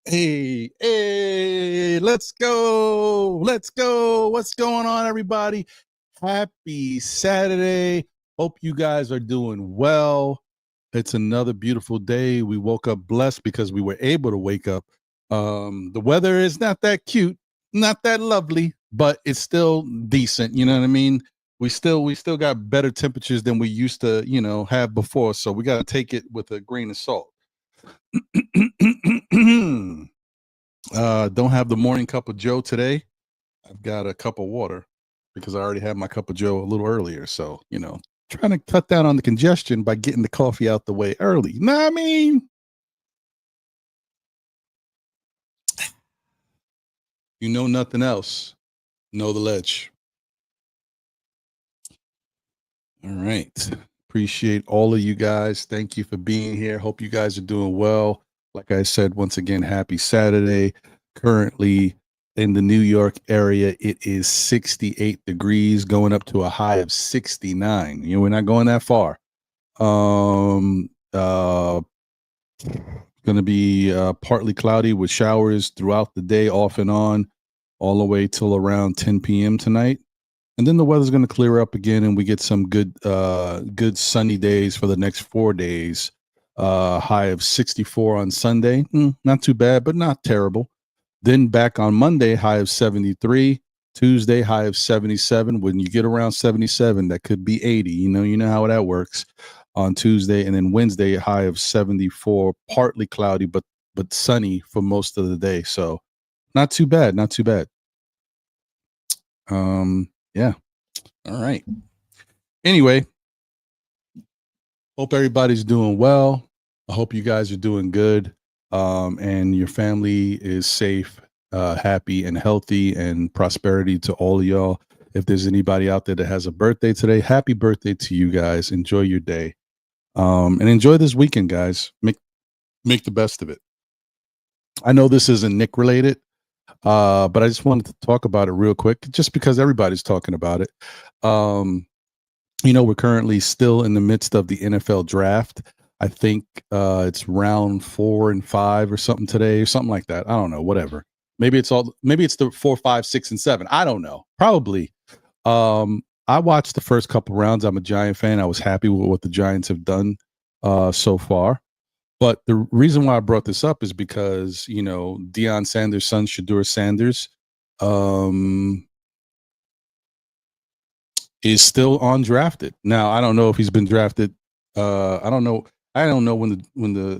Hey, let's go. Let's go. What's going on, everybody? Happy Saturday. Hope you guys are doing well. It's another beautiful day. We woke up blessed because we were able to wake up. The weather is not that cute, not that lovely, but it's still decent. You know what I mean? We still got better temperatures than we used to, have before. So we got to take it with a grain of salt. Don't have the morning cup of Joe today. I've got a cup of water because I already had my cup of Joe a little earlier. So, trying to cut down on the congestion by getting the coffee out the way early. Know what I mean? You know nothing else. Know the ledge. All right. Appreciate all of you guys. Thank you for being here. Hope you guys are doing well. Like I said, once again, happy Saturday. Currently in the New York area, it is 68 degrees, going up to a high of 69. We're not going that far. Going to be partly cloudy with showers throughout the day, off and on, all the way till around 10 p.m. tonight. And then the weather's going to clear up again, and we get some good sunny days for the next 4 days. High of 64 on Sunday. Not too bad, but not terrible. Then back on Monday, high of 73. Tuesday, high of 77. When you get around 77, that could be 80. You know how that works on Tuesday. And then Wednesday, high of 74, partly cloudy, but sunny for most of the day. So not too bad. Not too bad. Yeah. All right. Anyway, hope everybody's doing well. I hope you guys are doing good. And your family is safe, happy, and healthy, and prosperity to all of y'all. If there's anybody out there that has a birthday today, happy birthday to you guys. Enjoy your day. And enjoy this weekend, guys. Make the best of it. I know this isn't Nick related, but I just wanted to talk about it real quick, just because everybody's talking about it. We're currently still in the midst of the NFL draft. I think it's round 4 and 5 or something today, or something like that. I don't know, whatever. Maybe it's the 4, 5, 6, and 7. I don't know. Probably. I watched the first couple rounds. I'm a Giant fan. I was happy with what the Giants have done so far. But the reason why I brought this up is because, Deion Sanders' son, Shedeur Sanders, is still undrafted. Now, I don't know if he's been drafted. I don't know. I don't know when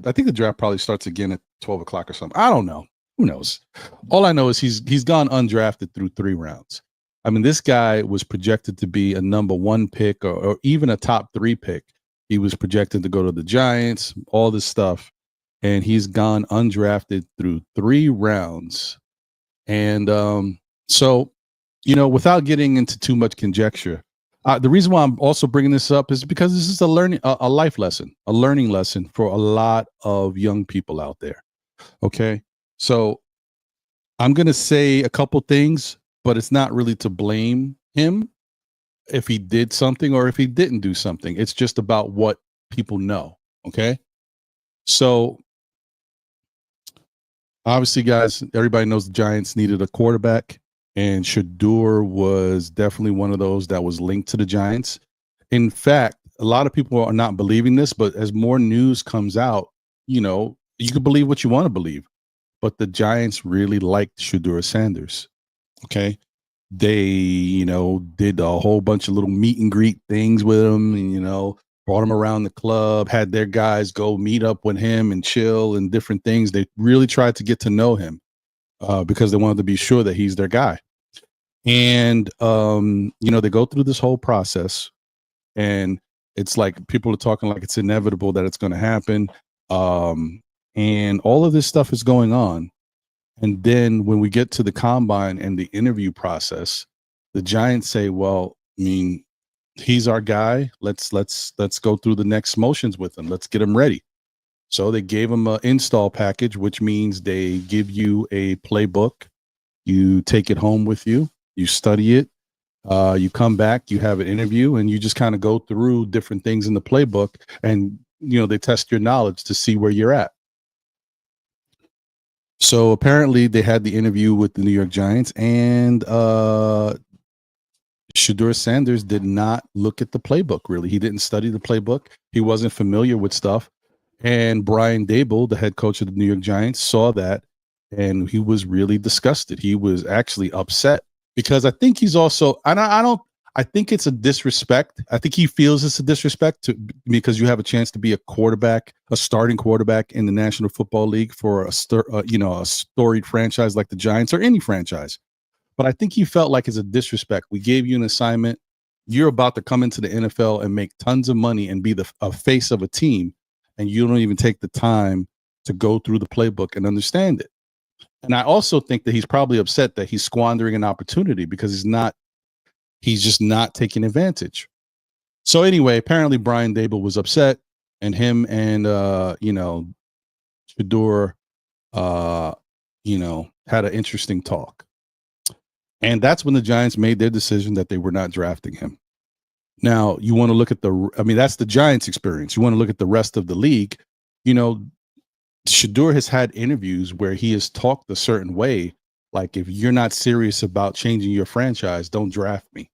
I think the draft probably starts again at 12 o'clock or something. I don't know. Who knows? All I know is he's gone undrafted through 3 rounds. I mean, this guy was projected to be a number 1 pick or even a top 3 pick. He was projected to go to the Giants, all this stuff, and he's gone undrafted through 3 rounds. And so, without getting into too much conjecture, the reason why I'm also bringing this up is because this is a life lesson, a learning lesson for a lot of young people out there. Okay, so I'm going to say a couple things, but it's not really to blame him if he did something or if he didn't do something. It's just about what people know. Okay. So obviously, guys, everybody knows the Giants needed a quarterback, and Shedeur was definitely one of those that was linked to the Giants. In fact, a lot of people are not believing this, but as more news comes out, you can believe what you want to believe, but the Giants really liked Shedeur Sanders. Okay. They, did a whole bunch of little meet and greet things with him, and, brought him around the club, had their guys go meet up with him and chill and different things. They really tried to get to know him because they wanted to be sure that he's their guy. And, they go through this whole process, and it's like people are talking like it's inevitable that it's going to happen. And all of this stuff is going on. And then when we get to the combine and the interview process, the Giants say, well, I mean, he's our guy. Let's go through the next motions with him. Let's get him ready. So they gave him an install package, which means they give you a playbook. You take it home with you. You study it. You come back, you have an interview, and you just kind of go through different things in the playbook, and they test your knowledge to see where you're at. So apparently they had the interview with the New York Giants, and Shedeur Sanders did not look at the playbook, really. He didn't study the playbook. He wasn't familiar with stuff. And Brian Daboll, the head coach of the New York Giants, saw that, and he was really disgusted. He was actually upset because I think he's also, I think it's a disrespect. I think he feels it's a disrespect to, because you have a chance to be a quarterback, a starting quarterback in the National Football League for a storied franchise like the Giants or any franchise. But I think he felt like it's a disrespect. We gave you an assignment. You're about to come into the NFL and make tons of money and be a face of a team, and you don't even take the time to go through the playbook and understand it. And I also think that he's probably upset that he's squandering an opportunity because he's just not taking advantage. So anyway, apparently Brian Daboll was upset, and him and Shedeur had an interesting talk. And that's when the Giants made their decision that they were not drafting him. Now, you want to look at that's the Giants experience. You want to look at the rest of the league. Shedeur has had interviews where he has talked a certain way. Like, if you're not serious about changing your franchise, don't draft me.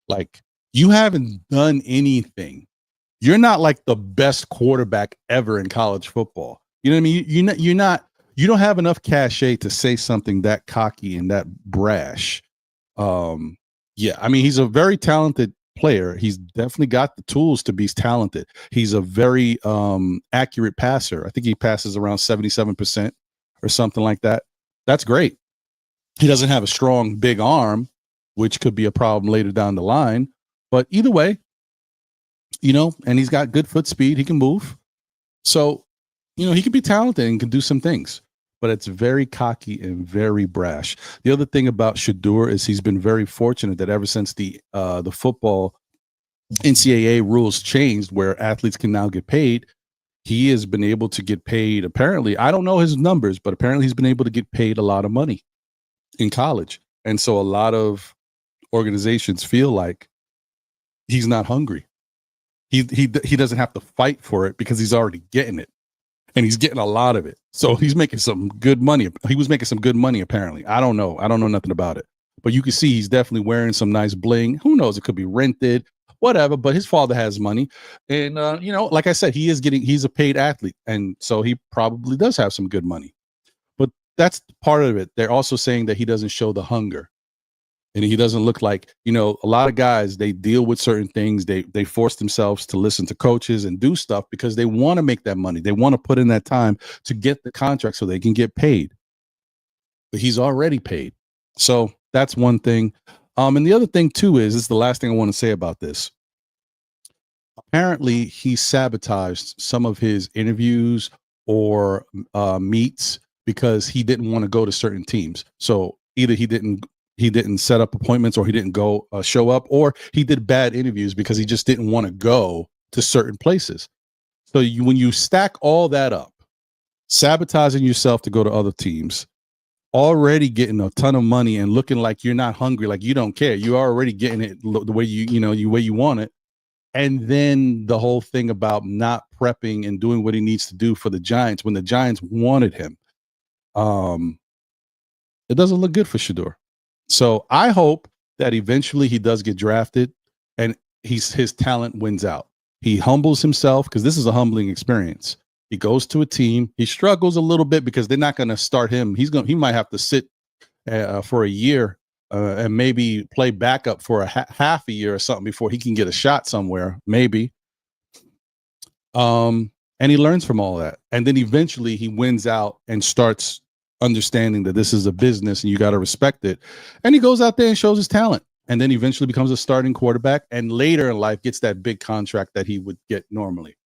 Like, you haven't done anything. You're not like the best quarterback ever in college football. You know what I mean? You don't have enough cachet to say something that cocky and that brash. He's a very talented player. He's definitely got the tools to be talented. He's a very accurate passer. I think he passes around 77% or something like that. That's great. He doesn't have a strong, big arm, which could be a problem later down the line. But either way, and he's got good foot speed. He can move. So, he can be talented and can do some things, but it's very cocky and very brash. The other thing about Shedeur is he's been very fortunate that ever since the football NCAA rules changed where athletes can now get paid, he has been able to get paid. Apparently, I don't know his numbers, but apparently he's been able to get paid a lot of money in college. And so a lot of organizations feel like he's not hungry. He doesn't have to fight for it because he's already getting it. And he's getting a lot of it. So he's making some good money. He was making some good money, apparently. I don't know nothing about it. But you can see he's definitely wearing some nice bling. Who knows? It could be rented, whatever. But his father has money. And, like I said, he's a paid athlete. And so he probably does have some good money. But that's part of it. They're also saying that he doesn't show the hunger. And he doesn't look like, a lot of guys, they deal with certain things. They force themselves to listen to coaches and do stuff because they want to make that money. They want to put in that time to get the contract so they can get paid. But he's already paid. So that's one thing. And the other thing, too, this is the last thing I want to say about this. Apparently, he sabotaged some of his interviews or meets because he didn't want to go to certain teams. So either he didn't set up appointments, or he didn't go show up, or he did bad interviews because he just didn't want to go to certain places. So when you stack all that up, sabotaging yourself to go to other teams, already getting a ton of money and looking like you're not hungry, like you don't care, you're already getting it the way the way you want it. And then the whole thing about not prepping and doing what he needs to do for the Giants when the Giants wanted him. It doesn't look good for Shedeur. So I hope that eventually he does get drafted and his talent wins out. He humbles himself because this is a humbling experience. He goes to a team. He struggles a little bit because they're not going to start him. He might have to sit for a year and maybe play backup for half a year or something before he can get a shot somewhere, maybe. And he learns from all that. And then eventually he wins out and starts understanding that this is a business and you got to respect it. And he goes out there and shows his talent, and then eventually becomes a starting quarterback, and later in life gets that big contract that he would get normally.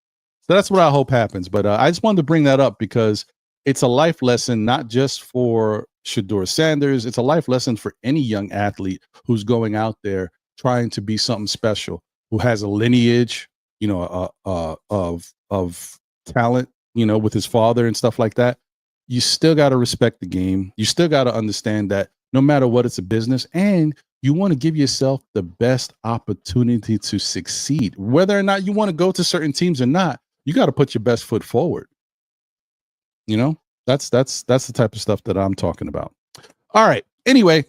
So that's what I hope happens. But I just wanted to bring that up because it's a life lesson, not just for Shedeur Sanders. It's a life lesson for any young athlete who's going out there trying to be something special, who has a lineage, of talent, with his father and stuff like that. You still got to respect the game. You still got to understand that no matter what, it's a business, and you want to give yourself the best opportunity to succeed. Whether or not you want to go to certain teams or not, you got to put your best foot forward. That's the type of stuff that I'm talking about. All right. Anyway,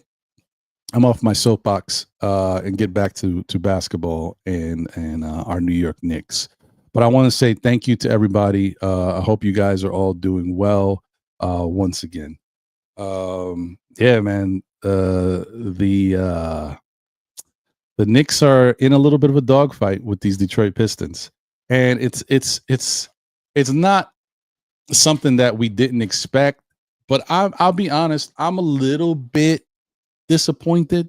I'm off my soapbox and get back to basketball and our New York Knicks. But I want to say thank you to everybody. I hope you guys are all doing well once again. Yeah, man. The Knicks are in a little bit of a dogfight with these Detroit Pistons, and it's not something that we didn't expect. But I'll be honest, I'm a little bit disappointed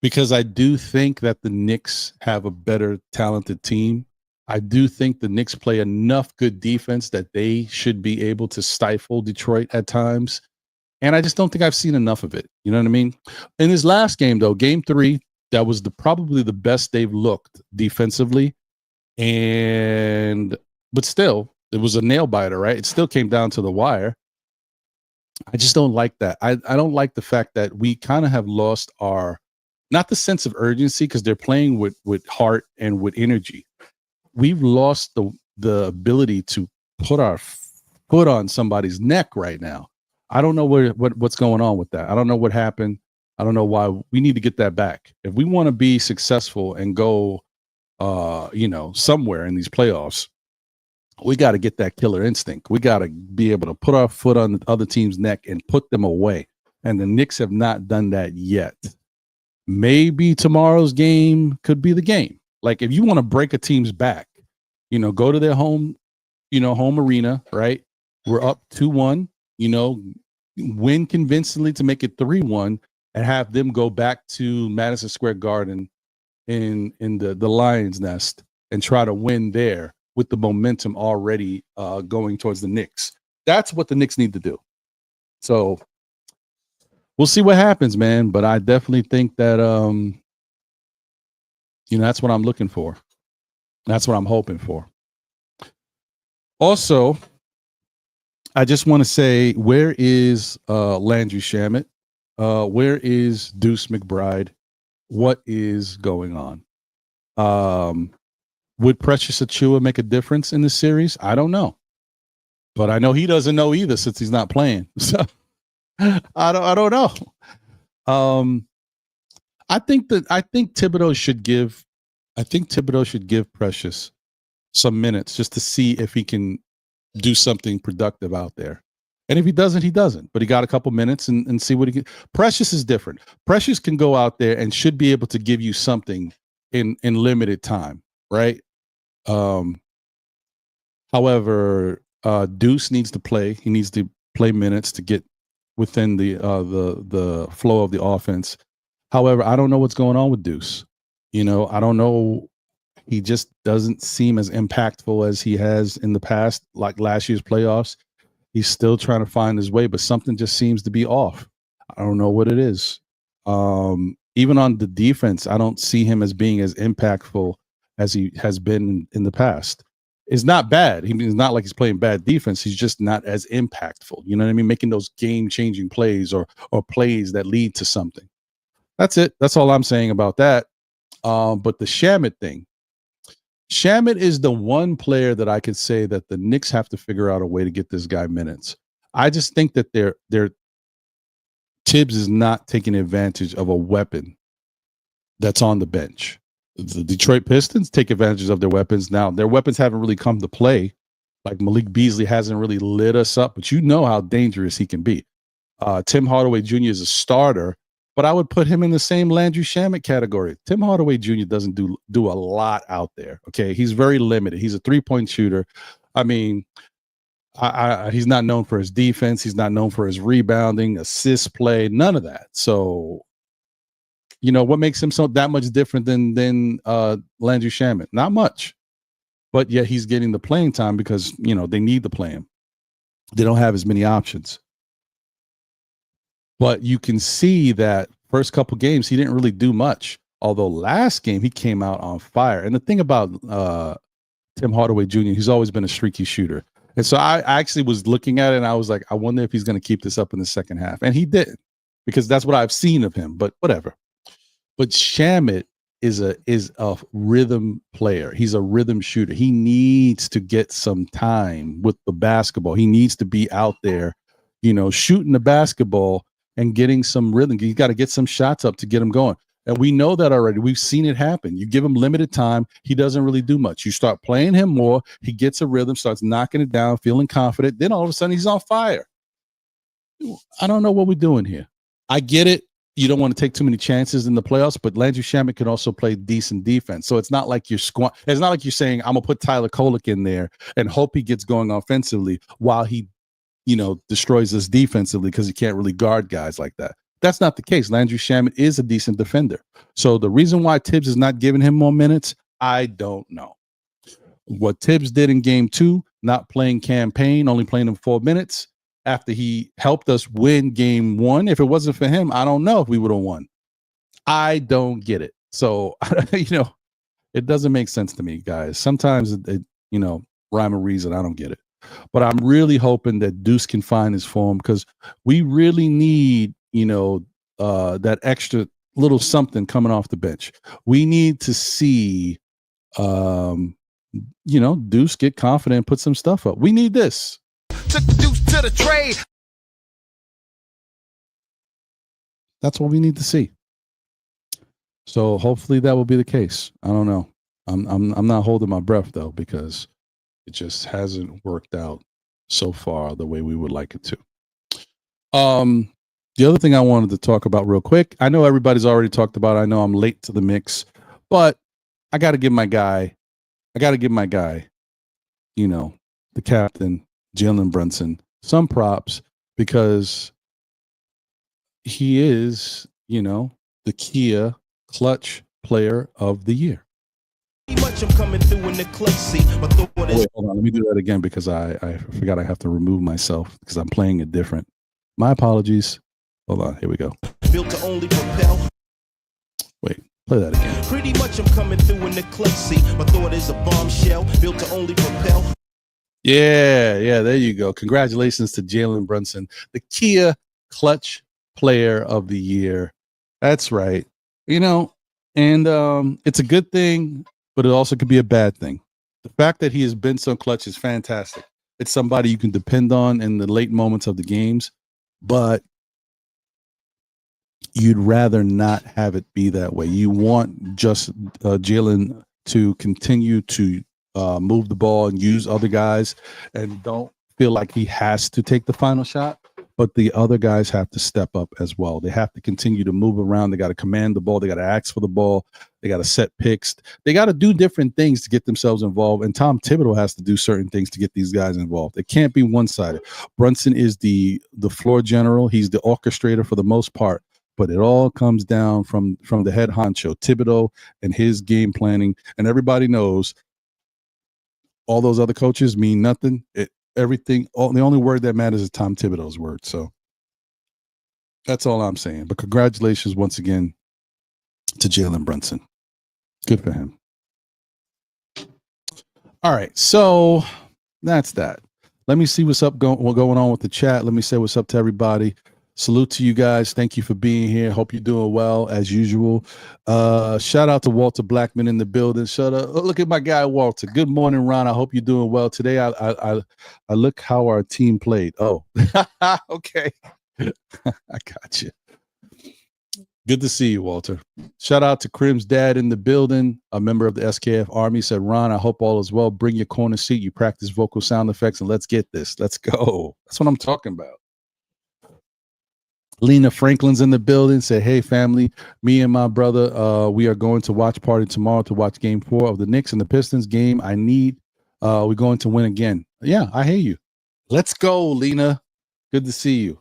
because I do think that the Knicks have a better talented team. I do think the Knicks play enough good defense that they should be able to stifle Detroit at times. And I just don't think I've seen enough of it. You know what I mean? In this last game, though, game 3, that was probably the best they've looked defensively. But still, it was a nail biter, right? It still came down to the wire. I just don't like that. I don't like the fact that we kind of have lost not the sense of urgency, because they're playing with heart and with energy. We've lost the ability to put our foot on somebody's neck right now. I don't know what's going on with that. I don't know what happened. I don't know why. We need to get that back. If we want to be successful and go, somewhere in these playoffs, we got to get that killer instinct. We got to be able to put our foot on the other team's neck and put them away. And the Knicks have not done that yet. Maybe tomorrow's game could be the game. Like, if you want to break a team's back, go to their home arena, right? We're up 2-1, win convincingly to make it 3-1 and have them go back to Madison Square Garden in the Lions Nest and try to win there with the momentum already going towards the Knicks. That's what the Knicks need to do. So we'll see what happens, man. But I definitely think that, that's what I'm looking for. That's what I'm hoping for. Also, I just want to say, where is Landry Shamet? Where is Deuce McBride? What is going on? Would Precious Achiuwa make a difference in this series? I don't know. But I know he doesn't know either, since he's not playing. So I don't know. I think Thibodeau should give Precious some minutes just to see if he can do something productive out there. And if he doesn't, he doesn't. But he got a couple minutes and see what he can. Precious is different. Precious can go out there and should be able to give you something in limited time, right? However, Deuce needs to play. He needs to play minutes to get within the flow of the offense. However, I don't know what's going on with Deuce. I don't know. He just doesn't seem as impactful as he has in the past, like last year's playoffs. He's still trying to find his way, but something just seems to be off. I don't know what it is. Even on the defense, I don't see him as being as impactful as he has been in the past. It's not bad. He's not like he's playing bad defense. He's just not as impactful. You know what I mean? Making those game-changing plays or plays that lead to something. That's it. That's all I'm saying about that. But the Shamet thing. Shamet is the one player that I could say that the Knicks have to figure out a way to get this guy minutes. I just think that their Tibbs is not taking advantage of a weapon that's on the bench. The Detroit Pistons take advantage of their weapons. Now, their weapons haven't really come to play. Like Malik Beasley hasn't really lit us up, but you know how dangerous he can be. Tim Hardaway Jr. is a starter, but I would put him in the same Landry Shamet category. Tim Hardaway Jr. doesn't do a lot out there. Okay, he's very limited. He's a 3-point shooter. I mean, he's not known for his defense. He's not known for his rebounding, assist play, none of that. So, what makes him that much different than Landry Shamet? Not much. But yet he's getting the playing time because, they need to play him. They don't have as many options. But you can see that first couple games, he didn't really do much. Although last game, he came out on fire. And the thing about Tim Hardaway Jr., he's always been a streaky shooter. And so I actually was looking at it, and I was like, I wonder if he's going to keep this up in the second half. And he didn't, because that's what I've seen of him. But whatever. But Shamet is a rhythm player. He's a rhythm shooter. He needs to get some time with the basketball. He needs to be out there, shooting the basketball and getting some rhythm. You got to get some shots up to get him going. And we know that already. We've seen it happen. You give him limited time, he doesn't really do much. You start playing him more, he gets a rhythm, starts knocking it down, feeling confident. Then all of a sudden he's on fire. I don't know what we're doing here. I get it. You don't want to take too many chances in the playoffs, but Landry Shamet can also play decent defense. So it's not like it's not like you're saying, I'm gonna put Tyler Kolek in there and hope he gets going offensively while he, destroys us defensively because he can't really guard guys like that. That's not the case. Landry Shamet is a decent defender. So the reason why Tibbs is not giving him more minutes, I don't know. What Tibbs did in game 2, not playing campaign, only playing him 4 minutes after he helped us win game 1. If it wasn't for him, I don't know if we would have won. I don't get it. So, it doesn't make sense to me, guys. Sometimes, rhyme or reason, I don't get it. But I'm really hoping that Deuce can find his form because we really need, that extra little something coming off the bench. We need to see, Deuce get confident and put some stuff up. We need this. Took Deuce to the trade. That's what we need to see. So hopefully that will be the case. I don't know. I'm not holding my breath though because it just hasn't worked out so far the way we would like it to. The other thing I wanted to talk about real quick, I know everybody's already talked about it. I know I'm late to the mix, but I got to give my guy, the captain, Jalen Brunson, some props because he is, the Kia clutch player of the year. Much I'm coming through in the clutch seat, but wait, hold on. Let me do that again because I forgot I have to remove myself because I'm playing it different. My apologies. Hold on. Here we go. Built to only propel. Wait, play that again. Pretty much I'm coming through in the clutch seat, but thought is a bombshell built to only propel. Yeah, there you go. Congratulations to Jalen Brunson, the Kia clutch player of the year. That's right. And it's a good thing, but it also could be a bad thing. The fact that he has been so clutch is fantastic. It's somebody you can depend on in the late moments of the games, but you'd rather not have it be that way. You want just Jalen to continue to move the ball and use other guys and don't feel like he has to take the final shot, but the other guys have to step up as well. They have to continue to move around. They got to command the ball. They got to ask for the ball. They got to set picks. They got to do different things to get themselves involved. And Tom Thibodeau has to do certain things to get these guys involved. It can't be one-sided. Brunson is the floor general. He's the orchestrator for the most part. But it all comes down from the head honcho, Thibodeau, and his game planning. And everybody knows all those other coaches mean nothing. The only word that matters is Tom Thibodeau's word. So that's all I'm saying. But congratulations once again to Jalen Brunson. Good for him. All right. So that's that. Let me see what's going on with the chat. Let me say what's up to everybody. Salute to you guys. Thank you for being here. Hope you're doing well as usual. Shout out to Walter Blackman in the building. Look at my guy Walter. Good morning, Ron. I hope you're doing well today. I look how our team played. Oh, okay. I got you. Good to see you, Walter. Shout out to Krim's dad in the building. A member of the SKF Army said, Ron, I hope all is well. Bring your corner seat. You practice vocal sound effects, and let's get this. Let's go. That's what I'm talking about. Lena Franklin's in the building. Say, hey, family, me and my brother, we are going to watch party tomorrow to watch game 4 of the Knicks and the Pistons game. We're going to win again. Yeah, I hear you. Let's go, Lena. Good to see you.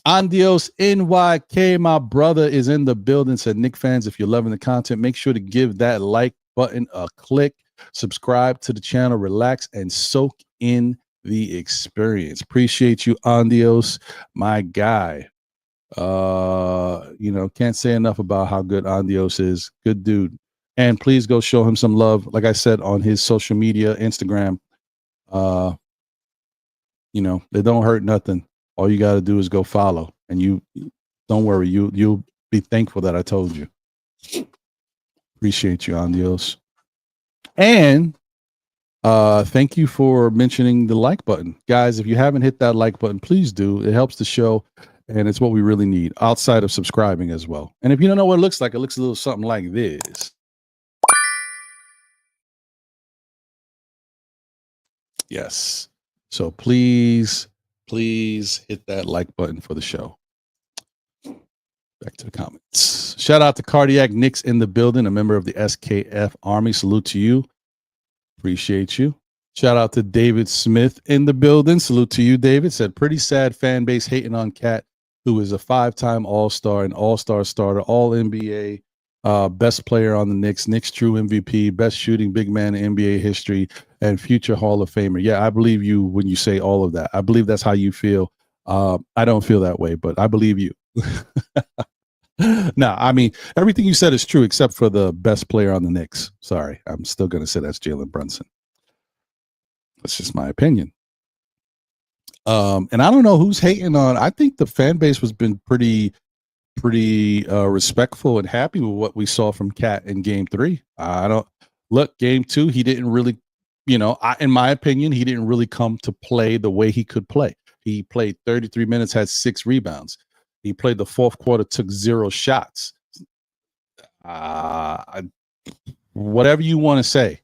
Andios NYK, my brother, is in the building. Said, Knicks fans, if you're loving the content, make sure to give that like button a click. Subscribe to the channel, relax, and soak in the experience. Appreciate you, Andios, my guy. Can't say enough about how good Andios is. Good dude. And please go show him some love. Like I said, on his social media, Instagram, they don't hurt nothing. All you got to do is go follow, and you don't worry. You'll be thankful that I told you. Appreciate you, Andios. And thank you for mentioning the like button. Guys, if you haven't hit that like button, please do. It helps the show, and it's what we really need outside of subscribing as well. And if you don't know what it looks like a little something like this. Yes. So please hit that like button for the show. Back to the comments. Shout out to Cardiac Knicks in the building, a member of the SKF Army. Salute to you. Appreciate you. Shout out to David Smith in the building. Salute to you, David. Said pretty sad fan base hating on Cat, who is a 5-time All-Star and All-Star starter, All NBA, best player on the Knicks true MVP, best shooting big man in NBA history, and future Hall of Famer. Yeah, I believe you when you say all of that. I believe that's how you feel. I don't feel that way, but I believe you. No, I mean, everything you said is true except for the best player on the Knicks. Sorry, I'm still going to say that's Jalen Brunson. That's just my opinion. And I don't know who's hating on. I think the fan base has been pretty respectful and happy with what we saw from Cat in Game 3. I don't look Game 2. He didn't really, in my opinion, he didn't really come to play the way he could play. He played 33 minutes, had 6 rebounds. He played the fourth quarter, took 0 shots. Whatever you want to say,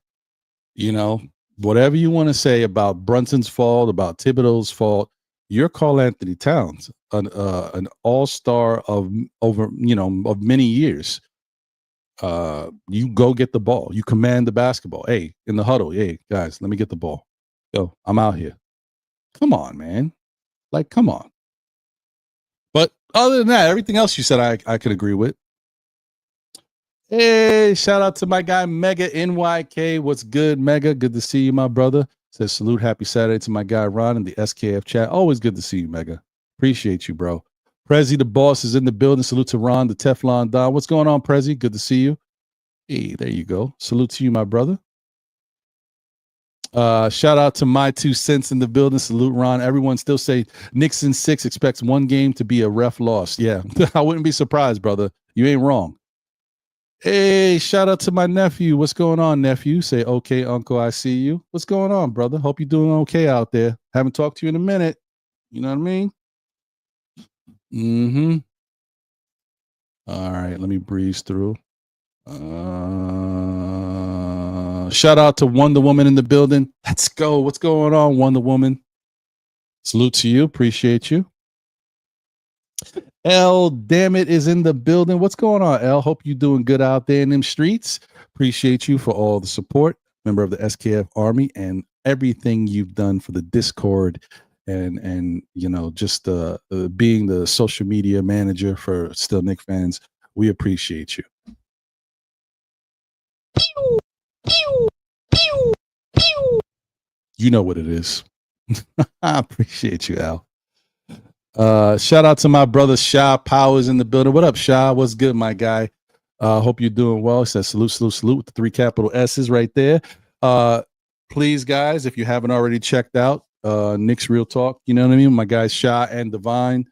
whatever you want to say about Brunson's fault, about Thibodeau's fault, you're Karl Anthony Towns, an all-star of many years. You go get the ball. You command the basketball. Hey, in the huddle. Hey, guys, let me get the ball. Yo, I'm out here. Come on, man. Like, come on. But other than that, everything else you said, I could agree with. Hey, shout out to my guy, Mega NYK. What's good, Mega? Good to see you, my brother. Says salute, happy Saturday to my guy, Ron, in the SKF chat. Always good to see you, Mega. Appreciate you, bro. Prezi, the boss, is in the building. Salute to Ron, the Teflon Don. What's going on, Prezi? Good to see you. Hey, there you go. Salute to you, my brother. Shout out to my 2 cents in the building. Salute, Ron. Everyone still say Knicks in 6 expects one game to be a ref loss. Yeah, I wouldn't be surprised, brother. You ain't wrong. Hey, shout out to my nephew. What's going on, nephew? Say, okay, uncle, I see you. What's going on, brother? Hope you're doing okay out there. Haven't talked to you in a minute. You know what I mean? Mm-hmm. All right, let me breeze through. Shout out to Wonder Woman in the building. Let's go. What's going on, Wonder Woman? Salute to you. Appreciate you. L, damn it, is in the building. What's going on, L? Hope you're doing good out there in them streets. Appreciate you for all the support. Member of the SKF Army and everything you've done for the Discord and just being the social media manager for Still Knicks fans. We appreciate you. You know what it is. I appreciate you, Al. Shout out to my brother Sha Powers in the building. What up, Sha? What's good, my guy? Hope you're doing well. He says salute with the 3 capital S's right there. Please, guys, if you haven't already checked out Knicks Real Talk, you know what I mean? My guys Sha and Divine.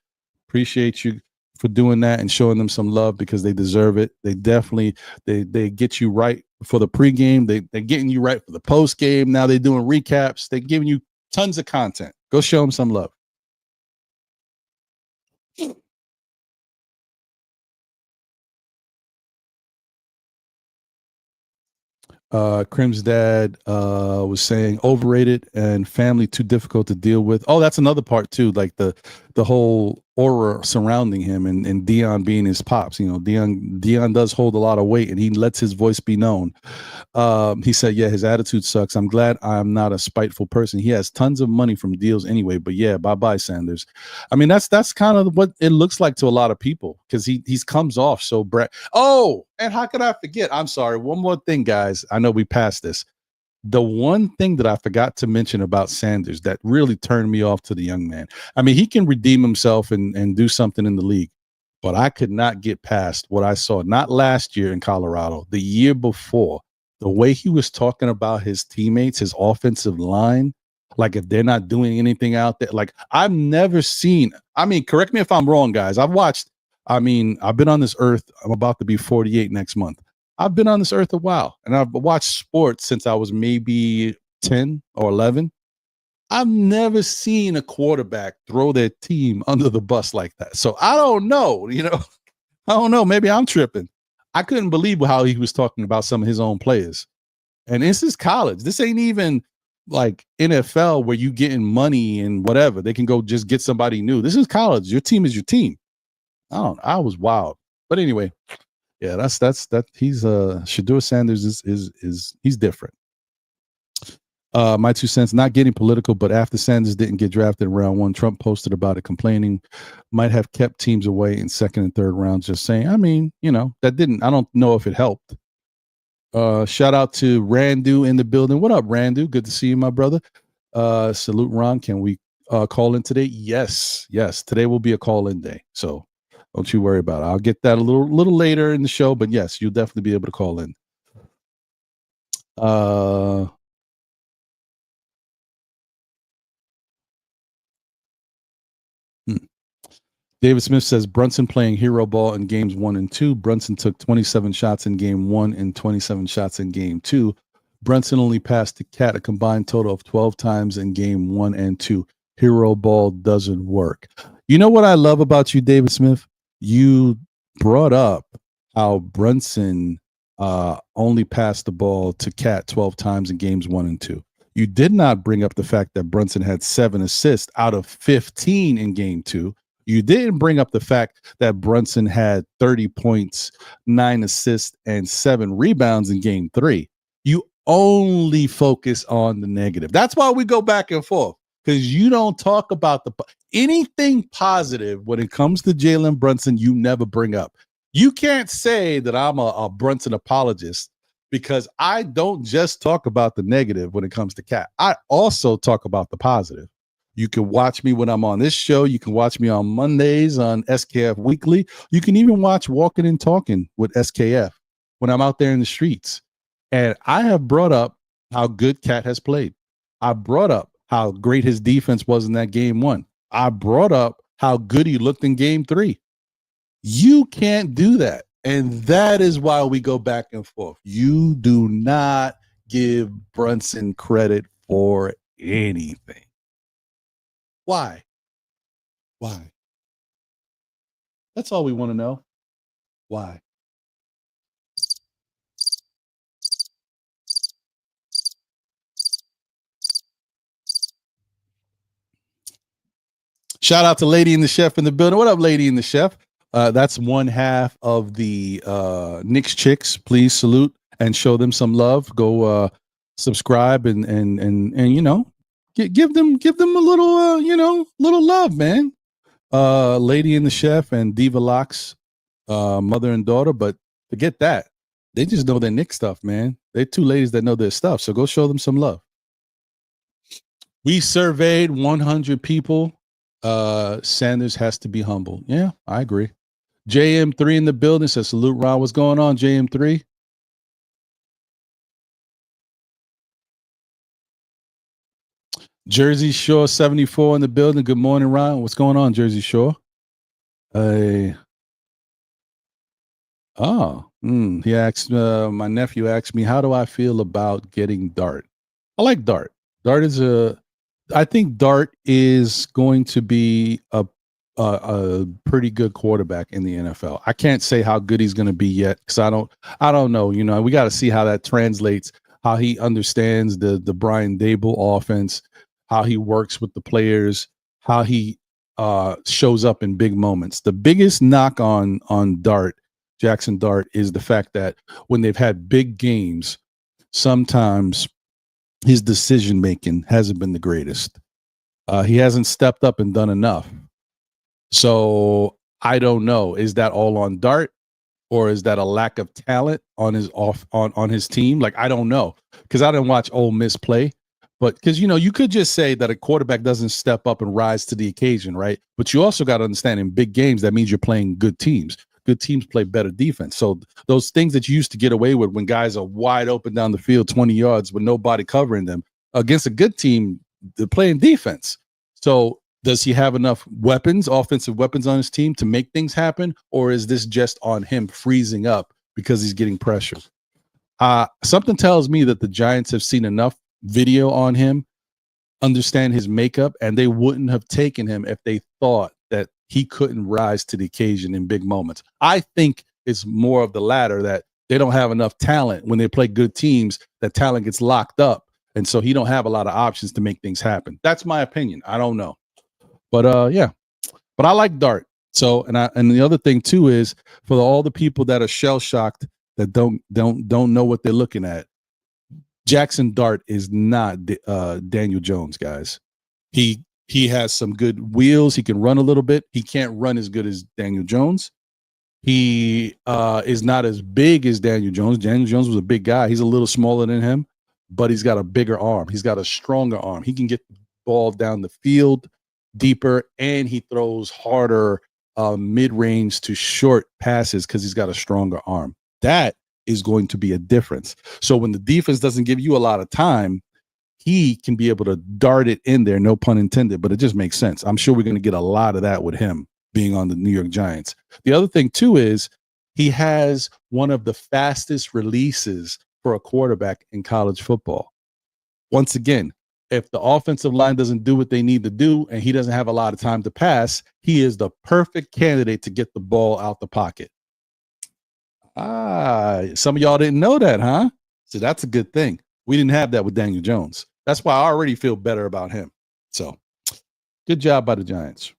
Appreciate you for doing that and showing them some love because they deserve it. They definitely they get you right for the pregame. They're getting you right for the postgame. Now they're doing recaps. They're giving you tons of content. Go show them some love. Crim's dad was saying overrated and family too difficult to deal with. Oh, that's another part too, like the whole aura surrounding him and Dion being his pops. Dion does hold a lot of weight and he lets his voice be known. He said, yeah, his attitude sucks. I'm glad I'm not a spiteful person. He has tons of money from deals anyway, but yeah, bye Sanders. I mean, that's kind of what it looks like to a lot of people because he comes off so Oh, and how could I forget? I'm sorry. One more thing, guys. I know we passed this. The one thing that I forgot to mention about Sanders that really turned me off to the young man. I mean, he can redeem himself and do something in the league, but I could not get past what I saw, not last year in Colorado, the year before, the way he was talking about his teammates, his offensive line, like if they're not doing anything out there. Like I've never seen, I mean, correct me if I'm wrong, guys. I've been on this earth. I'm about to be 48 next month. I've been on this earth a while, and I've watched sports since I was maybe 10 or 11. I've never seen a quarterback throw their team under the bus like that. So I don't know, I don't know. Maybe I'm tripping. I couldn't believe how he was talking about some of his own players. And this is college. This ain't even like NFL where you getting money and whatever. They can go just get somebody new. This is college. Your team is your team. I was wild. But anyway, yeah, that's he's Shedeur Sanders is he's different. My 2 cents, not getting political, but after Sanders didn't get drafted in round 1, Trump posted about it, complaining might have kept teams away in second and third rounds. Just saying, I mean, that didn't, I don't know if it helped. Shout out to Randu in the building. What up, Randu? Good to see you, my brother. Salute, Ron. Can we call in today? Yes. Today will be a call-in day, so don't you worry about it. I'll get that a little later in the show, but yes, you'll definitely be able to call in. David Smith says Brunson playing hero ball in games 1 and 2. Brunson took 27 shots in game 1 and 27 shots in game 2. Brunson only passed the Cat a combined total of 12 times in game 1 and 2. Hero ball doesn't work. You know what I love about you, David Smith? You brought up how Brunson only passed the ball to Cat 12 times in games 1 and 2. You did not bring up the fact that Brunson had 7 assists out of 15 in game 2. You didn't bring up the fact that Brunson had 30 points, 9 assists, and 7 rebounds in game 3. You only focus on the negative. That's why we go back and forth, because you don't talk about anything positive when it comes to Jalen Brunson. You never bring up. You can't say that I'm a Brunson apologist, because I don't just talk about the negative when it comes to Cat. I also talk about the positive. You can watch me when I'm on this show. You can watch me on Mondays on SKF Weekly. You can even watch Walking and Talking with SKF when I'm out there in the streets. And I have brought up how good Cat has played. I brought up how great his defense was in that game 1. I brought up how good he looked in game 3. You can't do that. And that is why we go back and forth. You do not give Brunson credit for anything. Why? That's all we want to know. Why? Shout out to Lady and the Chef in the building. What up, Lady and the Chef? That's one half of the Knicks chicks. Please salute and show them some love. Go subscribe and give them a little little love, man. Lady and the Chef and Diva Locks, mother and daughter, but forget that. They just know their Knicks stuff, man. They're 2 ladies that know their stuff, so go show them some love. We surveyed 100 people. Sanders has to be humble. Yeah, I agree. JM3 in the building says, salute, Ron. What's going on, JM3? Jersey Shore 74 in the building. Good morning, Ron. What's going on, Jersey Shore? He asked, my nephew asked me, how do I feel about getting Dart? I like Dart. I think Dart is going to be a pretty good quarterback in the NFL. I can't say how good he's going to be yet, because I don't know. We got to see how that translates, how he understands the Brian Dable offense, how he works with the players, how he shows up in big moments. The biggest knock on Jackson Dart, is the fact that when they've had big games, sometimes his decision making hasn't been the greatest. He hasn't stepped up and done enough. So I don't know. Is that all on Dart, or is that a lack of talent on his team? Like, I don't know, because I didn't watch Ole Miss play. But because, you could just say that a quarterback doesn't step up and rise to the occasion, right? But you also got to understand, in big games, that means you're playing good teams. Good teams play better defense. So those things that you used to get away with when guys are wide open down the field, 20 yards with nobody covering them, against a good team, they're playing defense. So does he have enough weapons, offensive weapons on his team to make things happen? Or is this just on him freezing up because he's getting pressure. Something tells me that the Giants have seen enough video on him, understand his makeup, and they wouldn't have taken him if they thought that he couldn't rise to the occasion in big moments. I think it's more of the latter, that they don't have enough talent when they play good teams, that talent gets locked up. And so he don't have a lot of options to make things happen. That's my opinion. I don't know. But yeah. But I like Dart. So and the other thing too is, for all the people that are shell shocked that don't know what they're looking at, Jackson Dart is not Daniel Jones, guys. He has some good wheels. He can run a little bit. He can't run as good as Daniel Jones. He is not as big as Daniel Jones. Daniel Jones was a big guy. He's a little smaller than him, but he's got a bigger arm. He's got a stronger arm. He can get the ball down the field deeper, and he throws harder mid-range to short passes because he's got a stronger arm. That is going to be a difference. So when the defense doesn't give you a lot of time, he can be able to dart it in there, no pun intended, but it just makes sense. I'm sure we're going to get a lot of that with him being on the New York Giants. The other thing too is he has one of the fastest releases for a quarterback in college football. Once again, if the offensive line doesn't do what they need to do and he doesn't have a lot of time to pass, he is the perfect candidate to get the ball out the pocket. Some of y'all didn't know that, huh? So that's a good thing. We didn't have that with Daniel Jones. That's why I already feel better about him. So good job by the Giants.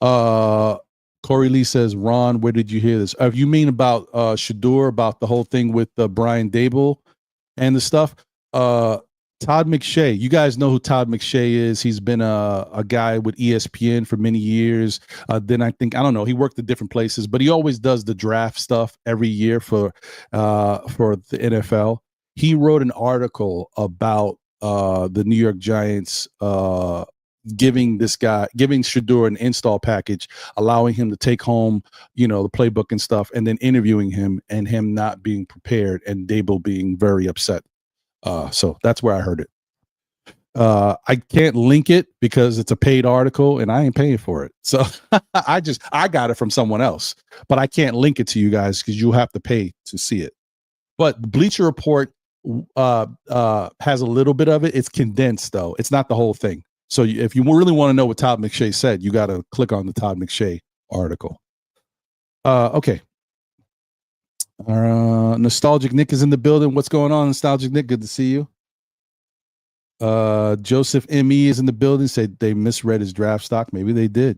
Corey Lee says, Ron, where did you hear this? If you mean about Shedeur, about the whole thing with Brian Dable and the stuff, Todd McShay, you guys know who Todd McShay is. He's been a guy with ESPN for many years. Then I don't know, he worked at different places, but he always does the draft stuff every year for the NFL. He wrote an article about the New York Giants giving Shedeur an install package, allowing him to take home, the playbook and stuff, and then interviewing him and him not being prepared and Dable being very upset. So that's where I heard it. I can't link it because it's a paid article and I ain't paying for it. So I got it from someone else, but I can't link it to you guys because you have to pay to see it. But Bleacher Report has a little bit of it. It's condensed though. It's not the whole thing. So if you really want to know what Todd McShay said, you got to click on the Todd McShay article. Okay. Nostalgic Nick is in the building. What's going on, Nostalgic Nick? Good to see you. Joseph M.E. is in the building. Said they misread his draft stock. Maybe they did.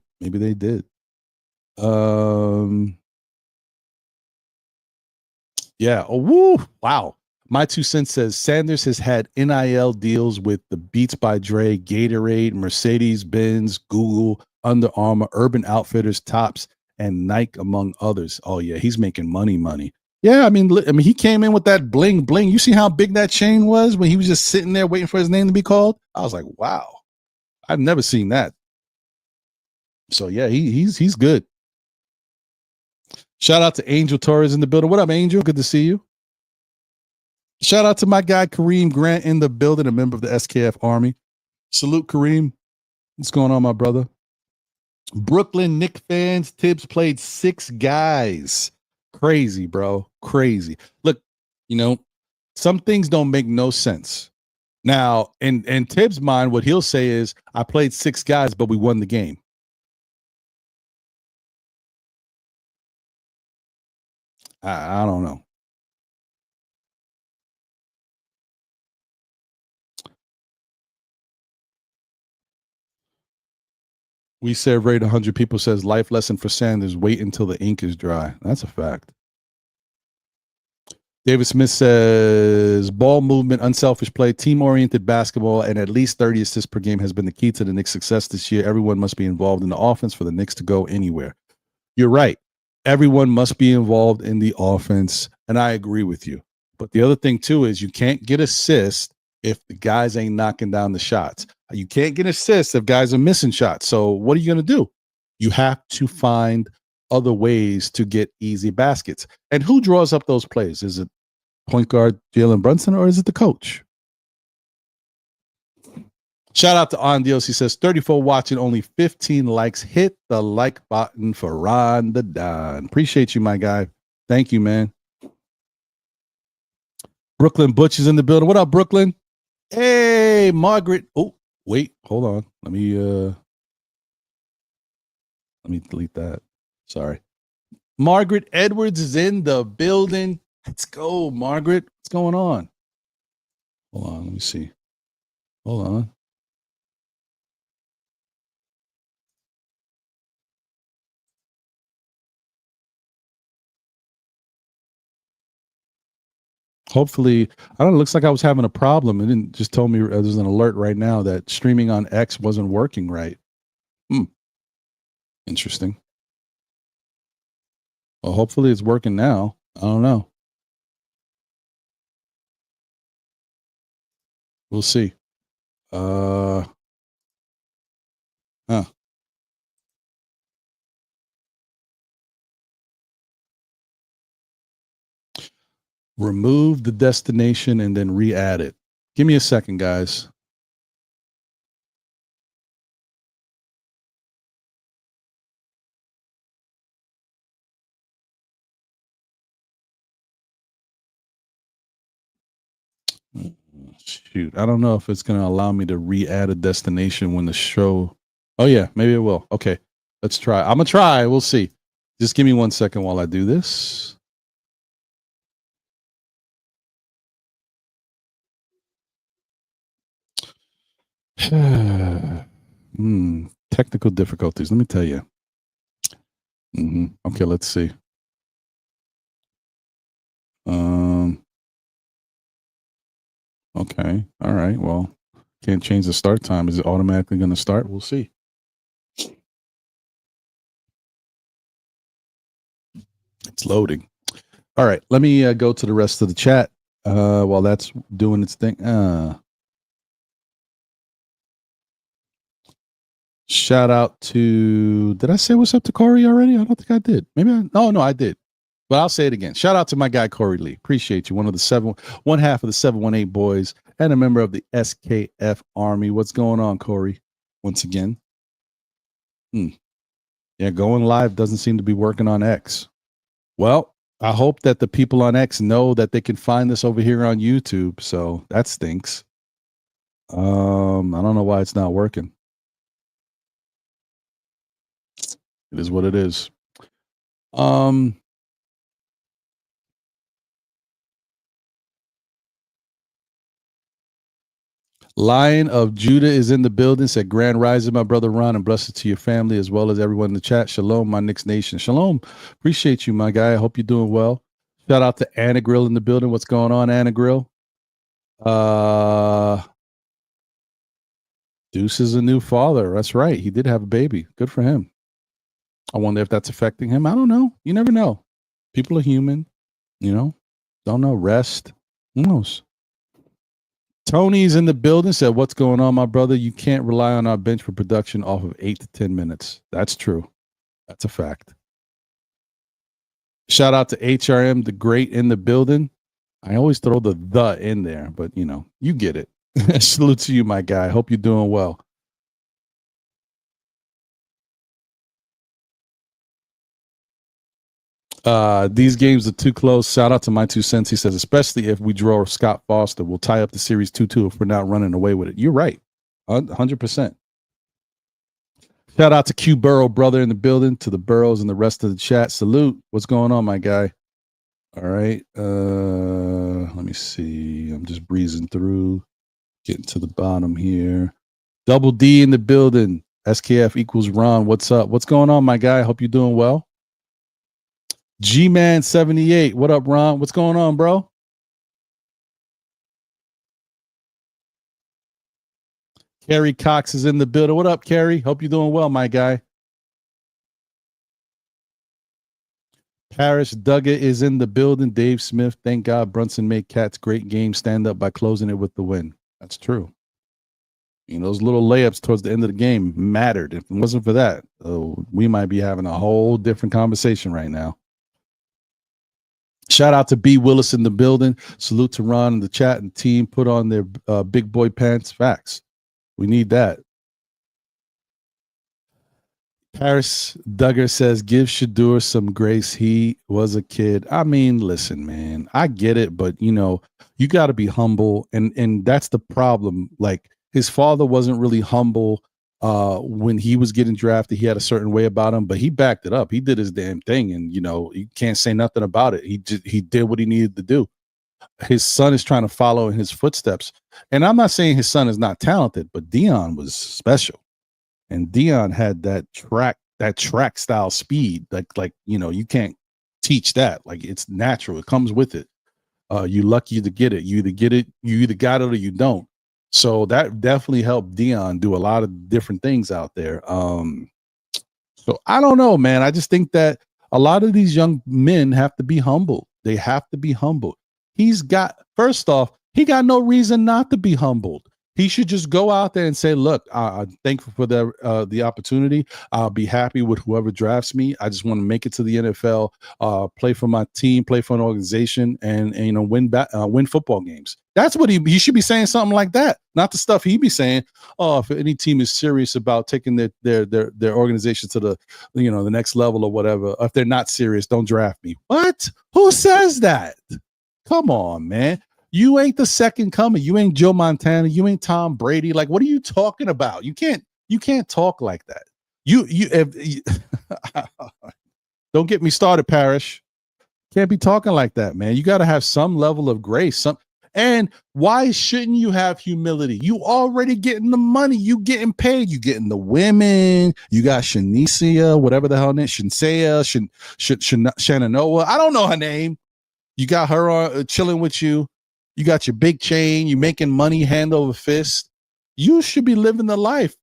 Yeah. Oh, woo. Wow. My 2 cents says Sanders has had NIL deals with the Beats by Dre, Gatorade, Mercedes-Benz, Google, Under Armour, Urban Outfitters, Tops, and Nike, among others. Oh yeah, he's making money. Yeah, I mean, he came in with that bling bling. You see how big that chain was when he was just sitting there waiting for his name to be called? I was like, wow, I've never seen that. So yeah, he's good. Shout out to Angel Torres in the building. What up, Angel? Good to see you. Shout out to my guy Kareem Grant in the building, a member of the SKF Army. Salute, Kareem. What's going on, my brother? Brooklyn Knicks fans, Tibbs played 6 guys. Crazy, bro. Crazy. Look, some things don't make no sense. Now, in Tibbs' mind, what he'll say is, I played 6 guys, but we won the game. I don't know. We surveyed 100 people, says life lesson for Sanders, wait until the ink is dry. That's a fact. David Smith says ball movement, unselfish play, team-oriented basketball, and at least 30 assists per game has been the key to the Knicks' success this year. Everyone must be involved in the offense for the Knicks to go anywhere. You're right. Everyone must be involved in the offense, and I agree with you. But the other thing, too, is you can't get assists if the guys ain't knocking down the shots. You can't get assists if guys are missing shots. So what are you going to do? You have to find other ways to get easy baskets. And who draws up those plays? Is it point guard Jalen Brunson or is it the coach? Shout out to Andios. He says 34 watching, only 15 likes. Hit the like button for Ron the Don. Appreciate you, my guy. Thank you, man. Brooklyn Butch is in the building. What up, Brooklyn? Hey, Margaret. Oh, wait, hold on. Let me delete that. Sorry. Margaret Edwards is in the building. Let's go, Margaret. What's going on? Hold on, let me see. Hold on. Hopefully, I don't know. It looks like I was having a problem. It didn't just told me there's an alert right now that streaming on X wasn't working right. Interesting. Well, hopefully it's working now. I don't know. We'll see. Huh. Remove the destination and then re-add it. Give me a second, guys. Shoot, I don't know if it's going to allow me to re-add a destination when the show. Oh yeah, maybe it will. Okay, let's try. I'm gonna try. We'll see. Just give me 1 second while I do this. Technical difficulties. Let me tell you. Okay, let's see. Okay. All right. Well, can't change the start time. Is it automatically going to start? We'll see. It's loading. All right. Let me go to the rest of the chat while that's doing its thing. Shout out to. Did I say what's up to Corey already? I don't think I did. Maybe I. No, I did. But I'll say it again. Shout out to my guy Corey Lee. Appreciate you. One half of the 718 boys, and a member of the SKF Army. What's going on, Corey? Once again. Yeah, going live doesn't seem to be working on X. Well, I hope that the people on X know that they can find this over here on YouTube. So that stinks. I don't know why it's not working. It is what it is. Lion of Judah is in the building. Said Grand Rising, my brother Ron, and blessings to your family as well as everyone in the chat. Shalom, my Knicks Nation. Shalom. Appreciate you, my guy. I hope you're doing well. Shout out to Anna Grill in the building. What's going on, Anna Grill? Deuce is a new father. That's right. He did have a baby. Good for him. I wonder if that's affecting him. I don't know. You never know. People are human, Don't know. Rest. Who knows? Tony's in the building. Said, what's going on, my brother? You can't rely on our bench for production off of 8 to 10 minutes. That's true. That's a fact. Shout out to HRM, the great in the building. I always throw the in there, but you get it. Salute to you, my guy. Hope you're doing well. These games are too close. Shout out to my 2 cents. He says, especially if we draw Scott Foster, we'll tie up the series 2-2 if we're not running away with it. You're right. 100%. Shout out to Q Burrow, brother in the building, to the Burrows and the rest of the chat. Salute. What's going on, my guy? All right. Let me see. I'm just breezing through, getting to the bottom here. Double D in the building. SKF equals Ron. What's up? What's going on, my guy? Hope you're doing well. G-Man 78. What up, Ron? What's going on, bro? Kerry Cox is in the building. What up, Kerry? Hope you're doing well, my guy. Parrish Duggar is in the building. Dave Smith. Thank God Brunson made Cat's great game stand up by closing it with the win. That's true. Those little layups towards the end of the game mattered. If it wasn't for that, we might be having a whole different conversation right now. Shout out to B. Willis in the building. Salute to Ron in the chat and team. Put on their big boy pants. Facts. We need that. Paris Duggar says, give Shedeur some grace. He was a kid. I mean, listen, man, I get it, but you got to be humble. And that's the problem. Like, his father wasn't really humble when he was getting drafted. He had a certain way about him, but he backed it up. He did his damn thing. And, you can't say nothing about it. He did what he needed to do. His son is trying to follow in his footsteps. And I'm not saying his son is not talented, but Dion was special. And Dion had that track style speed. Like you can't teach that. Like, it's natural. It comes with it. You're lucky to get it. You either got it or you don't. So that definitely helped Dion do a lot of different things out there. So I don't know, man. I just think that a lot of these young men have to be humble. They have to be humble. First off, he got no reason not to be humbled. He should just go out there and say, look, I'm thankful for the opportunity. I'll be happy with whoever drafts me. I just want to make it to the NFL, play for my team, play for an organization, and win football games. That's what he should be saying, something like that. Not the stuff he be saying, oh, if any team is serious about taking their organization to the next level or whatever, if they're not serious, don't draft me. What? Who says that? Come on, man. You ain't the second coming. You ain't Joe Montana. You ain't Tom Brady. Like, what are you talking about? You can't talk like that. Don't get me started, Parrish. Can't be talking like that, man. You got to have some level of grace. And why shouldn't you have humility? You already getting the money. You getting paid. You getting the women. You got Shanicia, whatever the hell name, Shinsea, Shenandoah. I don't know her name. You got her chilling with you. You got your big chain. You making money hand over fist. You should be living the life.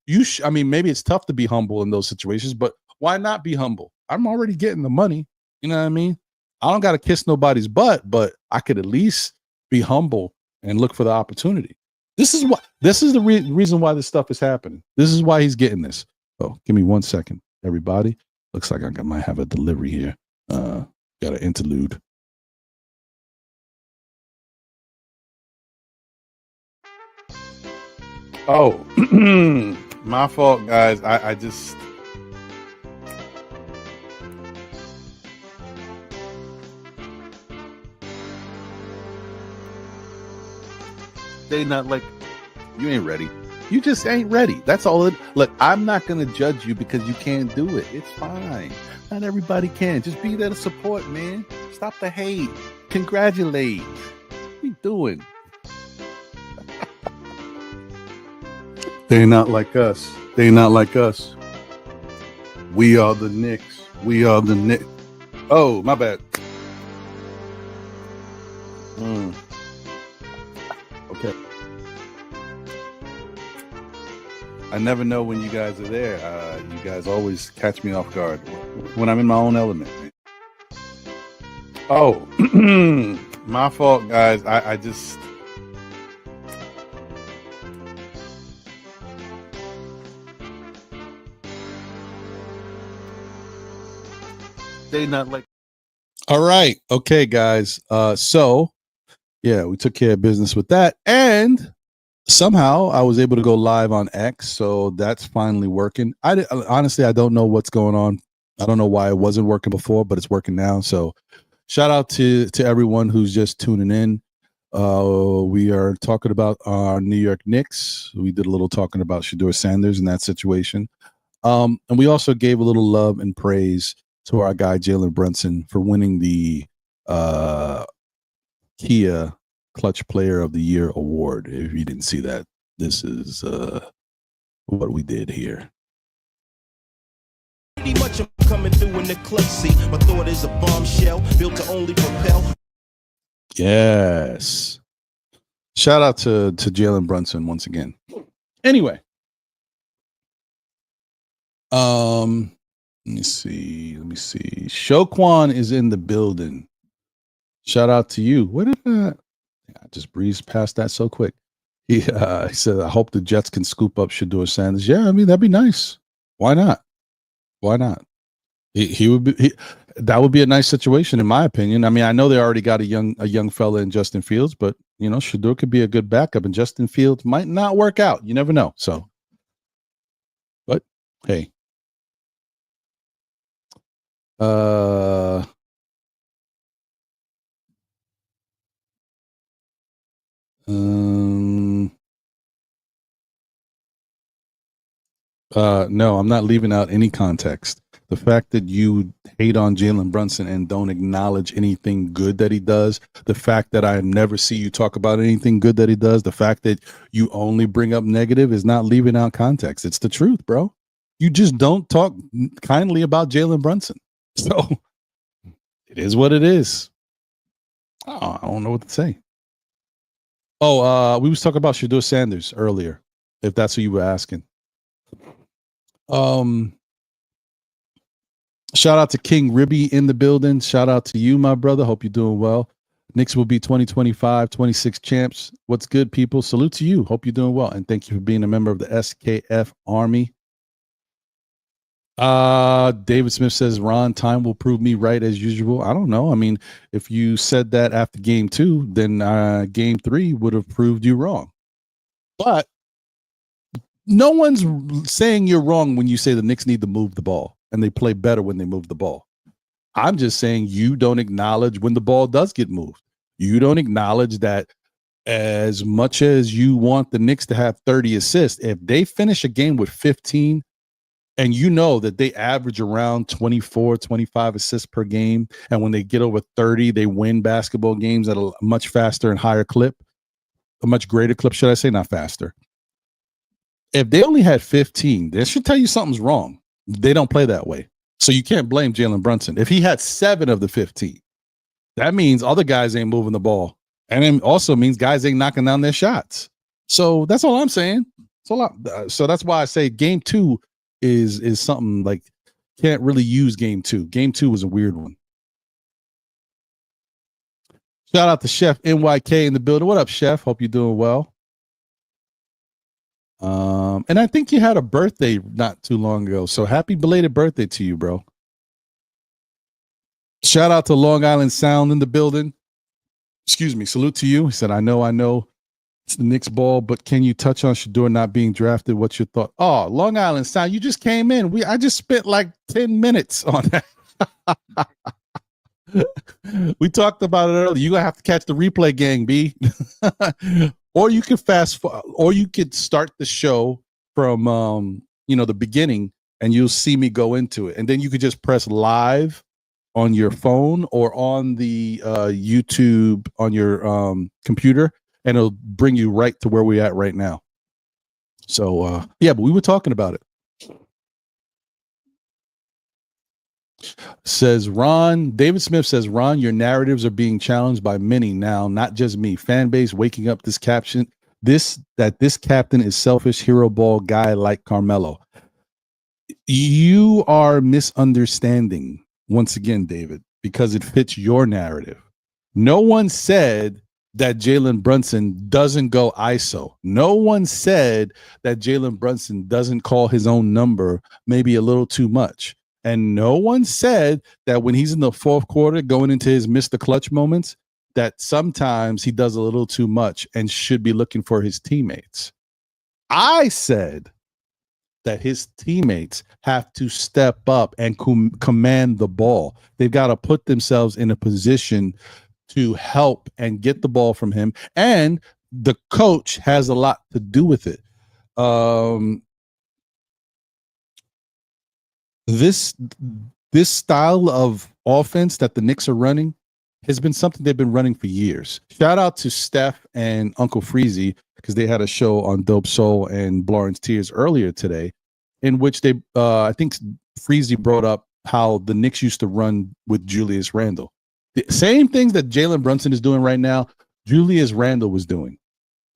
I mean, maybe it's tough to be humble in those situations, but why not be humble? I'm already getting the money. You know what I mean? I don't got to kiss nobody's butt, but I could at least be humble and look for the opportunity. This is the reason why this stuff is happening. This is why he's getting this. Oh, give me 1 second, everybody. Looks like I might have a delivery here. Got an interlude. Oh, my fault, guys. I just they not like you ain't ready. You just ain't ready. That's all it. Look, I'm not gonna judge you because you can't do it. It's fine. Not everybody can. Just be there to support, man. Stop the hate. Congratulate. What you doing? They're not like us. They're not like us. We are the Knicks. We are the Knicks. Oh, my bad. Okay. I never know when you guys are there. You guys always catch me off guard when I'm in my own element. Oh, my fault, guys. I just... They not like. All right. Okay, guys. So yeah, we took care of business with that. And somehow I was able to go live on X. So that's finally working. Honestly, I don't know what's going on. I don't know why it wasn't working before, but it's working now. So shout out to everyone who's just tuning in. We are talking about our New York Knicks. We did a little talking about Shedeur Sanders in that situation. And we also gave a little love and praise to our guy Jalen Brunson for winning the Kia Clutch Player of the Year award. If you didn't see that, this is what we did here. Pretty much I'm coming through in the clutch seat. My thought is a bombshell built to only propel. Yes. Shout out to Jalen Brunson once again. Anyway. Let me see. Shoquan is in the building. Shout out to you. What did I just breezed past that so quick? He said, I hope the Jets can scoop up Shedeur Sanders. Yeah, I mean, that'd be nice. Why not? Why not? He would be that would be a nice situation, in my opinion. I mean, I know they already got a young fella in Justin Fields, but Shedeur could be a good backup, and Justin Fields might not work out. You never know. So, but hey. Uh, um, no, I'm not leaving out any context. The fact that you hate on Jalen Brunson and don't acknowledge anything good that he does, the fact that I never see you talk about anything good that he does, the fact that you only bring up negative is not leaving out context. It's the truth, bro. You just don't talk kindly about Jalen Brunson. So it is what it is. Oh, I don't know what to say. Oh, we was talking about Shedeur Sanders earlier, if that's what you were asking. Shout out to King Ribby in the building. Shout out to you, my brother. Hope you're doing well. Knicks will be 2025, 26 champs. What's good, people? Salute to you. Hope you're doing well. And thank you for being a member of the SKF Army. David Smith says, Ron, time will prove me right as usual. I don't know. I mean, if you said that after game 2, then game 3 would have proved you wrong. But no one's saying you're wrong when you say the Knicks need to move the ball and they play better when they move the ball. I'm just saying you don't acknowledge when the ball does get moved. You don't acknowledge that as much as you want the Knicks to have 30 assists, if they finish a game with 15 and you know that they average around 24, 25 assists per game, and when they get over 30, they win basketball games at a much faster and higher clip, a much greater clip, should I say, not faster. If they only had 15, that should tell you something's wrong. They don't play that way. So you can't blame Jalen Brunson. If he had 7 of the 15, that means other guys ain't moving the ball. And it also means guys ain't knocking down their shots. So that's all I'm saying. So that's why I say game 2 is something like can't really use game 2. Game 2 was a weird one. Shout out to Chef NYK in the building. What up, Chef? Hope you're doing well. And I think you had a birthday not too long ago. So happy belated birthday to you, bro. Shout out to Long Island Sound in the building. Excuse me. Salute to you. He said, I know it's the Knicks ball, but can you touch on Shedeur not being drafted? What's your thought? Oh, Long Island Sound, you just came in. I just spent like 10 minutes on that. We talked about it earlier. You're going to have to catch the replay, gang, B. Or you could or you could start the show from the beginning and you'll see me go into it. And then you could just press live on your phone or on the YouTube on your computer, and it'll bring you right to where we're at right now. So but we were talking about it. Says Ron, David Smith says, Ron, your narratives are being challenged by many now, not just me. Fan base waking up this caption, that this captain is selfish hero ball guy like Carmelo. You are misunderstanding once again, David, because it fits your narrative. No one said that Jalen Brunson doesn't go ISO. No one said that Jalen Brunson doesn't call his own number maybe a little too much. And no one said that when he's in the fourth quarter going into his Mr. Clutch moments, that sometimes he does a little too much and should be looking for his teammates. I said that his teammates have to step up and command the ball. They've got to put themselves in a position to help and get the ball from him. And the coach has a lot to do with it. This style of offense that the Knicks are running has been something they've been running for years. Shout out to Steph and Uncle Freezy, because they had a show on Dope Soul and Lawrence Tears earlier today, in which they, I think Freezy brought up how the Knicks used to run with Julius Randle. The same things that Jalen Brunson is doing right now, Julius Randle was doing.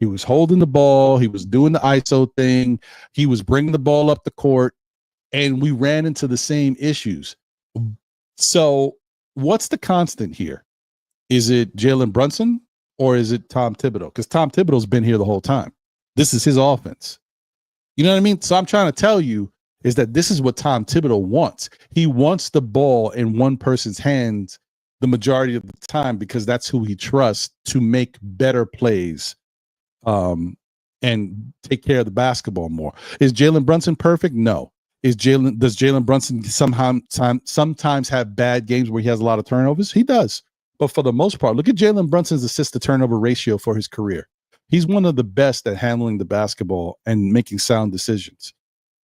He was holding the ball. He was doing the ISO thing. He was bringing the ball up the court. And we ran into the same issues. So what's the constant here? Is it Jalen Brunson or is it Tom Thibodeau? Because Tom Thibodeau's been here the whole time. This is his offense. You know what I mean? So I'm trying to tell you is that this is what Tom Thibodeau wants. He wants the ball in one person's hands the majority of the time because that's who he trusts to make better plays and take care of the basketball more. Is Jalen Brunson perfect? No. Does Jalen Brunson sometimes have bad games where he has a lot of turnovers? He does. But for the most part, look at Jalen Brunson's assist to turnover ratio for his career. He's one of the best at handling the basketball and making sound decisions.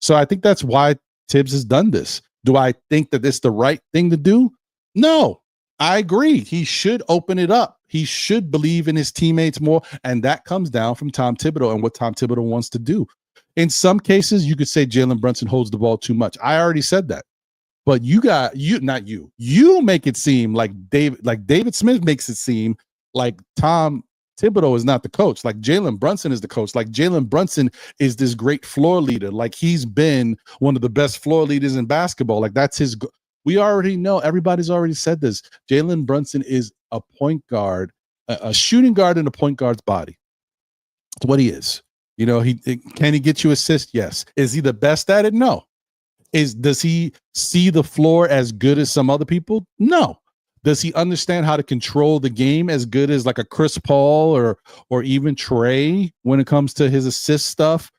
So I think that's why Tibbs has done this. Do I think that it's the right thing to do? No, I agree. He should open it up. He should believe in his teammates more. And that comes down from Tom Thibodeau and what Tom Thibodeau wants to do. In some cases, you could say Jalen Brunson holds the ball too much. I already said that. But you make it seem like David Smith makes it seem like Tom Thibodeau is not the coach. Like Jalen Brunson is the coach. Like Jalen Brunson is this great floor leader. Like he's been one of the best floor leaders in basketball. Like that's his. We already know. Everybody's already said this. Jalen Brunson is a point guard, a shooting guard in a point guard's body. That's what he is. You know, can he get you assists? Yes. Is he the best at it? No. Does he see the floor as good as some other people? No. Does he understand how to control the game as good as like a Chris Paul or even Trey when it comes to his assist stuff?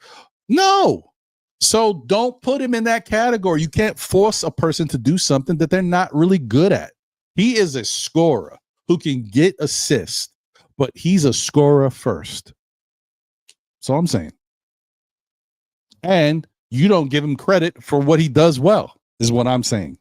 No. So don't put him in that category. You can't force a person to do something that they're not really good at. He is a scorer who can get assists, but he's a scorer first. That's all I'm saying. And you don't give him credit for what he does well, is what I'm saying.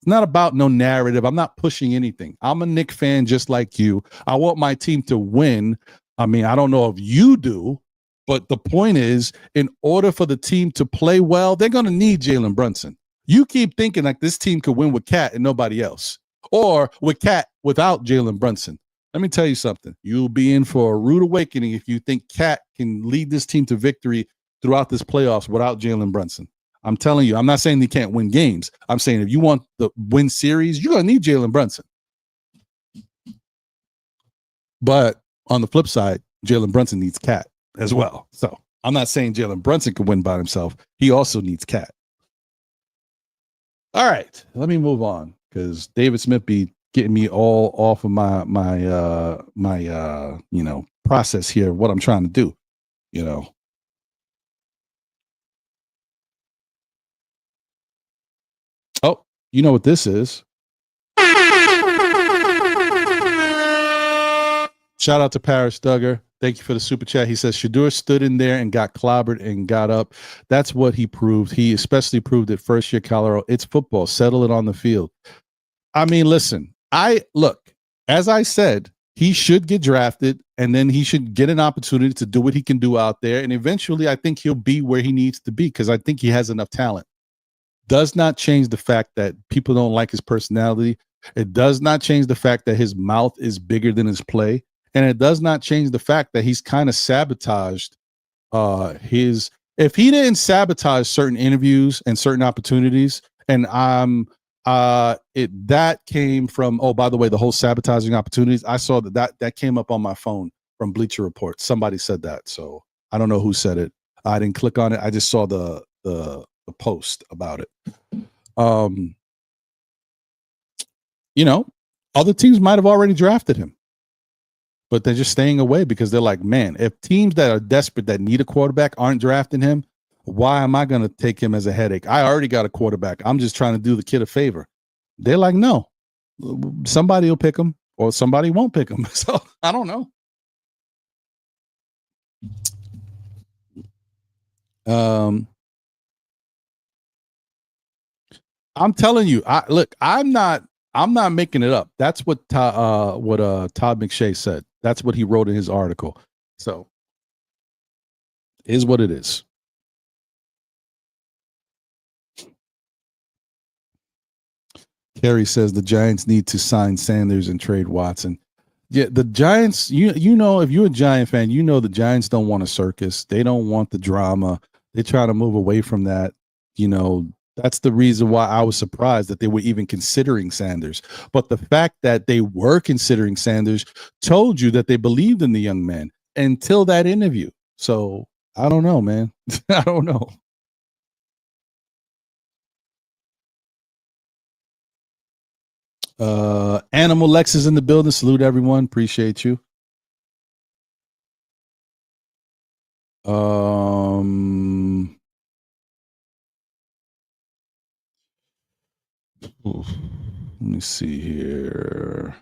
It's not about no narrative. I'm not pushing anything. I'm a Knicks fan just like you. I want my team to win. I mean, I don't know if you do, but the point is, in order for the team to play well, they're going to need Jalen Brunson. You keep thinking like this team could win with Cat and nobody else, or with Cat without Jalen Brunson. Let me tell you something. You'll be in for a rude awakening if you think Cat can lead this team to victory throughout this playoffs without Jalen Brunson. I'm telling you, I'm not saying he can't win games. I'm saying if you want the win series, you're going to need Jalen Brunson. But on the flip side, Jalen Brunson needs Cat as well. So I'm not saying Jalen Brunson can win by himself. He also needs Cat. All right, let me move on because David Smith be getting me all off of my process here, what I'm trying to do, Oh, you know what this is? Shout out to Paris Duggar. Thank you for the super chat. He says Shedeur stood in there and got clobbered and got up. That's what he proved. He especially proved it first year Colorado. It's football. Settle it on the field. I mean, listen, as I said, he should get drafted and then he should get an opportunity to do what he can do out there. And eventually I think he'll be where he needs to be because I think he has enough talent. Does not change the fact that people don't like his personality. It does not change the fact that his mouth is bigger than his play. And it does not change the fact that he's kind of sabotaged if he didn't sabotage certain interviews and certain opportunities, and that came from, oh, by the way, the whole sabotaging opportunities, I saw that came up on my phone from Bleacher Report. Somebody said that. So I don't know who said it. I didn't click on it. I just saw the post about it. Other teams might have already drafted him, but they're just staying away because they're like, man, if teams that are desperate that need a quarterback aren't drafting him, why am I going to take him as a headache? I already got a quarterback. I'm just trying to do the kid a favor. They're like, no, somebody will pick him or somebody won't pick him. So I don't know. I'm telling you, I'm not making it up. That's what Todd McShay said. That's what he wrote in his article. So is what it is. Kerry says the Giants need to sign Sanders and trade Watson. Yeah, the Giants, you know, if you're a Giant fan, you know the Giants don't want a circus. They don't want the drama. They try to move away from that. That's the reason why I was surprised that they were even considering Sanders. But the fact that they were considering Sanders told you that they believed in the young man until that interview. So I don't know, man. I don't know. Animal Lex is in the building. Salute everyone. Appreciate you. Oof. Let me see here.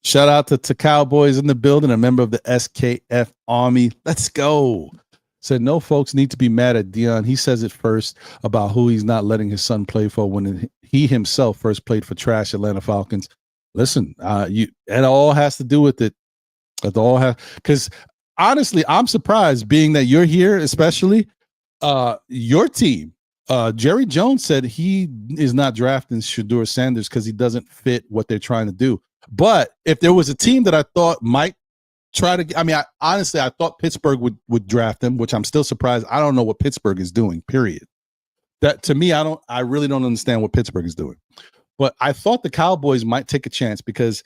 Shout out to Cowboys in the building, a member of the SKF Army. Let's go. Said no folks need to be mad at Dion. He says it first about who he's not letting his son play for when he himself first played for trash Atlanta Falcons. Listen, it all has to do with it. It all has, because honestly, I'm surprised being that you're here, especially your team. Jerry Jones said he is not drafting Shedeur Sanders because he doesn't fit what they're trying to do. But if there was a team that I thought might try to, I mean, honestly, I thought Pittsburgh would draft him, which I'm still surprised. I don't know what Pittsburgh is doing, period. That to me, I really don't understand what Pittsburgh is doing. But I thought the Cowboys might take a chance because,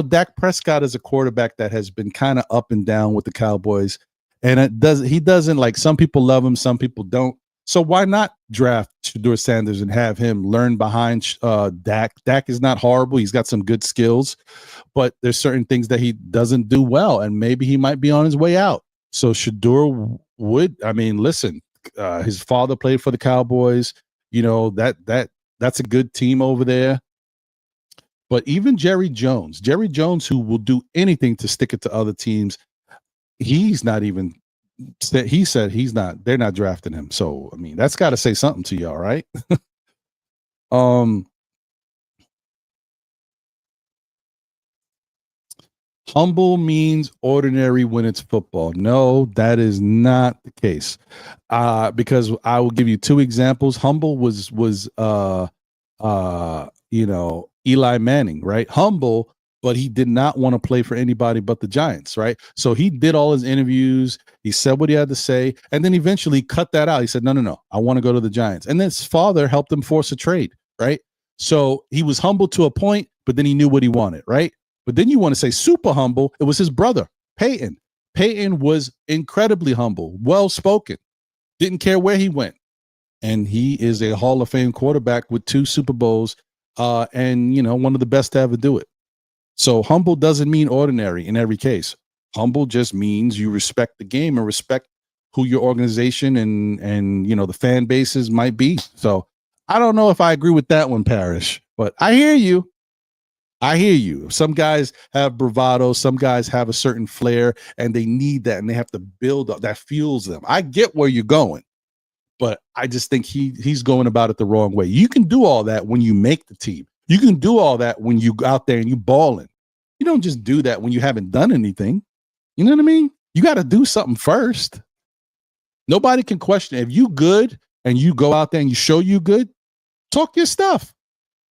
Dak Prescott is a quarterback that has been kind of up and down with the Cowboys. And he doesn't, like, some people love him, some people don't. So why not draft Shedeur Sanders and have him learn behind Dak? Dak is not horrible. He's got some good skills, but there's certain things that he doesn't do well, and maybe he might be on his way out. So Shedeur listen, his father played for the Cowboys. That's a good team over there. But even Jerry Jones, who will do anything to stick it to other teams, he's not even. He said they're not drafting him. So, I mean, that's got to say something to y'all, right? Humble means ordinary when it's football. No, that is not the case. Because I will give you two examples. Humble was Eli Manning, right? Humble, but he did not want to play for anybody but the Giants, right? So he did all his interviews. He said what he had to say, and then eventually cut that out. He said, no, I want to go to the Giants. And then his father helped him force a trade, right? So he was humble to a point, but then he knew what he wanted, right? But then you want to say super humble. It was his brother, Peyton. Peyton was incredibly humble, well-spoken, didn't care where he went. And he is a Hall of Fame quarterback with 2 Super Bowls and, one of the best to ever do it. So humble doesn't mean ordinary in every case. Humble just means you respect the game and respect who your organization and the fan bases might be. So I don't know if I agree with that one, Parrish, but I hear you. Some guys have bravado. Some guys have a certain flair, and they need that, and they have to build up. That fuels them. I get where you're going, but I just think he's going about it the wrong way. You can do all that when you make the team. You can do all that when you go out there and you balling. You don't just do that when you haven't done anything. You know what I mean? You got to do something first. Nobody can question it. If you good and you go out there and you show you good, talk your stuff.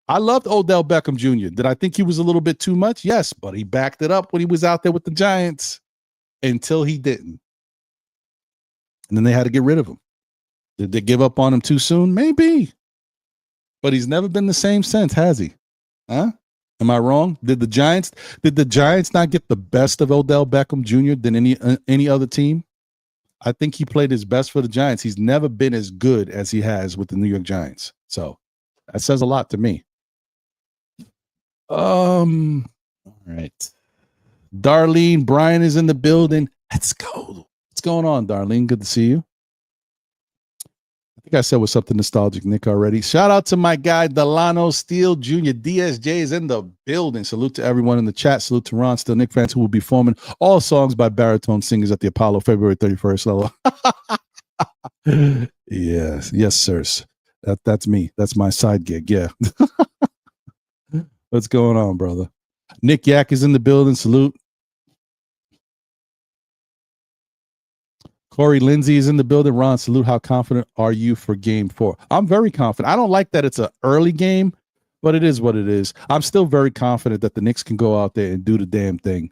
I loved Odell Beckham Jr. Did I think he was a little bit too much? Yes, but he backed it up when he was out there with the Giants until he didn't. And then they had to get rid of him. Did they give up on him too soon? Maybe. But he's never been the same since, has he? Huh? Am I wrong? Did the Giants not get the best of Odell Beckham Jr. than any other team? I think he played his best for the Giants. He's never been as good as he has with the New York Giants. So that says a lot to me. All right. Darlene, Brian is in the building. Let's go. What's going on, Darlene? Good to see you. I think I said what's up to Nostalgic Nick already. Shout out to my guy, Delano Steele Jr. DSJ is in the building. Salute to everyone in the chat. Salute to Ron Still Nick fans who will be performing all songs by baritone singers at the Apollo February 31st. Yes, sirs. That's me. That's my side gig. Yeah. What's going on, brother? Nick Yak is in the building. Salute. Corey Lindsay is in the building. Ron, salute. How confident are you for game 4? I'm very confident. I don't like that it's an early game, but it is what it is. I'm still very confident that the Knicks can go out there and do the damn thing.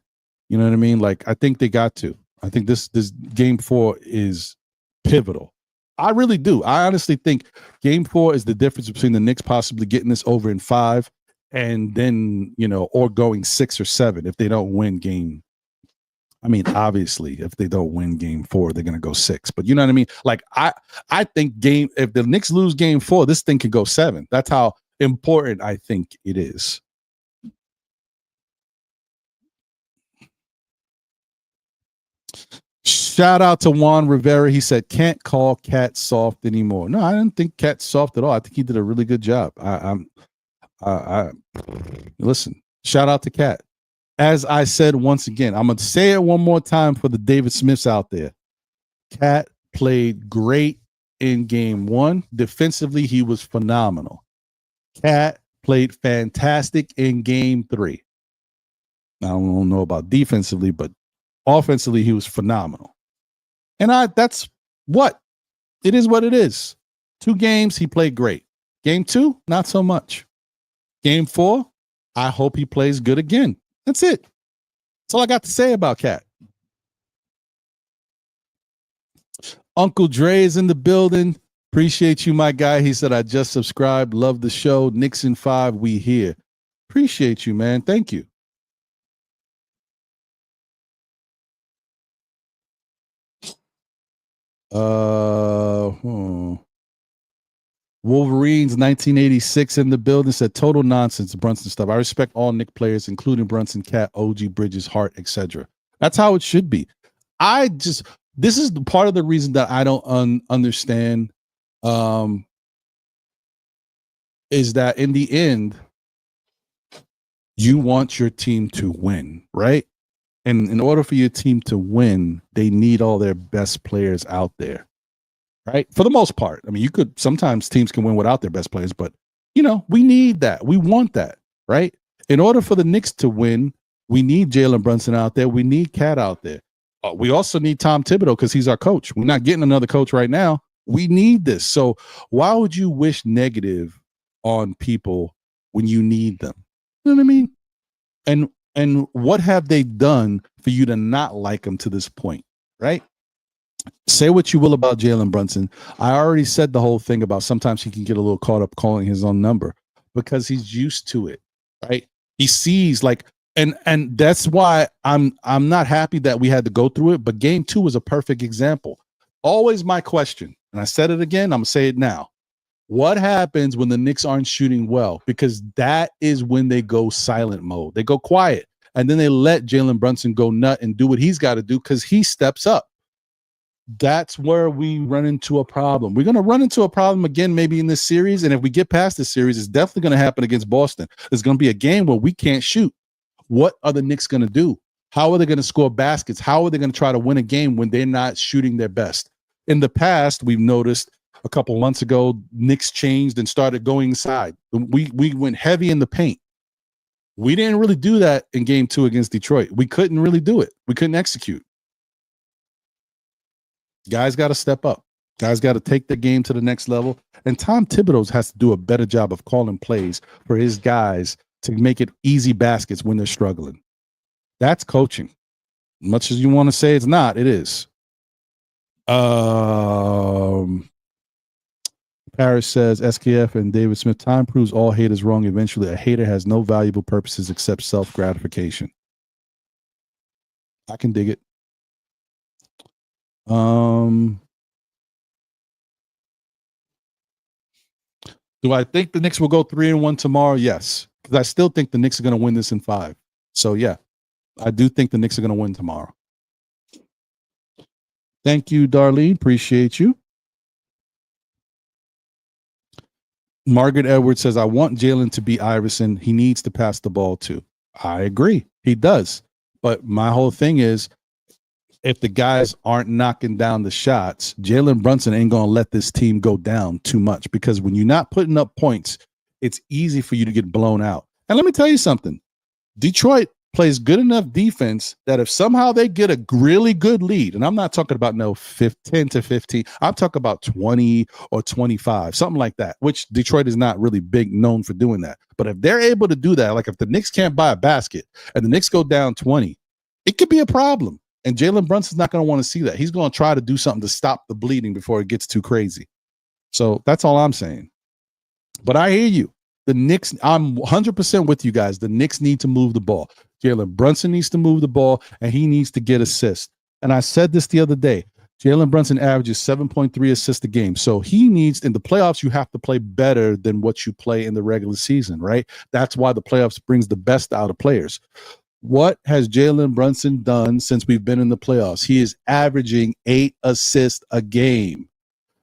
You know what I mean? Like, I think they got to. I think this game 4 is pivotal. I really do. I honestly think game 4 is the difference between the Knicks possibly getting this over in 5 and then, or going 6 or 7 if they don't win game. I mean, obviously, if they don't win game 4, they're going to go 6. But you know what I mean? Like, I think if the Knicks lose game 4, this thing could go 7. That's how important I think it is. Shout out to Juan Rivera. He said, can't call Cat soft anymore. No, I didn't think Cat's soft at all. I think he did a really good job. Listen, shout out to Cat. As I said once again, I'm going to say it one more time for the David Smiths out there. Cat played great in game 1. Defensively, he was phenomenal. Cat played fantastic in game 3. I don't know about defensively, but offensively, he was phenomenal. And that's what it is. What it is. 2 games, he played great. Game 2, not so much. Game 4, I hope he plays good again. That's it. That's all I got to say about Cat. Uncle Dre is in the building. Appreciate you, my guy. He said, I just subscribed. Love the show. Knicks in 5, we here. Appreciate you, man. Thank you. Wolverines 1986 in the building, said total nonsense, Brunson stuff. I respect all Knicks players, including Brunson, Cat, OG, Bridges, Hart, etc. That's how it should be. This is the part of the reason that I don't understand is that in the end, you want your team to win, right? And in order for your team to win, they need all their best players out there, right? For the most part. I mean, sometimes teams can win without their best players, but, we need that. We want that, right? In order for the Knicks to win, we need Jalen Brunson out there. We need Cat out there. We also need Tom Thibodeau because he's our coach. We're not getting another coach right now. We need this. So why would you wish negative on people when you need them? You know what I mean? And what have they done for you to not like them to this point, right? Say what you will about Jalen Brunson. I already said the whole thing about sometimes he can get a little caught up calling his own number because he's used to it, right? He sees and that's why I'm not happy that we had to go through it. But game 2 was a perfect example. Always my question, and I said it again, I'm gonna say it now. What happens when the Knicks aren't shooting well? Because that is when they go silent mode. They go quiet. And then they let Jalen Brunson go nut and do what he's got to do because he steps up. That's where we run into a problem. We're going to run into a problem again maybe in this series. And if we get past this series, it's definitely going to happen against Boston. There's going to be a game where we can't shoot. What are the Knicks going to do? How are they going to score baskets? How are they going to try to win a game when they're not shooting their best? In the past, we've noticed a couple months ago, Knicks changed and started going inside. We went heavy in the paint. We didn't really do that in game 2 against Detroit. We couldn't really do it. We couldn't execute. Guys got to step up. Guys got to take the game to the next level. And Tom Thibodeau has to do a better job of calling plays for his guys to make it easy baskets when they're struggling. That's coaching. Much as you want to say it's not, it is. Paris says, SKF and David Smith, time proves all haters wrong. Eventually, a hater has no valuable purposes except self-gratification. I can dig it. Do I think the Knicks will go 3-1 tomorrow? Yes. Because I still think the Knicks are going to win this in 5. So, yeah, I do think the Knicks are going to win tomorrow. Thank you, Darlene. Appreciate you. Margaret Edwards says, I want Jalen to be Iverson. He needs to pass the ball too. I agree. He does. But my whole thing is, if the guys aren't knocking down the shots, Jalen Brunson ain't going to let this team go down too much because when you're not putting up points, it's easy for you to get blown out. And let me tell you something. Detroit plays good enough defense that if somehow they get a really good lead, and I'm not talking about 10 to 15, I'm talking about 20 or 25, something like that, which Detroit is not really big known for doing that. But if they're able to do that, like if the Knicks can't buy a basket and the Knicks go down 20, it could be a problem. And Jalen Brunson's not going to want to see that. He's going to try to do something to stop the bleeding before it gets too crazy. So that's all I'm saying. But I hear you. The Knicks, I'm 100% with you guys. The Knicks need to move the ball. Jalen Brunson needs to move the ball, and he needs to get assists. And I said this the other day. Jalen Brunson averages 7.3 assists a game. So he needs, in the playoffs, you have to play better than what you play in the regular season, right? That's why the playoffs brings the best out of players. What has Jalen Brunson done since we've been in the playoffs? He is averaging 8 assists a game.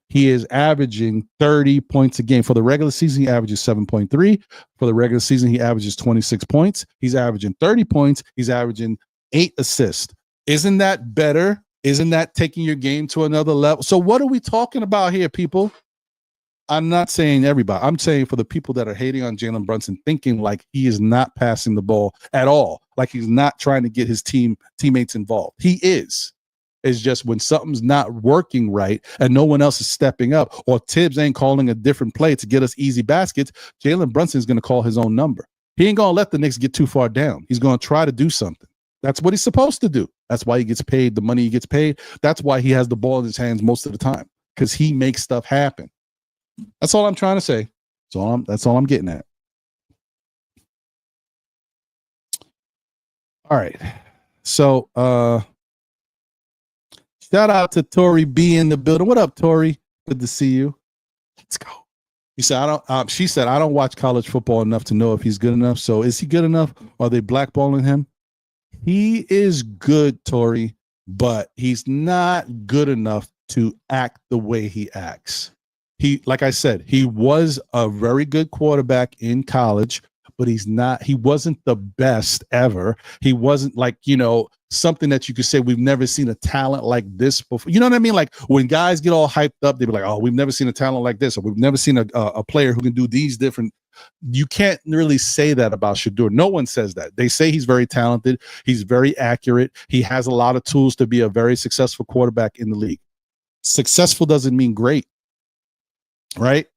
He is averaging 30 points a game. For the regular season, he averages 7.3. For the regular season, he averages 26 points. He's averaging 30 points. He's averaging 8 assists. Isn't that better? Isn't that taking your game to another level? So what are we talking about here, people? I'm not saying everybody. I'm saying for the people that are hating on Jalen Brunson, thinking like he is not passing the ball at all, like he's not trying to get his teammates involved. He is. It's just when something's not working right and no one else is stepping up, or Tibbs ain't calling a different play to get us easy baskets, Jalen Brunson is going to call his own number. He ain't going to let the Knicks get too far down. He's going to try to do something. That's what he's supposed to do. That's why he gets paid the money he gets paid. That's why he has the ball in his hands most of the time, because he makes stuff happen. That's all I'm trying to say. That's all I'm getting at. All right. So shout out to Tori B in the building. What up, Tori? Good to see you. Let's go. He said, she said, I don't watch college football enough to know if he's good enough. So is he good enough? Are they blackballing him? He is good, Tori, but he's not good enough to act the way he acts. Like I said, he was a very good quarterback in college, but he wasn't the best ever. He wasn't like, something that you could say we've never seen a talent like this before. You know what I mean? Like when guys get all hyped up, they be like, oh, we've never seen a talent like this, or we've never seen a player who can do these different. You can't really say that about Shedeur. No one says that. They say he's very talented. He's very accurate. He has a lot of tools to be a very successful quarterback in the league. Successful doesn't mean great. Right?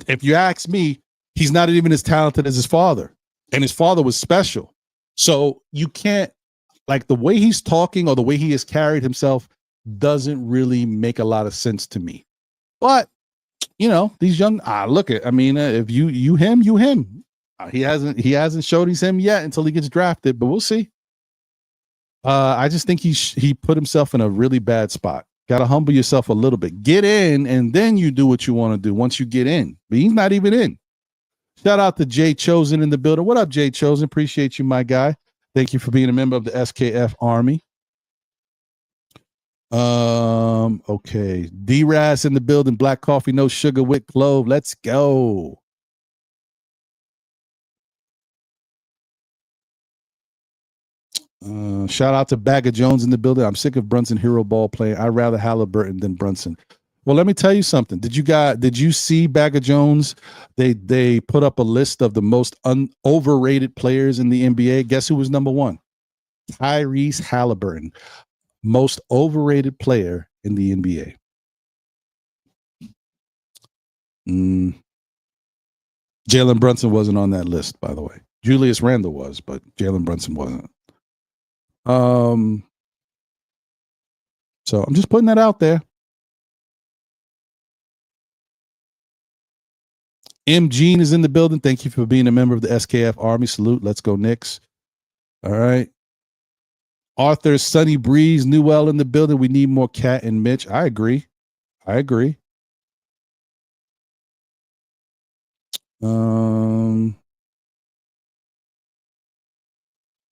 If you ask me, he's not even as talented as his father, and his father was special. So you can't, like, the way he's talking or the way he has carried himself doesn't really make a lot of sense to me. But these young, if you him. He hasn't showed he's him yet until he gets drafted, but we'll see. I just think he put himself in a really bad spot. Got to humble yourself a little bit. Get in, and then you do what you want to do once you get in. But he's not even in. Shout out to Jay Chosen in the building. What up, Jay Chosen? Appreciate you, my guy. Thank you for being a member of the SKF Army. Okay. D-Ras in the building. Black coffee, no sugar with clove. Let's go. Shout out to Bagger Jones in the building. I'm sick of Brunson hero ball playing. I'd rather Halliburton than Brunson. Well, let me tell you something. Did you see Bagger Jones? They put up a list of the most overrated players in the NBA. Guess who was number one? Tyrese Halliburton, most overrated player in the NBA. Jalen Brunson wasn't on that list, by the way. Julius Randle was, but Jalen Brunson wasn't. So I'm just putting that out there. M. Gene is in the building. Thank you for being a member of the SKF Army. Salute. Let's go, Knicks. All right. Arthur, Sunny Breeze, Newell in the building. We need more Cat and Mitch. I agree.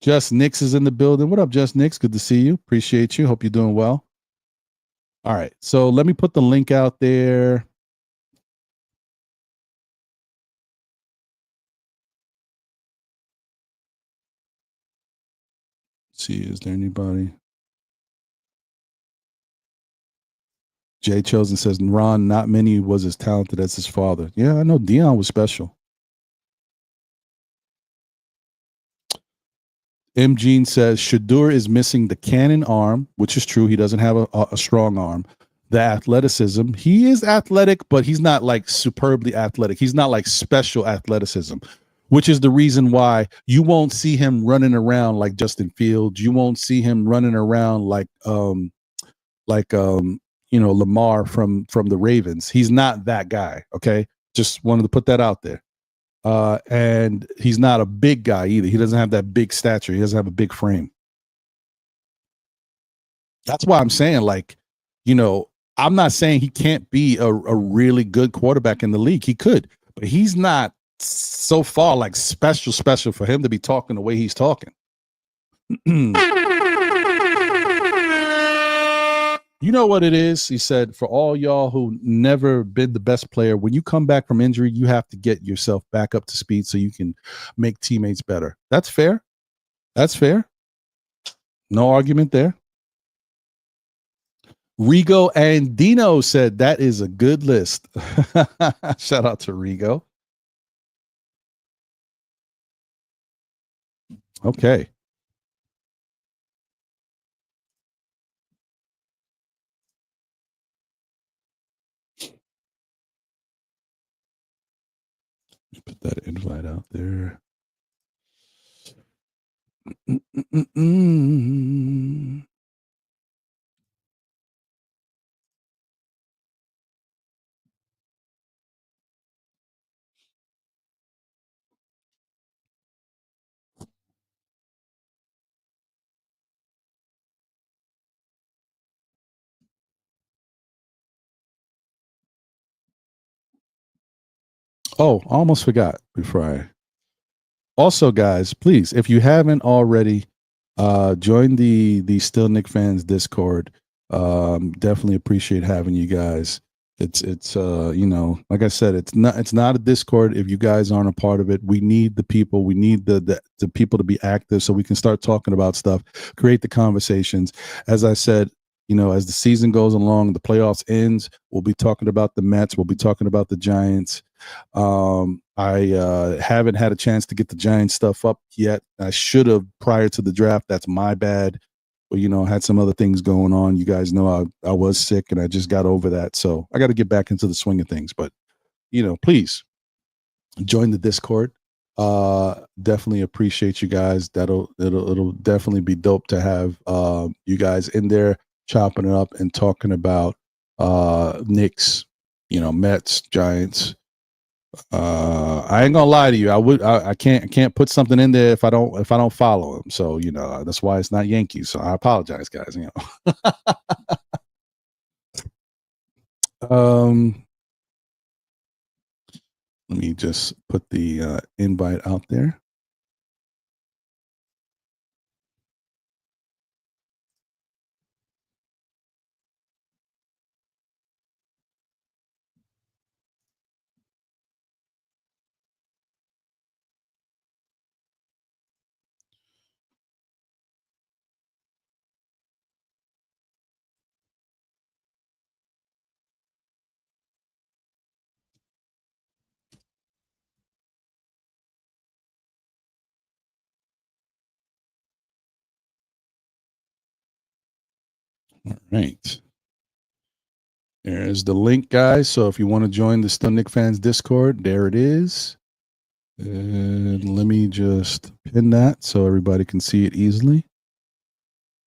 Just Knicks is in the building. What up, Just Knicks? Good to see you. Appreciate you. Hope you're doing well. All right. So let me put the link out there. Let's see, is there anybody? Jay Chosen says, Ron, not many was as talented as his father. Yeah, I know Dion was special. M. Gene says, Shedeur is missing the cannon arm, which is true. He doesn't have a strong arm. The athleticism. He is athletic, but he's not like superbly athletic. He's not like special athleticism, which is the reason why you won't see him running around like Justin Fields. You won't see him running around like Lamar from the Ravens. He's not that guy. Okay. Just wanted to put that out there. And he's not a big guy either. He doesn't have that big stature. He doesn't have a big frame. That's why I'm saying, like, I'm not saying he can't be a really good quarterback in the league. He could, but he's not so far like special for him to be talking the way he's talking. You know what it is? He said, for all y'all who never been the best player, when you come back from injury, you have to get yourself back up to speed so you can make teammates better. That's fair. That's fair. No argument there. Rigo and Dino said that is a good list. Shout out to Rigo. Okay. Put that invite out there. Oh, I almost forgot before I. Also, guys, please, if you haven't already, join the Still Nick Fans Discord. Definitely appreciate having you guys. It's you know, like I said, it's not a Discord if you guys aren't a part of it. We need the people. We need the people to be active so we can start talking about stuff, create the conversations. As I said, you know, as the season goes along, the playoffs ends, we'll be talking about the Mets, we'll be talking about the Giants. I haven't had a chance to get the Giants stuff up yet. I should have prior to the draft. That's my bad. But, you know, I had some other things going on. You guys know I was sick and I just got over that. So I got to get back into the swing of things. But, you know, please join the Discord. Definitely appreciate you guys. It'll definitely be dope to have you guys in there chopping it up and talking about Knicks, you know, Mets, Giants. I ain't gonna lie to you. I can't put something in there if I don't follow him. So, you know, that's why it's not Yankees. So I apologize, guys. You know. Let me just put the invite out there. All right. There's the link, guys. So if you want to join the Still Nick Fans Discord, there it is. And let me just pin that so everybody can see it easily.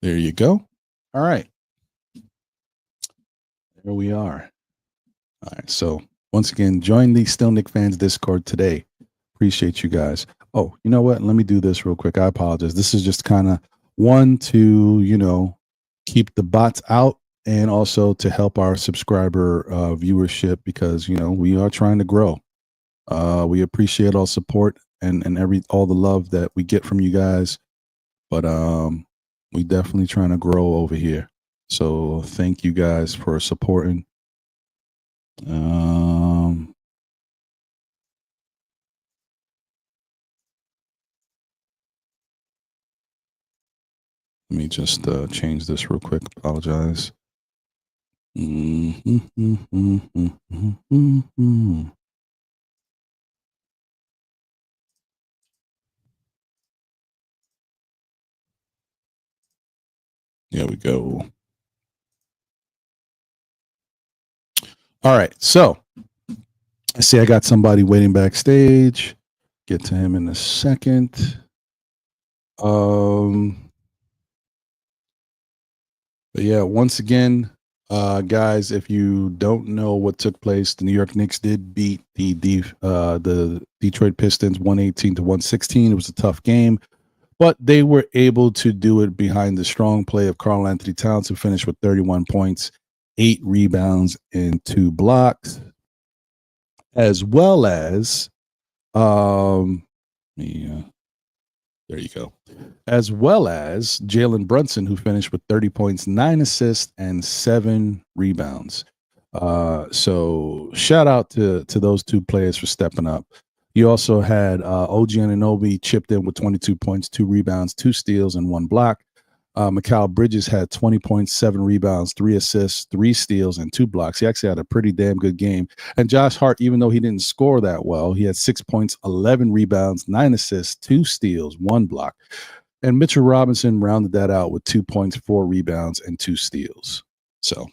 There you go. All right. There we are. All right. So once again, join the Still Nick Fans Discord today. Appreciate you guys. Oh, you know what? Let me do this real quick. I apologize. This is just kind of one to, you know, keep the bots out and also to help our subscriber viewership because, you know, we are trying to grow. We appreciate all support and all the love that we get from you guys. But we definitely trying to grow over here. So thank you guys for supporting. Let me just change this real quick. Apologize. There we go. All right. So I see I got somebody waiting backstage. Get to him in a second. But yeah, once again, guys, if you don't know what took place, the New York Knicks did beat the Detroit Pistons 118 to 116. It was a tough game, but they were able to do it behind the strong play of Karl Anthony Towns, who finished with 31 points, 8 rebounds, and 2 blocks, as well as There you go. As well as Jalen Brunson, who finished with 30 points, 9 assists, and 7 rebounds. So shout out to those two players for stepping up. You also had OG Anunoby chipped in with 22 points, 2 rebounds, 2 steals, and 1 block. Mikal Bridges had 20 points, 7 rebounds, 3 assists, 3 steals, and 2 blocks. He actually had a pretty damn good game. And Josh Hart, even though he didn't score that well, he had 6 points, 11 rebounds, 9 assists, 2 steals, 1 block. And Mitchell Robinson rounded that out with 2 points, 4 rebounds, and 2 steals. So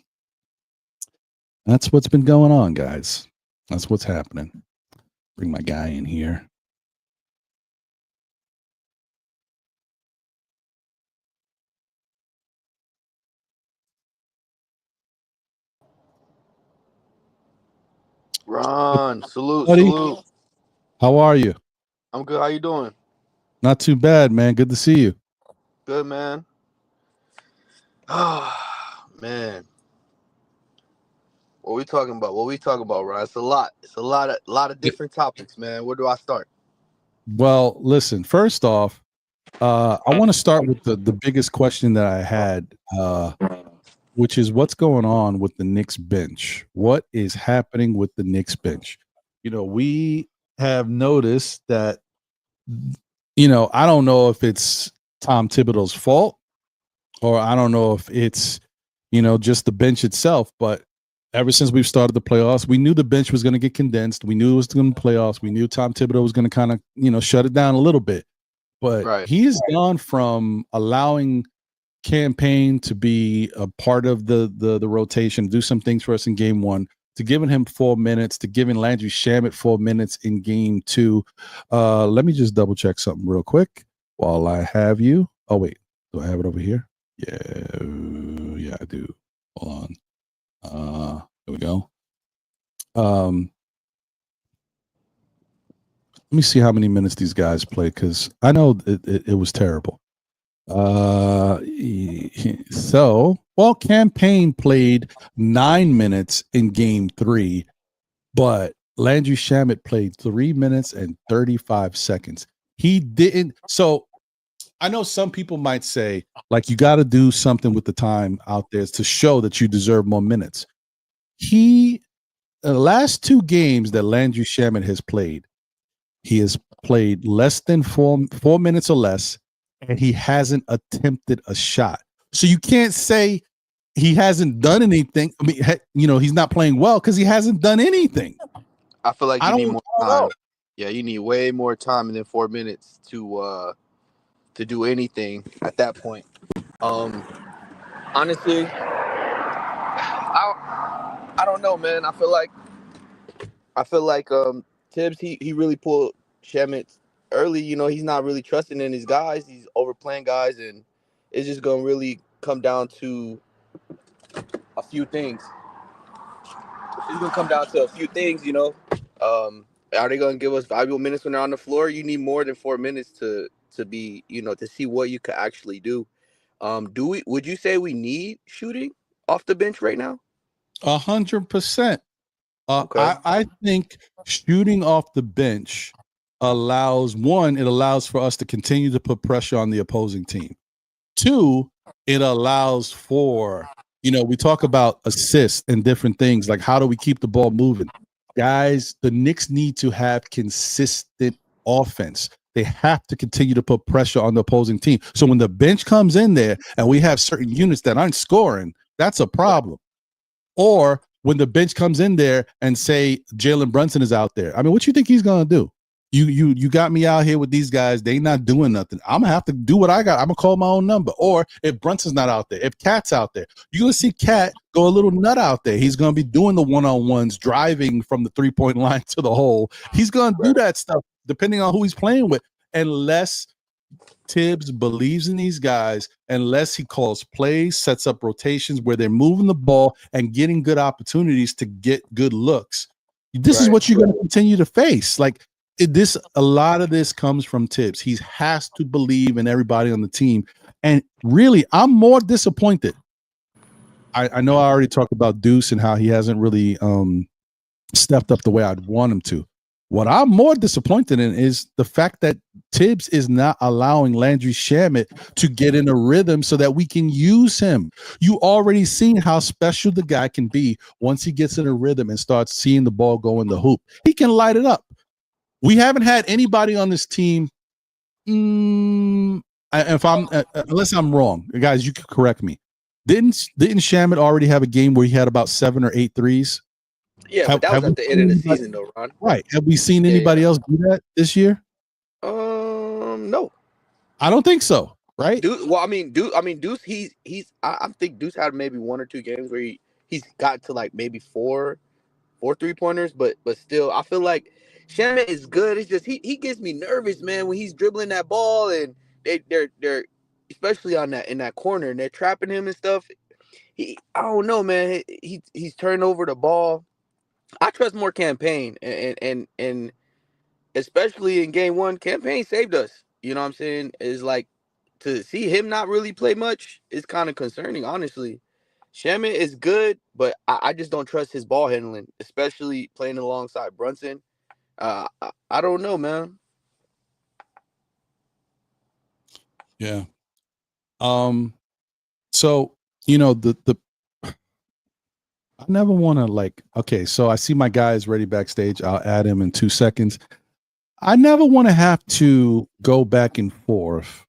that's what's been going on, guys. That's what's happening. Bring my guy in here. Ron, salute, Buddy, salute. how are you? I'm good. How you doing? Not too bad, man. Good to see you. Good, man. Oh, man. What we talking about? Ron? It's a lot. It's a lot of different topics, man. Where do I start? Well, listen, first off, I want to start with the biggest question that I had, which is what's going on with the Knicks bench? What is happening with the Knicks bench? We have noticed that, I don't know if it's Tom Thibodeau's fault or I don't know if it's, just the bench itself, but ever since we've started the playoffs, we knew the bench was going to get condensed. We knew it was going to playoffs. We knew Tom Thibodeau was going to kind of, shut it down a little bit. But he has gone from allowing Campaign to be a part of the rotation, do some things for us in game 1, to giving him 4 minutes, to giving Landry Shamet 4 minutes in game 2. Let me just double check something real quick while I have you. Oh, wait. Do I have it over here? Yeah, I do. Hold on. There we go. Let me see how many minutes these guys play, because I know it was terrible. Campaign played 9 minutes in game 3, but Landry Shamet played 3 minutes and 35 seconds. He didn't. So I know some people might say, like, you got to do something with the time out there to show that you deserve more minutes. The last 2 games that Landry Shamet has played, he has played less than 4 minutes or less, and he hasn't attempted a shot. So you can't say he hasn't done anything. I mean, he's not playing well because he hasn't done anything. I feel like you need more time. Yeah, you need way more time than 4 minutes to do anything at that point. Honestly, I don't know, man. I feel like Tibbs he really pulled Shamet early. He's not really trusting in his guys. He's overplaying guys, and it's just gonna really come down to a few things. Are they gonna give us valuable minutes when they're on the floor? You need more than 4 minutes to be, to see what you could actually do. Would you say we need shooting off the bench right now? 100%. I think shooting off the bench allows for us to continue to put pressure on the opposing team. 2, it allows for, we talk about assists and different things, like how do we keep the ball moving? Guys, the Knicks need to have consistent offense. They have to continue to put pressure on the opposing team. So when the bench comes in there and we have certain units that aren't scoring, that's a problem. Or when the bench comes in there and say Jalen Brunson is out there, I mean, what you think he's gonna do? You got me out here with these guys. They not doing nothing. I'm gonna have to do what I got. I'm gonna call my own number. Or if Brunson's not out there, if Cat's out there, you're gonna see Cat go a little nut out there. He's gonna be doing the one-on-ones, driving from the 3-point line to the hole. He's gonna do that stuff depending on who he's playing with, unless Tibbs believes in these guys, unless he calls plays, sets up rotations where they're moving the ball and getting good opportunities to get good looks. This is what you're going to continue to face. Like a lot of this comes from Tibbs. He has to believe in everybody on the team. And really, I'm more disappointed. I know I already talked about Deuce and how he hasn't really stepped up the way I'd want him to. What I'm more disappointed in is the fact that Tibbs is not allowing Landry Shamet to get in a rhythm so that we can use him. You already seen how special the guy can be once he gets in a rhythm and starts seeing the ball go in the hoop. He can light it up. We haven't had anybody on this team. If I'm unless I'm wrong, guys, you can correct me. Didn't Shamet already have a game where he had about 7 or 8 threes? Yeah, but that was at the end of the season, though, Ron. Right. Have we seen anybody else do that this year? No. I don't think so. Right. Deuce. I think Deuce had maybe 1 or 2 games where he's got to like maybe 4 3-pointers, but still, I feel like Shamet is good. It's just he gets me nervous, man, when he's dribbling that ball and they're especially in that corner and they're trapping him and stuff. I don't know, man. He's turned over the ball. I trust more Campaign and especially in game 1, Campaign saved us. You know what I'm saying? Is like to see him not really play much is kind of concerning, honestly. Shamet is good, but I just don't trust his ball handling, especially playing alongside Brunson. I don't know, man. Yeah. So the I never want to okay, so I see my guy is ready backstage. I'll add him in 2 seconds. I never want to have to go back and forth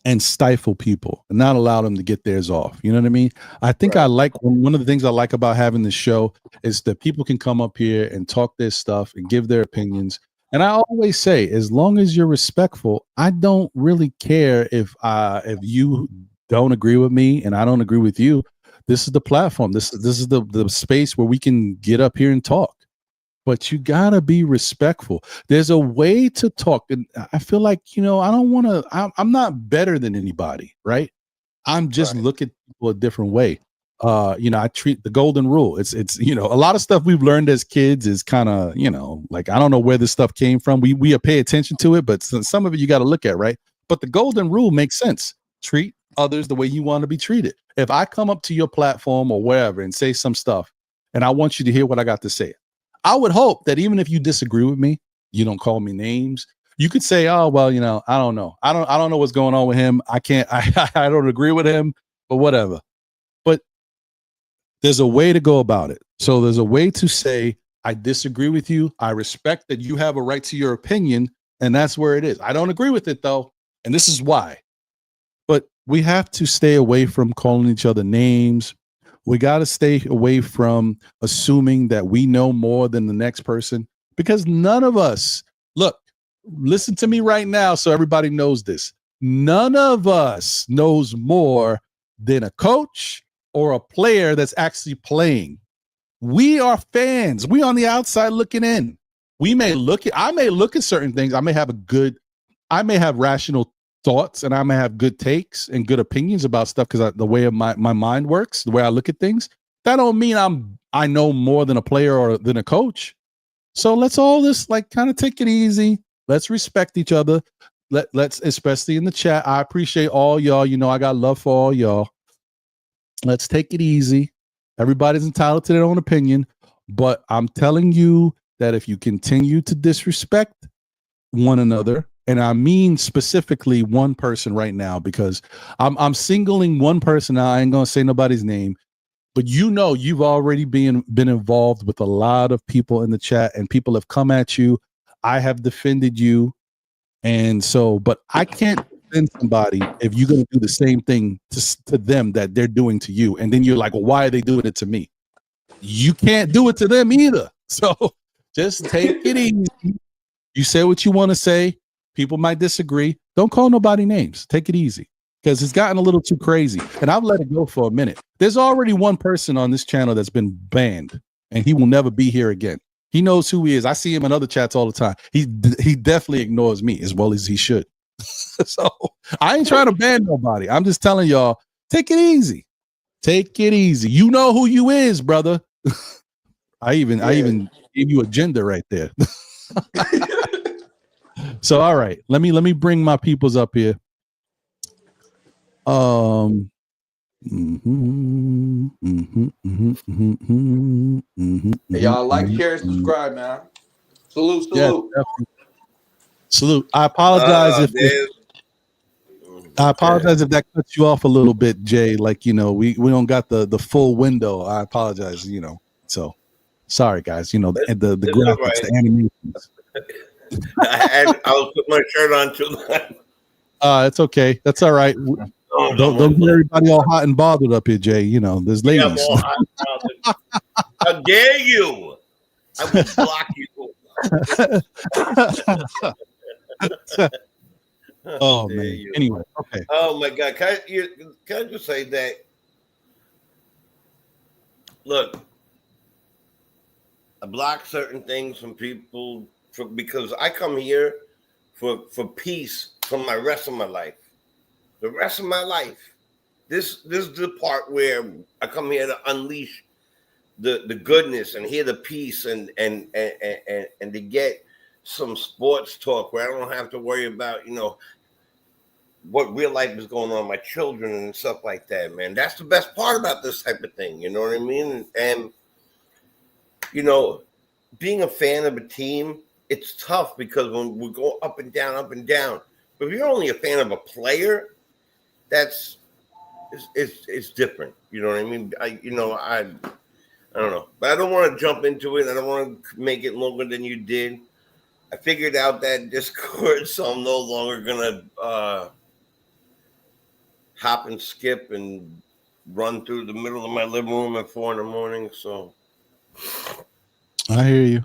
and stifle people and not allow them to get theirs off. You know what I mean? I think I like one of the things I like about having this show is that people can come up here and talk their stuff and give their opinions. And I always say, as long as you're respectful, I don't really care if you don't agree with me and I don't agree with you. This is the platform. This is the space where we can get up here and talk. But you gotta be respectful. There's a way to talk, and I feel like I don't want to. I'm not better than anybody, right? I'm just looking at people a different way. I treat the golden rule. It's a lot of stuff we've learned as kids is kind of like I don't know where this stuff came from. We pay attention to it, but some of it you got to look at, right? But the golden rule makes sense. Treat others the way you want to be treated. If I come up to your platform or wherever and say some stuff, and I want you to hear what I got to say, I would hope that even if you disagree with me, you don't call me names. You could say, "Oh, well, I don't know. I don't know what's going on with him. I can't. I don't agree with him, but whatever." But there's a way to go about it. So there's a way to say, "I disagree with you. I respect that you have a right to your opinion, and that's where it is. I don't agree with it though, and this is why." But we have to stay away from calling each other names. We got to stay away from assuming that we know more than the next person, because none of us, listen to me right now so everybody knows this. None of us knows more than a coach or a player that's actually playing. We are fans. We on the outside looking in. I may look at certain things. I may have rational thoughts and I may have good takes and good opinions about stuff because the way my mind works, the way I look at things, that don't mean I know more than a player or than a coach. So let's all just kind of take it easy. Let's respect each other. Let's, especially in the chat. I appreciate all y'all. I got love for all y'all. Let's take it easy. Everybody's entitled to their own opinion, but I'm telling you that if you continue to disrespect one another, and I mean specifically one person right now, because I'm singling one person out. I ain't gonna say nobody's name, but you've already been involved with a lot of people in the chat, and people have come at you. I have defended you, and so, but I can't defend somebody if you're gonna do the same thing to them that they're doing to you, and then you're like, well, why are they doing it to me? You can't do it to them either. So just take it easy. You say what you want to say. People might disagree. Don't call nobody names. Take it easy, because it's gotten a little too crazy. And I've let it go for a minute. There's already one person on this channel that's been banned, and he will never be here again. He knows who he is. I see him in other chats all the time. He definitely ignores me as well as he should. So I ain't trying to ban nobody. I'm just telling y'all, take it easy. Take it easy. You know who you is, brother. I even gave you a gender right there. So all right, let me bring my peoples up here. Y'all like, share, and subscribe, man. Salute. Yeah, definitely. Salute. I apologize if that cuts you off a little bit, Jay. Like, we don't got the full window. I apologize, So sorry, guys. The graphics, right. the animations. I was putting my shirt on too. It's okay. That's all right. Don't get everybody all hot and bothered up here, Jay. There's ladies. Yeah, how dare you? I will block you. Oh man. You. Anyway, okay. Oh my God. Can I just say that? Look, I block certain things from people because I come here for peace from my rest of my life. The rest of my life. This is the part where I come here to unleash the goodness and hear the peace and to get some sports talk where I don't have to worry about, what real life is going on with my children and stuff like that, man. That's the best part about this type of thing, you know what I mean? And being a fan of a team, it's tough because when we go up and down. But if you're only a fan of a player, it's different. You know what I mean? I don't know, but I don't want to jump into it. I don't want to make it longer than you did. I figured out that Discord, so I'm no longer gonna hop and skip and run through the middle of my living room at 4 a.m. So I hear you.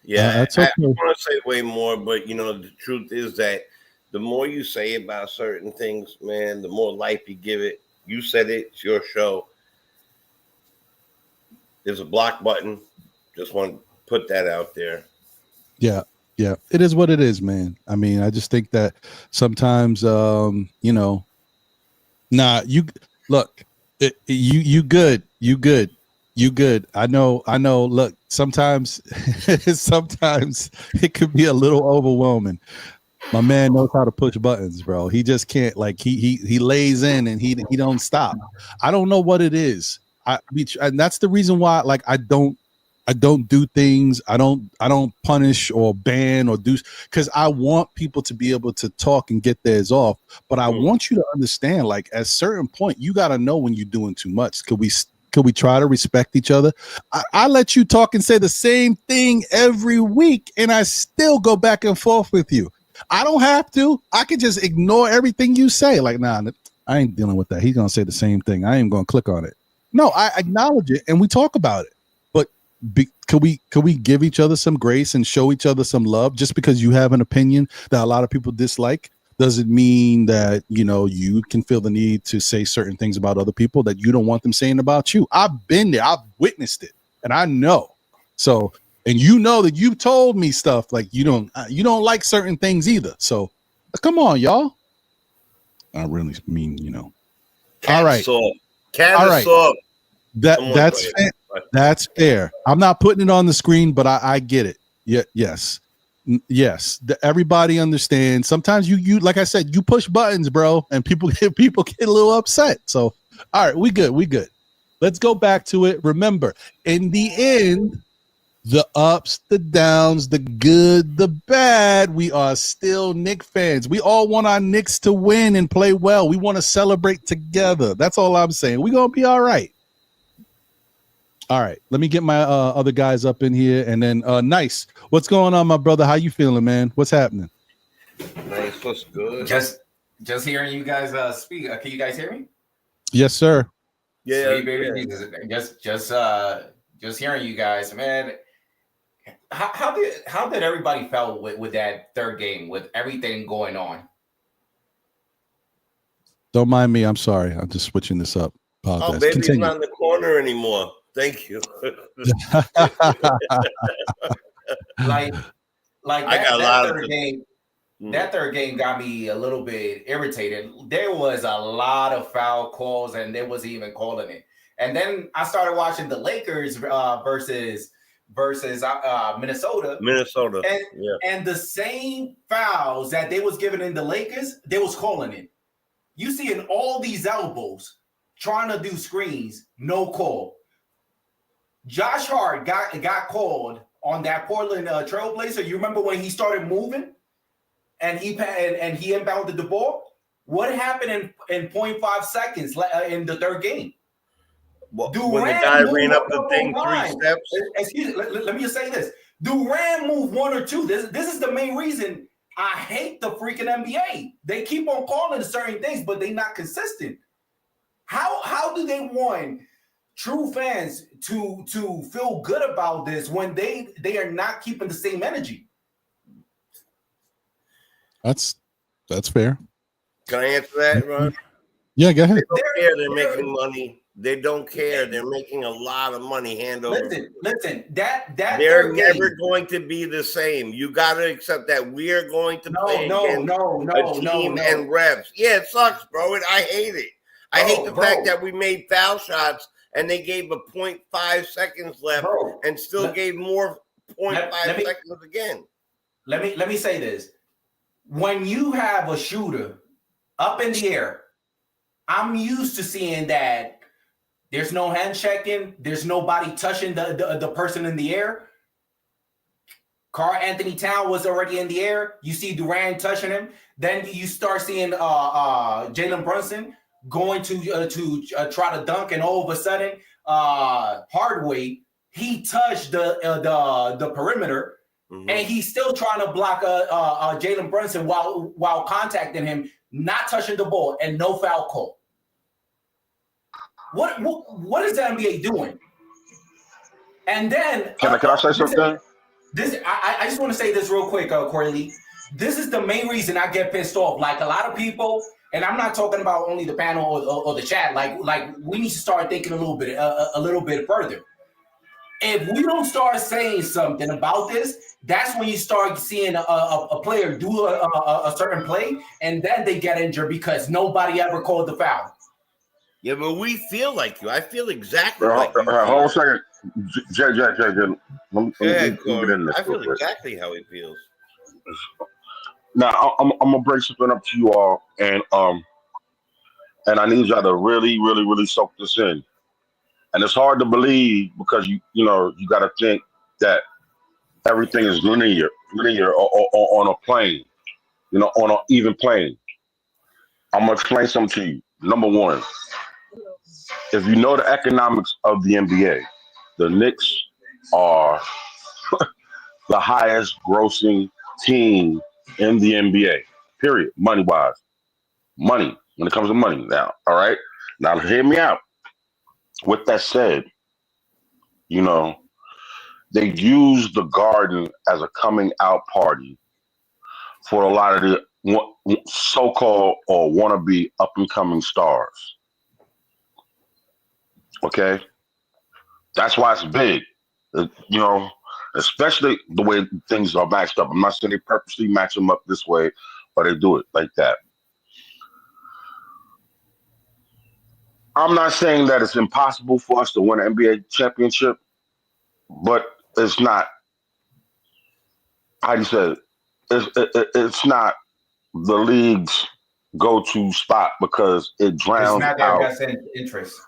Yeah. That's okay. I want to say way more, but the truth is that the more you say about certain things, man, the more life you give it. You said it. It's your show. There's a block button. Just want to put that out there. Yeah. It is what it is, man. I mean, I just think that sometimes, you look, you good. I know. Look, sometimes it could be a little overwhelming. My man knows how to push buttons, bro. He just can't, like, he lays in and he don't stop. I don't know what it is. And that's the reason why, like, I don't do things. I don't punish or ban or do, because I want people to be able to talk and get theirs off. But I want you to understand, like, at a certain point, you got to know when you're doing too much. Could we try to respect each other? I let you talk and say the same thing every week, and I still go back and forth with you. I don't have to. I could just ignore everything you say. Like, nah, I ain't dealing with that. He's gonna say the same thing. I ain't gonna click on it. No, I acknowledge it and we talk about it. But could we give each other some grace and show each other some love? Just because you have an opinion that a lot of people dislike doesn't mean that you can feel the need to say certain things about other people that you don't want them saying about you. I've been there. I've witnessed it, and I know. So. And that you told me stuff like you don't like certain things either. So come on, y'all. I really mean, all right. All right. That's fair. I'm not putting it on the screen, but I get it. Yeah. Yes. Everybody understands. Sometimes you like I said, you push buttons, bro, and people get a little upset. So, all right, we good. Let's go back to it. Remember, in the end, the ups, the downs, the good, the bad, we are still Knicks fans. We all want our Knicks to win and play well. We want to celebrate together. That's all I'm saying. We're going to be all right. All right. Let me get my other guys up in here. And then, Nice. What's going on, my brother? How you feeling, man? What's happening? Nice. What's good? Just hearing you guys speak. Can you guys hear me? Yes, sir. Yeah. Sweet, baby. Yeah. Just hearing you guys, man. How did everybody felt with that third game with everything going on? Don't mind me. I'm sorry. I'm just switching this up. Apologize. Oh, baby's not in the corner anymore. Thank you. like that third game. That third game got me a little bit irritated. There was a lot of foul calls, and they wasn't even calling it. And then I started watching the Lakers versus Minnesota. And the same fouls that they was giving in the Lakers, they was calling it. You see in all these elbows trying to do screens, no call. Josh Hart got called on that Portland Trailblazer. You remember when he started moving and he inbounded the ball? What happened in 0.5 seconds in the third game? When the guy ran up the thing 3 steps. Excuse me, let me just say this. Durant moved 1 or 2. This is the main reason I hate the freaking NBA. They keep on calling certain things, but they're not consistent. How do they want true fans to feel good about this when they are not keeping the same energy? That's fair. Can I answer that, Ron? Yeah, go ahead. They don't care. They're making money. They don't care. They're making a lot of money hand over. Listen. That they're never going to be the same. You got to accept that we're going to play against a team and refs. Yeah, it sucks, bro. I hate it. I hate the fact that we made foul shots and they gave a 0.5 seconds left and still gave more 0.5 seconds again. Let me say this. When you have a shooter up in the air, I'm used to seeing that there's no hand checking, there's nobody touching the person in the air. Karl Anthony Towns was already in the air. You see Durant touching him. Then you start seeing Jalen Brunson going to try to dunk, and all of a sudden, Hardaway, he touched the perimeter. Mm-hmm. And he's still trying to block Jalen Brunson while contacting him, not touching the ball, and no foul call. What is the NBA doing? And then can I say something? I just want to say this real quick, Corley. This is the main reason I get pissed off. Like a lot of people, and I'm not talking about only the panel or the chat. Like we need to start thinking a little bit further. If we don't start saying something about this, that's when you start seeing a player do a certain play, and then they get injured because nobody ever called the foul. Yeah, but we feel like you. I feel exactly like you. Hold on a second. Jay. I feel exactly how he feels. Now, I'm going to break something up to you all, and I need y'all to really, really, really soak this in. And it's hard to believe because you got to think that everything is linear on a plane, on an even plane. I'm gonna explain something to you. Number one, if you know the economics of the NBA, the Knicks are the highest grossing team in the NBA. Period. Money-wise, money when it comes to money. Now, all right. Now, hear me out. With that said, they use the Garden as a coming out party for a lot of the so-called or wannabe up-and-coming stars. Okay? That's why it's big. Especially the way things are matched up. I'm not saying they purposely match them up this way, or they do it like that. I'm not saying that it's impossible for us to win an NBA championship, but it's not. How do you say it? It's not the league's go-to spot because it drowns out. It's not their best interest.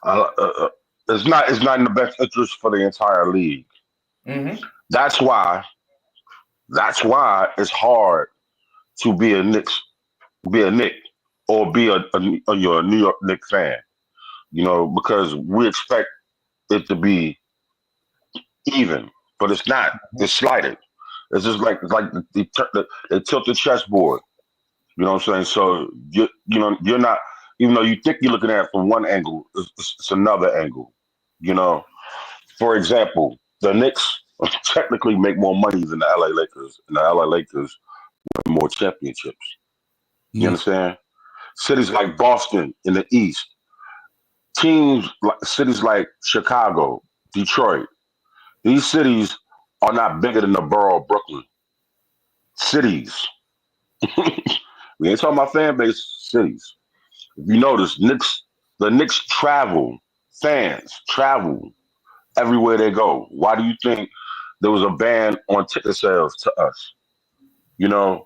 It's not in the best interest for the entire league. Mm-hmm. That's why it's hard to be a Knicks, or be a New York Knicks fan. Because we expect it to be even, but it's not. It's slighted. It's just like they tilt the chessboard. You know what I'm saying? So you're not, even though you think you're looking at it from one angle, it's another angle. For example, the Knicks technically make more money than the LA Lakers, and the LA Lakers win more championships. You understand? Cities like Boston in the East. Cities like Chicago, Detroit, these cities are not bigger than the borough of Brooklyn. Cities. We ain't talking about fan base, cities. If you notice, the Knicks fans travel everywhere they go. Why do you think there was a ban on ticket sales to us? And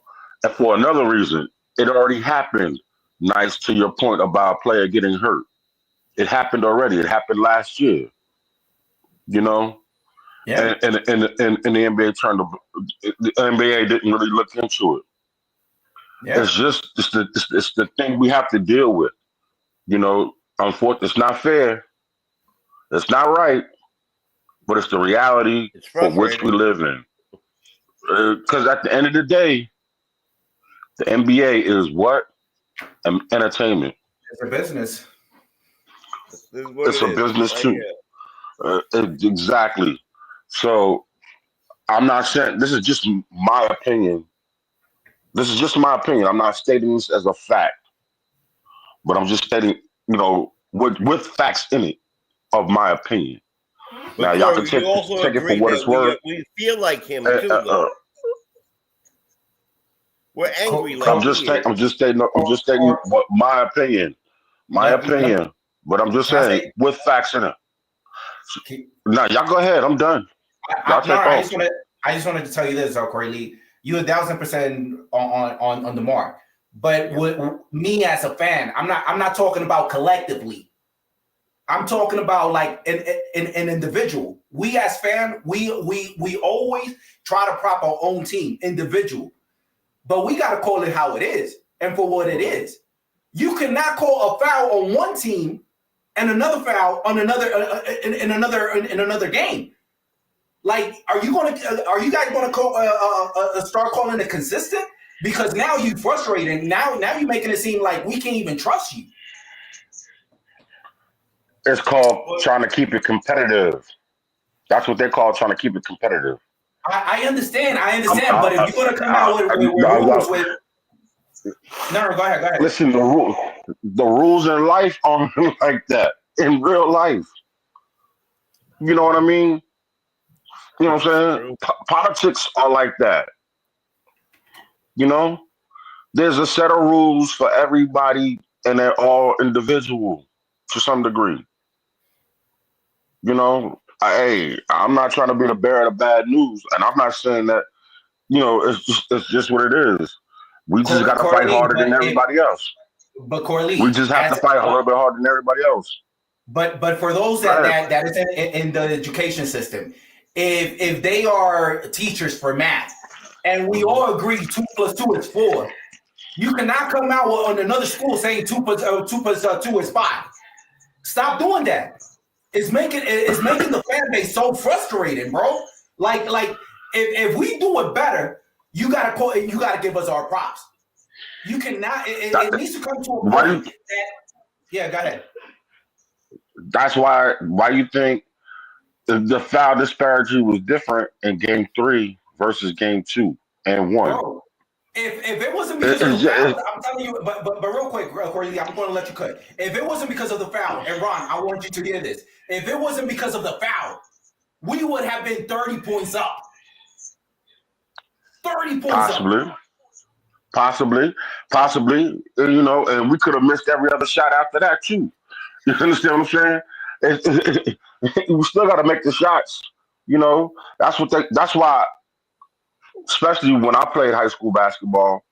for another reason, it already happened. Nice to your point about a player getting hurt. It happened already. It happened last year. Yeah. And the NBA the NBA didn't really look into it. Yeah. It's the thing we have to deal with. Unfortunately, it's not fair. It's not right, but it's the reality for which we live in. Because at the end of the day, the NBA is what? Entertainment. It's a business. It's a business too. Exactly. So I'm not saying this is just my opinion. This is just my opinion. I'm not stating this as a fact, but I'm just stating, with facts in it of my opinion. But now y'all can take it for what it's worth. We feel like him too, though. We're angry. I'm just stating what my opinion. But I'm just saying with facts in it. Now y'all go ahead. I'm done. I just wanted to tell you this, Corey. You 1,000% on the mark. But with me as a fan, I'm not talking about collectively. I'm talking about like an individual. We as fans, we always try to prop our own team, individual. But we got to call it how it is and for what it is. You cannot call a foul on one team and another foul on another in another game. Like, are you guys going to start calling it consistent? Because now you're frustrated. Now you're making it seem like we can't even trust you. It's called trying to keep it competitive. That's what they call trying to keep it competitive. I understand, but if you're going to come out with rules with... No, go ahead. Listen, the rules in life aren't like that. In real life. You know what I mean? You know what I'm saying? Politics are like that. There's a set of rules for everybody, and they're all individual to some degree. I'm not trying to be the bearer of bad news, and I'm not saying that. It's just what it is. We just got to fight harder than everybody else. But Corley, we just have to fight a little bit harder than everybody else. But for those that is in the education system, if they are teachers for math, and we all agree 2 + 2 is 4, you cannot come out on another school saying 2 + 2 is 5. Stop doing that. It's making the fan base so frustrating, bro. Like if we do it better, you gotta give us our props. You cannot. It needs to come to a point that. Yeah, go ahead. That's why you think the foul disparity was different in game 3 versus game 2 and 1. Bro, if it wasn't because of the foul, I'm telling you, but real quick, Corey, I'm going to let you cut. If it wasn't because of the foul, and Ron, I want you to hear this. If it wasn't because of the foul, we would have been 30 points up. 30 points up. Possibly, and we could have missed every other shot after that too. You understand what I'm saying? We still got to make the shots. That's why, especially when I played high school basketball,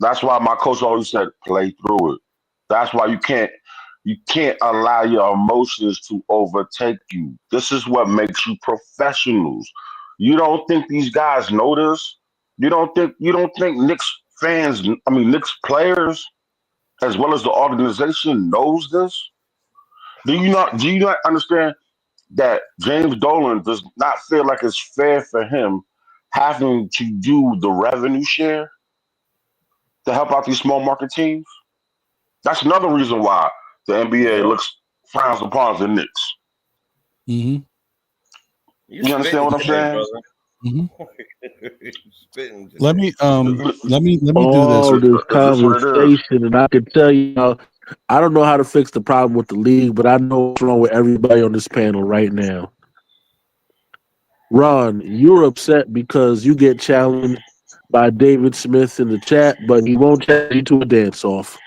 that's why my coach always said, play through it. That's why you can't allow your emotions to overtake you. This is what makes you professionals. You don't think these guys know this? You don't think Knicks fans, Knicks players, as well as the organization knows this? Do you not understand that James Dolan does not feel like it's fair for him having to do the revenue share to help out these small market teams? That's another reason why the NBA frowns upon the Knicks. Mm-hmm. You understand what I'm saying? Mm-hmm. Let me do this conversation, and I can tell you, I don't know how to fix the problem with the league, but I know what's wrong with everybody on this panel right now. Ron, you're upset because you get challenged by David Smith in the chat, but he won't challenge you to a dance-off.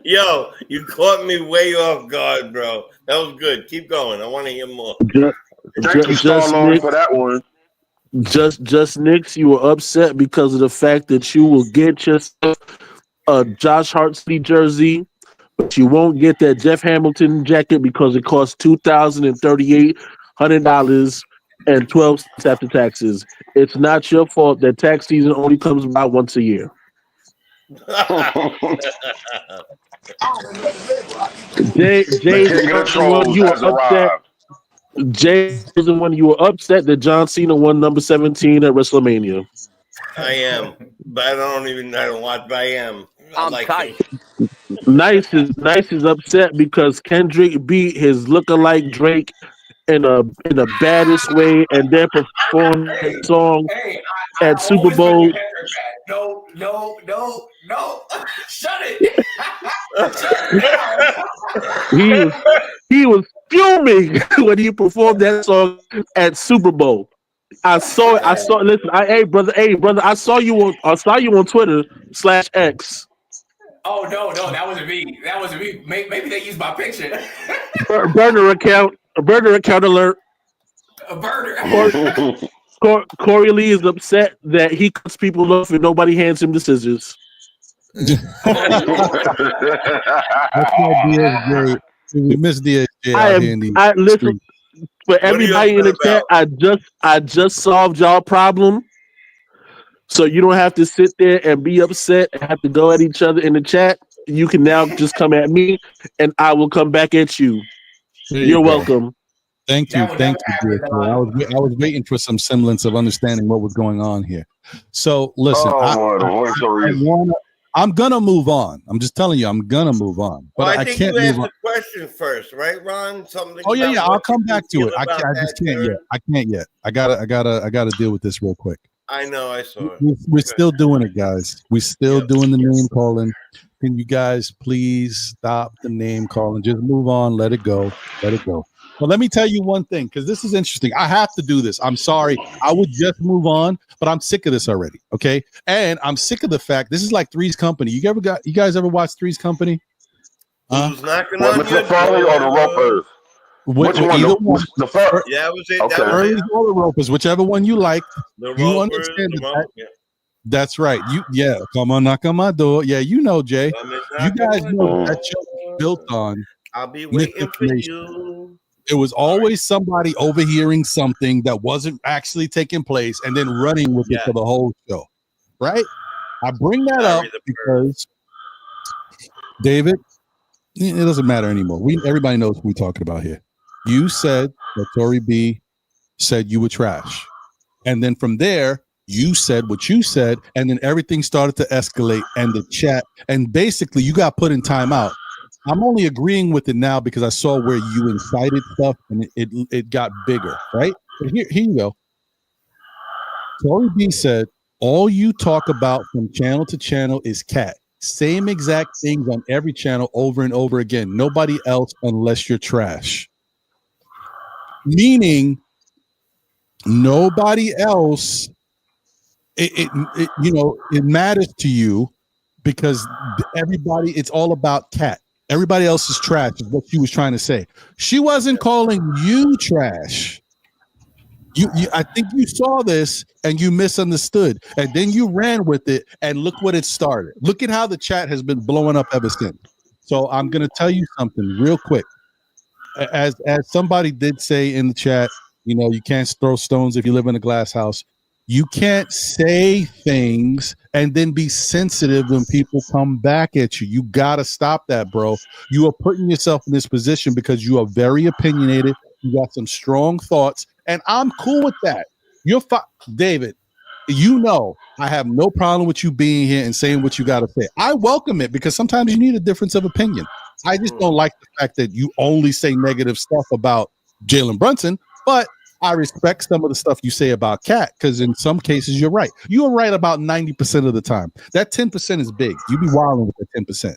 Yo, you caught me way off guard, bro. That was good. Keep going. I want to hear more. Thank you, Starlord, for that one. Just Knicks, you were upset because of the fact that you will get yourself a Josh Hartley jersey, but you won't get that Jeff Hamilton jacket because it costs $2,038 and 12 cents after taxes. It's not your fault that tax season only comes about once a year. Jay was the one you were upset. Jay was the one you were upset that John Cena won number 17 at WrestleMania. I am, but I don't watch, but I am. I'm like tight. Nice is upset because Kendrick beat his lookalike Drake in the baddest way and then performed that song at Super Bowl. No. Shut it. Shut it down. He was fuming when he performed that song at Super Bowl. I saw. Listen, hey brother, I saw you on Twitter /X. Oh no, that wasn't me. Maybe they used my picture. burner account alert. A burner. Corey Lee is upset that he cuts people off and nobody hands him the scissors. That's why DSJ. We miss DSJ out here in the listen for everybody in the chat. I just solved y'all problem, so you don't have to sit there and be upset and have to go at each other in the chat. You can now just come at me, and I will come back at you. You're welcome. Thank you, DSJ. I was waiting for some semblance of understanding what was going on here. So listen, I'm gonna move on. I'm just telling you, I'm gonna move on. But well, I can't you move on. The question first, right, Ron? Something. Oh yeah. I'll come back to it. I just can't yet. I can't yet. I gotta deal with this real quick. I know. I saw it. We're still doing it, guys. We're still doing the name calling. Can you guys please stop the name calling? Just move on. Let it go. Well, let me tell you one thing, because this is interesting. I have to do this. I'm sorry. I would just move on, but I'm sick of this already. Okay. And I'm sick of the fact this is like Three's Company. You guys ever watch Three's Company? Who's knocking on Mr. Farley or the Ropers? Which one? The first. Yeah, that was it. Okay. That was it. Or the Ropers, whichever one you like. The you Ropers, understand that. Yeah. That's right. Come on, knock on my door. Yeah, you know, Jay. You guys know that show built on. I'll be waiting for you. It was always somebody overhearing something that wasn't actually taking place and then running with it for the whole show, right? I bring that up because, David, it doesn't matter anymore. Everybody knows what we're talking about here. You said that Tory B said you were trash. And then from there, you said what you said, and then everything started to escalate and the chat. And basically, you got put in timeout. I'm only agreeing with it now because I saw where you incited stuff and it got bigger, right? But here you go. Tory B said, all you talk about from channel to channel is cat. Same exact things on every channel over and over again. Nobody else unless you're trash. Meaning, nobody else, it matters to you because everybody, it's all about cat. Everybody else is trash is what she was trying to say. She wasn't calling you trash. I think you saw this and you misunderstood. And then you ran with it and look what it started. Look at how the chat has been blowing up ever since. So I'm going to tell you something real quick. As somebody did say in the chat, you can't throw stones if you live in a glass house. You can't say things and then be sensitive when people come back at you. You got to stop that, bro. You are putting yourself in this position because you are very opinionated. You got some strong thoughts, and I'm cool with that. David, I have no problem with you being here and saying what you got to say. I welcome it because sometimes you need a difference of opinion. I just don't like the fact that you only say negative stuff about Jalen Brunson, but I respect some of the stuff you say about Cat because in some cases you're right. You are right about 90% of the time. That 10% is big. You be wilding with that 10%.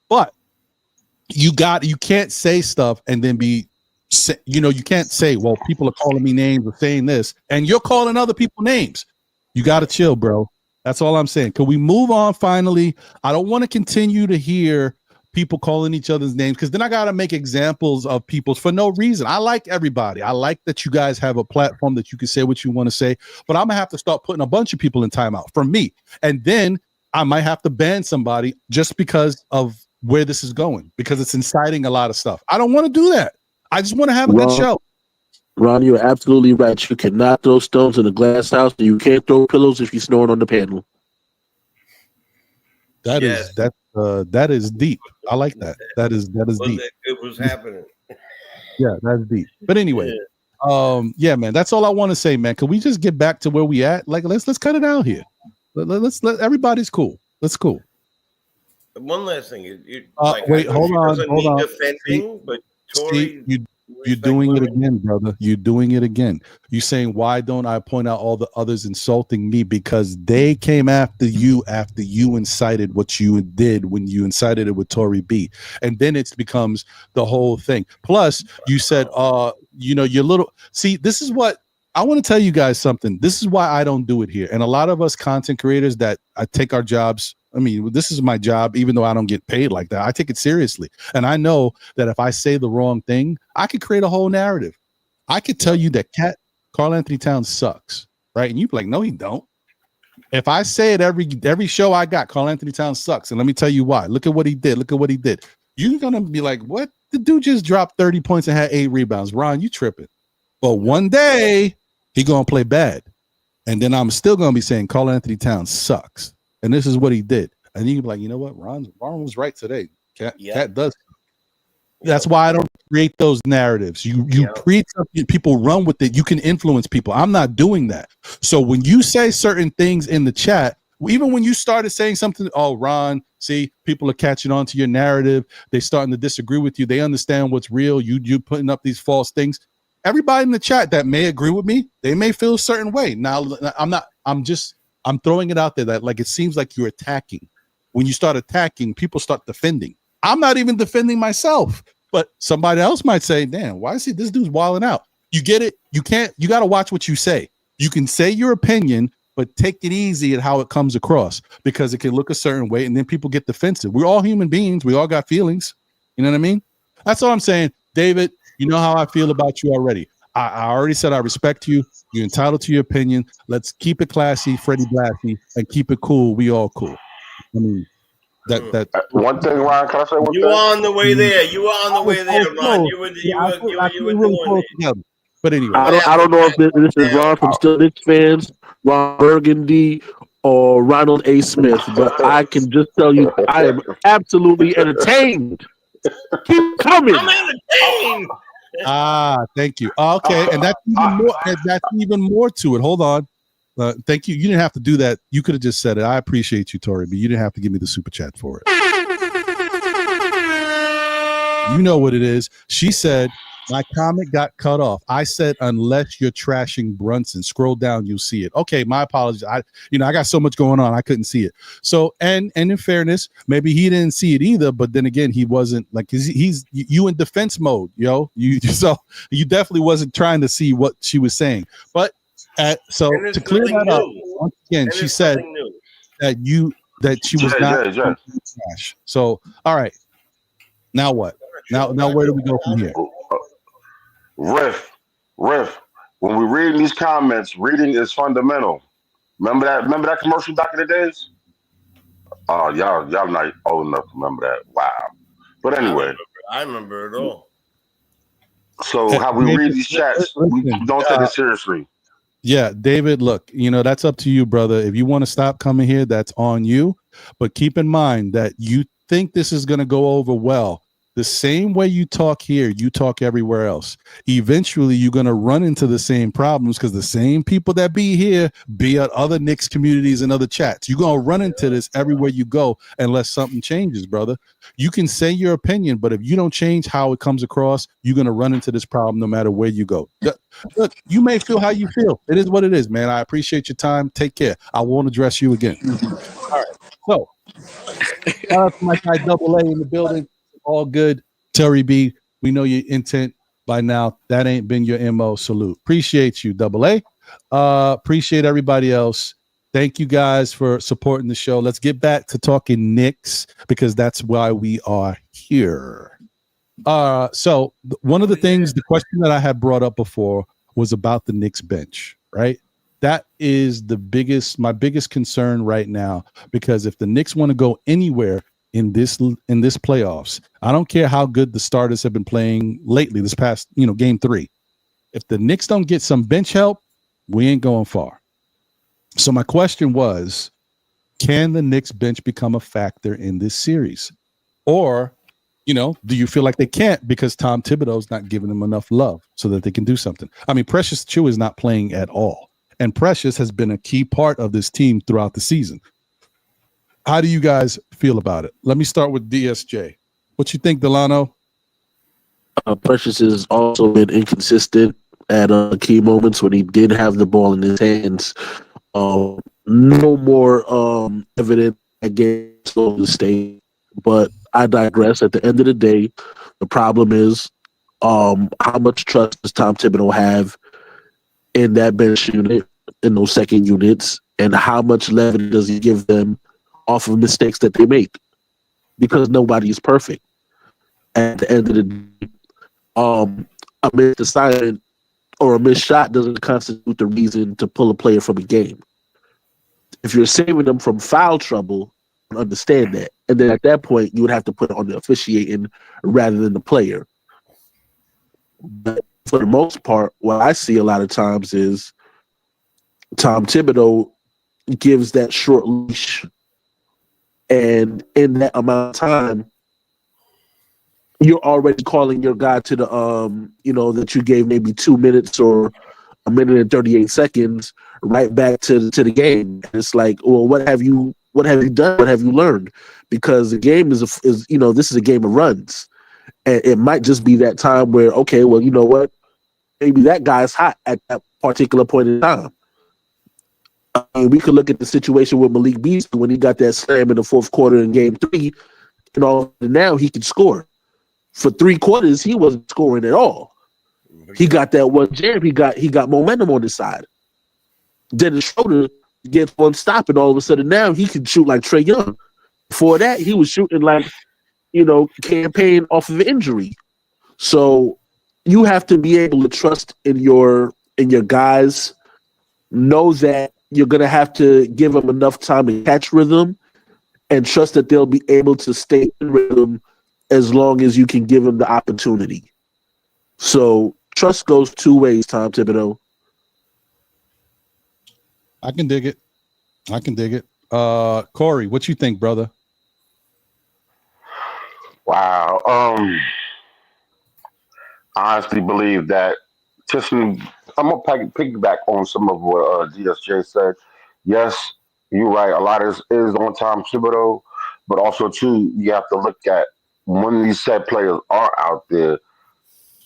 But you can't say stuff and then you can't say, well, people are calling me names or saying this, and you're calling other people names. You got to chill, bro. That's all I'm saying. Can we move on finally? I don't want to continue to hear people calling each other's names because then I got to make examples of people for no reason. I like everybody. I like that you guys have a platform that you can say what you want to say, but I'm gonna have to start putting a bunch of people in timeout for me. And then I might have to ban somebody just because of where this is going because it's inciting a lot of stuff. I don't want to do that. I just want to have a good show. Ron, you're absolutely right. You cannot throw stones in a glass house, and you can't throw pillows if you're snoring on the panel. That is deep. I like that. That is deep. It was happening. Yeah, that's deep. But anyway, yeah, man, that's all I want to say, man. Can we just get back to where we at? Like, let's cut it out here. Let's everybody's cool. That's cool. One last thing. Wait, hold on. Defending, but Tory, you're doing it again, brother. You're doing it again. You're saying, why don't I point out all the others insulting me? Because they came after you incited what you did when you incited it with Tory B. And then it becomes the whole thing. Plus, you said, you're little. See, this is what I want to tell you guys something. This is why I don't do it here. And a lot of us content creators that I take our jobs. I mean, this is my job, even though I don't get paid like that. I take it seriously. And I know that if I say the wrong thing, I could create a whole narrative. I could tell you that Karl Anthony Towns sucks, right? And you'd be like, no, he don't. If I say it every show I got, Karl Anthony Towns sucks. And let me tell you why. Look at what he did. You're going to be like, what? The dude just dropped 30 points and had 8 rebounds. Ron, you tripping. But one day, he going to play bad. And then I'm still going to be saying Karl Anthony Towns sucks. And this is what he did. And you can be like, you know what? Ron was right today. Cat does. That's why I don't create those narratives. You create something, people run with it. You can influence people. I'm not doing that. So when you say certain things in the chat, even when you started saying something, oh, Ron, see, people are catching on to your narrative. They're starting to disagree with you. They understand what's real. You putting up these false things. Everybody in the chat that may agree with me, they may feel a certain way. Now, I'm throwing it out there that like it seems like you're attacking. When you start attacking, people start defending. I'm not even defending myself, but somebody else might say, damn, why is this dude's wilding out? You get it? You got to watch what you say. You can say your opinion, but take it easy at how it comes across because it can look a certain way and then people get defensive. We're all human beings. We all got feelings. You know what I mean? That's all I'm saying. David, you know how I feel about you already. I already said I respect you. You're entitled to your opinion. Let's keep it classy, Freddie Blassie, and keep it cool. We all cool. I mean, that one thing, Ron. Can I say one thing? You are on the way there. Ron. You were doing it. But anyway, I don't know if this is Ron from Still Knicks Fans, Ron Burgundy, or Ronald A. Smith, but I can just tell you, I am absolutely entertained. Keep coming. I'm entertained. Thank you. Okay, and that's even more. That's even more to it. Hold on. Thank you. You didn't have to do that. You could have just said it. I appreciate you, Tori, but you didn't have to give me the super chat for it. You know what it is. She said, my comment got cut off. I said, unless you're trashing Brunson. Scroll down, you'll see it. Okay, my apologies. I got so much going on, I couldn't see it. So, and in fairness, maybe he didn't see it either. But then again, he wasn't like he's you in defense mode, yo. So you definitely wasn't trying to see what she was saying. But so to clear that up, once again, she said that she was not trash. So, all right. Now what? Now where do we go from here? Riff. When we read these comments, reading is fundamental. Remember that commercial back in the days? Oh, y'all not old enough to remember that. Wow. But anyway. I remember it all. So how we read these chats, we don't take it seriously. Yeah, David, look, that's up to you, brother. If you want to stop coming here, that's on you. But keep in mind that you think this is going to go over well. The same way you talk here, you talk everywhere else. Eventually, you're going to run into the same problems because the same people that be here be at other Knicks communities and other chats. You're going to run into this everywhere you go unless something changes, brother. You can say your opinion, but if you don't change how it comes across, you're going to run into this problem no matter where you go. Look, you may feel how you feel. It is what it is, man. I appreciate your time. Take care. I won't address you again. All right. So, shout out to my guy Double A in the building. All good. Terry B, we know your intent by now. That ain't been your MO. Salute. Appreciate you, Double A. Appreciate everybody else. Thank you guys for supporting the show. Let's get back to talking Knicks because that's why we are here. So one of the things, the question that I had brought up before was about the Knicks bench, right? That is my biggest concern right now, because if the Knicks want to go anywhere, in this playoffs. I don't care how good the starters have been playing lately. This past game 3, if the Knicks don't get some bench help, we ain't going far. So my question was, can the Knicks bench become a factor in this series, or do you feel like they can't because Tom Thibodeau's not giving them enough love so that they can do something? I mean, Precious Chu is not playing at all, and Precious has been a key part of this team throughout the season. How do you guys feel about it? Let me start with DSJ. What you think, Delano? Precious has also been inconsistent at key moments when he did have the ball in his hands. No more evident against Golden State, but I digress. At the end of the day, the problem is how much trust does Tom Thibodeau have in that bench unit, in those second units, and how much leverage does he give them off of mistakes that they make? Because nobody is perfect. At the end of the day, a missed assignment or a missed shot doesn't constitute the reason to pull a player from a game. If you're saving them from foul trouble, I understand that. And then at that point, you would have to put it on the officiating rather than the player. But for the most part, what I see a lot of times is Tom Thibodeau gives that short leash. And in that amount of time, you're already calling your guy to the, that you gave maybe 2 minutes or a minute and 38 seconds right back to the game. And it's like, well, what have you done? What have you learned? Because the game is this is a game of runs. And it might just be that time where, okay, well, you know what? Maybe that guy's hot at that particular point in time. I mean, we could look at the situation with Malik Beasley when he got that slam in the fourth quarter in game 3, and now he can score. For 3 quarters, he wasn't scoring at all. He got that one jam. He got momentum on his side. Dennis Schroeder gets one stop, and all of a sudden now he can shoot like Trae Young. Before that, he was shooting like, campaign off of injury. So you have to be able to trust in your guys. Know that you're going to have to give them enough time to catch rhythm, and trust that they'll be able to stay in rhythm as long as you can give them the opportunity. So trust goes 2 ways, Tom Thibodeau. I can dig it. Corey, what you think, brother? Wow. I honestly believe that I'm gonna piggyback on some of what DSJ said. Yes, you're right. A lot is on Tom Thibodeau, but also too, you have to look at when these set players are out there.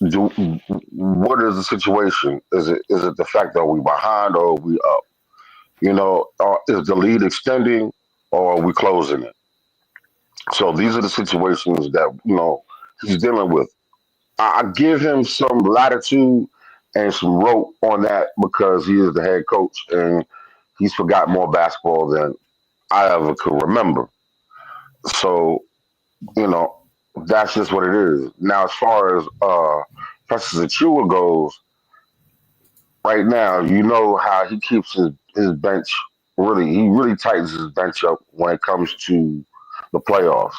What is the situation? Is it the fact that we behind or are we up? Is the lead extending or are we closing it? So these are the situations that he's dealing with. I give him some latitude and some rope on that because he is the head coach and he's forgot more basketball than I ever could remember. So, that's just what it is. Now, as far as Precious Achiuwa goes, right now, you know how he keeps his bench he really tightens his bench up when it comes to the playoffs.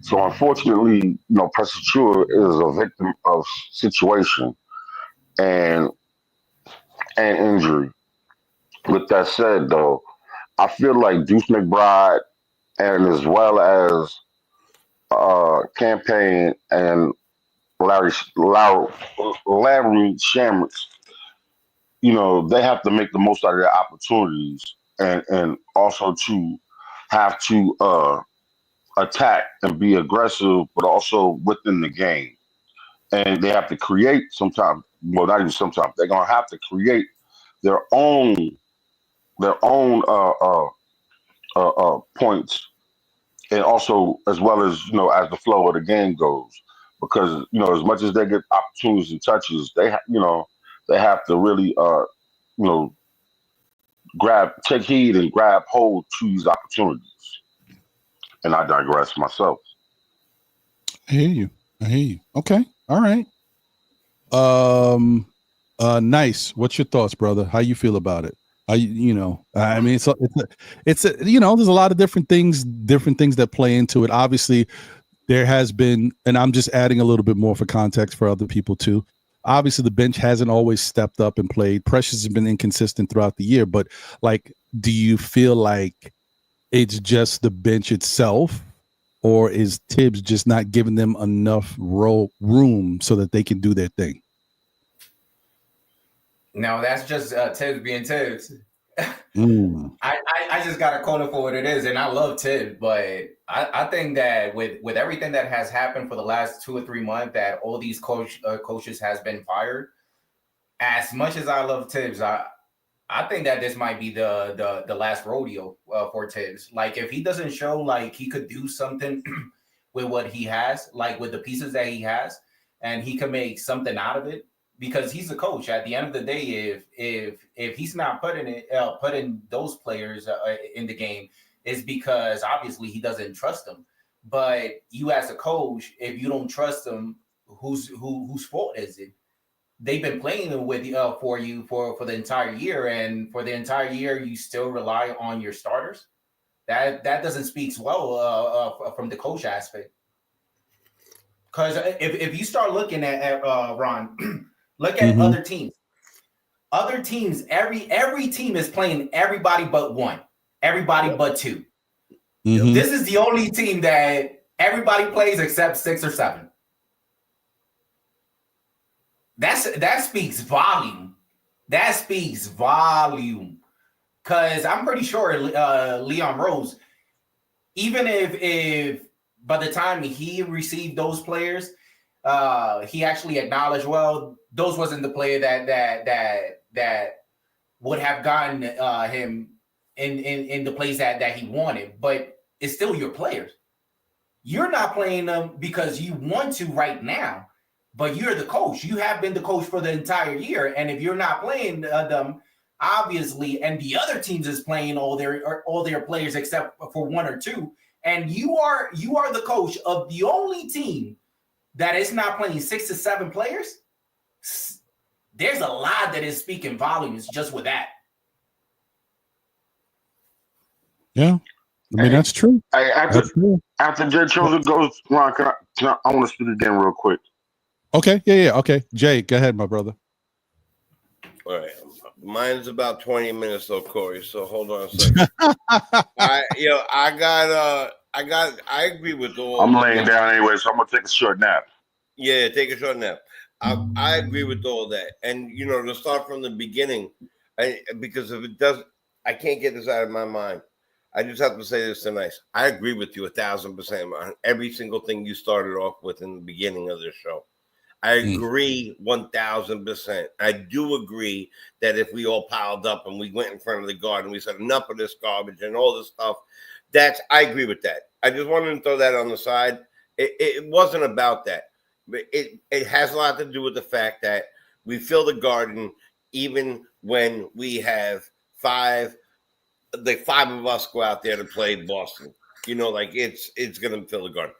So unfortunately, Precious Achiuwa is a victim of situation and injury. With that said, though, I feel like Deuce McBride and as well as Campaign and Larry Shamet, they have to make the most out of their opportunities and also to have to attack and be aggressive, but also within the game. And they have to create sometimes. Well, not even sometimes. They're gonna have to create their own points, and also as well as as the flow of the game goes. Because as much as they get opportunities and touches, they have to really take heed and grab hold to these opportunities. And I digress myself. I hear you. Okay. All right. Nice. What's your thoughts, brother? How you feel about it? I mean, it's a, there's a lot of different things that play into it. Obviously, there has been, and I'm just adding a little bit more for context for other people too. Obviously, the bench hasn't always stepped up and played. Pressures have been inconsistent throughout the year, but like, do you feel like it's just the bench itself, or is Tibbs just not giving them enough room so that they can do their thing? No, that's just Tibbs being Tibbs. I just gotta call it for what it is, and I love Tibbs, but I think that with everything that has happened for the last 2 or 3 months, that all these coaches has been fired. As much as I love Tibbs, I think that this might be the last rodeo for Tibbs. Like, if he doesn't show like he could do something with what he has, like with the pieces that he has, and he can make something out of it. Because he's a coach. At the end of the day, if he's not putting those players in the game, it's because obviously he doesn't trust them. But you as a coach, if you don't trust them, whose fault is it? They've been playing with for you for the entire year, and for the entire year you still rely on your starters. That doesn't speak well from the coach aspect. Because if you start looking at Ron. Look at other teams. Other teams, every team is playing everybody but one, everybody but two. This is the only team that everybody plays except 6 or 7. That speaks volume. That speaks volume. Because I'm pretty sure Leon Rose, even if by the time he received those players, he actually acknowledged, well, those wasn't the player that would have gotten him in the place that he wanted, but it's still your players. You're not playing them because you want to right now, but you're the coach. You have been the coach for the entire year, and if you're not playing them, obviously, and the other teams is playing all their players except for 1 or 2, and you are the coach of the only team that is not playing 6 to 7 players. There's a lot that is speaking volumes just with that. Yeah, I mean, that's true. After Jay Chosen goes, Ron, I want to speak again real quick. Okay, yeah, okay. Jay, go ahead, my brother. All right, mine's about 20 minutes though, Corey. So hold on a second. I agree with all. I'm laying down anyway, so I'm gonna take a short nap. Yeah, take a short nap. I agree with all that, and to start from the beginning, because if it doesn't, I can't get this out of my mind. I just have to say this tonight. I agree with you 1,000% on every single thing you started off with in the beginning of the show. I agree 1,000%. I do agree that if we all piled up and we went in front of the guard and we said enough of this garbage and all this stuff, I agree with that. I just wanted to throw that on the side. It wasn't about that. But it has a lot to do with the fact that we fill the Garden even when we have 5 of us go out there to play Boston. It's going to fill the Garden.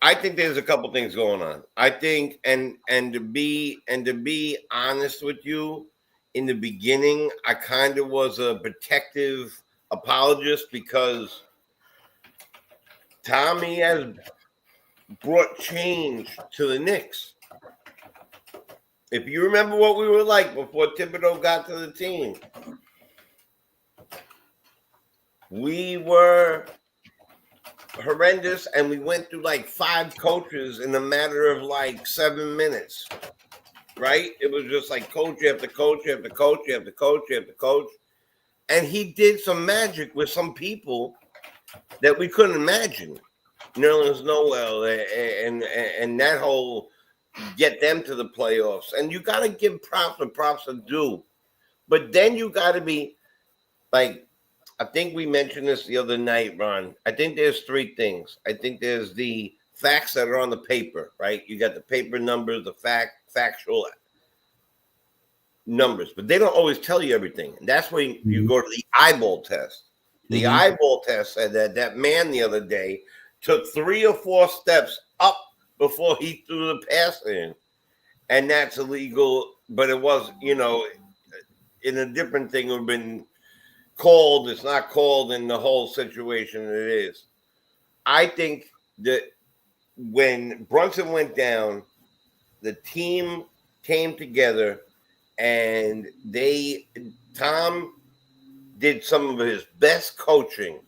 I think there's a couple things going on. I think, and to be honest with you, in the beginning, I kind of was a protective apologist because Tommy has brought change to the Knicks. If you remember what we were like before Thibodeau got to the team, we were horrendous, and we went through like 5 coaches in a matter of like 7 minutes, right? It was just like coach after coach after coach after coach after coach. And he did some magic with some people that we couldn't imagine. Nerlens Noel and that whole get them to the playoffs. And you got to give props when props are due. But then you got to be like, I think we mentioned this the other night, Ron. I think there's 3 things. I think there's the facts that are on the paper, right? You got the paper numbers, the factual numbers, but they don't always tell you everything. And that's when you go to the eyeball test. The eyeball test said that man the other day took 3 or 4 steps up before he threw the pass in. And that's illegal, but it was, in a different thing would have been called. It's not called in the whole situation it is. I think that when Brunson went down, the team came together and Tom did some of his best coaching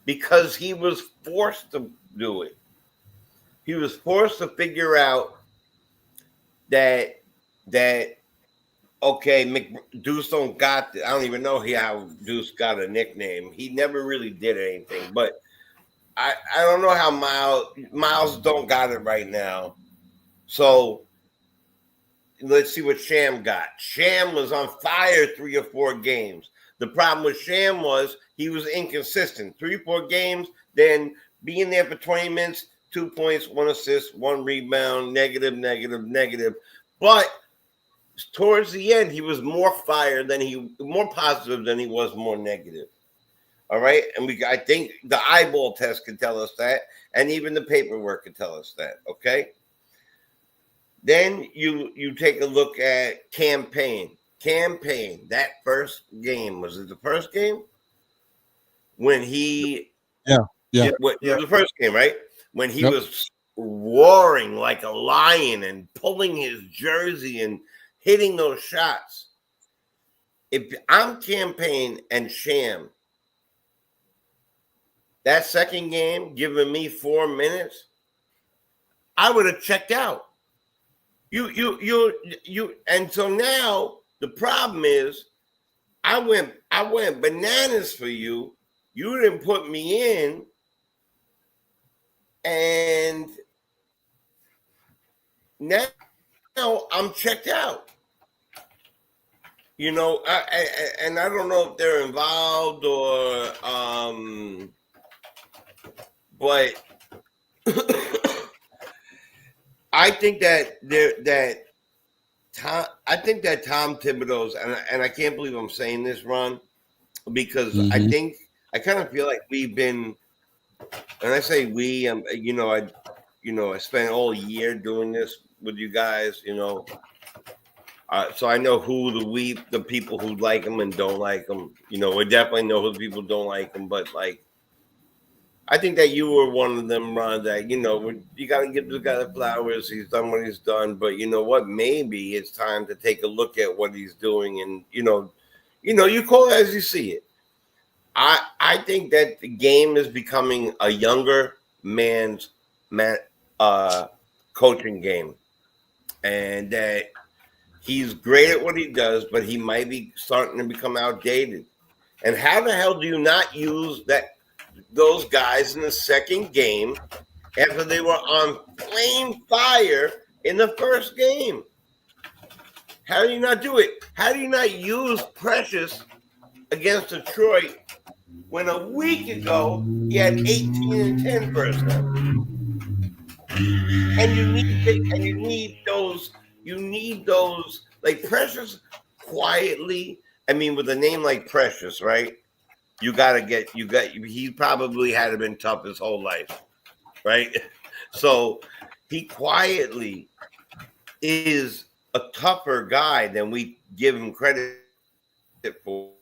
because he was forced to do it. He was forced to figure out that okay, Deuce don't got I don't even know how Deuce got a nickname. He never really did anything, but I don't know how Miles don't got it right now. So let's see what Sham got. Sham was on fire 3 or 4 games. The problem with Sham was he was inconsistent. 3 or 4 games, then being there for 20 minutes, 2 points, 1 assist, 1 rebound, negative. But towards the end, he was more more positive than he was more negative. All right. And I think the eyeball test can tell us that. And even the paperwork can tell us that. Okay. Then you take a look at campaign. That first game, was it the first game? When he the first game, right? When he was roaring like a lion and pulling his jersey and hitting those shots. If I'm campaign and Sham, that second game giving me 4 minutes, I would have checked out. And so now the problem is I went bananas for you. You didn't put me in, and now I'm checked out. You know, and I don't know if they're involved or but I think that Tom Thibodeau's, and I can't believe I'm saying this, Ron, because I kind of feel like we've been, and I say we, I spent all year doing this with you guys, so I know who the people who like him and don't like him. We definitely know who the people don't like him, but like, I think that you were one of them, Ron, that, you got to give the guy the flowers. He's done what he's done. But you know what? Maybe it's time to take a look at what he's doing. And, you call it as you see it. I think that the game is becoming a younger man's coaching game. And that he's great at what he does, but he might be starting to become outdated. And how the hell do you not use those guys in the second game after they were on flame fire in the first game? How do you not do it? How do you not use Precious against Detroit when a week ago he had 18 and 10 first time? And you need those like Precious quietly. I mean, with a name like Precious, right? He probably had been tough his whole life, right? So he quietly is a tougher guy than we give him credit for.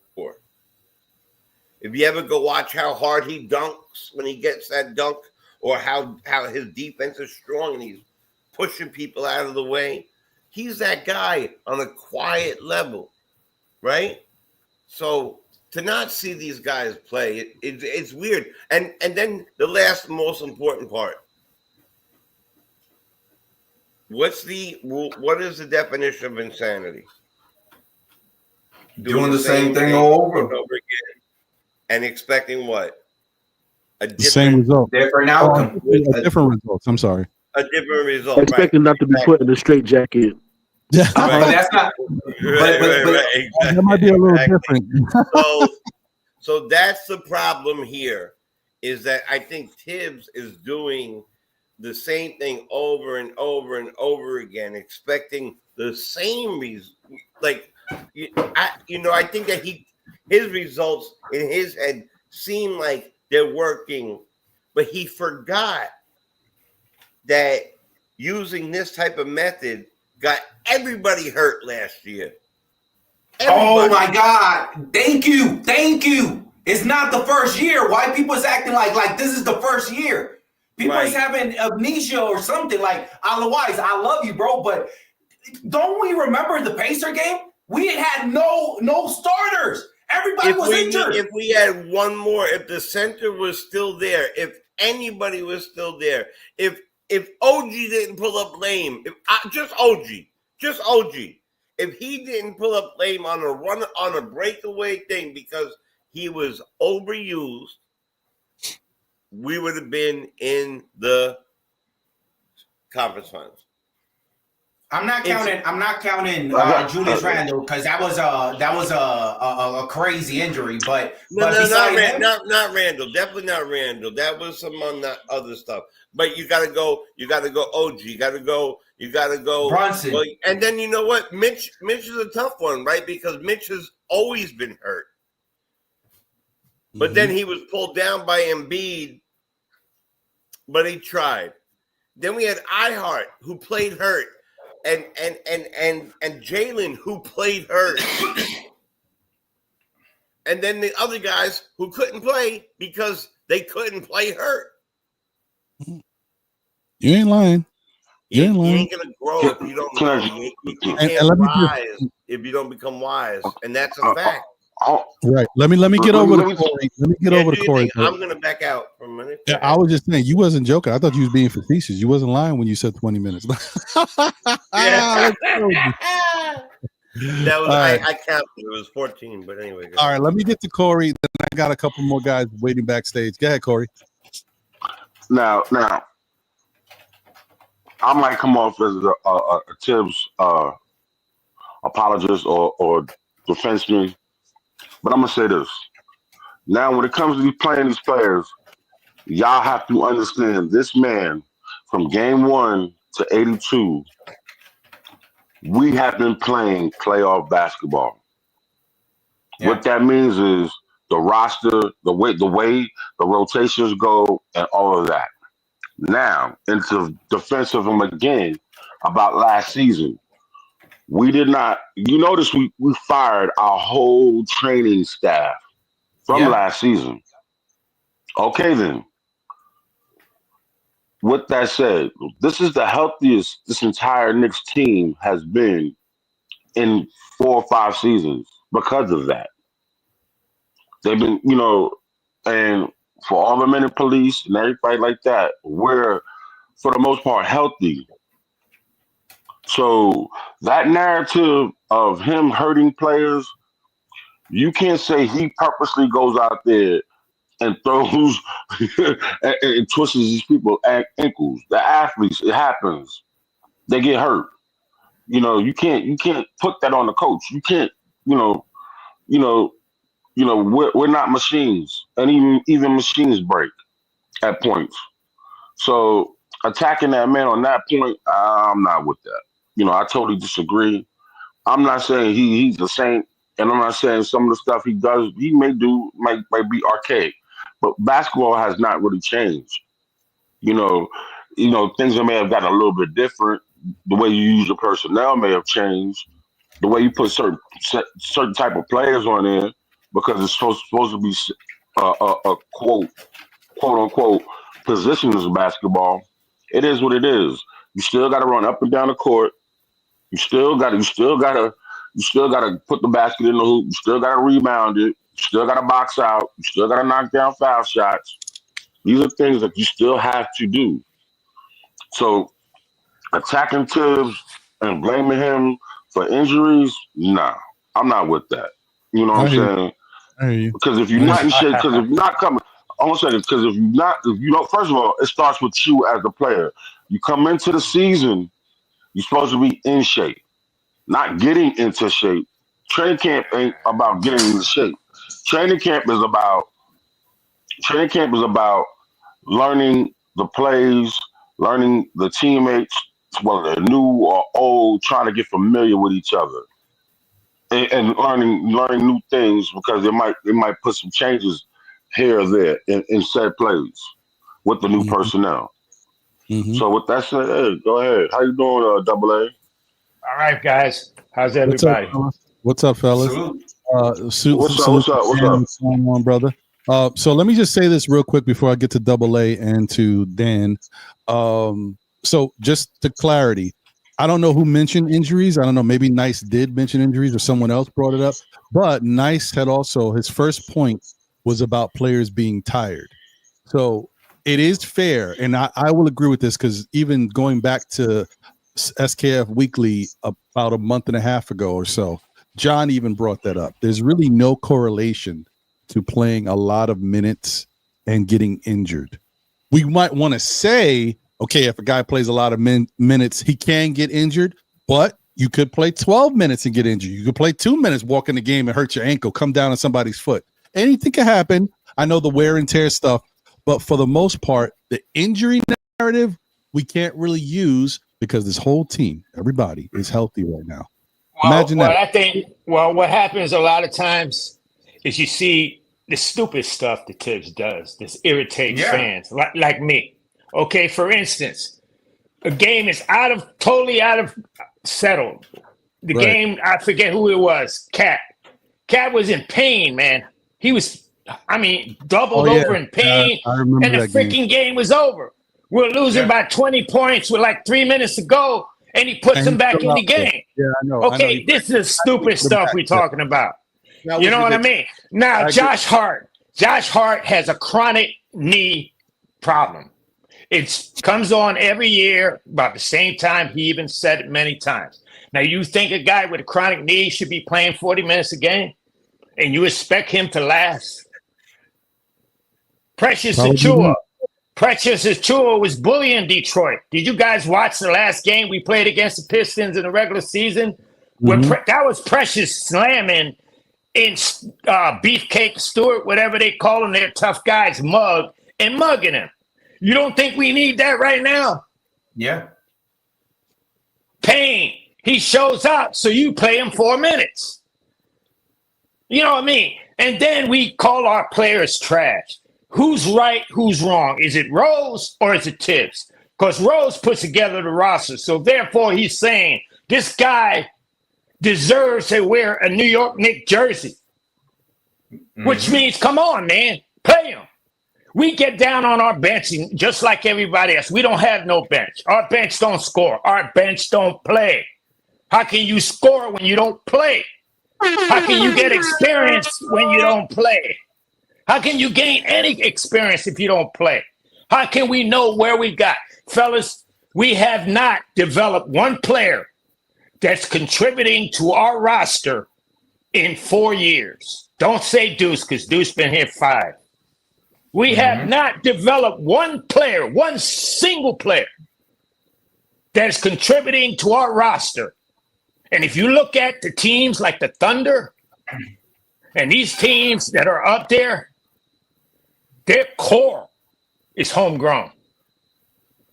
If you ever go watch how hard he dunks when he gets that dunk, or how his defense is strong and he's pushing people out of the way, he's that guy on a quiet level, right? So to not see these guys play, it's weird. And then the last most important part. What is the definition of insanity? Doing the same thing over again and expecting what? The same result. Different outcome. Different results. I'm sorry. A different result. Expecting not to be put in a straitjacket. Yeah, but that's not. Right, exactly. That might be a little different. So that's the problem here, is that I think Tibbs is doing the same thing over and over and over again, expecting the same result. Like, I think that his results in his head seem like they're working, but he forgot that using this type of method got everybody hurt last year. Oh my God! Thank you. It's not the first year. Why people is acting like this is the first year? People is having amnesia or something. Like otherwise, I love you, bro, but don't we remember the Pacer game? We had no starters. Everybody was injured. If we had one more, if the center was still there, if anybody was still there, if OG didn't pull up lame, just OG, if he didn't pull up lame on a run on a breakaway thing because he was overused, we would have been in the conference finals. I'm not counting Julius Randle because that was a crazy injury. But not Randle. Definitely not Randle. That was some on that other stuff. But you gotta go OG. You gotta go Brunson. Well, and then you know what? Mitch is a tough one, right? Because Mitch has always been hurt. But then he was pulled down by Embiid, but he tried. Then we had Ihart, who played hurt, and Jalen, who played hurt. And then the other guys who couldn't play because they couldn't play hurt. You ain't lying. You ain't gonna grow if you don't know. You can't rise if you don't become wise, and that's a fact. Right. Let me get over to Corey. Let me get over to Corey. I'm gonna back out for a minute. Yeah, I was just saying you wasn't joking. I thought you was being facetious. You wasn't lying when you said 20 minutes. That was I counted. It was 14, but anyway. All right, let me get to Corey. Then I got a couple more guys waiting backstage. Go ahead, Corey. Now, I might come off as a Tibbs apologist or defenseman, but I'm gonna say this. Now, when it comes to playing these players, y'all have to understand this man from game 1 to 82. We have been playing playoff basketball. Yeah. What that means is the roster, the way the rotations go, and all of that. Now, into defense of him again about last season. We did not, you notice we fired our whole training staff from last season. Okay, then. With that said, this is the healthiest this entire Knicks team has been in 4 or 5 seasons because of that. They've been, and for all the men in police and everybody like that, we're, for the most part, healthy. So that narrative of him hurting players, you can't say he purposely goes out there and throws and twists these people's ankles. The athletes, it happens. They get hurt. You can't put that on the coach. You can't, we're not machines, and even machines break at points. So attacking that man on that point, I'm not with that. I totally disagree. I'm not saying he's the saint, and I'm not saying some of the stuff he does, he might be archaic. But basketball has not really changed. Things that may have gotten a little bit different. The way you use your personnel may have changed. The way you put certain type of players on there, because it's supposed to be a quote unquote positionless basketball. It is what it is. You still got to run up and down the court. You still got to put the basket in the hoop. You still got to rebound it. You still got to box out. You still got to knock down foul shots. These are things that you still have to do. So attacking Tibbs and blaming him for injuries, nah, I'm not with that. You know what I'm saying? Because if you're not in shape, because if you're not coming, I'm gonna say this, because if you don't, first of all, it starts with you as the player. You come into the season, you're supposed to be in shape, not getting into shape. Training camp ain't about getting into shape. Training camp is about learning the plays, learning the teammates, whether they're new or old, trying to get familiar with each other, and learning new things, because they might put some changes here or there in said plays with the new personnel. Mm-hmm. So with that said, hey, go ahead. How you doing, Double A? All right, guys. How's everybody? What's up, fellas? Salute. What's up? What's going on, brother? So let me just say this real quick before I get to Double A and to Dan. So just to clarity, I don't know who mentioned injuries. I don't know. Maybe Nice did mention injuries or someone else brought it up. But Nice had also, his first point was about players being tired. So it is fair. And I will agree with this because even going back to SKF Weekly about a month and a half ago or so, John even brought that up. There's really no correlation to playing a lot of minutes and getting injured. We might want to say, okay, if a guy plays a lot of minutes, he can get injured, but you could play 12 minutes and get injured. You could play 2 minutes, walk in the game and hurt your ankle, come down on somebody's foot. Anything can happen. I know the wear and tear stuff, but for the most part, the injury narrative, we can't really use because this whole team, everybody is healthy right now. Imagine that. I think, what happens a lot of times is you see the stupid stuff that Tibbs does. This irritates fans like me. Okay, for instance, a game is totally out of settled. The game, I forget who it was. Cat was in pain, man. He was, doubled over in pain, and the freaking game was over. We're losing by 20 points with like 3 minutes to go, and he puts him back in the game. Yeah, I know. Okay, this is stupid stuff we're talking about. You know what I mean? Now, Josh Hart has a chronic knee problem. It comes on every year about the same time. He even said it many times. Now, you think a guy with a chronic knee should be playing 40 minutes a game, and you expect him to last? Precious Achiuwa was bullying Detroit. Did you guys watch the last game we played against the Pistons in the regular season? That was Precious slamming in Beefcake Stewart, whatever they call them, they're tough guys, mugging him. You don't think we need that right now? Yeah. Payne, he shows up, so you play him 4 minutes. You know what I mean? And then we call our players trash. Who's right? Who's wrong? Is it Rose or is it Tibbs? Because Rose puts together the roster. So therefore, he's saying this guy deserves to wear a New York Knicks jersey, which means, come on, man, play him. We get down on our bench just like everybody else. We don't have no bench. Our bench don't score. Our bench don't play. How can you score when you don't play? How can you get experience when you don't play? How can you gain any experience if you don't play? How can we know where we got? Fellas, we have not developed one player that's contributing to our roster in 4 years. Don't say Deuce, because Deuce been here 5. We have not developed one player, one single player that is contributing to our roster. And if you look at the teams like the Thunder and these teams that are up there, their core is homegrown.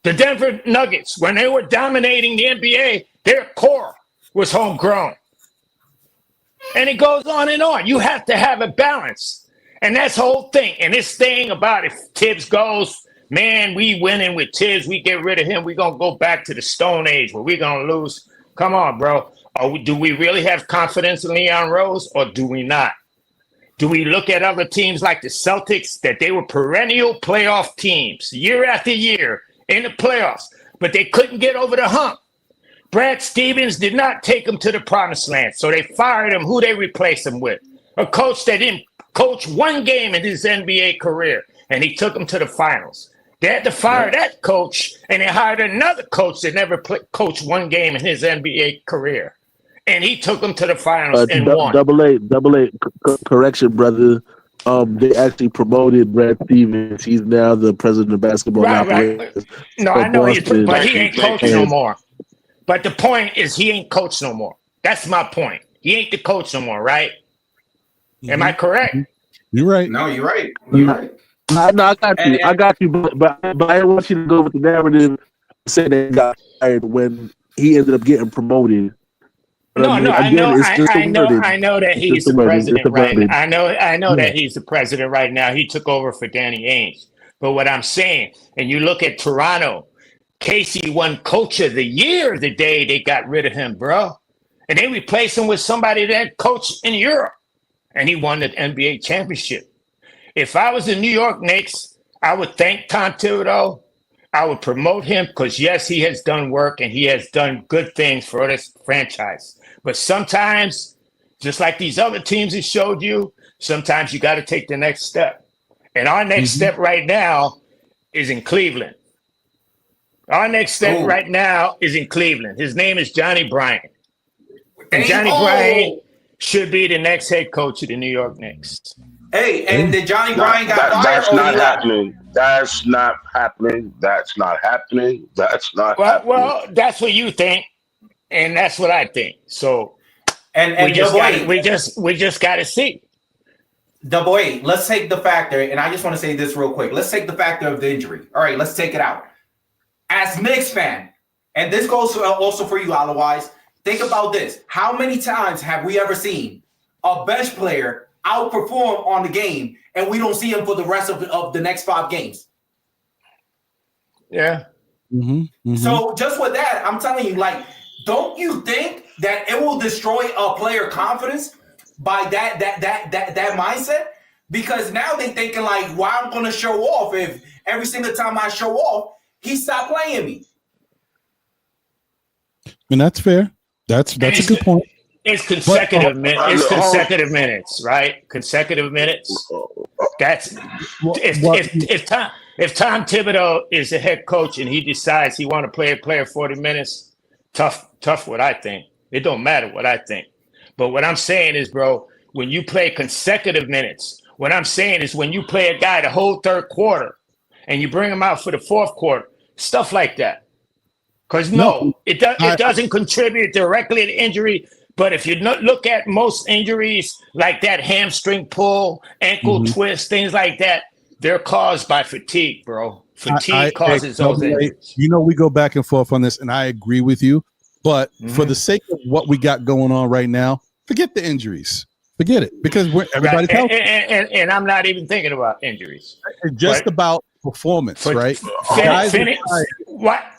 The Denver Nuggets, when they were dominating the NBA, their core was homegrown. And it goes on and on. You have to have a balance. And that's the whole thing. And this thing about if Tibbs goes, man, we winning with Tibbs, we get rid of him, we're going to go back to the Stone Age where we're going to lose. Come on, bro. Do we really have confidence in Leon Rose or do we not? Do we look at other teams like the Celtics that they were perennial playoff teams year after year in the playoffs, but they couldn't get over the hump? Brad Stevens did not take them to the promised land, so they fired him. Who they replaced him with? A coach that didn't coach one game in his NBA career, and he took them to the finals. They had to fire that coach, and they hired another coach that never coached one game in his NBA career. And he took them to the finals and won. Double A, correction, brother. They actually promoted Brad Stevens. He's now the president of basketball. Right. No, I know but he ain't coaching no more. But the point is he ain't coach no more. That's my point. He ain't the coach no more, right? Am I correct? You're right. No, you're right. You're right. No, I got you. But I want you to go with the narrative. Say that he got fired when he ended up getting promoted. I know that he's the president right now. I know that he's the president right now. He took over for Danny Ainge. But what I'm saying, and you look at Toronto, Casey won Coach of the Year the day they got rid of him, bro. And they replaced him with somebody that coached in Europe, and he won the NBA championship. If I was the New York Knicks, I would thank Tom Thibodeau. I would promote him because, yes, he has done work and he has done good things for this franchise. But sometimes, just like these other teams have showed you, sometimes you got to take the next step. And our next step right now is in Cleveland. Our next step right now is in Cleveland. His name is Johnny Bryant. And Johnny Bryant should be the next head coach of the New York Knicks. Hey, and the Johnny Bryant got fired. That's not happening. That's not happening. That's not happening. That's not happening. Well, that's what you think, and that's what I think. So, and we just got to see. Let's take the factor, and I just want to say this real quick. Let's take the factor of the injury. All right, let's take it out. As Knicks fan, and this goes also for you, otherwise, think about this. How many times have we ever seen a bench player outperform on the game and we don't see him for the rest of the next 5 games? Yeah. So just with that, I'm telling you, like, don't you think that it will destroy a player confidence by that mindset? Because now they thinking like, why I'm going to show off if every single time I show off, he stopped playing me. And that's fair. That's a good point. It's consecutive minutes. It's consecutive minutes, right? Consecutive minutes. That's if Tom Thibodeau is the head coach and he decides he want to play a player 40 minutes, tough. What I think. It don't matter what I think. But what I'm saying is, bro, when you play consecutive minutes, what I'm saying is when you play a guy the whole third quarter and you bring him out for the fourth quarter, stuff like that. Because it doesn't contribute directly to injury. But if you look at most injuries like that hamstring pull, ankle twist, things like that, they're caused by fatigue, bro. Fatigue causes those injuries. We go back and forth on this, and I agree with you. But for the sake of what we got going on right now, forget the injuries. Forget it, because everybody's healthy. And I'm not even thinking about injuries. It's just about performance, right?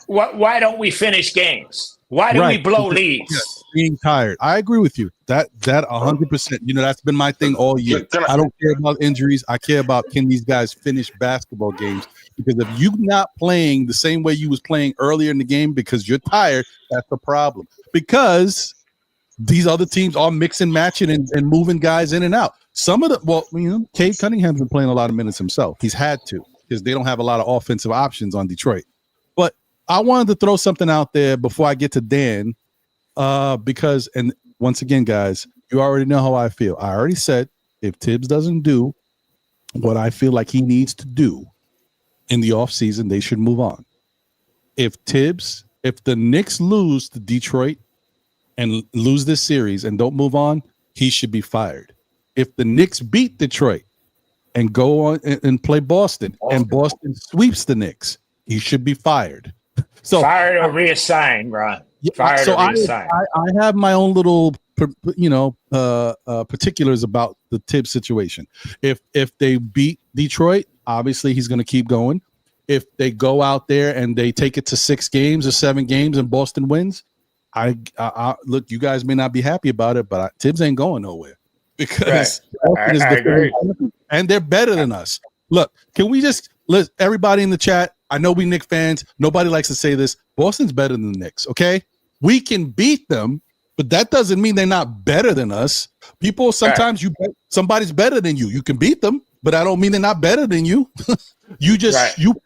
Why don't we finish games? Why do we blow leads? Being tired. I agree with you. That 100%. That's been my thing all year. I don't care about injuries. I care about can these guys finish basketball games. Because if you're not playing the same way you was playing earlier in the game because you're tired, that's the problem. Because these other teams are mixing, matching, and moving guys in and out. Some of the Cade Cunningham's been playing a lot of minutes himself. He's had to because they don't have a lot of offensive options on Detroit. But I wanted to throw something out there before I get to Dan, because, and once again, guys, you already know how I feel. I already said if Tibbs doesn't do what I feel like he needs to do in the offseason, they should move on. If the Knicks lose to Detroit and lose this series and don't move on, he should be fired. If the Knicks beat Detroit and go on and play Boston and Boston sweeps the Knicks, he should be fired. So fired or reassigned, Ron. Fired or reassigned. I have my own little, particulars about the Tibbs situation. If they beat Detroit, obviously he's going to keep going. If they go out there and they take it to 6 games or 7 games and Boston wins, I look, you guys may not be happy about it, but Tibbs ain't going nowhere because I agree. And they're better than us. Look, can we just let everybody in the chat? I know we Knicks fans. Nobody likes to say this. Boston's better than the Knicks, okay? We can beat them, but that doesn't mean they're not better than us. People, sometimes somebody's better than you. You can beat them, but I don't mean they're not better than you. You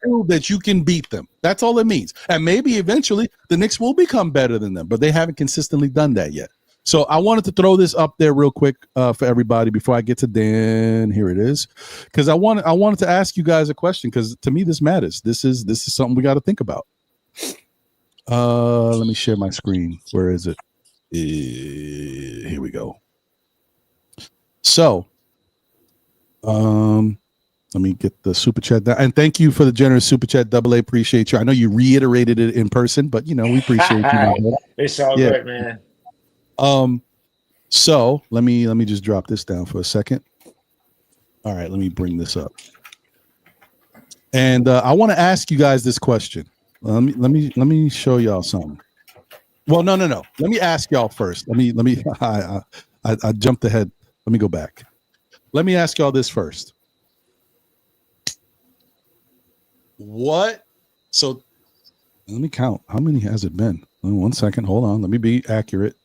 prove that you can beat them. That's all it means. And maybe eventually the Knicks will become better than them, but they haven't consistently done that yet. So I wanted to throw this up there real quick for everybody before I get to Dan. Here it is, because I wanted to ask you guys a question because to me this matters. This is something we got to think about. Let me share my screen. Where is it? Here we go. So, let me get the super chat down. And thank you for the generous super chat. AA, appreciate you. I know you reiterated it in person, but we appreciate you. It's all good, man. So let me just drop this down for a second. All right, let me bring this up. And I want to ask you guys this question. Let me show y'all something. Well, no. Let me ask y'all first. Let me. I jumped ahead. Let me go back. Let me ask y'all this first. What? So let me count. How many has it been? 1 second. Hold on. Let me be accurate.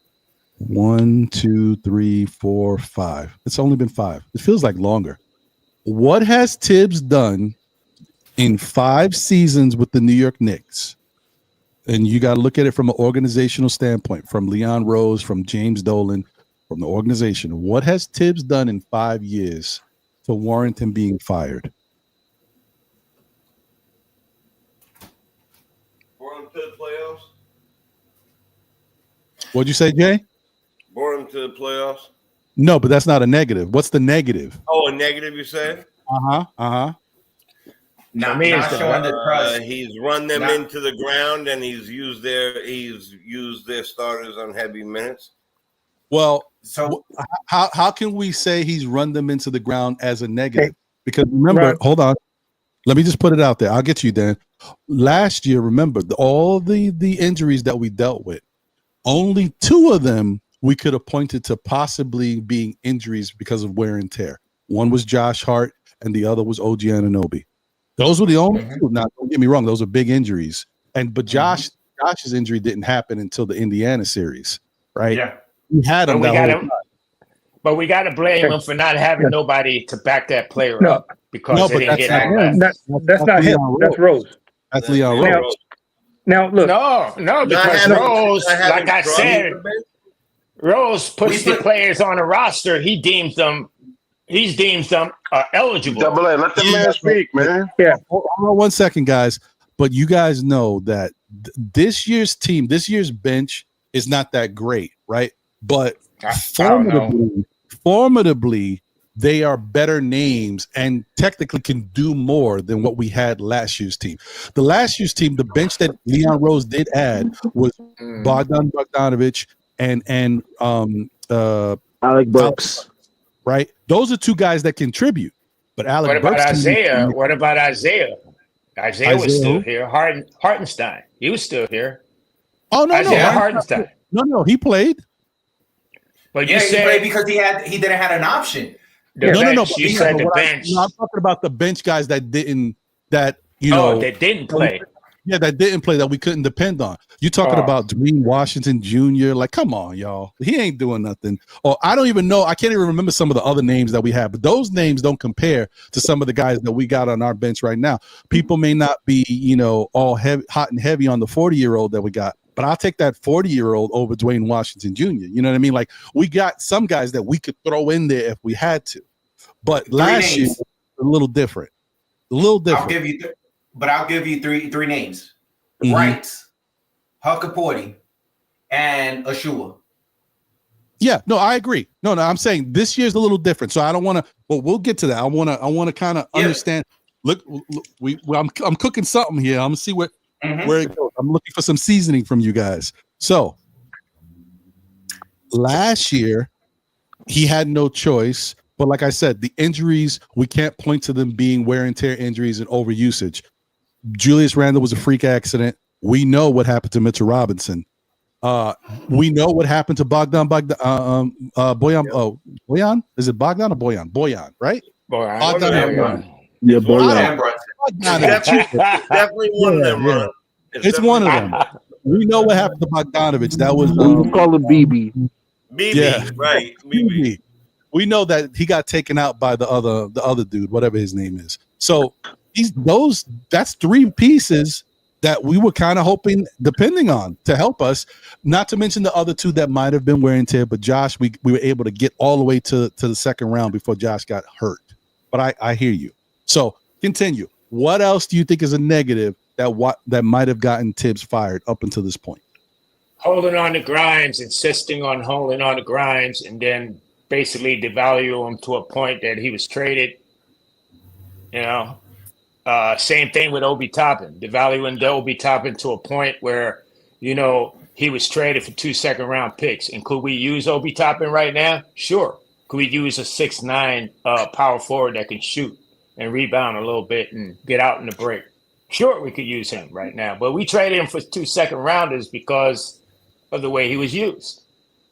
1, 2, 3, 4, 5. It's only been 5. It feels like longer. What has Tibbs done in 5 seasons with the New York Knicks? And you got to look at it from an organizational standpoint, from Leon Rose, from James Dolan, from the organization. What has Tibbs done in 5 years to warrant him being fired? Brought him to the playoffs. What'd you say, Jay? Brought him to the playoffs. No, but that's not a negative. What's the negative? Oh, a negative, you said? Not showing the trust. He's run them into the ground, and he's used their starters on heavy minutes. Well, so how can we say he's run them into the ground as a negative? Because remember, hold on. Let me just put it out there. I'll get you, Dan. Last year, remember, all the injuries that we dealt with, only 2 of them we could have pointed to possibly being injuries because of wear and tear. One was Josh Hart, and the other was OG Anunoby. Those were the only 2. Now, don't get me wrong; those are big injuries. But Josh's injury didn't happen until the Indiana series, right? Yeah, he had him. But we got to blame him for not having nobody to back that player up because they didn't get him. That's not him. That's Rose. That's Leon Rose. Now look. No, because Rose, like I said, Rose puts the players on a roster. He deems them eligible. Double A, let the man speak, man. Yeah. Hold on 1 second, guys. But you guys know that this year's team, this year's bench is not that great, right? But formidably, they are better names and technically can do more than what we had last year's team. The last year's team, the bench that Leon Rose did add was Bogdan Bogdanović and Alec Burks. Right? Those are 2 guys that contribute. But Alec Burks. What about Isaiah? Isaiah was still here. Hartenstein. He was still here. Oh, no, Hartenstein. No, he played. But he played because he didn't have an option. No. You said the bench. I'm talking about the bench guys that didn't play. Yeah, that didn't play, that we couldn't depend on. You're talking about Dwayne Washington Jr. Like, come on, y'all. He ain't doing nothing. Or I don't even know. I can't even remember some of the other names that we have. But those names don't compare to some of the guys that we got on our bench right now. People may not be, all hot and heavy on the 40-year-old that we got. But I'll take that 40-year-old over Dwayne Washington Jr. You know what I mean? Like, we got some guys that we could throw in there if we had to. But last year, a little different. I'll give you three names. Wright, Huckaporty, and Ashua. Yeah, no, I agree. No, I'm saying this year's a little different. So I don't want to, but we'll get to that. I want to kind of understand. Look, I'm cooking something here. I'm gonna see where it goes. I'm looking for some seasoning from you guys. So last year, he had no choice. But like I said, the injuries, we can't point to them being wear and tear injuries and overusage. Julius Randle was a freak accident. We know what happened to Mitchell Robinson. We know what happened to Boyan. Boyan? Is it Bogdan or Boyan? Boyan, right? Boyan. Yeah, Boyan. Definitely one of them, bro. It's one of them. We know what happened to Bogdanović. That was we call him BB. BB, yeah. Right. BB. We know that he got taken out by the other dude, whatever his name is. So that's 3 pieces that we were kind of hoping, depending on, to help us. Not to mention the other 2 that might have been wear and tear. But Josh, we were able to get all the way to the second round before Josh got hurt. But I hear you. So continue. What else do you think is a negative that might have gotten Tibbs fired up until this point? Holding on to grinds, insisting on holding on to grinds, and then basically devalue him to a point that he was traded. Same thing with Obi Toppin, devaluing Obi Toppin to a point where, he was traded for 2 second-round picks. And could we use Obi Toppin right now? Sure. Could we use a 6'9" power forward that can shoot and rebound a little bit and get out in the break? Sure, we could use him right now. But we traded him for 2 second-rounders because of the way he was used.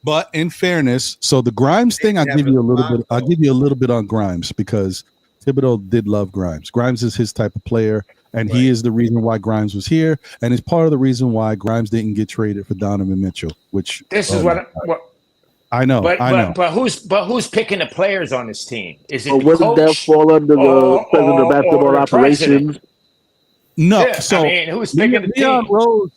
But in fairness, so the Grimes thing, I'll give you a little bit. I'll give you a little bit on Grimes because Thibodeau did love Grimes. Grimes is his type of player, and he is the reason why Grimes was here, and it's part of the reason why Grimes didn't get traded for Donovan Mitchell. Which this is what I know. I know. But who's picking the players on this team? Is it wasn't that fall under the president of basketball operations? No. Yeah, so I mean, who's picking the team?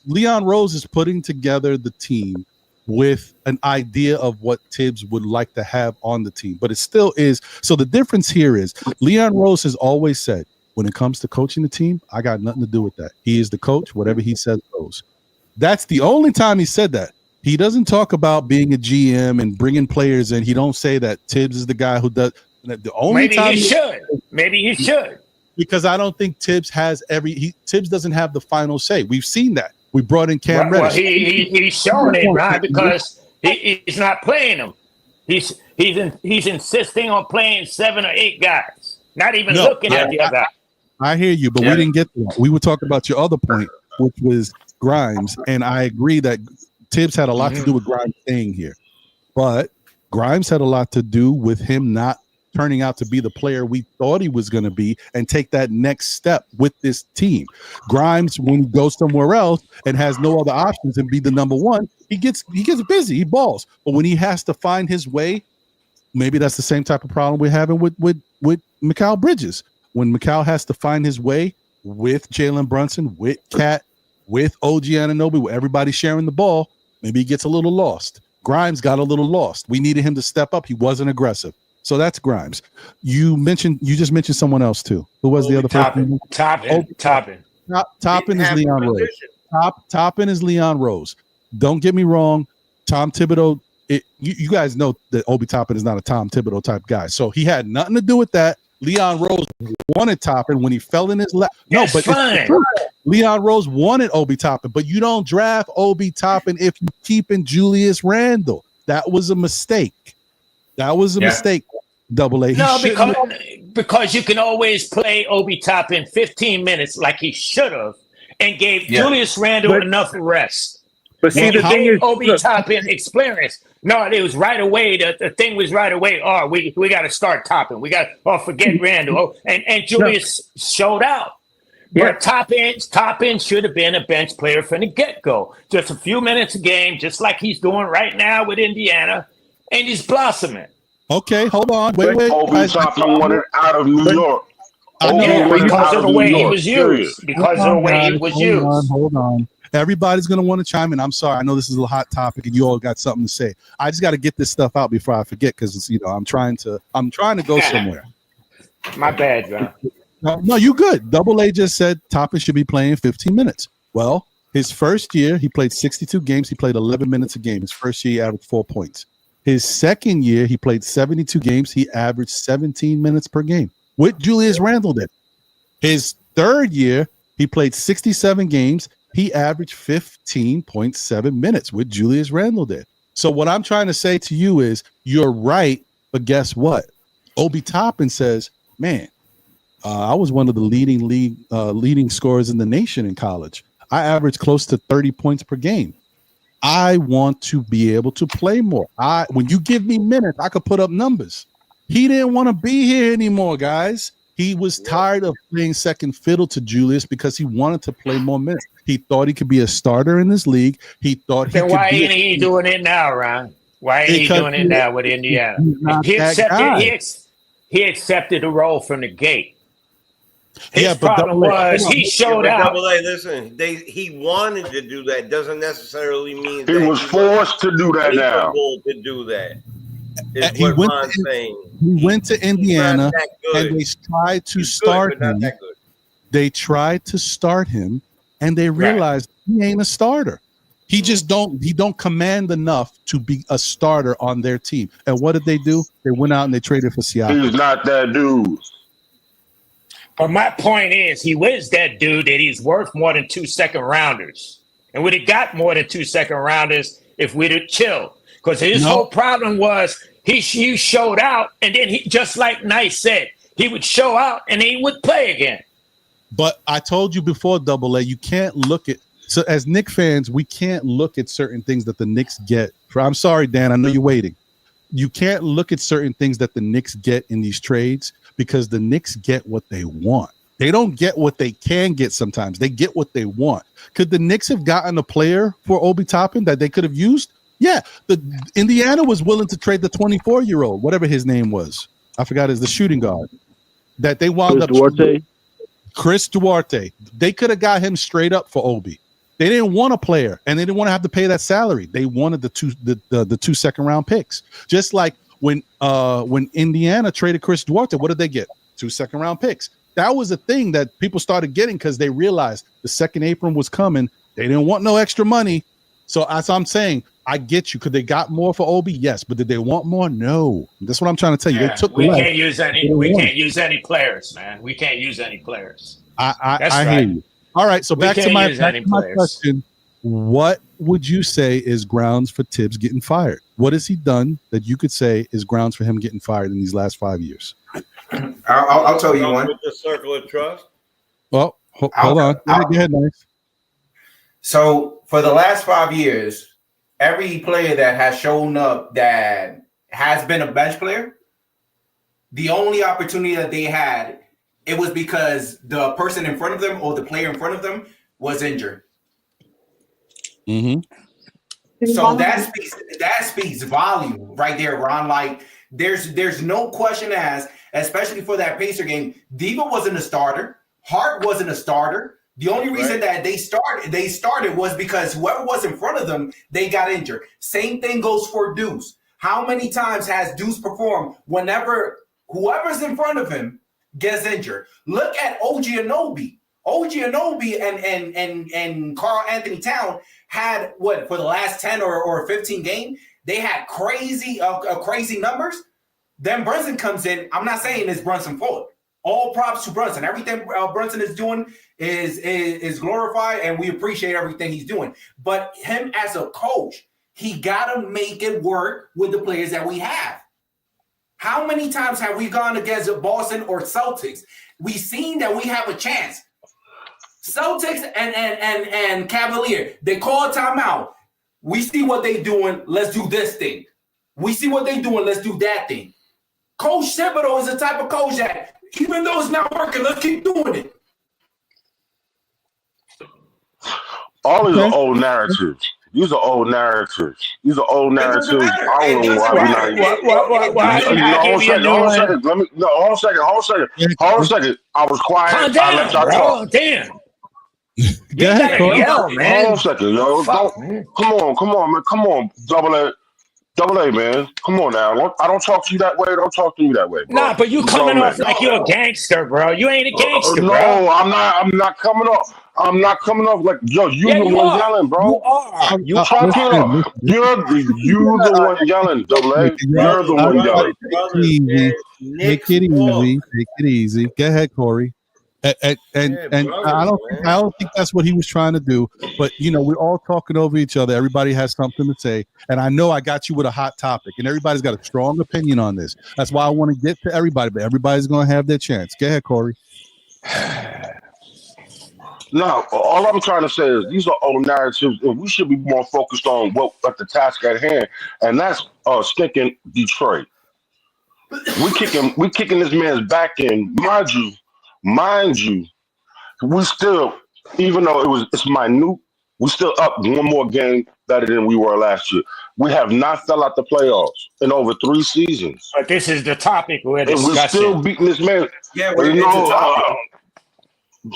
Leon Rose is putting together the team with an idea of what Tibbs would like to have on the team, but it still is. So the difference here is Leon Rose has always said, when it comes to coaching the team, I got nothing to do with that. He is the coach. Whatever he says goes. That's the only time he said that. He doesn't talk about being a GM and bringing players in. He don't say that Tibbs is the guy who does. The only Maybe time he should. Maybe he should. Because I don't think Tibbs has Tibbs doesn't have the final say. We've seen that. We brought in Cam Reddish. Well, he's showing it, right? Because he's not playing them. He's insisting on playing 7 or 8 guys. Not even looking at the other. I hear you, but we didn't get to that. We were talking about your other point, which was Grimes, and I agree that Tibbs had a lot to do with Grimes staying here, but Grimes had a lot to do with him not turning out to be the player we thought he was going to be and take that next step with this team. Grimes, when he goes somewhere else and has no other options and be the number one, he gets busy, he balls. But when he has to find his way, maybe that's the same type of problem we're having with Mikal Bridges. When Mikal has to find his way with Jalen Brunson, with Cat, with OG Anunoby, where everybody's sharing the ball, maybe he gets a little lost. Grimes got a little lost. We needed him to step up. He wasn't aggressive. So that's Grimes. You just mentioned someone else too. Who was the other person? Toppin is Leon Rose. Toppin is Leon Rose. Don't get me wrong. Tom Thibodeau, you guys know that Obi Toppin is not a Tom Thibodeau type guy. So he had nothing to do with that. Leon Rose wanted Toppin when he fell in his lap. No, but it's true. Leon Rose wanted Obi Toppin, but you don't draft Obi Toppin if you keep in Julius Randle. That was a mistake. That was a mistake. Double A. No, because you can always play Obi Toppin 15 minutes like he should have, and gave Julius Randle enough rest. But see, the thing is, Obi Toppin experience. No, it was right away. The thing was right away. Oh, we got to start Toppin. We got forget Randle. And Julius showed out. But Toppin should have been a bench player from the get-go. Just a few minutes a game, just like he's doing right now with Indiana, and he's blossoming. Okay, hold on. Wait. Obi Toppin wanted out of New York. Because of the way he was used. Because of the way he was used. Hold on. Everybody's going to want to chime in. I'm sorry. I know this is a hot topic and you all got something to say. I just got to get this stuff out before I forget because I'm trying to go somewhere. My bad, John. No, you good. Double A just said Toppin should be playing 15 minutes. Well, his first year, he played 62 games. He played 11 minutes a game. His first year, he averaged 4 points. His second year, he played 72 games. He averaged 17 minutes per game with Julius Randle did. His third year, he played 67 games. He averaged 15.7 minutes with Julius Randle did. So what I'm trying to say to you is you're right, but guess what? Obi Toppin says, man, I was one of the leading scorers in the nation in college. I averaged close to 30 points per game. I want to be able to play more. When you give me minutes, I could put up numbers. He didn't want to be here anymore, guys. He was tired of playing second fiddle to Julius because he wanted to play more minutes. He thought he could be a starter in this league. He thought he could why ain't he doing it now, Ron? Why ain't he doing it now with Indiana? He accepted the role from the gate. His problem was he showed out. Double A, listen, he wanted to do that. Doesn't necessarily mean he was forced to do that now. To do that. He went to Indiana and they tried to start him. They tried to start him and they realized he ain't a starter. He just don't command enough to be a starter on their team. And what did they do? They went out and they traded for Siakam. He's not that dude. But my point is, he was that dude that he's worth more than 2 second rounders. And we'd have got more than 2 second rounders if we'd have chilled. Because his whole problem was he showed out, and then he, just like Nice said, he would show out and he would play again. But I told you before, Double A, you can't look at So as Knicks fans, we can't look at certain things that the Knicks get. I'm sorry, Dan. I know you're waiting. You can't look at certain things that the Knicks get in these trades because the Knicks get what they want. They don't get what they can get sometimes. They get what they want. Could the Knicks have gotten a player for Obi Toppin that they could have used? Yeah. The Indiana was willing to trade the 24-year-old, whatever his name was. I forgot the shooting guard that they wound up. Chris Duarte. They could have got him straight up for Obi. They didn't want a player, and they didn't want to have to pay that salary. They wanted the two second-round picks. Just like when Indiana traded Chris Duarte, what did they get? 2 second-round picks. That was a thing that people started getting because they realized the second apron was coming. They didn't want no extra money. So as I'm saying, I get you. Could they got more for Obi? Yes, but did they want more? No. That's what I'm trying to tell you. Yeah, they took. We can't use any players, man. We can't use any players. I hear you. All right, so back to my question. What would you say is grounds for Tibbs getting fired? What has he done that you could say is grounds for him getting fired in these last 5 years? I'll tell you one. With the circle of trust. Well, hold on. Go ahead, Nice. So for the last 5 years, every player that has shown up that has been a bench player, the only opportunity that they had, it was because the person in front of them or the player in front of them was injured. Mm-hmm. So that speaks volume right there, Ron. Like there's no question especially for that Pacer game, Diva wasn't a starter. Hart wasn't a starter. The only reason that they started was because whoever was in front of them, they got injured. Same thing goes for Deuce. How many times has Deuce performed whenever whoever's in front of him gets injured? Look at OG Anunoby. OG Anunoby and Karl Anthony Towns had what for the last 10 or 15 games, they had crazy numbers. Then Brunson comes in. I'm not saying it's Brunson fault. All props to Brunson. Everything Brunson is doing is glorified, and we appreciate everything he's doing. But him as a coach, he got to make it work with the players that we have. How many times have we gone against Boston or Celtics? We've seen that we have a chance. Celtics and Cavalier, they call a timeout. We see what they doing. Let's do this thing. We see what they doing. Let's do that thing. Coach Thibodeau is the type of coach that even though it's not working, let's keep doing it. All these are old narratives. These are old narratives. I don't know why we're not. Hold on a second. I was quiet. Calm down, I let y'all talk. Damn. Go ahead, Corey. Hold on a second, yo. Come on, man. Come on, Double A, man. Come on now. I don't talk to you that way. Don't talk to me that way, bro. Nah, but you coming off like you're a gangster, bro. You ain't a gangster, bro. No, I'm not coming off. I'm not coming off like, yo, you the one yelling, bro. You are. You're the one yelling, Double A. You're the one yelling. Take it easy. Go ahead, Corey. And I don't think that's what he was trying to do. But we're all talking over each other. Everybody has something to say, and I know I got you with a hot topic, and everybody's got a strong opinion on this. That's why I want to get to everybody, but everybody's going to have their chance. Go ahead, Corey. No, all I'm trying to say is these are old narratives, and we should be more focused on what the task at hand, and that's stinking Detroit. We kicking this man's back in, mind you, we still, even though it's minute, we still up one more game better than we were last year. We have not fell out the playoffs in over 3 seasons. But this is the topic we're discussing. And we're still beating this man. Yeah, we're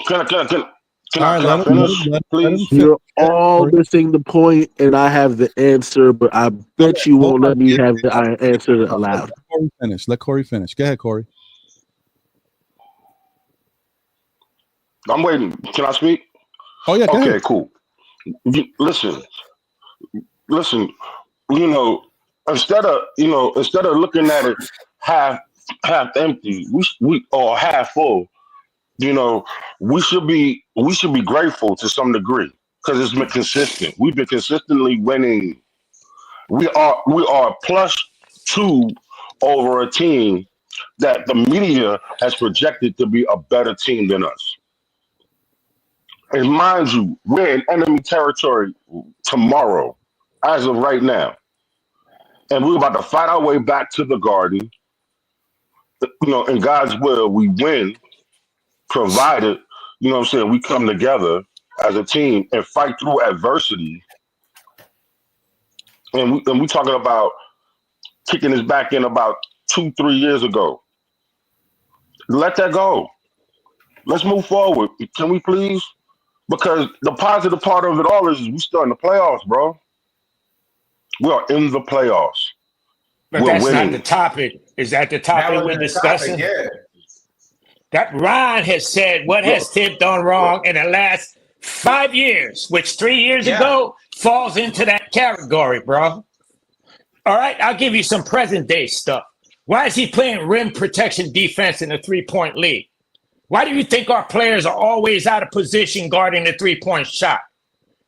Can I finish, please? You're all missing the point, and I have the answer, but I bet you won't let me have the answer aloud. Let Corey finish. Go ahead, Corey. I'm waiting. Can I speak? Oh yeah. Okay, ahead. Cool. Listen. Instead of looking at it half empty, we or half full. We should be grateful to some degree because it's been consistent. We've been consistently winning. We are +2 over a team that the media has projected to be a better team than us. And mind you, we're in enemy territory tomorrow, as of right now. And we're about to fight our way back to the Garden. In God's will, we win, provided, what I'm saying, we come together as a team and fight through adversity. And we talking about kicking his back in about 2-3 years ago. Let that go. Let's move forward. Can we please? Because the positive part of it all is we still in the playoffs, bro. We are in the playoffs. But we're that's winning. not the topic. Is that the topic we're discussing? Yeah. That Ron has said, what has Tip done wrong in the last 5 years, which 3 years ago falls into that category, bro. All right, I'll give you some present day stuff. Why is he playing rim protection defense in the 3-point league? Why do you think our players are always out of position guarding the 3-point shot?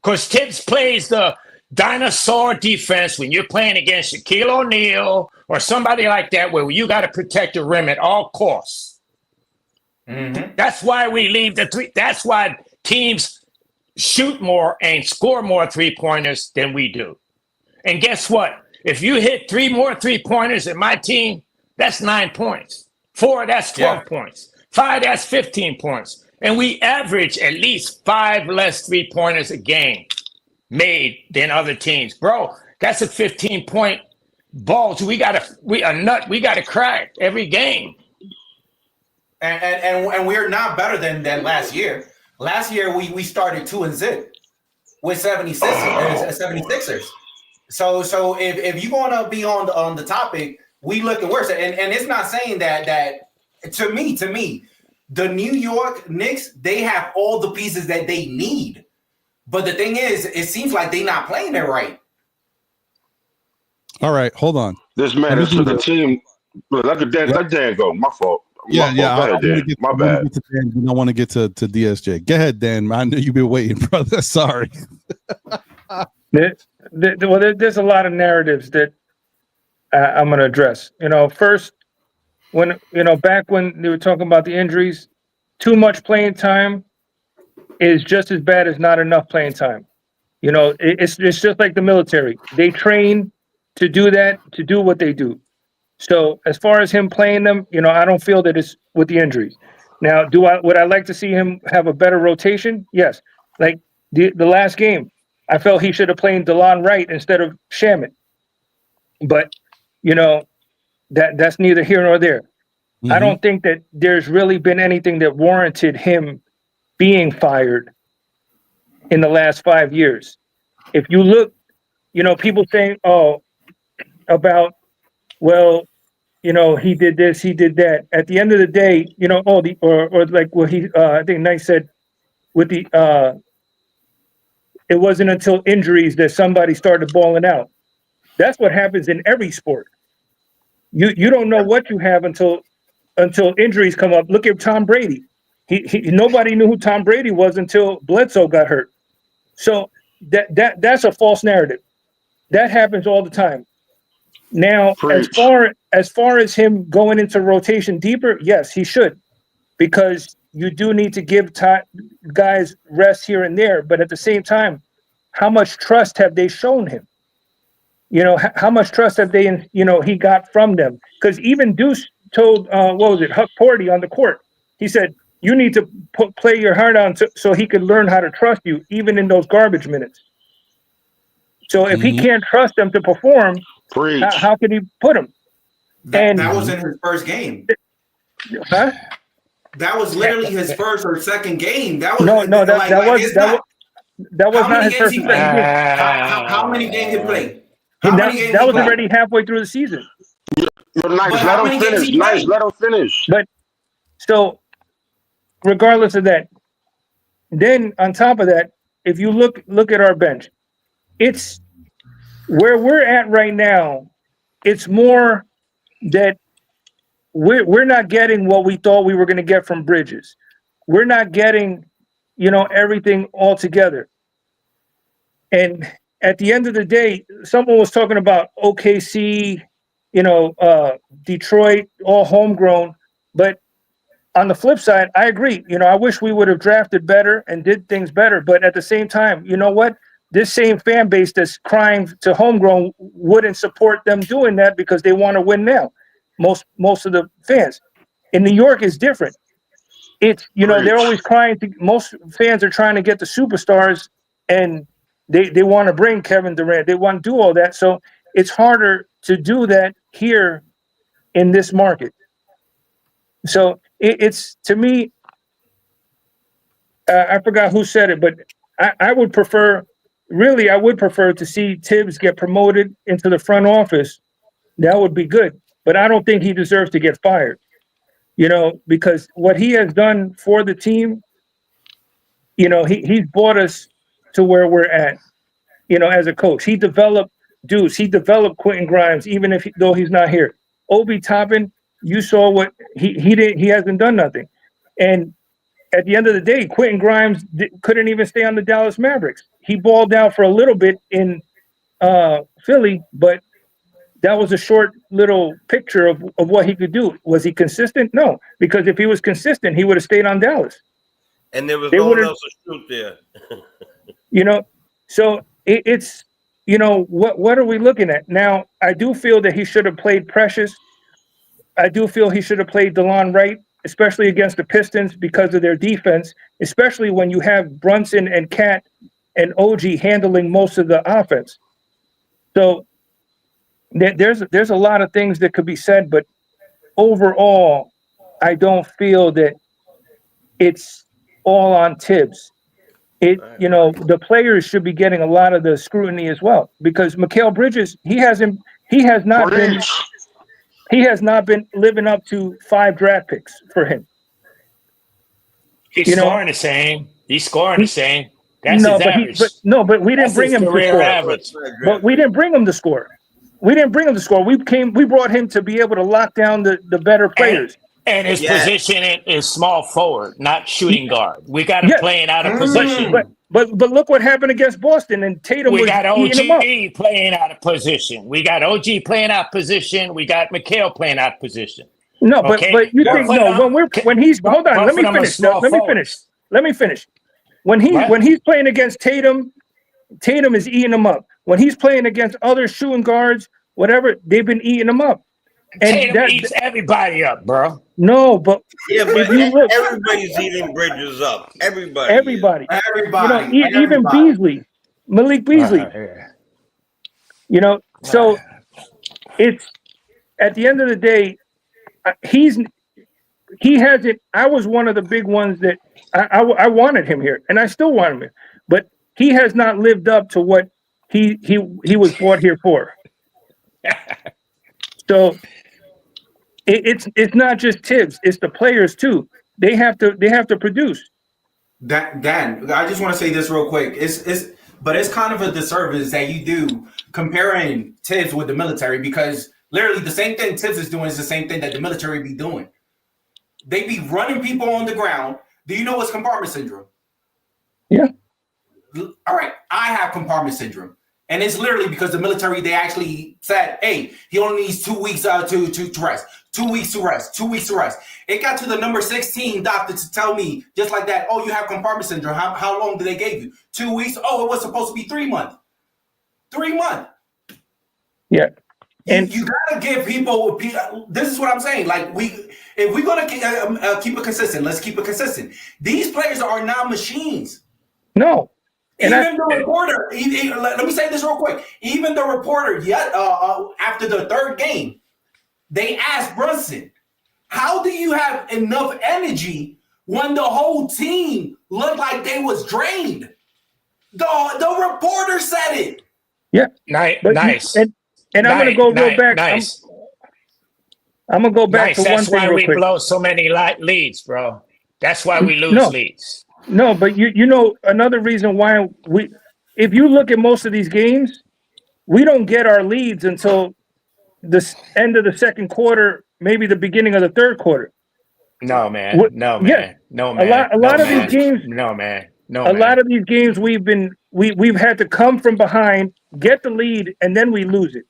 Because Tibbs plays the dinosaur defense when you're playing against Shaquille O'Neal or somebody like that, where you got to protect the rim at all costs. Mm-hmm. That's why we leave the three. That's why teams shoot more and score more 3-pointers than we do. And guess what? If you hit 3 more 3-pointers in my team, that's 9 points. 4, that's 12 points. 5, that's 15 points. And we average at least 5 less 3-pointers a game made than other teams. Bro, that's a 15-point bulge. We gotta crack every game. And we're not better than last year. Last year we started 2-0 with 76ers. So if you're gonna be on the topic, we looking worse. And it's not saying that to me, the New York Knicks, they have all the pieces that they need. But the thing is, it seems like they're not playing it right. All right, hold on. This man is to the team. Let Dan go. My fault. Yeah. My bad. You don't want to get to DSJ. Go ahead, Dan. I know you've been waiting, brother. Sorry. There's a lot of narratives that I'm going to address. First, when back when they were talking about the injuries, too much playing time is just as bad as not enough playing time. It's just like the military. They train to do that, to do what they do. So as far as him playing them, I don't feel that it's with the injuries. Now, would I like to see him have a better rotation? Yes. Like the last game, I felt he should have played DeLon Wright instead of Shamet. But that's neither here nor there. Mm-hmm. I don't think that there's really been anything that warranted him being fired in the last 5 years. If you look, people saying, he did this, he did that. At the end of the day, I think Knight said with the it wasn't until injuries that somebody started balling out. That's what happens in every sport. You don't know what you have until injuries come up. Look at Tom Brady. Nobody knew who Tom Brady was until Bledsoe got hurt. So that's a false narrative. That happens all the time. Now, as far as him going into rotation deeper, yes, he should, because you do need to give guys rest here and there. But at the same time, how much trust have they shown him? How much trust have they, he got from them? Because even Deuce told, Huck Porty on the court, he said, you need to play your heart out so he could learn how to trust you, even in those garbage minutes. So if he can't trust them to perform, how can he put him? That was in his first game. Huh? That was literally his first or second game. That was that was not his first game. How many games he played? That was already halfway through the season. You're nice. Let him finish. Nice. Let him finish. But so, regardless of that, then on top of that, if you look at our bench, it's where we're at right now. It's more that we're not getting what we thought we were going to get from Bridges. We're not getting, everything all together. And at the end of the day, someone was talking about OKC, Detroit, all homegrown. But on the flip side, I agree. I wish we would have drafted better and did things better. But at the same time, you know what? This same fan base that's crying to homegrown wouldn't support them doing that because they want to win now. Most of the fans in New York is different. It's they're always crying. Most fans are trying to get the superstars, and they want to bring Kevin Durant. They want to do all that. So it's harder to do that here in this market. So it's to me. I forgot who said it, but I would prefer. Really, I would prefer to see Tibbs get promoted into the front office. That would be good. But I don't think he deserves to get fired. Because what he has done for the team, he's brought us to where we're at, as a coach. He developed Deuce. He developed Quentin Grimes, even though he's not here. Obi Toppin, you saw what he did. He hasn't done nothing. And at the end of the day, Quentin Grimes couldn't even stay on the Dallas Mavericks. He balled out for a little bit in Philly, but that was a short little picture of what he could do. Was he consistent? No, because if he was consistent, he would have stayed on Dallas. And there was no one else to shoot there. So it's, what are we looking at? Now, I do feel that he should have played Precious. I do feel he should have played DeLon Wright, especially against the Pistons because of their defense, especially when you have Brunson and Cat and OG handling most of the offense. So there's a lot of things that could be said, but overall, I don't feel that it's all on Tibbs. The players should be getting a lot of the scrutiny as well, because Mikal Bridges, he has not been living up to 5 draft picks for him. He's scoring the same. He's scoring the same. That's no, his average. But we didn't bring him to score. Average. But we didn't bring him to score. We brought him to be able to lock down the better players. And his position is small forward, not shooting guard. We got him playing out of position. But look what happened against Boston, and Tatum was eating him up. We got OG playing out of position. We got OG playing out of position. We got Mikal playing out of position. No, but you think when he's hold on, let me finish. Let me finish. When he's playing against Tatum is eating him up. When he's playing against other shooting guards, whatever, they've been eating him up. And Tatum eats everybody up, bro. No, but everybody's eating Bridges up. Everybody. Even Beasley, Malik Beasley. So it's at the end of the day, he hasn't. I was one of the big ones that I wanted him here, and I still want him here, but he has not lived up to what he was brought here for. So it's not just Tibbs; it's the players too. They have to produce. Dan, I just want to say this real quick. But it's kind of a disservice that you do comparing Tibbs with the military, because literally the same thing Tibbs is doing is the same thing that the military be doing. They be running people on the ground. Do you know what's compartment syndrome? Yeah. All right. I have compartment syndrome. And it's literally because the military, they actually said, hey, he only needs 2 weeks to rest. 2 weeks to rest. 2 weeks to rest. It got to the number 16 doctor to tell me just like that, oh, you have compartment syndrome. How long did they give you? 2 weeks? Oh, it was supposed to be 3 months. 3 months. Yeah. And you got to give people, this is what I'm saying. Like, if we're going to keep it consistent, let's keep it consistent. These players are not machines. No. Even the reporter, let me say this real quick. Even the reporter, after the third game, they asked Brunson, how do you have enough energy when the whole team looked like they was drained? The reporter said it. Yeah. Nice. And I'm going to go real back. Nice. I'm going to go back to one thing. That's why we blow so many leads, bro. That's why we lose leads. No, but you know another reason why if you look at most of these games, we don't get our leads until the end of the second quarter, maybe the beginning of the third quarter. No, man. Yeah. A lot of these games. A lot of these games we've had to come from behind, get the lead, and then we lose it.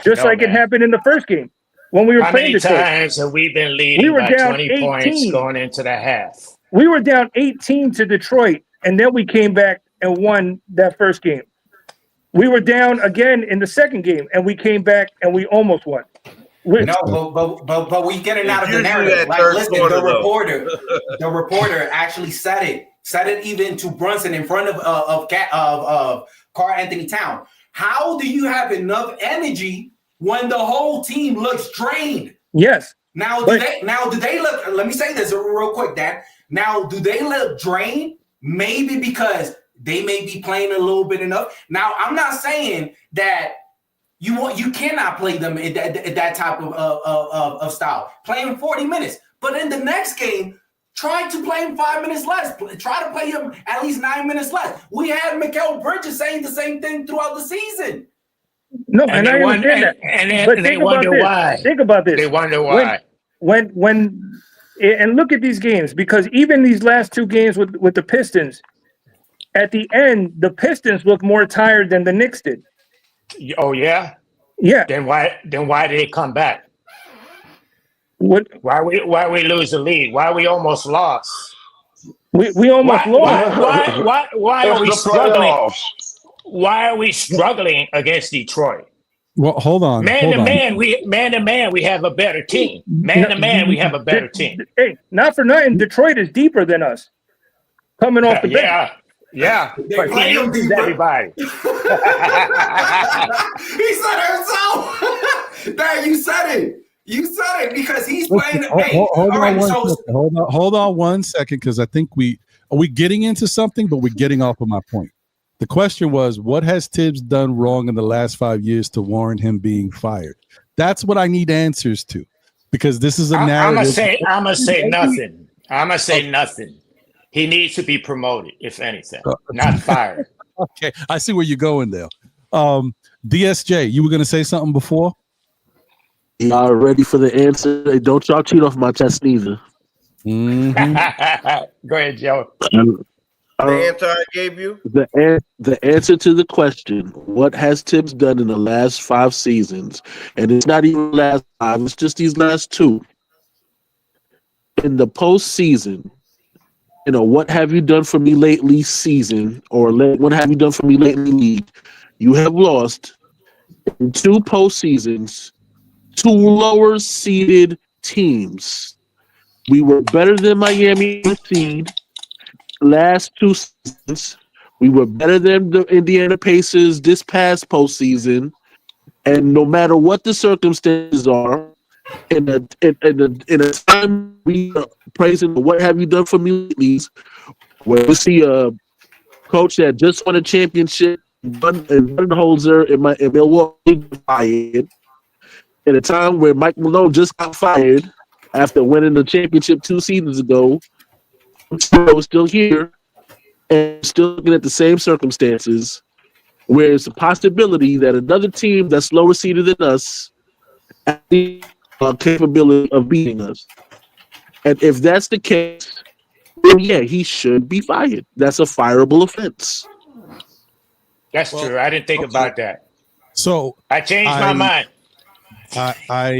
Just like it happened in the first game. when we were How playing many Detroit. times have we been leading We were by down 20 18 points going into the half? We were down 18 to Detroit, and then we came back and won that first game. We were down again in the second game, and we came back and we almost won. But we getting out of the narrative. Like, listen, the reporter actually said it even to Brunson in front of Karl Anthony Town. How do you have enough energy when the whole team looks drained? Yes. Now do they look? Let me say this real quick, Dan. Now, do they look drained? Maybe because they may be playing a little bit enough. Now, I'm not saying that you cannot play them in that type of style. Playing 40 minutes, but in the next game, try to play him 5 minutes less. Try to play him at least 9 minutes less. We had Mikal Bridges saying the same thing throughout the season. No, and I understand that. But they wonder why. Think about this. They wonder why. And look at these games, because even these last two games with the Pistons, at the end, the Pistons look more tired than the Knicks did. Oh yeah, yeah. Then why did they come back? What? Why we lose the lead? Why we almost lost? We almost lost. Why are we struggling? Why are we struggling against Detroit? Well, hold on. Man to man, we have a better team. Man to man, we have a better team. Hey, not for nothing, Detroit is deeper than us. Coming off the bench. Yeah. But he uses everybody. He said it himself. Dad, you said it. You said it because he's playing. Hold on 1 second, because I think are we getting into something, but we're getting off of my point. The question was, what has Tibbs done wrong in the last 5 years to warrant him being fired? That's what I need answers to, because this is a narrative. I'm gonna say nothing. I'm gonna say nothing. He needs to be promoted, if anything, not fired. Okay, I see where you're going there. DSJ, you were gonna say something before? Y'all ready for the answer? Hey, don't y'all cheat off my chest neither. Mm-hmm. Go ahead, Joe. The answer I gave you? The answer to the question, what has Tibbs done in the last 5 seasons? And it's not even the last 5, it's just these last 2. In the postseason, what have you done for me lately season, or what have you done for me lately league? You have lost in 2 postseasons, 2 lower seeded teams. We were better than Miami seed. Last 2 seasons, we were better than the Indiana Pacers this past postseason, and no matter what the circumstances are, in a time we are praising what have you done for me lately, where we see a coach that just won a championship, and Budenholzer in Milwaukee fired, in a time where Mike Malone just got fired after winning the championship 2 seasons ago. Still here and still looking at the same circumstances, where it's a possibility that another team that's lower seeded than us has the capability of beating us. And if that's the case, then yeah, he should be fired. That's a fireable offense. That's true. I didn't think about that. So I changed my mind. I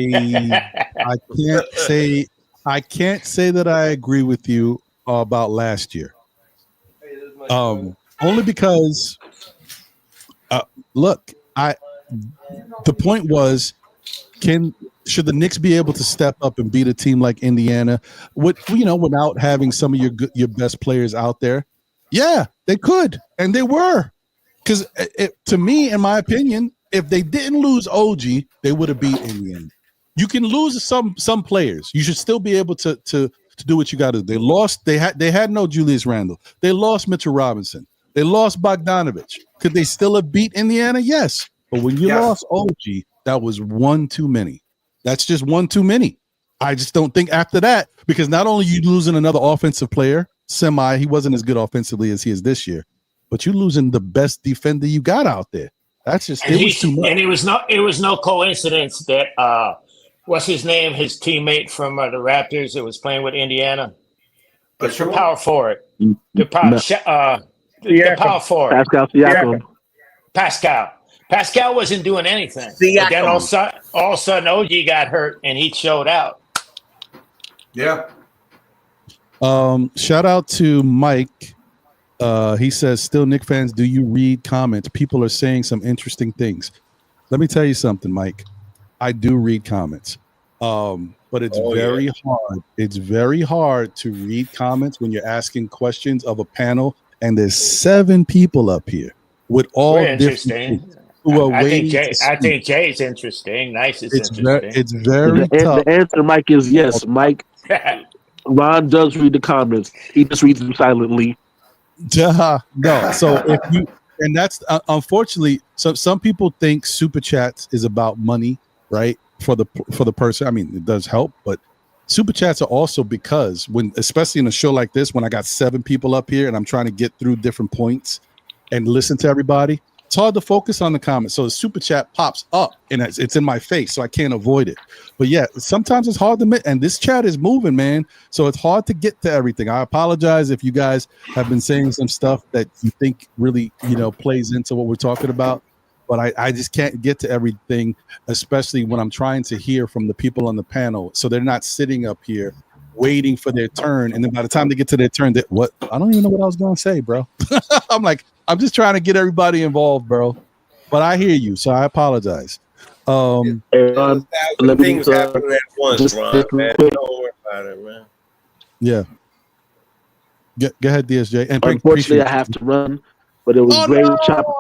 can't say that I agree with you about last year. Only because look, the point was, should the Knicks be able to step up and beat a team like Indiana without having some of your best players out there? Yeah, they could, and they were. Because to me, in my opinion, if they didn't lose OG, they would have beat Indiana. You can lose some players. You should still be able to do what you got to do. They lost. They had no Julius Randle. They lost Mitchell Robinson. They lost Bogdanovich. Could they still have beat Indiana? Yes. But when you lost OG, that was one too many. That's just one too many. I just don't think after that, because not only you losing another offensive player, he wasn't as good offensively as he is this year, but you're losing the best defender you got out there. That's just was too much. And it was no coincidence that what's his name? His teammate from the Raptors that was playing with Indiana, the power forward, the power forward, Pascal Siakam. Pascal wasn't doing anything. But then all of a sudden, OG got hurt and he showed out. Yeah. Shout out to Mike. He says, "Still Knicks fans, do you read comments? People are saying some interesting things." Let me tell you something, Mike. I do read comments, but it's very hard. It's very hard to read comments when you're asking questions of a panel, and there's 7 people up here with all different who are waiting. I think Jay's interesting. Nice is interesting. It's very tough. The answer, Mike, is yes. Mike, Ron does read the comments. He just reads them silently. No. So if you, and that's unfortunately, some people think super chats is about money, right? For the person. I mean, it does help, but super chats are also because especially in a show like this, when I got 7 people up here and I'm trying to get through different points and listen to everybody, it's hard to focus on the comments. So the super chat pops up and it's in my face, so I can't avoid it. But yeah, sometimes it's hard to, and this chat is moving, man. So it's hard to get to everything. I apologize if you guys have been saying some stuff that you think really, plays into what we're talking about. But I just can't get to everything, especially when I'm trying to hear from the people on the panel. So they're not sitting up here waiting for their turn. And then by the time they get to their turn, I don't even know what I was going to say, bro. I'm just trying to get everybody involved, bro. But I hear you, so I apologize. Things happen at once, Ron, man. Don't worry about it, man. Yeah. Go ahead, DSJ. And unfortunately, I have to run, but it was great chopping.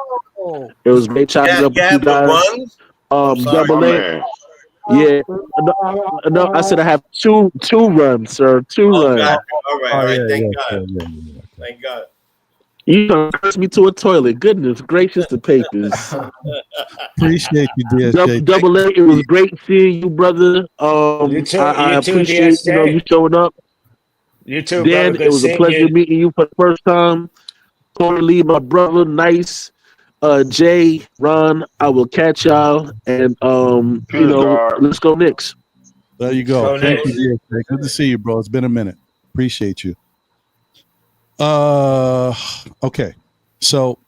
It was great chopping up with you guys. Double A. Yeah. No, I said I have two runs, sir. 2 runs. God. All right. Thank God. Thank God. You gonna curse me to a toilet. Goodness gracious, the papers. Appreciate you, DSJ. Double A, it was great seeing you, brother. I appreciate you showing up. You too, Dan, brother. it was a pleasure meeting you for the first time. Corey Lee, my brother, nice. Jay, Ron, I will catch y'all, and let's go Knicks. There you go. Thank you, DSJ. Good to see you, bro. It's been a minute. Appreciate you. Okay. So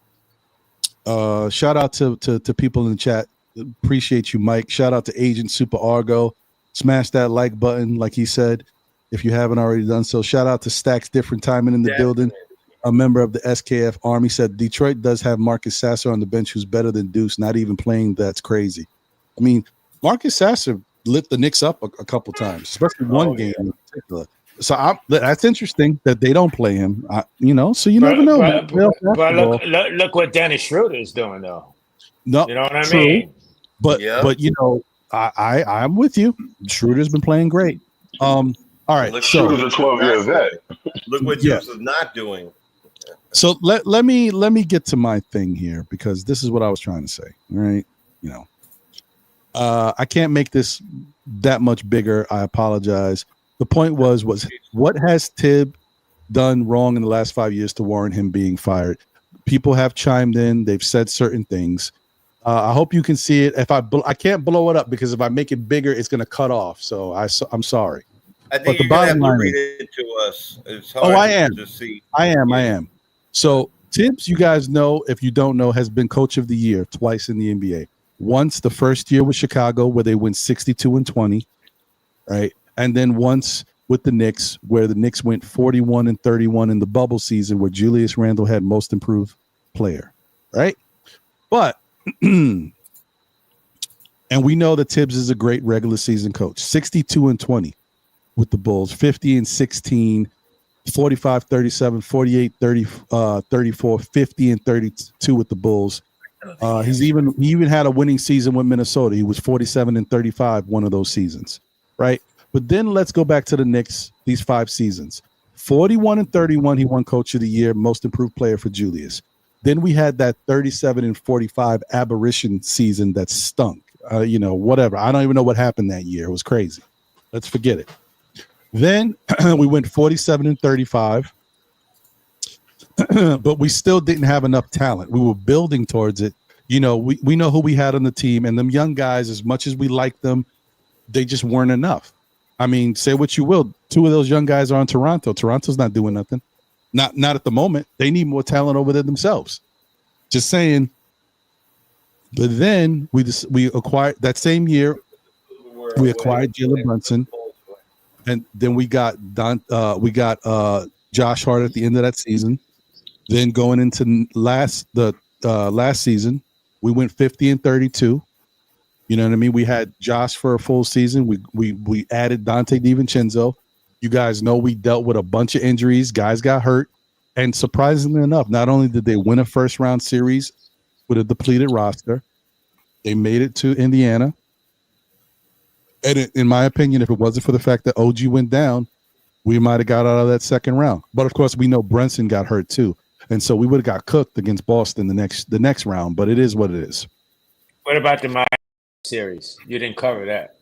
shout out to people in the chat. Appreciate you, Mike. Shout out to Agent Super Argo. Smash that like button, like he said, if you haven't already done so. Shout out to Stacks Different Timing in the building. A member of the SKF Army said Detroit does have Marcus Sasser on the bench who's better than Deuce, not even playing. That's crazy. I mean, Marcus Sasser lit the Knicks up a couple times, especially one game in particular. So that's interesting that they don't play him. So you never know. But look what Dennis Schroeder is doing, though. No, you know what I mean. But I'm with you. Schroeder's been playing great. All right. Schroeder's a 12 years vet. Look what Deuce is not doing. So let me get to my thing here, because this is what I was trying to say. All right. I can't make this that much bigger. I apologize. The point was what has Tibb done wrong in the last 5 years to warrant him being fired? People have chimed in. They've said certain things. I hope you can see it. If I can't blow it up, because if I make it bigger, it's going to cut off. So I'm sorry. I think you're going to have to read it to us. It's hard I am. to see. I am. So Tibbs, you guys know, if you don't know, has been coach of the year twice in the NBA. Once the first year with Chicago, where they went 62-20, right? And then once with the Knicks, where the Knicks went 41-31 in the bubble season, where Julius Randle had most improved player, right? But and we know that Tibbs is a great regular season coach. 62-20 with the Bulls, 50-16, 45-37, 48-34, 50-32 with the Bulls. He even had a winning season with Minnesota. He was 47-35 one of those seasons, right? But then let's go back to the Knicks, these 5 seasons. 41-31, he won coach of the year, most improved player for Julius. Then we had that 37-45 aberration season that stunk. Whatever. I don't even know what happened that year. It was crazy. Let's forget it. Then we went 47-35, but we still didn't have enough talent. We were building towards it. We know who we had on the team, and them young guys, as much as we liked them, they just weren't enough. I mean, say what you will. 2 of those young guys are in Toronto. Toronto's not doing nothing. Not at the moment. They need more talent over there themselves. Just saying. But then we acquired that same year. We acquired Jalen Brunson, and then we got Josh Hart at the end of that season. Then going into last season, we went 50-32. You know what I mean? We had Josh for a full season. We added Dante DiVincenzo. You guys know we dealt with a bunch of injuries. Guys got hurt, and surprisingly enough, not only did they win a first round series with a depleted roster, they made it to Indiana. And in my opinion, if it wasn't for the fact that OG went down, we might have got out of that second round. But of course, we know Brunson got hurt too, and so we would have got cooked against Boston the next round. But it is what it is. What about the Miami series? You didn't cover that.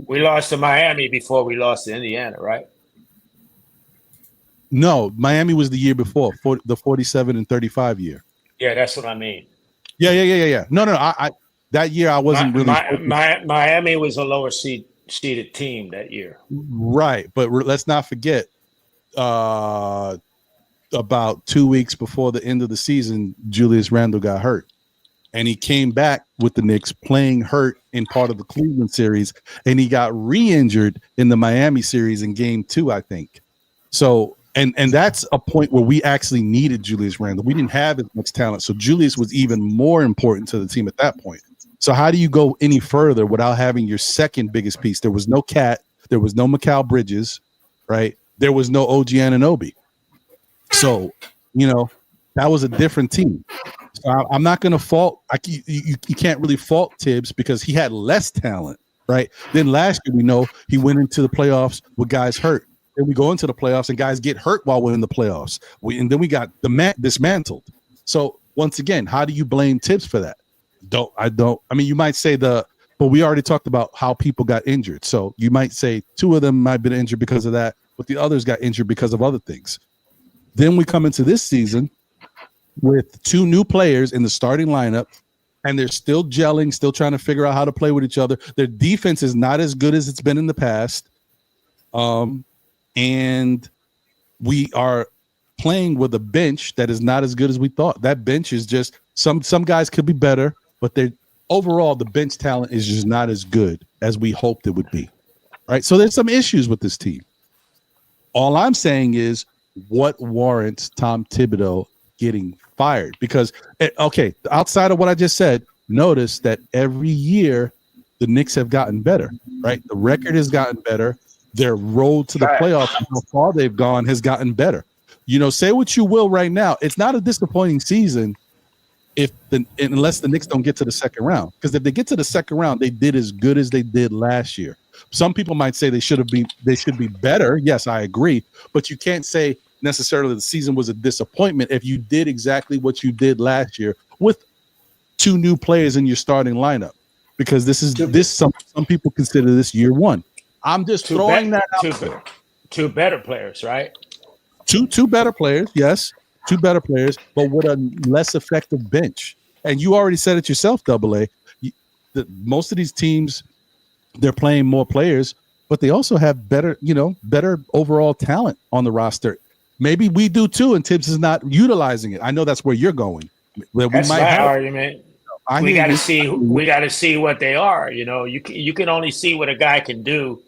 We lost to Miami before we lost to Indiana, right? No, Miami was the year before, the 47-35 year. Yeah, that's what I mean. Yeah. No. I that year I wasn't really. Miami was a lower seeded team that year. Right, but let's not forget. About 2 weeks before the end of the season, Julius Randle got hurt, and he came back with the Knicks playing hurt in part of the Cleveland series, and he got re-injured in the Miami series in Game 2, I think. So. And that's a point where we actually needed Julius Randle. We didn't have as much talent, so Julius was even more important to the team at that point. So how do you go any further without having your second biggest piece? There was no Cat, there was no Mikal Bridges, right? There was no OG Anunoby. So, that was a different team. So I'm not going to fault. You can't really fault Tibbs because he had less talent, right? Then last year we know he went into the playoffs with guys hurt. Then we go into the playoffs and guys get hurt while we're in the playoffs. And then we got dismantled. So once again, how do you blame Tibbs for that? I mean, you might say but we already talked about how people got injured. So you might say two of them might have been injured because of that, but the others got injured because of other things. Then we come into this season with two new players in the starting lineup, and they're still gelling, still trying to figure out how to play with each other. Their defense is not as good as it's been in the past. And we are playing with a bench that is not as good as we thought. That bench is just some guys could be better, but overall the bench talent is just not as good as we hoped it would be. Right? So there's some issues with this team. All I'm saying is what warrants Tom Thibodeau getting fired? Because outside of what I just said, notice that every year the Knicks have gotten better, right? The record has gotten better. Their road to the playoffs, how far they've gone, has gotten better. Say what you will right now. It's not a disappointing season unless the Knicks don't get to the second round. Because if they get to the second round, they did as good as they did last year. Some people might say they should be better. Yes, I agree. But you can't say necessarily the season was a disappointment if you did exactly what you did last year with two new players in your starting lineup. Because some people consider this year one. I'm just throwing that out. Two better players, right? Two better players, yes. Two better players, but with a less effective bench. And you already said it yourself, Double A. Most of these teams, they're playing more players, but they also have better overall talent on the roster. Maybe we do too, and Tibbs is not utilizing it. I know that's where you're going. That's my argument. We got to see. We got to see what they are. You can only see what a guy can do.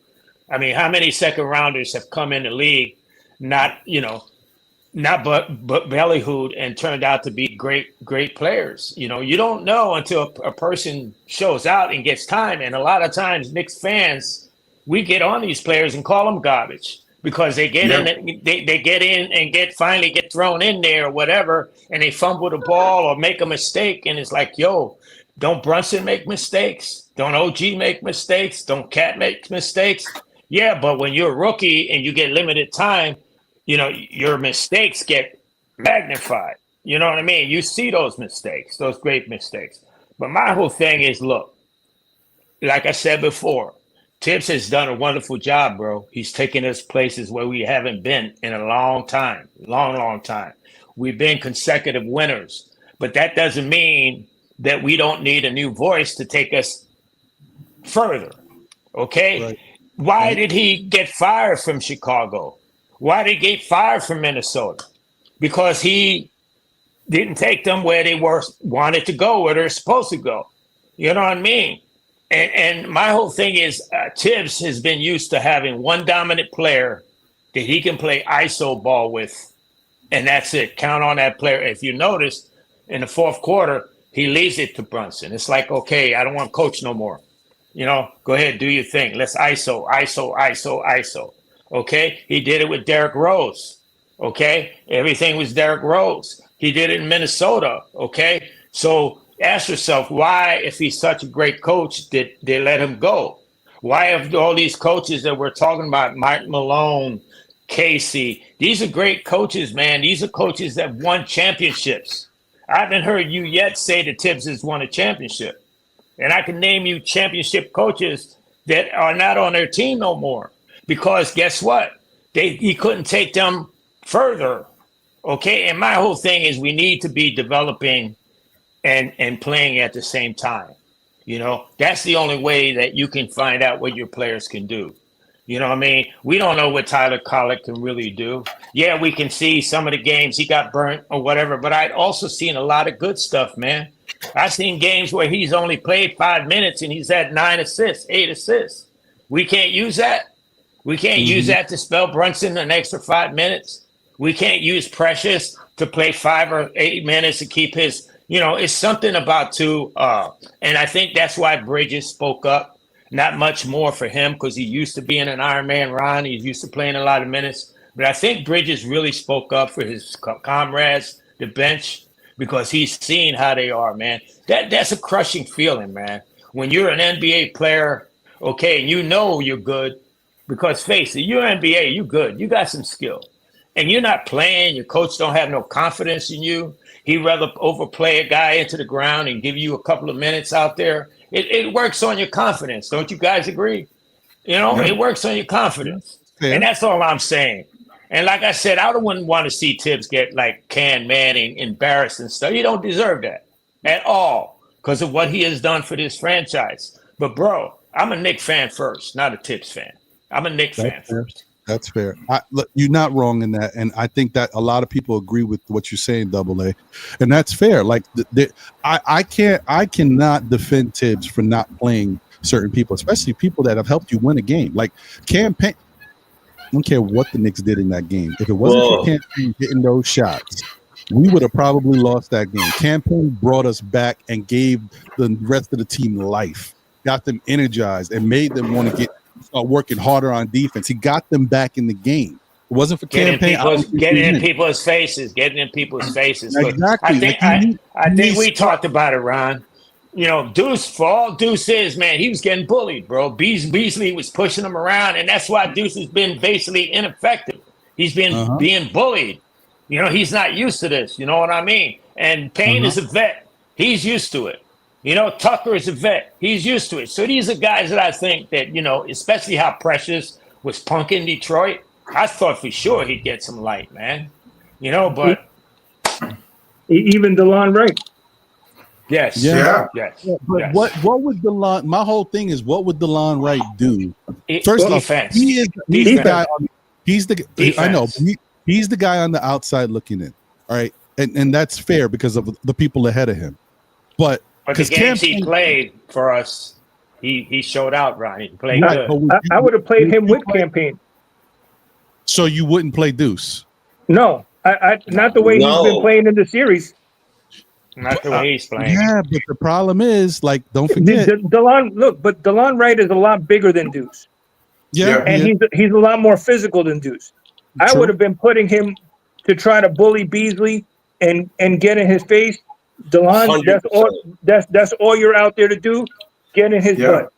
I mean, how many second rounders have come in the league, not but bellyhooed and turned out to be great players. You don't know until a person shows out and gets time. And a lot of times, Knicks fans, we get on these players and call them garbage because they get in. They get in and finally get thrown in there or whatever, and they fumble the ball or make a mistake, and it's like, yo, don't Brunson make mistakes? Don't OG make mistakes? Don't Cat make mistakes? Yeah, but when you're a rookie and you get limited time, your mistakes get magnified. You know what I mean? You see those mistakes, those great mistakes. But my whole thing is, look, like I said before, Tibbs has done a wonderful job, bro. He's taken us places where we haven't been in a long time, long time. We've been consecutive winners, but that doesn't mean that we don't need a new voice to take us further. Okay? Right. Why did he get fired from Chicago? Why did he get fired from Minnesota? Because he didn't take them where they wanted to go, where they're supposed to go. You know what I mean? And my whole thing is Tibbs has been used to having one dominant player that he can play ISO ball with, and that's it. Count on that player. If you notice, in the fourth quarter, he leaves it to Brunson. It's like, okay, I don't want coach no more. You know, go ahead, do your thing. Let's ISO. Okay? He did it with Derrick Rose. Okay? Everything was Derrick Rose. He did it in Minnesota. Okay? So ask yourself, why, if he's such a great coach, did they let him go? Why have all these coaches that we're talking about, Mike Malone, Casey, these are great coaches, man. These are coaches that won championships. I haven't heard you yet say that Tibbs has won a championship. And I can name you championship coaches that are not on their team no more. Because guess what? He couldn't take them further. Okay? And my whole thing is we need to be developing and playing at the same time. You know, that's the only way that you can find out what your players can do. You know what I mean? We don't know what Tyler Collett can really do. Yeah, we can see some of the games he got burnt or whatever, but I'd also seen a lot of good stuff, man. I've seen games where he's only played 5 minutes and he's had 9 assists, 8 assists. We can't use that. We can't use that to spell Brunson an extra 5 minutes. We can't use Precious to play 5 or 8 minutes to keep his, you know, it's something about and I think that's why Bridges spoke up. Not much more for him because he used to being an Iron Man, Ron. He's used to playing a lot of minutes. But I think Bridges really spoke up for his comrades, the bench, because he's seen how they are, man. That's a crushing feeling, man. When you're an NBA player, okay, and you know you're good, because face it, you're NBA, you good. You got some skill. And you're not playing. Your coach don't have no confidence in you. He'd rather overplay a guy into the ground and give you a couple of minutes out there. It works on your confidence. Don't you guys agree? You know, It works on your confidence. Yeah. And that's all I'm saying. And like I said, I wouldn't want to see Tibbs get like Can Manning embarrassed and stuff. He don't deserve that at all because of what he has done for this franchise. But bro, I'm a Knicks fan first, not a Tibbs fan. I'm a Knicks fan first. That's fair. Look, you're not wrong in that, and I think that a lot of people agree with what you're saying, Double A, and that's fair. Like, I cannot defend Tibbs for not playing certain people, especially people that have helped you win a game. Like Campaign, I don't care what the Knicks did in that game. If it wasn't for Campaign hitting those shots, we would have probably lost that game. Campaign brought us back and gave the rest of the team life, got them energized, and made them want to start working harder on defense. He got them back in the game. It wasn't for Campaign. Getting in people's faces. Exactly. I think we talked about it, Ron. You know, Deuce, for all Deuce is, man, he was getting bullied, bro. Beasley was pushing him around, and that's why Deuce has been basically ineffective. He's been being bullied. You know, he's not used to this. You know what I mean? And Payne is a vet. He's used to it. You know, Tucker is a vet. He's used to it. So these are guys that I think that, you know, especially how Precious was punking Detroit, I thought for sure he'd get some light, man. You know, but even DeLon Wright. Yes. Yeah. Yes. But yes. What would DeLon? My whole thing is, what would DeLon Wright do? First off, he's the guy. He's the. I know. He's the guy on the outside looking in. All right, and that's fair because of the people ahead of him. But the games he played for us, he showed out, Ron. He played good. I would have played him with Campaign. So you wouldn't play Deuce? No, I not the way he's been playing in the series. Not the way he's playing. Yeah, but the problem is, like, don't forget. DeLon Wright is a lot bigger than Deuce. Yeah. And he's a lot more physical than Deuce. True. I would have been putting him to try to bully Beasley and get in his face. DeLon, that's all you're out there to do. Get in his butt.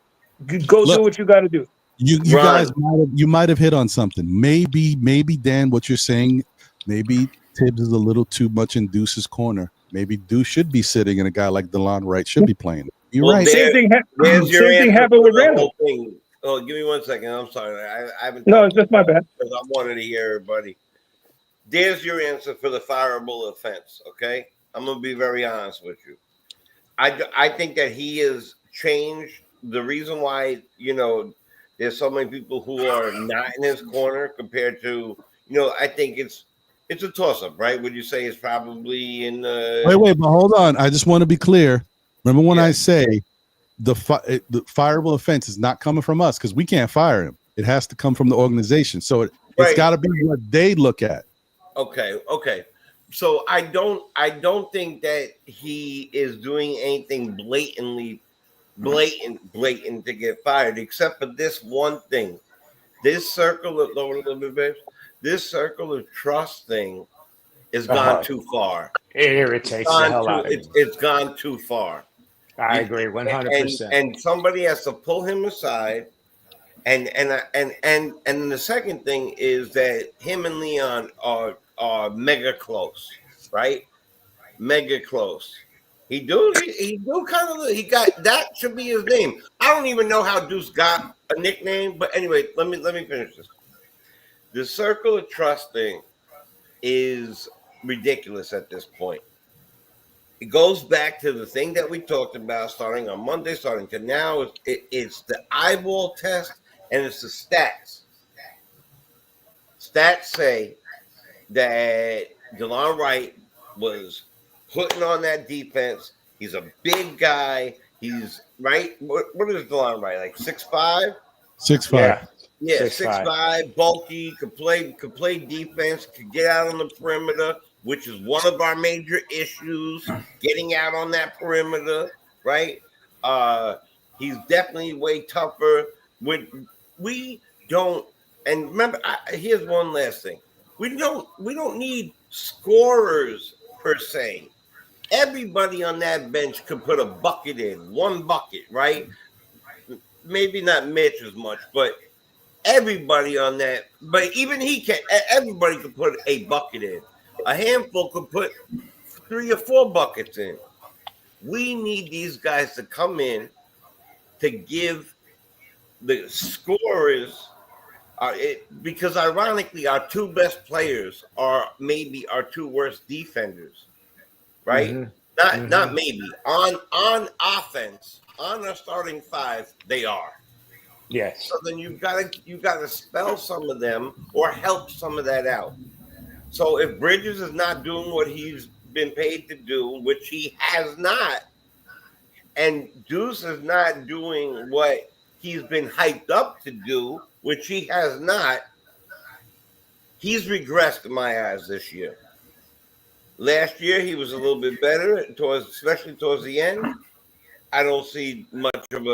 Go do what you got to do. You guys might have hit on something. Maybe Dan, what you're saying, maybe Tibbs is a little too much in Deuce's corner. Maybe Deuce should be sitting and a guy like DeLon Wright should be playing. You're right. Same thing happened with Randall. Oh, give me 1 second. I'm sorry. I haven't. No, it's just my bad. Because I wanted to hear everybody. There's your answer for the fireable offense. Okay, I'm gonna be very honest with you. I think that he has changed. The reason why, you know, there's so many people who are not in his corner compared to, you know, I think it's It's a toss-up, right? Would you say it's probably in the... Wait, but hold on. I just want to be clear. Remember when I say the fireable offense is not coming from us because we can't fire him. It has to come from the organization. So it's got to be what they look at. Okay. So I don't think that he is doing anything blatant to get fired, except for this one thing. This circle of trust thing is gone too far. It irritates the hell out of me. It's gone too far. I agree 100%. And somebody has to pull him aside. And the second thing is that him and Leon are mega close, right? Mega close. He got that should be his name. I don't even know how Deuce got a nickname, but anyway, let me finish this. The circle of trust thing is ridiculous at this point. It goes back to the thing that we talked about starting on Monday, starting to now. It's the eyeball test and it's the stats. Stats say that DeLon Wright was putting on that defense. He's a big guy. He's right. What is DeLon Wright, like 6'5"? 6'5". Yeah, 6'5", bulky, could play defense, could get out on the perimeter, which is one of our major issues, getting out on that perimeter, right? He's definitely way tougher. We don't, and remember, here's one last thing. We don't need scorers per se. Everybody on that bench could put a bucket in, one bucket, right? Maybe not Mitch as much, but everybody on that, but even he can. Everybody could put a bucket in. A handful could put 3 or 4 buckets in. We need these guys to come in to give the scorers. Because ironically, our 2 best players are maybe our 2 worst defenders, right? Mm-hmm. Not maybe on offense, on our starting 5, they are. Yes. So then you gotta spell some of them or help some of that out. So if Bridges is not doing what he's been paid to do, which he has not, and Deuce is not doing what he's been hyped up to do, which he has not, he's regressed in my eyes this year. Last year he was a little bit better, especially towards the end. I don't see much of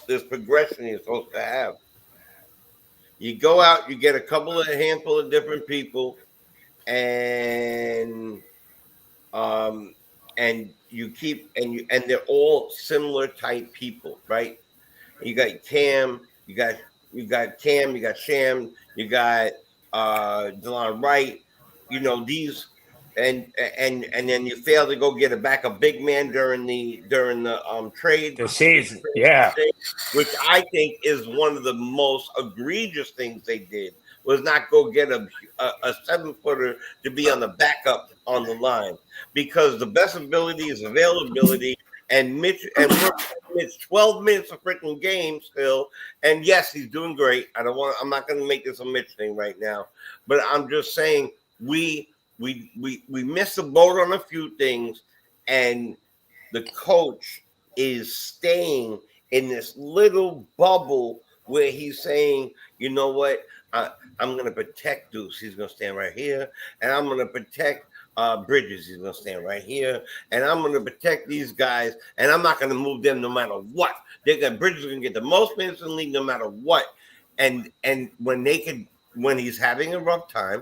this progression you're supposed to have. You go out, you get a handful of different people, and you keep and they're all similar type people, right? You got Cam, you got Sham, you got DeLon Wright, these. And then you fail to go get a big man during the trade. The season, yeah. Which I think is one of the most egregious things they did, was not go get a 7-footer to be on the backup on the line, because the best ability is availability. And Mitch 12 minutes of freaking game still. And yes, he's doing great. I'm not going to make this a Mitch thing right now, but I'm just saying we missed the boat on a few things, and the coach is staying in this little bubble where he's saying, you know what, I'm going to protect Deuce. He's going to stand right here, and I'm going to protect Bridges. He's going to stand right here, and I'm going to protect these guys, and I'm not going to move them no matter what. Bridges is going to get the most minutes in the league no matter what. And when he's having a rough time,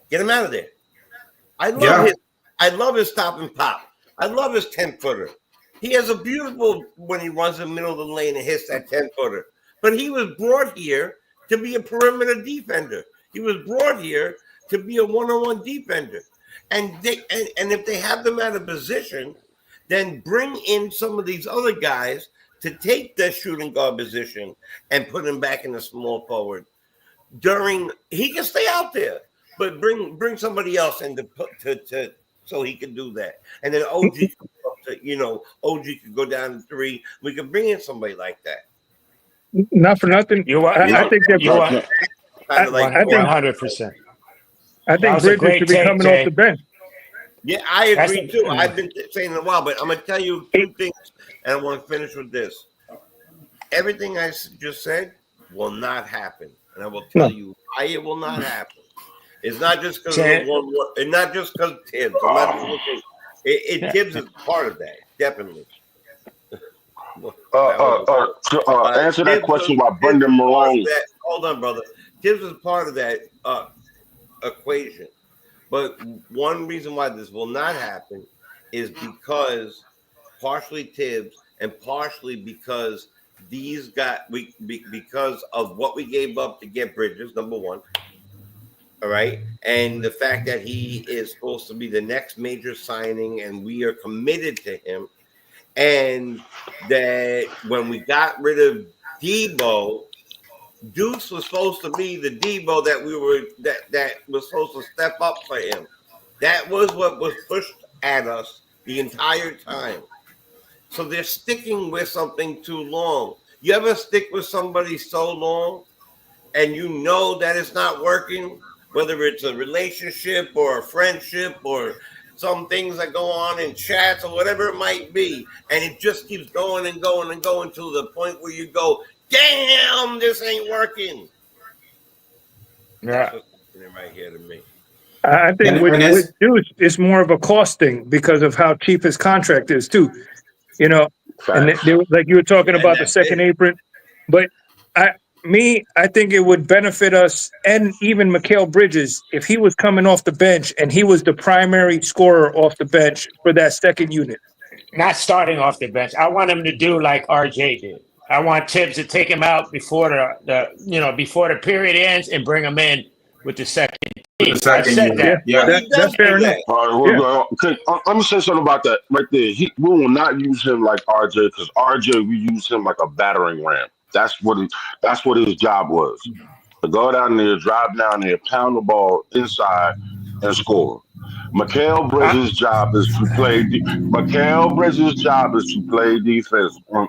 get him out of there. I love his stop and pop. I love his 10-footer. He has a beautiful when he runs in the middle of the lane and hits that 10-footer. But he was brought here to be a perimeter defender. He was brought here to be a one-on-one defender. And if they have them out of position, then bring in some of these other guys to take the shooting guard position and put him back in the small forward. He can stay out there. But bring somebody else in to so he can do that, and then OG could go down to 3. We could bring in somebody like that. Not for nothing. I think that I think 100%. I think Bridges should be coming off the bench. Yeah, I agree too. I've been saying it a while, but I'm going to tell you two things, and I want to finish with this. Everything I just said will not happen, and I will tell you why it will not happen. It's not just because it's not just because Tibbs. Tibbs is part of that, definitely. Answer that question by Brendan Malone. Hold on, brother. Tibbs is part of that equation. But one reason why this will not happen is because partially Tibbs and partially because because of what we gave up to get Bridges, number one. All right. And the fact that he is supposed to be the next major signing and we are committed to him. And that when we got rid of Debo, Deuce was supposed to be the Debo that that was supposed to step up for him. That was what was pushed at us the entire time. So they're sticking with something too long. You ever stick with somebody so long and you know that it's not working, whether it's a relationship or a friendship or some things that go on in chats or whatever it might be, and it just keeps going and going and going to the point where you go, damn, this ain't working. Yeah. That's what's right here to me. I think with Deuce, it's more of a cost thing because of how cheap his contract is too. You know, and like you were talking about the second apron, but I think it would benefit us and even Mikal Bridges if he was coming off the bench and he was the primary scorer off the bench for that second unit. Not starting off the bench. I want him to do like RJ did. I want Tibbs to take him out before before the period ends and bring him in with the second team. I said that. Yeah, that's fair enough. Let me say something about that right there. We will not use him like RJ because RJ, we use him like a battering ram. That's what his job was. To go down there, drive down there, pound the ball inside, and score. Mikal Bridges' job is to play. Mikal Bridges' job is to play defense on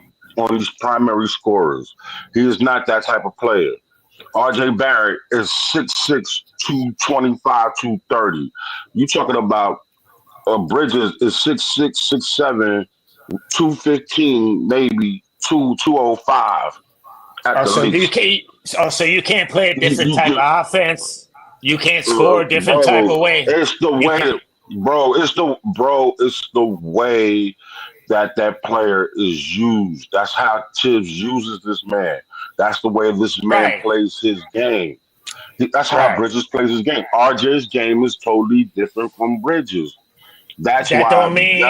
these primary scorers. He is not that type of player. RJ Barrett is 6'6", 225, 230. You talking about Bridges is 6'6", 6'7", 215, maybe 205. So you can't play a different type of offense. You can't score a different type of way. It's the way, bro. It's the way that player is used. That's how Tibbs uses this man. That's the way this man plays his game. That's how Bridges plays his game. RJ's game is totally different from Bridges. That don't mean.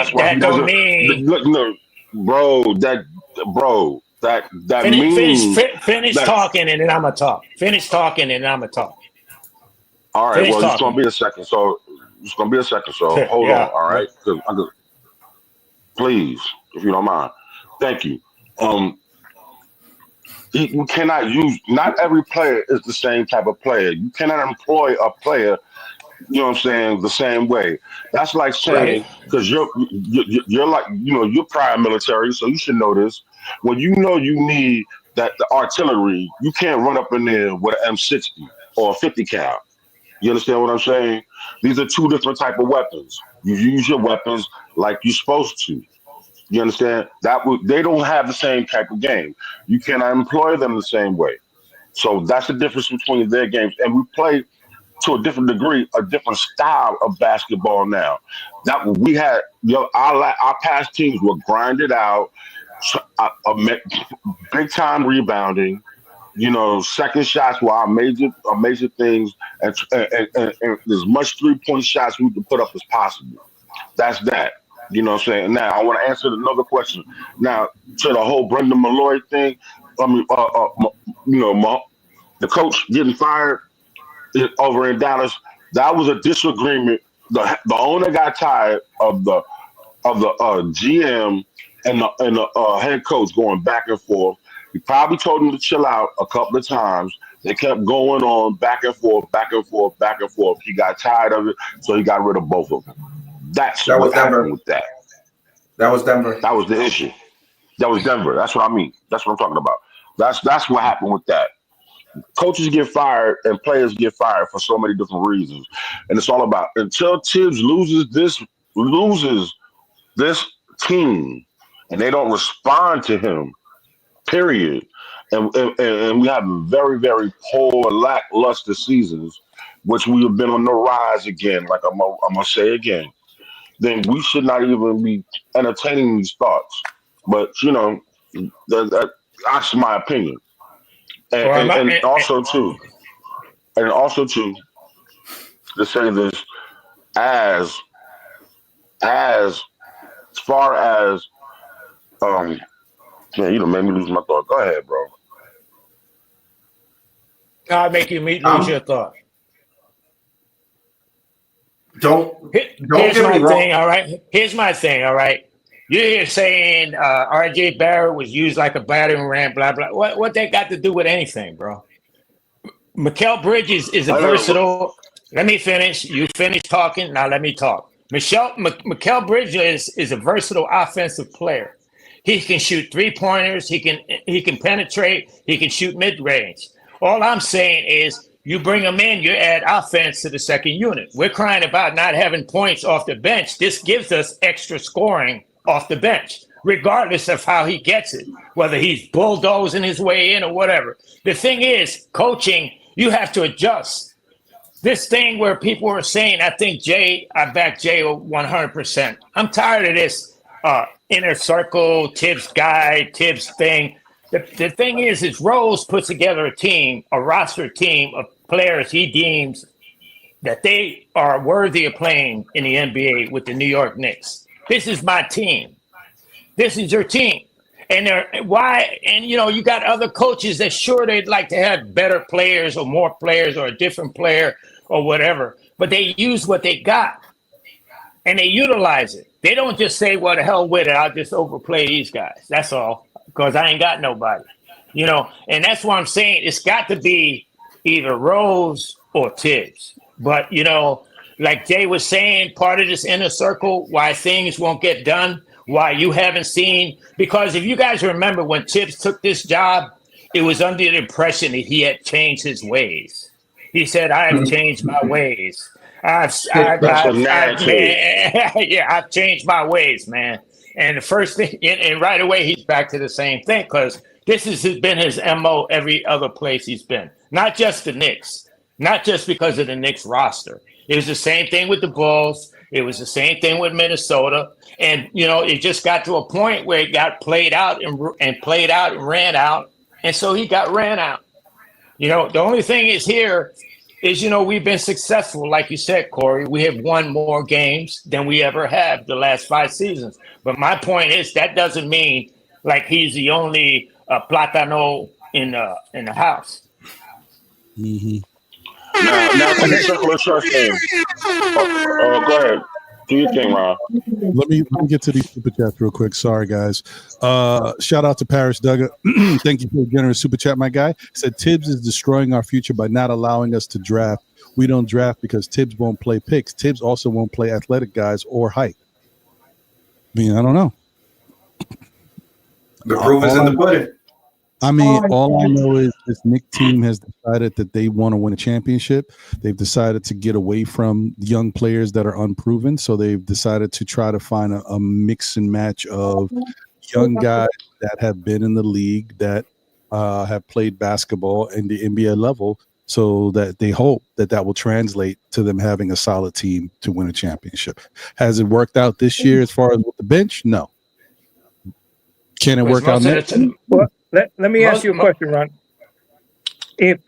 Finish talking and then I'm gonna talk. Finish talking and then I'm gonna talk. All right. It's gonna be a second. So hold on. All right. Please, if you don't mind. Thank you. We cannot use. Not every player is the same type of player. You cannot employ a player. You know what I'm saying? The same way. That's like saying because you're like you're prior military, so you should know this. When you know you need the artillery, you can't run up in there with an M60 or a 50 cal. You understand what I'm saying? These are two different type of weapons. You use your weapons like you're supposed to. You understand? They don't have the same type of game. You cannot employ them the same way. So that's the difference between their games. And we play to a different degree, a different style of basketball now. That we had, our past teams were grinded out, big time rebounding. Second shots were our major things, and as much 3-point shots we can put up as possible. That's that. You know what I'm saying? Now I want to answer another question. Now to the whole Brendan Malloy thing. I mean, the coach getting fired over in Dallas. That was a disagreement. The owner got tired of the GM and the head coach going back and forth. He probably told him to chill out a couple of times. They kept going on back and forth, back and forth, back and forth. He got tired of it, so he got rid of both of them. That what happened with that. That was Denver. That was the issue. That was Denver. That's what I mean. That's what I'm talking about. That's what happened with that. coaches get fired and players get fired for so many different reasons, and it's all about until Tibbs loses this team, and they don't respond to him. Period. And we have very, very poor, lackluster seasons, which we have been on the rise again. Like I'm gonna say again, then we should not even be entertaining these thoughts. But that's my opinion. And also too, to say this, as far as man, you done made me lose my thought. Go ahead, bro. I'll make you lose your thought. Here's my thing, all right? Here's my thing, all right? You're here saying R.J. Barrett was used like a battering ram, blah, blah. What that got to do with anything, bro? Mikal Bridges is a versatile. Let me finish. You finish talking. Now let me talk. Mikal Bridges is a versatile offensive player. He can shoot 3-pointers. He can penetrate. He can shoot mid-range. All I'm saying is you bring him in, you add offense to the second unit. We're crying about not having points off the bench. This gives us extra scoring off the bench, regardless of how he gets it, whether he's bulldozing his way in or whatever. The thing is, coaching, you have to adjust. This thing where people are saying, I back Jay 100%. I'm tired of this inner circle, Tibbs guy, Tibbs thing. The thing is Rose puts together a team, a roster team of players he deems that they are worthy of playing in the NBA with the New York Knicks. This is my team. This is your team. And you got other coaches that sure they'd like to have better players or more players or a different player or whatever, but they use what they got and they utilize it. They don't just say, well, the hell with it, I'll just overplay these guys. That's all, because I ain't got nobody. And that's why I'm saying it's got to be either Rose or Tibbs. But, like Jay was saying, part of this inner circle, why things won't get done, why you haven't seen, because if you guys remember when Tibbs took this job, it was under the impression that he had changed his ways. He said, I have changed my ways. I've changed my ways, man. And the first thing, and right away, he's back to the same thing, because this has been his MO every other place he's been. Not just the Knicks, not just because of the Knicks roster. It was the same thing with the Bulls. It was the same thing with Minnesota. And, it just got to a point where it got played out and ran out. And so he got ran out. The only thing is here is, we've been successful. Like you said, Corey, we have won more games than we ever have the last 5 seasons. But my point is that doesn't mean like he's the only Platano in the house. Mm-hmm. Now to the circular church thing. Go ahead. Do your thing, Ron. Let me get to these super chats real quick. Sorry, guys. Shout out to Paris Duggar. Thank you for a generous super chat, my guy. He said Tibbs is destroying our future by not allowing us to draft. We don't draft because Tibbs won't play picks. Tibbs also won't play athletic guys or height. I mean, I don't know. The proof is in the pudding. I mean, all I know is this Knicks team has decided that they want to win a championship. They've decided to get away from young players that are unproven. So they've decided to try to find a mix and match of young guys that have been in the league, that have played basketball in the NBA level, so that they hope that will translate to them having a solid team to win a championship. Has it worked out this year as far as with the bench? No. Can it work out next year? Well, let me ask you a question, Ron. If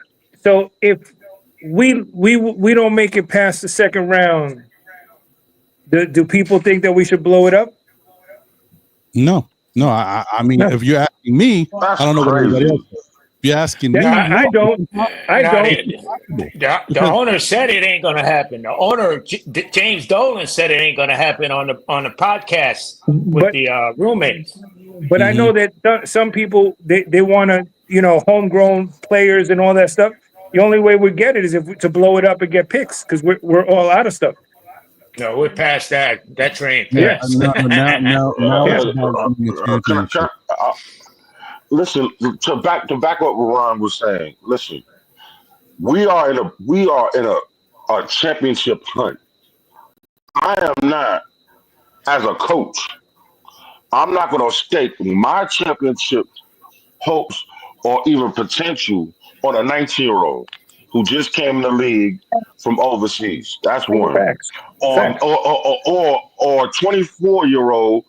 we don't make it past the second round, do people think that we should blow it up? No. I mean, if you're asking me, I don't know what everybody else does. If you're asking me, I don't. The owner said it ain't going to happen. The owner, James Dolan, said it ain't going to happen on the podcast with the roommates. But I know that some people they want to homegrown players and all that stuff. The only way we get it is to blow it up and get picks, because we're all out of stuff. No, we're past that. That train passed. Yeah. Now listen, to back what Ron was saying. Listen, We are in a championship hunt. I am not, as a coach, I'm not going to stake my championship hopes or even potential on a 19-year-old who just came in the league from overseas. That's one. Facts. Or a 24-year-old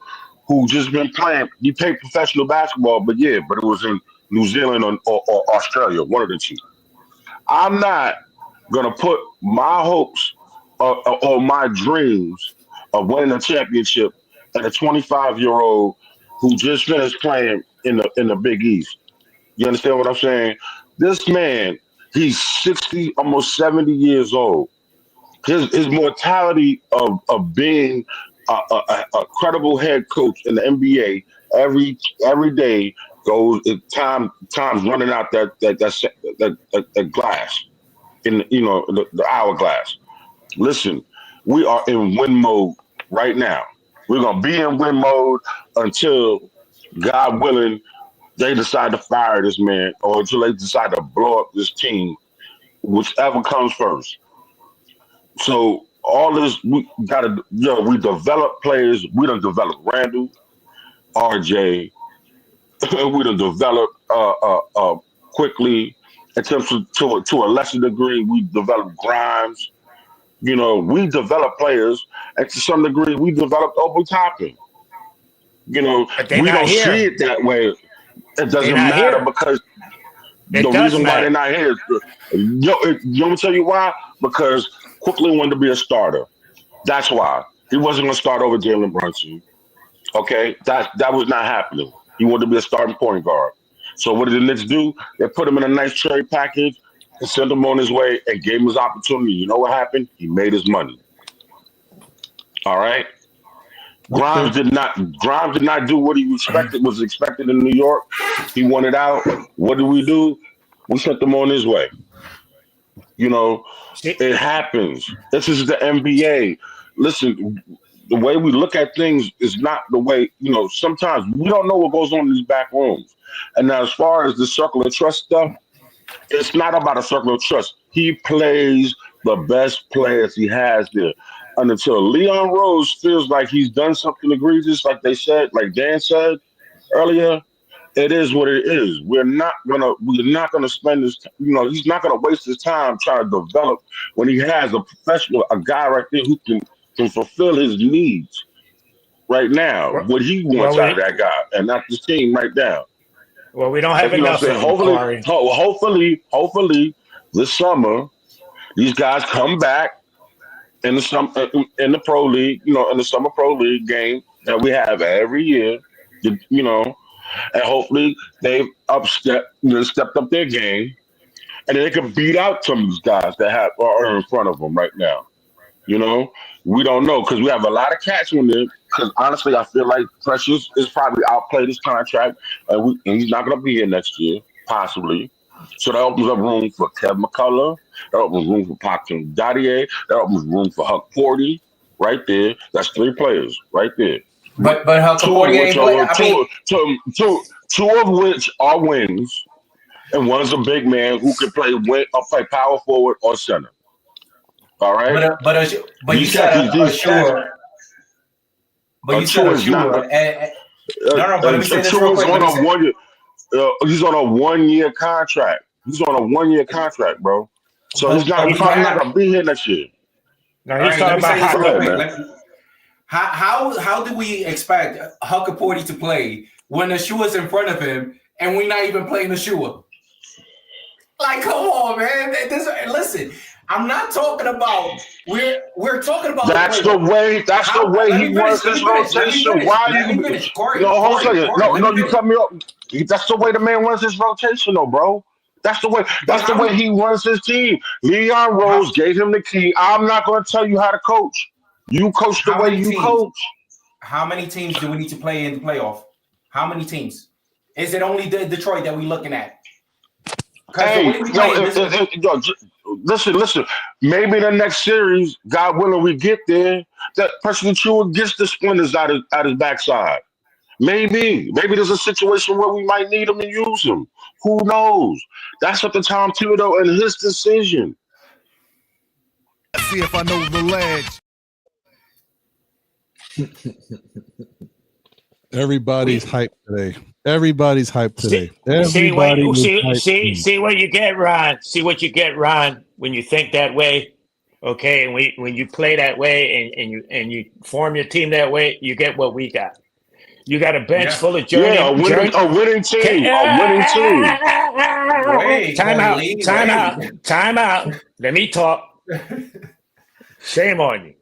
who just been playing. He played professional basketball, but it was in New Zealand or Australia, one of the two. I'm not gonna put my hopes or my dreams of winning a championship at a 25-year-old who just finished playing in the Big East. You understand what I'm saying? This man, he's 60, almost 70 years old. His mortality of being a credible head coach in the NBA every day goes. Time's running out that glass in the hourglass. Listen, we are in win mode right now. We're gonna be in win mode until, God willing, they decide to fire this man, or until they decide to blow up this team, whichever comes first. So all this, we develop players. We done develop Randall, RJ. We done develop quickly. In terms to a lesser degree, we developed Grimes. We develop players, and to some degree, we developed Obi Toppin. We don't see it that way. It doesn't matter because the reason why they're not here is, you want me to tell you why? Because Quickly wanted to be a starter. That's why. He wasn't going to start over Jalen Brunson. Okay? That was not happening. He wanted to be a starting point guard. So what did the Knicks do? They put him in a nice trade package and sent him on his way and gave him his opportunity. You know what happened? He made his money. All right? Grimes did not do what he was expected in New York. He wanted out. What did we do? We sent him on his way. It happens. This is the NBA. Listen, the way we look at things is not the way, sometimes we don't know what goes on in these back rooms. And now, as far as the circle of trust stuff, it's not about a circle of trust. He plays the best players he has there. And until Leon Rose feels like he's done something egregious, like Dan said earlier, it is what it is. We're not gonna spend this. He's not gonna waste his time trying to develop when he has a guy right there who can fulfill his needs right now. What he wants out of that guy, and not the team right now. Well, we don't have enough. Hopefully, this summer, these guys come back in the pro league. In the summer pro league game that we have every year. And hopefully they've stepped up their game, and they can beat out some of these guys that are in front of them right now. We don't know because we have a lot of cats in there. Because honestly, I feel like Precious is probably outplayed his contract, and he's not going to be here next year, possibly. So that opens up room for Kev McCullough. That opens room for Paxton Dadier. That opens room for Huck Porty. Right there, that's 3 players right there. But Huck Porty ain't play. Two of which are wings, and one's a big man who can play power forward or center. All right, but you said Shedeur. But you said Shedeur. No. But let me say this real quick. He's on a 1-year contract. He's on a 1-year contract, bro. So he's probably not gonna be here next year. No, he's talking about how do we expect Huck Porty to play when the shoe is in front of him and we're not even playing the shoe? Like, come on, man. Listen, I'm not talking about. We're talking about. That's the way he runs his rotation. Why do you? Hold on a second. No, you cut me up. That's the way the man runs his rotation, though, bro. That's the way he runs his team. Leon Rose gave him the key. I'm not going to tell you how to coach. You coach the way you coach. How many teams do we need to play in the playoff? How many teams? Is it only Detroit that we're looking at? Hey, listen. Maybe the next series, God willing, we get there. That Preston Chua gets the splinters out his backside, Maybe there's a situation where we might need him and use him. Who knows? That's up to Tom Thibodeau and his decision. Let's see if I know the ledge. Everybody's hyped today. Everybody's hyped today. See what you get, Ron. See what you get, Ron, when you think that way. Okay, and when you play that way and you form your team that way, you get what we got. You got a bench full of journey. Yeah, a winning team. Time out. Let me talk. Shame on you.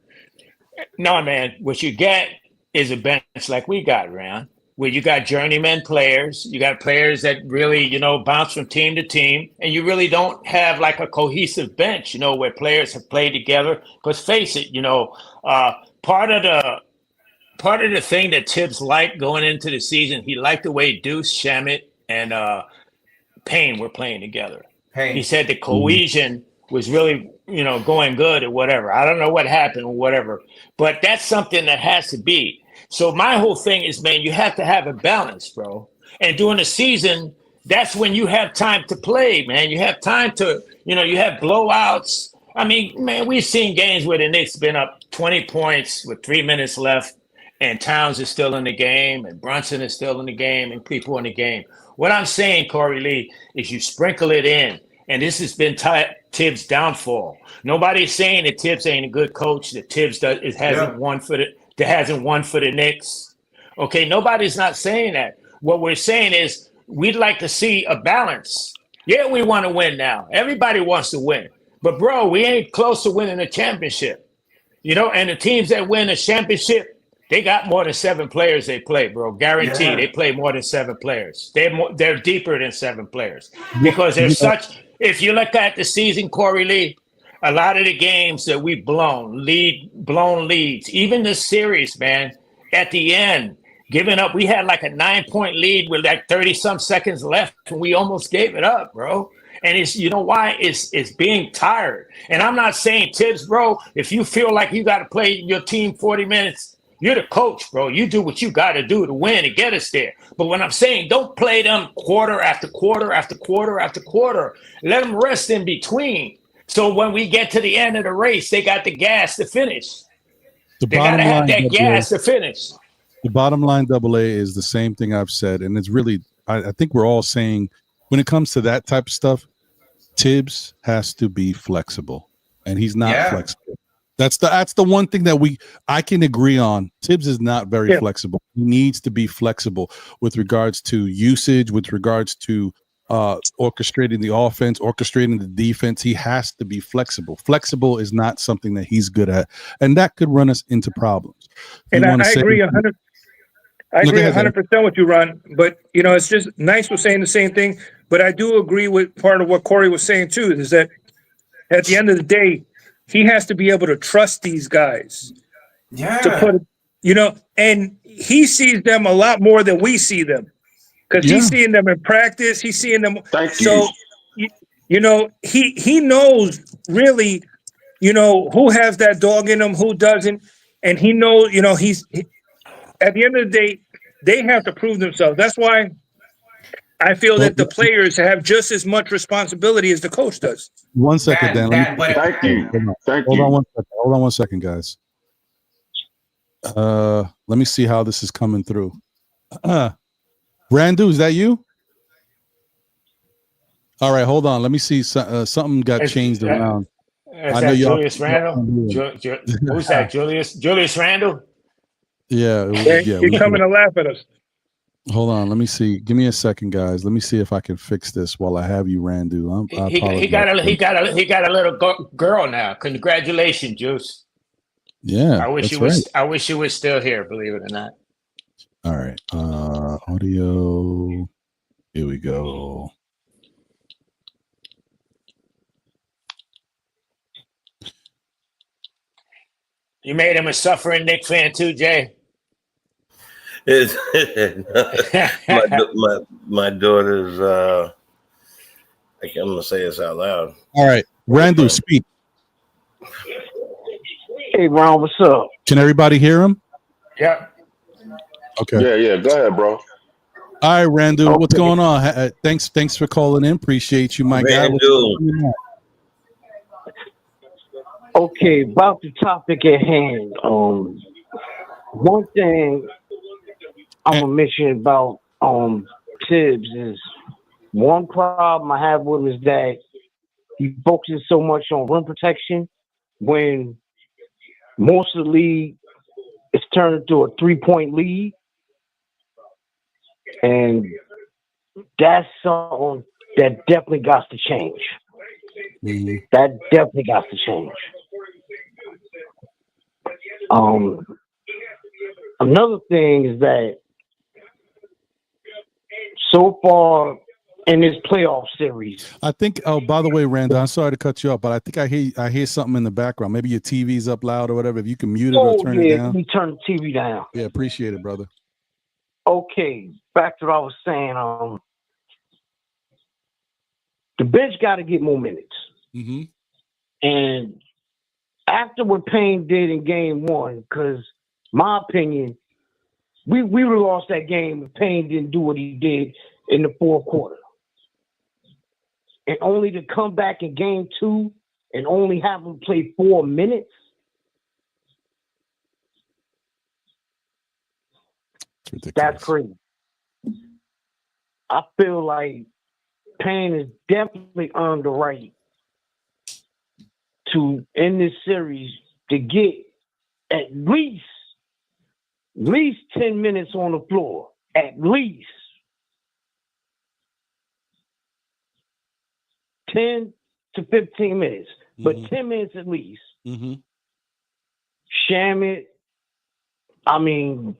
No, man. What you get is a bench like we got, Ron, where you got journeyman players. You got players that really, bounce from team to team. And you really don't have like a cohesive bench, where players have played together. Because face it, part of the thing that Tibbs liked going into the season, he liked the way Deuce, Shamet, and Payne were playing together. He said the cohesion was really, going good or whatever. I don't know what happened or whatever, but that's something that has to be. So my whole thing is, man, you have to have a balance, bro. And during the season, that's when you have time to play, man. You have time to, you have blowouts. I mean, man, we've seen games where the Knicks been up 20 points with 3 minutes left, and Towns is still in the game, and Brunson is still in the game, and people in the game. What I'm saying, Corey Lee, is you sprinkle it in, and this has been Tibbs' downfall. Nobody's saying that Tibbs ain't a good coach, that Tibbs hasn't won for the Knicks. Okay, nobody's not saying that. What we're saying is we'd like to see a balance. Yeah, we want to win now. Everybody wants to win. But, bro, we ain't close to winning a championship. And the teams that win a championship, they got more than 7 players they play, bro. Guaranteed, they play more than 7 players. They're deeper than 7 players. Because there's such – if you look at the season, Corey Lee, a lot of the games that we've blown leads, even this series, man, at the end, giving up. We had like a 9-point lead with like 30-some seconds left, and we almost gave it up, bro. And it's, why? It's being tired. And I'm not saying, Tibbs, bro, if you feel like you got to play your team 40 minutes, you're the coach, bro. You do what you got to do to win and get us there. But when I'm saying, don't play them quarter after quarter after quarter after quarter. Let them rest in between. So when we get to the end of the race, they got the gas to finish. They got to have that gas to finish. The bottom line, AA, is the same thing I've said. And it's really, I think we're all saying, when it comes to that type of stuff, Tibbs has to be flexible. And he's not flexible. That's the one thing that I can agree on. Tibbs is not very flexible. He needs to be flexible with regards to usage, with regards to orchestrating the offense, orchestrating the defense. He has to be flexible. Flexible is not something that he's good at, and that could run us into problems. And I agree 100. I agree 100% with you, Ron. But it's just nice we're saying the same thing. But I do agree with part of what Corey was saying too. Is that at the end of the day, he has to be able to trust these guys. Yeah. To put, and he sees them a lot more than we see them. Because he's seeing them in practice. He's seeing them. So, he knows really, who has that dog in him, who doesn't. And he knows, at the end of the day, they have to prove themselves. That's why I feel that the players have just as much responsibility as the coach does. 1 second, Dan. Thank you. Hold on 1 second, guys. Let me see how this is coming through. Randu, is that you? All right, hold on. Let me see. Something got changed around. Is that Julius Randle? Who's that? Julius Randle? Yeah. You're coming to laugh at us. Hold on. Let me see. Give me a second, guys. Let me see if I can fix this while I have you, Randu. He got a little girl now. Congratulations, Juice. Yeah. I wish you was still here, believe it or not. All right. Audio. Here we go. You made him a suffering Knicks fan too, Jay. my daughter's I'm gonna say this out loud. All right. Randu, speak. Hey Ron, what's up? Can everybody hear him? Yeah. Okay. Yeah. Go ahead, bro. All right, Randall, what's going on? Thanks for calling in. Appreciate you, my guy. Okay, about the topic at hand. One thing I'm gonna mention about Tibbs is one problem I have with him is that he focuses so much on rim protection when most of the league is turned into a 3-point lead. And that's something that definitely got to change. Mm-hmm. That definitely got to change. Another thing is that so far in this playoff series, I think. Oh, by the way, Randall, I'm sorry to cut you off, but I think I hear something in the background. Maybe your TV's up loud or whatever. If you can mute it or turn it down. Let me turn the TV down. Yeah, appreciate it, brother. Okay, back to what I was saying. The bench got to get more minutes. Mm-hmm. And after what Payne did in game one, because my opinion, we would have lost that game if Payne didn't do what he did in the fourth quarter. And only to come back in game two and only have him play 4 minutes. That's crazy. I feel like Payne has definitely earned the right to, in this series, to get at least 10 minutes on the floor. At least 10 to 15 minutes, but 10 minutes at least. Mm-hmm. Shamet, Shamet,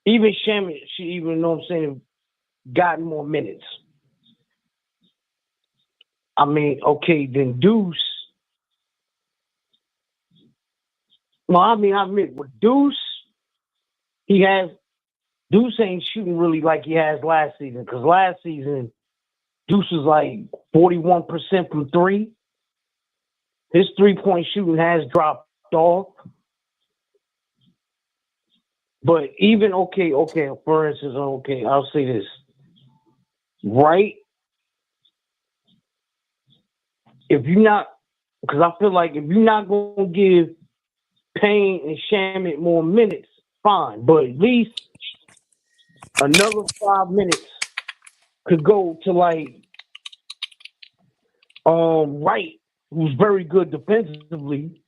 even Shamet, she even know what I'm saying, gotten more minutes. Then Deuce. Well, I admit with Deuce, Deuce ain't shooting really like he has last season, because last season, Deuce was like 41% from three. His 3-point shooting has dropped off. But even, for instance, I'll say this. Right? If you're not, because I feel like if you're not going to give Payne and Shamet more minutes, fine. But at least another 5 minutes could go to Wright, who's very good defensively,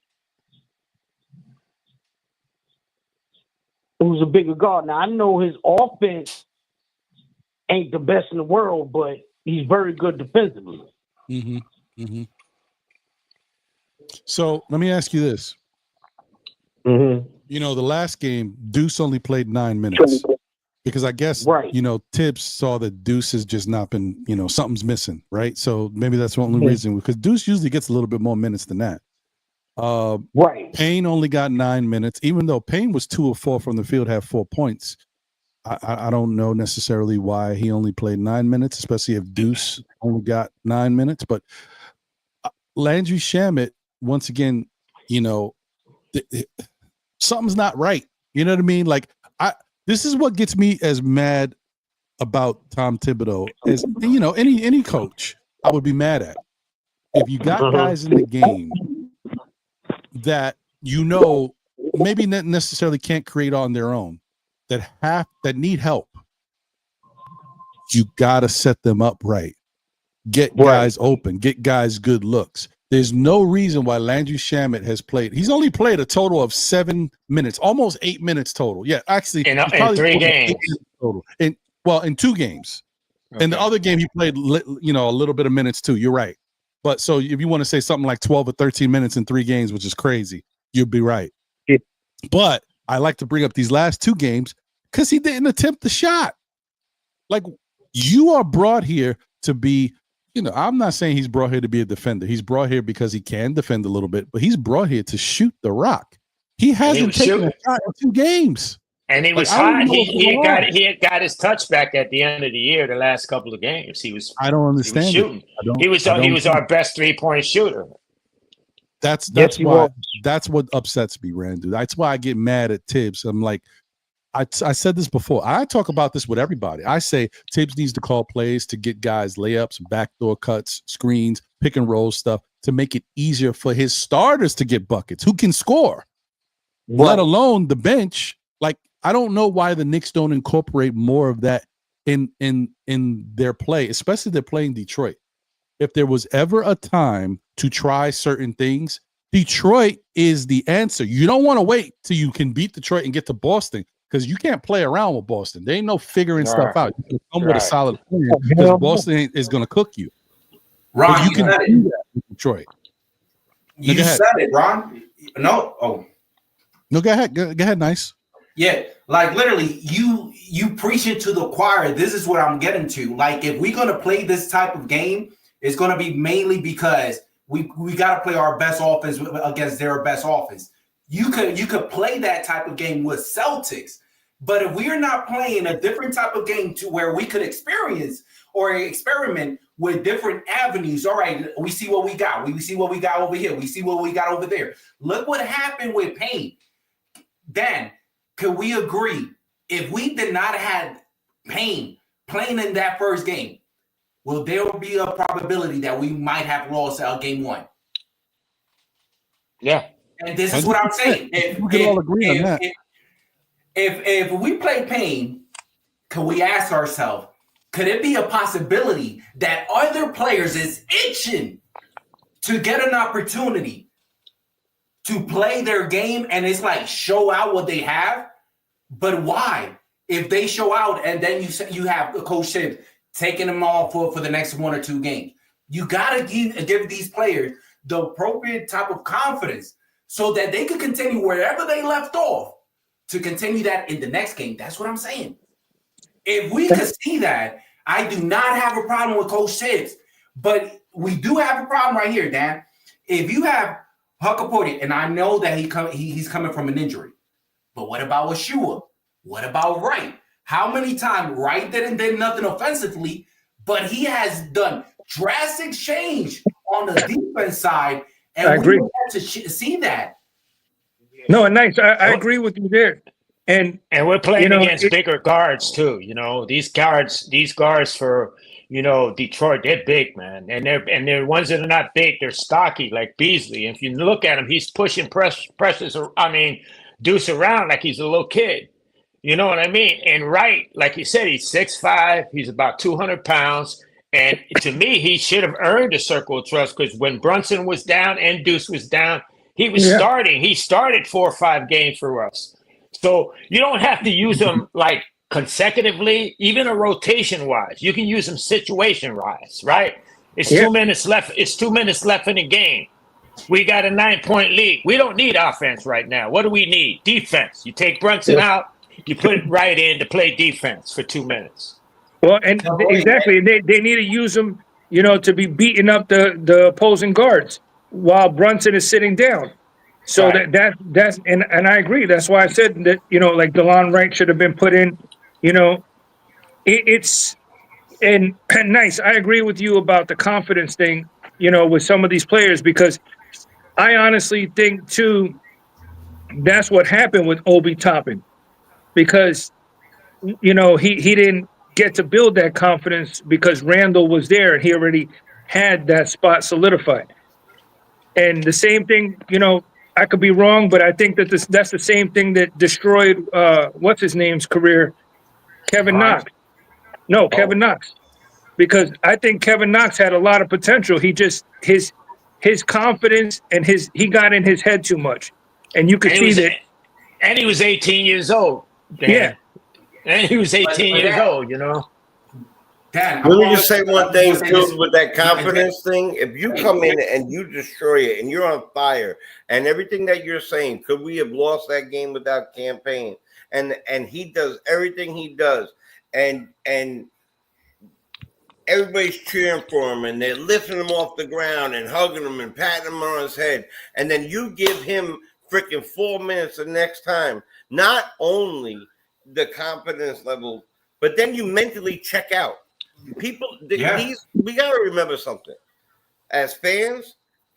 who's a bigger guard. Now, I know his offense ain't the best in the world, but he's very good defensively. Mm-hmm. Mm-hmm. So let me ask you this. Mm-hmm. You know, the last game, Deuce only played 9 minutes because I guess, Tibbs saw that Deuce has just not been, something's missing, right? So maybe that's the only reason, because Deuce usually gets a little bit more minutes than that. Payne only got 9 minutes, even though Payne was 2 of 4 from the field, had 4 points. I don't know necessarily why he only played 9 minutes, especially if Deuce only got 9 minutes. But Landry Shamet, once again, something's not right. You know what I mean? Like, this is what gets me as mad about Tom Thibodeau as any coach I would be mad at. If you got guys in the game that maybe not necessarily can't create on their own, that need help, you gotta set them up right. Get guys open, get guys good looks. There's no reason why Landry Shamet has played. He's only played a total of 7 minutes, almost 8 minutes total. Yeah, actually, in 3 games total. In 2 games. Okay. In the other game, he played a little bit of minutes too. You're right. But so if you want to say something like 12 or 13 minutes in 3 games, which is crazy, you'd be right. Yeah. But I like to bring up these last 2 games because he didn't attempt the shot. Like, you are brought here to be. I'm not saying he's brought here to be a defender. He's brought here because he can defend a little bit, but he's brought here to shoot the rock. He hasn't taken a shot in 2 games. And he was hot. He got his touch back at the end of the year, the last couple of games. I don't understand. He was shooting. He was our best 3-point shooter. That's what upsets me, Randy. That's why I get mad at Tibbs. I'm like, I said this before. I talk about this with everybody. I say Tibbs needs to call plays to get guys layups, backdoor cuts, screens, pick and roll stuff to make it easier for his starters to get buckets who can score, let alone the bench. Like, I don't know why the Knicks don't incorporate more of that in their play, especially they're playing Detroit. If there was ever a time to try certain things, Detroit is the answer. You don't want to wait till you can beat Detroit and get to Boston, because you can't play around with Boston. There ain't no figuring stuff out. You can come with a solid plan because Boston is going to cook you. Ron, you can do that with Detroit. You said it, Ron. No, go ahead. Go ahead, nice. Yeah, like literally, you preach it to the choir. This is what I'm getting to. Like, if we're gonna play this type of game, it's gonna be mainly because we got to play our best offense against their best offense. You could play that type of game with Celtics, but if we are not playing a different type of game to where we could experience or experiment with different avenues. All right, we see what we got. We see what we got over here. We see what we got over there. Look what happened with Payne. Dan, can we agree, if we did not have Payne playing in that first game, will there be a probability that we might have lost game one? Yeah. And this is what I'm saying. We can all agree on that. If we play Payne, can we ask ourselves, could it be a possibility that other players is itching to get an opportunity to play their game and it's like show out what they have? But why? If they show out and then you have Coach Tibbs taking them all for the next one or two games, you got to give these players the appropriate type of confidence so that they can continue wherever they left off to continue that in the next game. That's what I'm saying. If we could see that, I do not have a problem with Coach Tibbs, but we do have a problem right here, Dan. If you have Huckapoti, and I know that he's coming from an injury, but what about Shedeur? What about Wright? How many times Wright did nothing offensively, but he has done drastic change on the defense side, and I agree. We have to see that. No, nice. I agree with you there. And we're playing against bigger guards too. These guards for Detroit, they're big, man, and they're ones that are not big. They're stocky, like Beasley. And if you look at him, he's pushing Deuce around like he's a little kid. You know what I mean? And Wright, like you said, he's 6'5", he's about 200 pounds. And to me, he should have earned a circle of trust, because when Brunson was down and Deuce was down, he was starting. He started 4 or 5 games for us. So you don't have to use them like consecutively, even a rotation wise. You can use them situation wise, right? It's 2 minutes left. It's 2 minutes left in the game. We got a 9-point lead. We don't need offense right now. What do we need? Defense. You take Brunson out, you put it right in to play defense for 2 minutes. Well, and exactly, they need to use them, to be beating up the opposing guards while Brunson is sitting down. So that's and I agree. That's why I said that, like DeLon Wright should have been put in. It's nice. I agree with you about the confidence thing, with some of these players, because I honestly think too that's what happened with Obi Toppin, because he didn't get to build that confidence because Randall was there and he already had that spot solidified. And the same thing, I could be wrong, but I think that that's the same thing that destroyed what's his name's career, Kevin Knox. No, Kevin Knox, because I think Kevin Knox had a lot of potential. He just his confidence and he got in his head too much, and you could see that. And he was 18 years old. Dan. Yeah, and he was 18 years old. Dan, let me just say one thing too with that confidence thing. If you come in and you destroy it and you're on fire and everything that you're saying, could we have lost that game without campaign? And he does everything he does, and everybody's cheering for him and they're lifting him off the ground and hugging him and patting him on his head, and then you give him freaking 4 minutes the next time. Not only the confidence level, but then you mentally check out. People, we got to remember something. As fans,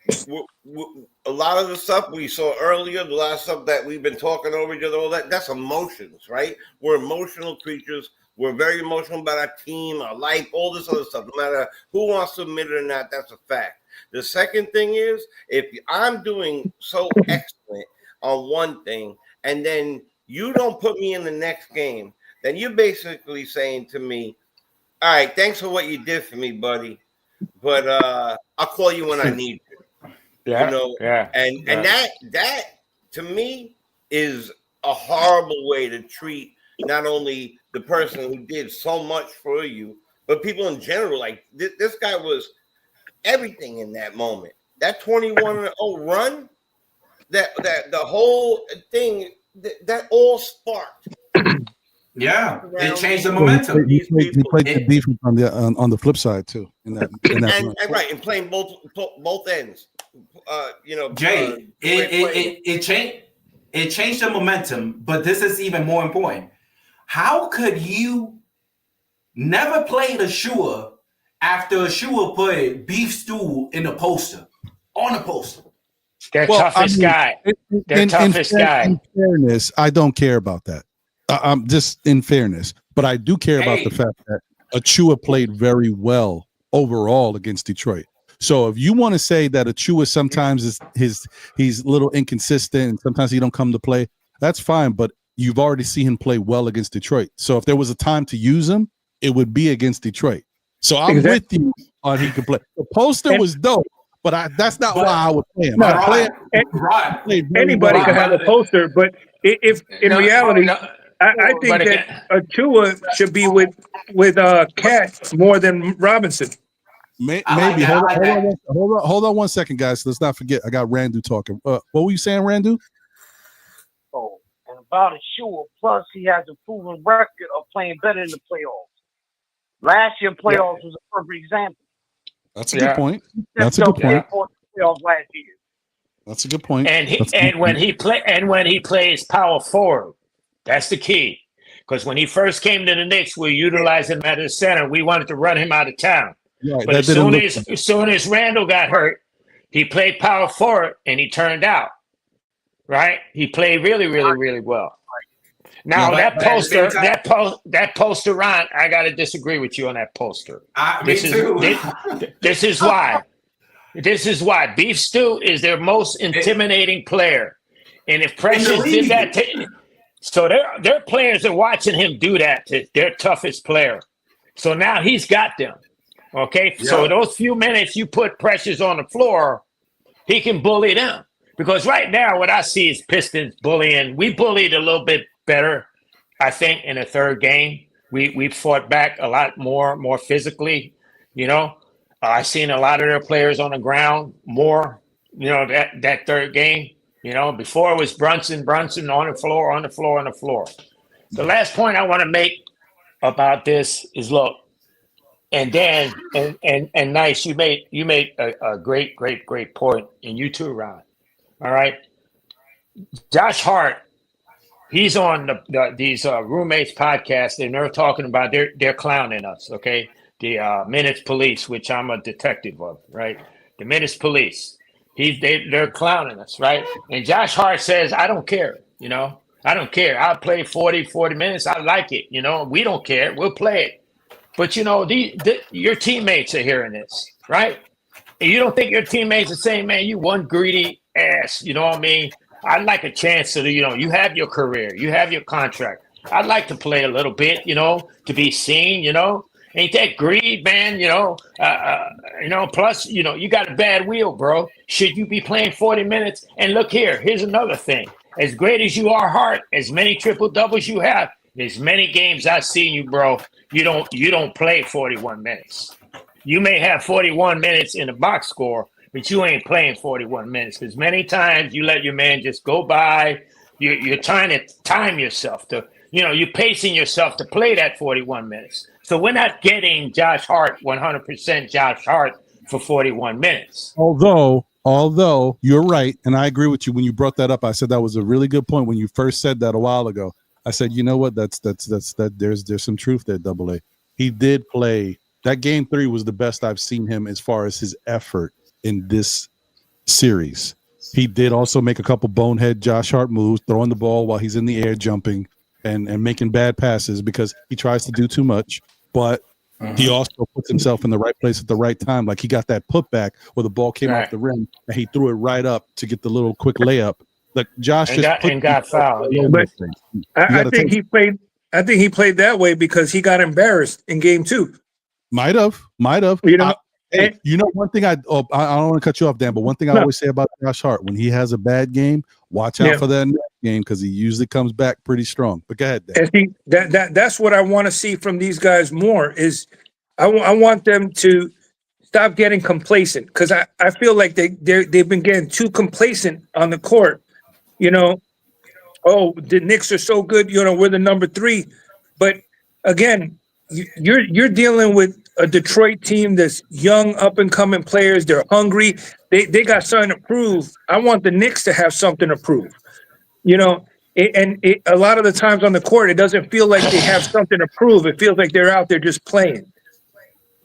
a lot of the stuff we saw earlier, the last stuff that we've been talking over each other, that's emotions, right? We're emotional creatures. We're very emotional about our team, our life, all this other stuff. No matter who wants to admit it or not, that's a fact. The second thing is, if I'm doing so excellent on one thing, and then you don't put me in the next game, then you're basically saying to me, all right, thanks for what you did for me, buddy, but I'll call you when I need you. Yeah, and that to me is a horrible way to treat not only the person who did so much for you, but people in general. Like this guy was everything in that moment. That 21-0 run, that the whole thing, that all sparked. Yeah, it changed the momentum. He played the defense on the flip side too. And right, and playing both ends. Jay, it changed the momentum, but this is even more important. How could you never play the Shua after Shua put beef stew in the poster, on the poster? Their toughest guy. Their toughest guy. In fairness, I don't care about that. I'm just in fairness, but I do care about the fact that Achua played very well overall against Detroit. So if you want to say that Achua sometimes he's a little inconsistent and sometimes he don't come to play, that's fine. But you've already seen him play well against Detroit. So if there was a time to use him, it would be against Detroit. So I'm with you on he could play. The poster was dope, but that's not why I would play him. Anybody can have a poster, but if in reality, I think that Achua should be with Cat more than Robinson. Maybe. Hold on 1 second, guys. Let's not forget. I got Randu talking. What were you saying, Randu? Oh, and about Achua, plus he has a proven record of playing better in the playoffs. Last year, playoffs was a perfect example. That's a good point. That's a good point. Playoffs last year. That's a good point. And when he plays power forward, that's the key. Because when he first came to the Knicks, we utilized him at the center. We wanted to run him out of town. Right, but as soon as Randall got hurt, he played power forward and he turned out. Right? He played really, really, really well. Now that poster, Ron, I got to disagree with you on that poster. This is why. This is why Beef Stew is their most intimidating player, and if Precious did that, so their players are watching him do that to their toughest player. So now he's got them. Okay, so those few minutes you put Precious on the floor, he can bully them. Because right now, what I see is Pistons bullying. We bullied a little bit better, I think, in the third game. We fought back a lot more physically. I seen a lot of their players on the ground more. That third game. Before it was Brunson on the floor. The last point I want to make about this is look, and Dan and Nice, you made a great point, and you too, Ron. All right, Josh Hart, he's on these roommates podcast, and they're talking about they're clowning us. Okay, the Minutes Police, which I'm a detective of, right? The Minutes Police. They're clowning us, right? And Josh Hart says, I don't care, I don't care. I'll play 40 minutes. I like it, we don't care. We'll play it. But, your teammates are hearing this, right? And you don't think your teammates are saying, man, you one greedy ass, you know what I mean? I'd like a chance to, you have your career. You have your contract. I'd like to play a little bit, to be seen, Ain't that greed, man? Plus, you got a bad wheel, bro. Should you be playing 40 minutes? And look here, here's another thing. As great as you are, Hart, as many triple doubles you have, there's many games I've seen you, bro. You don't play 41 minutes. You may have 41 minutes in the box score, but you ain't playing 41 minutes. Because many times you let your man just go by. You're trying to time yourself to, you're pacing yourself to play that 41 minutes. So we're not getting Josh Hart, 100% Josh Hart for 41 minutes. Although you're right, and I agree with you when you brought that up. I said that was a really good point when you first said that a while ago. I said, you know what? That's there's some truth there. Double A. He did play that game 3 was the best I've seen him as far as his effort in this series. He did also make a couple bonehead Josh Hart moves, throwing the ball while he's in the air, jumping and making bad passes because he tries to do too much. But he also puts himself in the right place at the right time. Like he got that putback where the ball came off the rim and he threw it right up to get the little quick layup. Like Josh got fouled. But I think he played. I think he played that way because he got embarrassed in game 2. Might have. You know. Hey, you know one thing I don't want to cut you off, Dan, but one thing I always say about Josh Hart, when he has a bad game, watch out for that next game because he usually comes back pretty strong. But go ahead, Dan. And see, that's what I want to see from these guys more is I want them to stop getting complacent because I feel like they've been getting too complacent on the court. You know, oh, the Knicks are so good. You know, we're the number 3, but again, you're dealing with a Detroit team that's young, up and coming players. They're hungry. They got something to prove. I want the Knicks to have something to prove. You know, a lot of the times on the court, it doesn't feel like they have something to prove. It feels like they're out there just playing.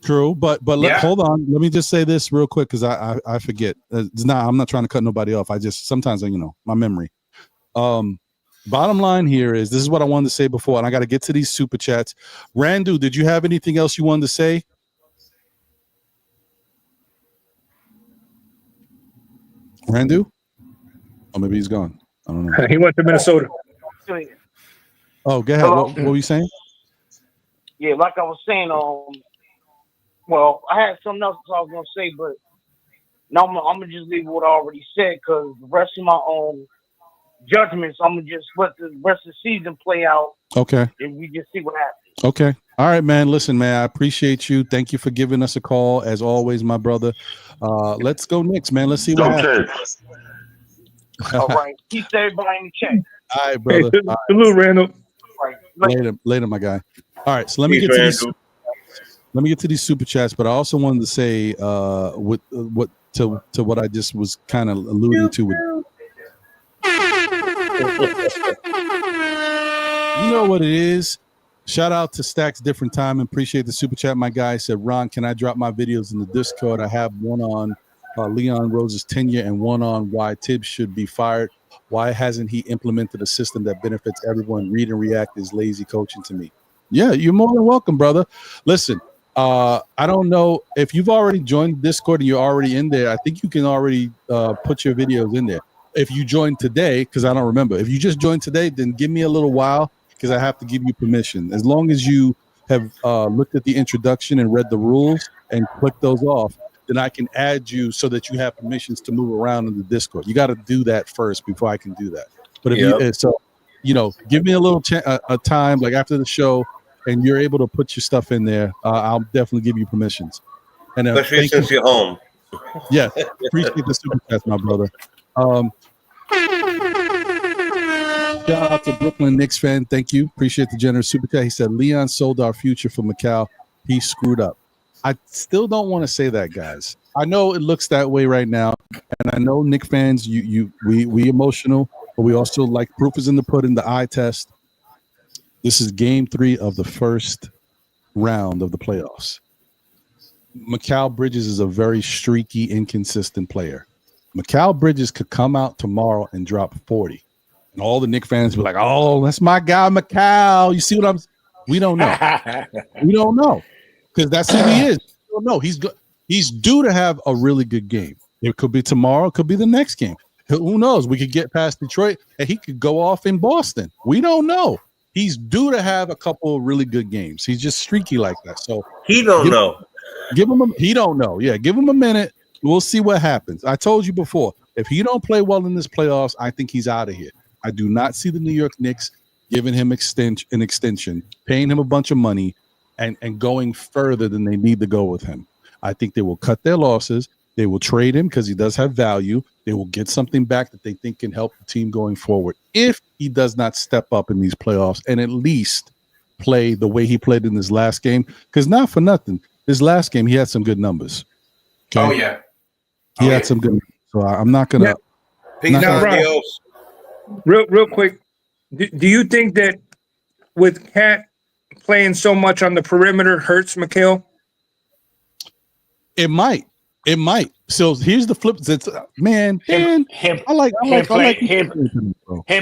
True, but hold on. Let me just say this real quick because I forget. I'm not trying to cut nobody off. I just sometimes my memory. Bottom line here is this is what I wanted to say before, and I got to get to these super chats. Randu, did you have anything else you wanted to say? Randu? Oh, maybe he's gone. I don't know. He went to Minnesota. Oh, go ahead. What were you saying? Yeah, like I was saying, well, I had something else I was gonna say, but now I'm gonna just leave what I already said because the rest of my own judgments, I'm gonna just let the rest of the season play out. Okay. And we just see what happens. Okay. All right, man. Listen, man, I appreciate you. Thank you for giving us a call, as always, my brother. Let's go Knicks, man. Let's see what happens. All right. Keep everybody in the check. All right, brother. Hey, salute, Randall. Right. Later, my guy. All right, so let me get to these super chats, but I also wanted to say what I just was kind of alluding to with you know what it is. Shout out to Stacks Different Time and appreciate the super chat. My guy said, Ron, can I drop my videos in the Discord? I have one on Leon Rose's tenure and one on why Tibbs should be fired. Why hasn't he implemented a system that benefits everyone? Read and react is lazy coaching to me. Yeah, you're more than welcome, brother. Listen, I don't know if you've already joined Discord and you're already in there. I think you can already put your videos in there. If you joined today, because I don't remember. If you just joined today, then give me a little while because I have to give you permission. As long as you have looked at the introduction and read the rules and click those off, then I can add you so that you have permissions to move around in the Discord. You got to do that first before I can do that. But if give me a little a time, like after the show, and you're able to put your stuff in there, I'll definitely give you permissions. And especially since you're home. Yeah, appreciate the super chats, my brother. Shout out to Brooklyn Knicks fan. Thank you. Appreciate the generous super chat. He said Leon sold our future for Macau. He screwed up. I still don't want to say that, guys. I know it looks that way right now, and I know Knicks fans, we emotional, but we also like proof is in the pudding, the eye test. This is game 3 of the first round of the playoffs. Mikal Bridges is a very streaky, inconsistent player. Mikal Bridges could come out tomorrow and drop 40. And all the Knicks fans be like, oh, that's my guy, Mikal. You see what I'm – we don't know. We don't know because that's who he is. We don't know. He's good. He's due to have a really good game. It could be tomorrow. It could be the next game. Who knows? We could get past Detroit, and he could go off in Boston. We don't know. He's due to have a couple of really good games. He's just streaky like that. So he don't know. He don't know. Yeah, give him a minute. We'll see what happens. I told you before, if he don't play well in this playoffs, I think he's out of here. I do not see the New York Knicks giving him an extension, paying him a bunch of money, and going further than they need to go with him. I think they will cut their losses. They will trade him because he does have value. They will get something back that they think can help the team going forward if he does not step up in these playoffs and at least play the way he played in his last game. Because not for nothing, his last game, he had some good numbers. Okay? Oh, yeah. He had some good – so I'm not going to Real quick, do you think that with Cat playing so much on the perimeter hurts Mikal? It might. So here's the flip. It's man, Dan. I like him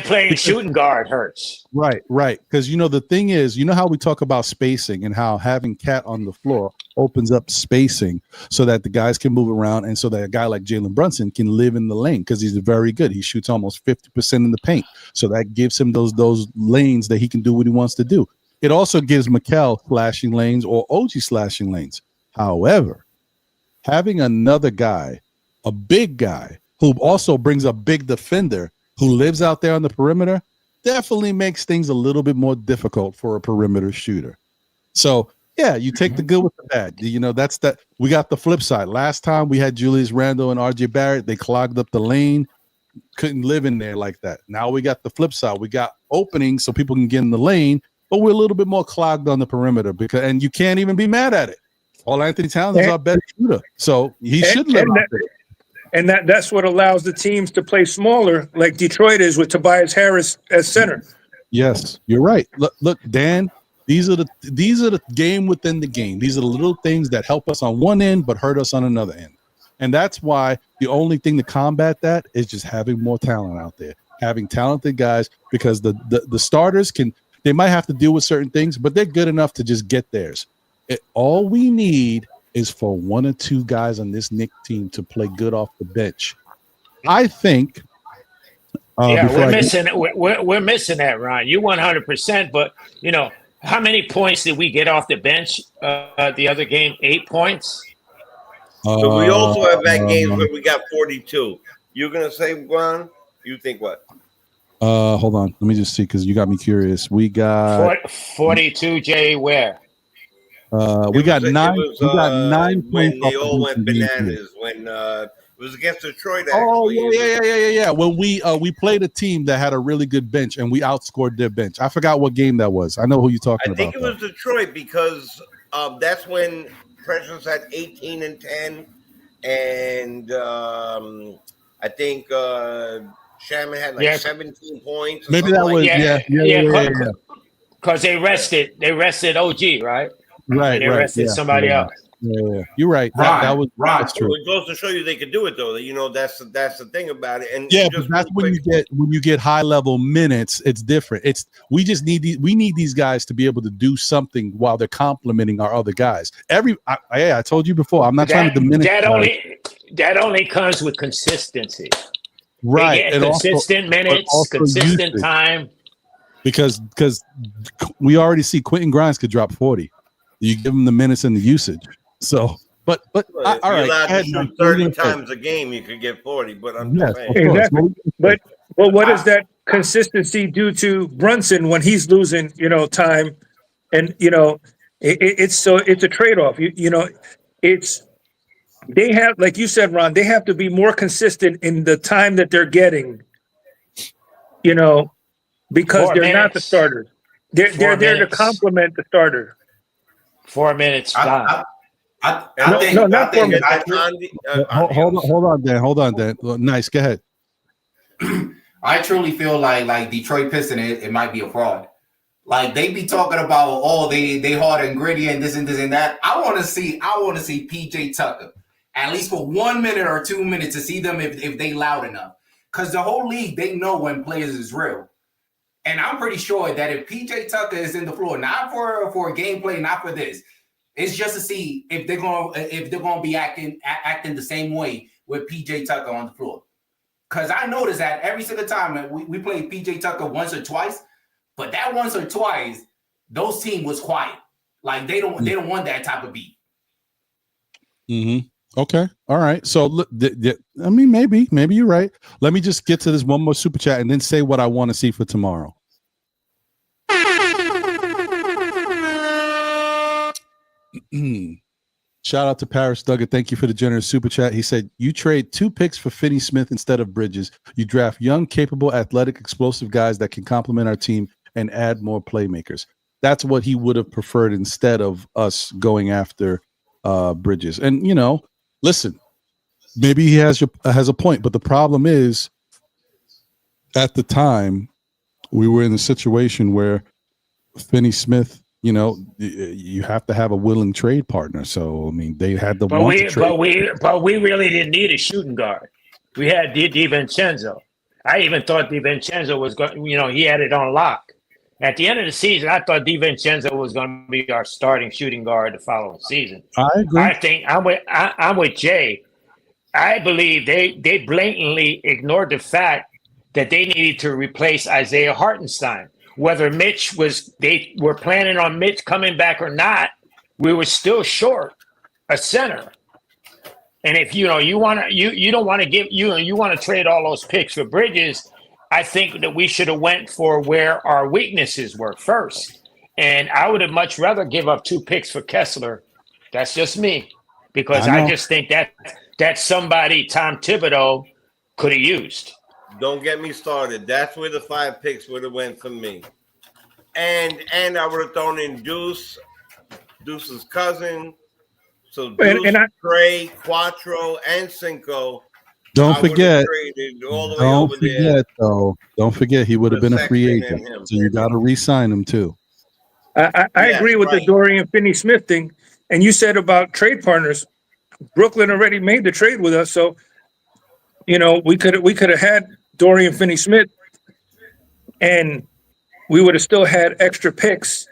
playing shooting guard hurts. Right. Because the thing is, how we talk about spacing and how having Cat on the floor opens up spacing so that the guys can move around and so that a guy like Jalen Brunson can live in the lane because he's very good. He shoots almost 50% in the paint, so that gives him those lanes that he can do what he wants to do. It also gives Mikal slashing lanes or OG slashing lanes. However, having another guy, a big guy, who also brings a big defender who lives out there on the perimeter, definitely makes things a little bit more difficult for a perimeter shooter. So, yeah, you take the good with the bad. That's that. We got the flip side. Last time we had Julius Randle and RJ Barrett, they clogged up the lane, couldn't live in there like that. Now we got the flip side. We got openings so people can get in the lane, but we're a little bit more clogged on the perimeter and you can't even be mad at it. All Anthony Towns is our best shooter, so he should live out there. And that's what allows the teams to play smaller, like Detroit is with Tobias Harris as center. Yes, you're right. Look, Dan. These are the game within the game. These are the little things that help us on one end but hurt us on another end, and that's why the only thing to combat that is just having more talent out there, having talented guys. Because the starters they might have to deal with certain things, but they're good enough to just get theirs. All we need is for one or two guys on this Knicks team to play good off the bench. I think. We're missing that, Ron. You 100%, but how many points did we get off the bench the other game? 8 points. So we also have that games where we got 42. You're gonna say, Ron? You think what? Hold on. Let me just see because you got me curious. We got 42. Jay, where? We got 9. We got 9 when they all went bananas. When it was against Detroit. Actually. Oh yeah. When we played a team that had a really good bench and we outscored their bench. I forgot what game that was. I know who you're talking about. I think it was Detroit because that's when Precious had 18 and 10, and I think Shamet had 17 points. Maybe that was because they rested OG, right? Right, they arrested somebody else. Yeah, you're right. That was that's true. It goes to show you they could do it, though. That's the thing about it. And but that's when you get high level minutes. It's different. We need these guys to be able to do something while they're complimenting our other guys. I told you before. I'm not trying to diminish that only comes with consistency. Right, and consistent minutes, consistent usage. Time. Because we already see Quentin Grimes could drop 40. You give him the minutes and the usage. So, but all right. Allowed to shoot 30 times a game, you could get 40. But I'm just saying. Exactly. But what does that consistency do to Brunson when he's losing, time? And it's a trade-off. They have, like you said, Ron, they have to be more consistent in the time that they're getting. Because they're not the starters. They're there to complement the starter. 4 minutes. I think. Not 4 minutes. Hold on, Dan. Nice. Go ahead. I truly feel like Detroit Pistons, it might be a fraud. Like they be talking about, they hard and gritty and this and that. I want to see PJ Tucker at least for 1 minute or 2 minutes to see them if they loud enough. Because the whole league, they know when players is real. And I'm pretty sure that if PJ Tucker is in the floor, not for gameplay, not for this, it's just to see if they're gonna be acting the same way with PJ Tucker on the floor. Because I noticed that every single time we played PJ Tucker once or twice, but that once or twice, those team was quiet. Like they don't want that type of beat. Mm-hmm. Okay. All right. So look, I mean, maybe you're right. Let me just get to this one more super chat and then say what I want to see for tomorrow. Shout out to Paris Duggar. Thank you for the generous super chat. He said, you trade 2 picks for Finney Smith instead of Bridges. You draft young, capable, athletic, explosive guys that can complement our team and add more playmakers. That's what he would have preferred instead of us going after Bridges. And, listen, maybe he has a point, but the problem is at the time we were in a situation where Finney Smith you know, you have to have a willing trade partner. So I mean, they had the but we really didn't need a shooting guard. We had DiVincenzo. I even thought DiVincenzo was going. You know, he had it on lock. At the end of the season, I thought DiVincenzo was going to be our starting shooting guard the following season. I agree. I think I'm with Jay. I believe they blatantly ignored the fact that they needed to replace Isaiah Hartenstein. Whether they were planning on Mitch coming back or not, we were still short a center. And if you don't want to trade all those picks for Bridges, I think that we should have went for where our weaknesses were first. And I would have much rather give up 2 picks for Kessler. That's just me, because I just think that's somebody Tom Thibodeau could have used. Don't get me started. That's where the 5 picks would have went for me. And I would have thrown in Deuce's cousin. So Deuce, Trey, Quattro, and Cinco. Don't forget he would have been a free agent. So you got to re-sign him too. I agree with the Dorian Finney-Smith thing. And you said about trade partners, Brooklyn already made the trade with us. So, you know, we could have had Dorian Finney-Smith and we would have still had extra picks.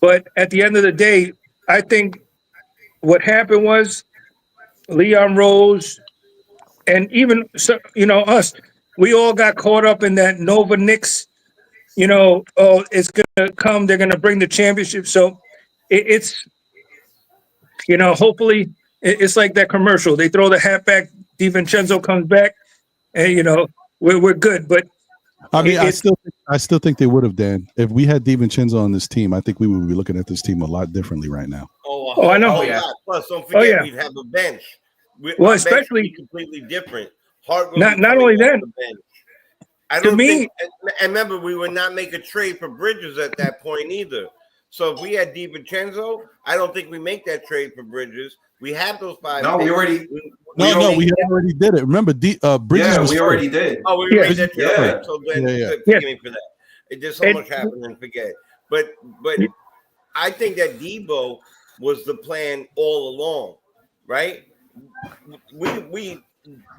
But at the end of the day, I think what happened was Leon Rose and even, you know, us, we all got caught up in that Nova Knicks, you know, oh, it's going to come, they're going to bring the championship. So it's, you know, hopefully it's like that commercial. They throw the hat back, DiVincenzo comes back, and, you know, we're good. But I mean, I still think they would have, Dan. If we had DiVincenzo on this team, I think we would be looking at this team a lot differently right now. Oh, I know. Plus, don't forget, we'd have a bench. Well, especially completely different. Not only that. I don't think, and remember, we would not make a trade for Bridges at that point either. So if we had DiVincenzo, I don't think we make that trade for Bridges. We have those 5. No, we already did it. Remember, Bridges. Yeah, we already did. Oh, we already did. Yeah. So then, forgive me for that. It just so much happened and forget. But I think that Debo was the plan all along, right?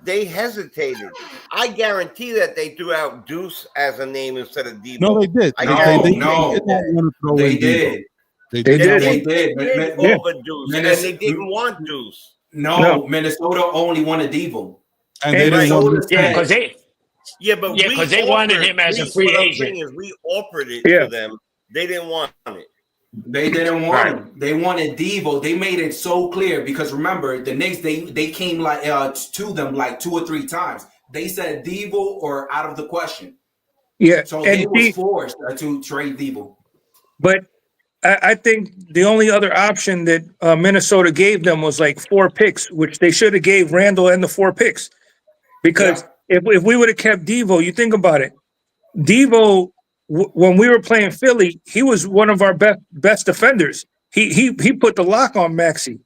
They hesitated. I guarantee that they threw out Deuce as a name instead of Debo. No, they did. They did. They did over Deuce, and they didn't want Deuce. No, Minnesota only wanted Devo. And they didn't want because they wanted him as a free agent. We offered it to them. They didn't want it. They didn't want him. They wanted Devo. They made it so clear because remember the Knicks they came like to them like 2 or 3 times. They said Devo or out of the question. Yeah, so they were forced to trade Devo. But I think the only other option that Minnesota gave them was like 4 picks, which they should have gave Randall and the 4 picks. Because if we would have kept Devo, you think about it, Devo. When we were playing Philly, he was one of our best defenders. He put the lock on Maxey.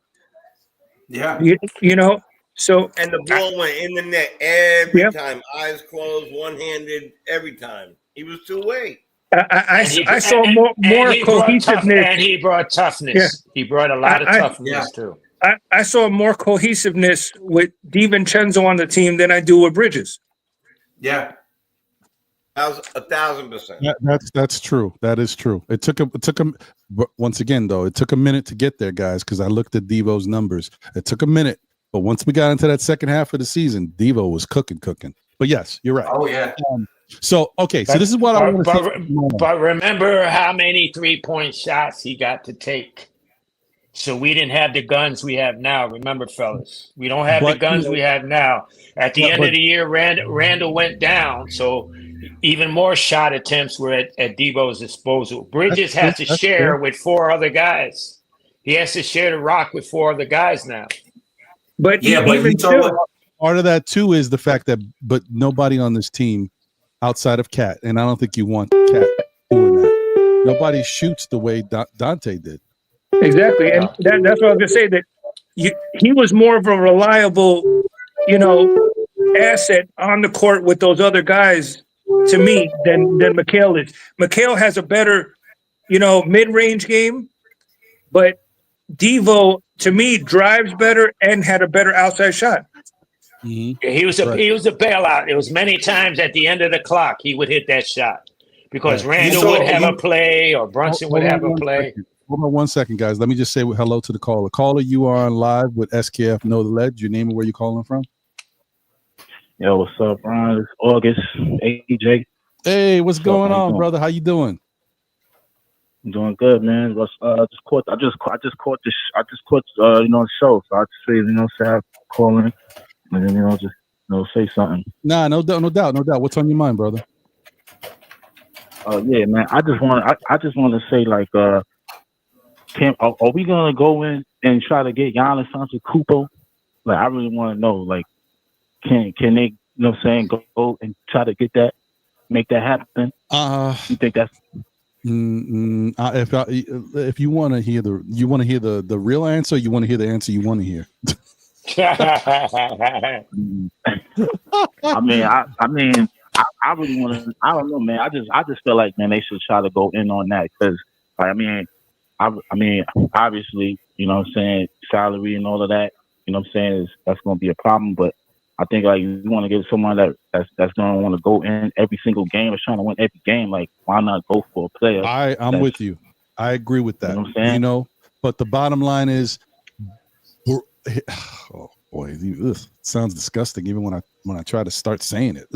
Yeah, you know. So and the ball went in the net every time, eyes closed, one-handed, every time. He was two-way. I saw more cohesiveness, and he brought toughness. Yeah. He brought a lot of toughness too. I saw more cohesiveness with DiVincenzo on the team than I do with Bridges. Yeah. 1,000%. That's true. That is true. It took him. Once again, though, it took a minute to get there, guys. Because I looked at Devo's numbers. It took a minute, but once we got into that second half of the season, Devo was cooking. But yes, you're right. Oh yeah. So this is what I want to say. But remember how many 3-point shots he got to take. So we didn't have the guns we have now. Remember, fellas, we don't have the guns we have now. At the end of the year, Randall went down. So even more shot attempts were at Devo's disposal. Bridges has to share with 4 other guys. He has to share the rock with 4 other guys now. But part of that too is the fact that nobody on this team outside of Cat, and I don't think you want Cat doing that. Nobody shoots the way Dante did. Exactly, and that's what I was gonna say. That he was more of a reliable, asset on the court with those other guys to me than Mikal is. Mikal has a better, mid-range game, but Devo to me drives better and had a better outside shot. Mm-hmm. He was a bailout. It was many times at the end of the clock he would hit that shot because Randall would have a play or Brunson would have a play. Hold on 1 second, guys. Let me just say hello to the caller. Caller, you are on live with SKF Know the Ledge. Your name and where you calling from? Yo, what's up, Ron? It's August. AJ. Hey, what's going on, brother? How you doing? I'm doing good, man. I just caught the show. So I just say, say I'm calling and then just say something. Nah, no doubt. What's on your mind, brother? Yeah, man. I just want to say, like, are we gonna go in and try to get Giannis Antetokounmpo? Like, I really want to know, like, can they, go and try to make that happen? You think that's? If you want to hear the real answer, you want to hear the answer you want to hear. I really want to. I don't know, man. I just feel like, man, they should try to go in on that because, obviously, salary and all of that, that's going to be a problem. But I think like you want to get someone that's going to want to go in every single game or trying to win every game. Like, why not go for a player? I'm with you. I agree with that. You know what I'm saying? But the bottom line is, oh boy, sounds disgusting. Even when I try to start saying it,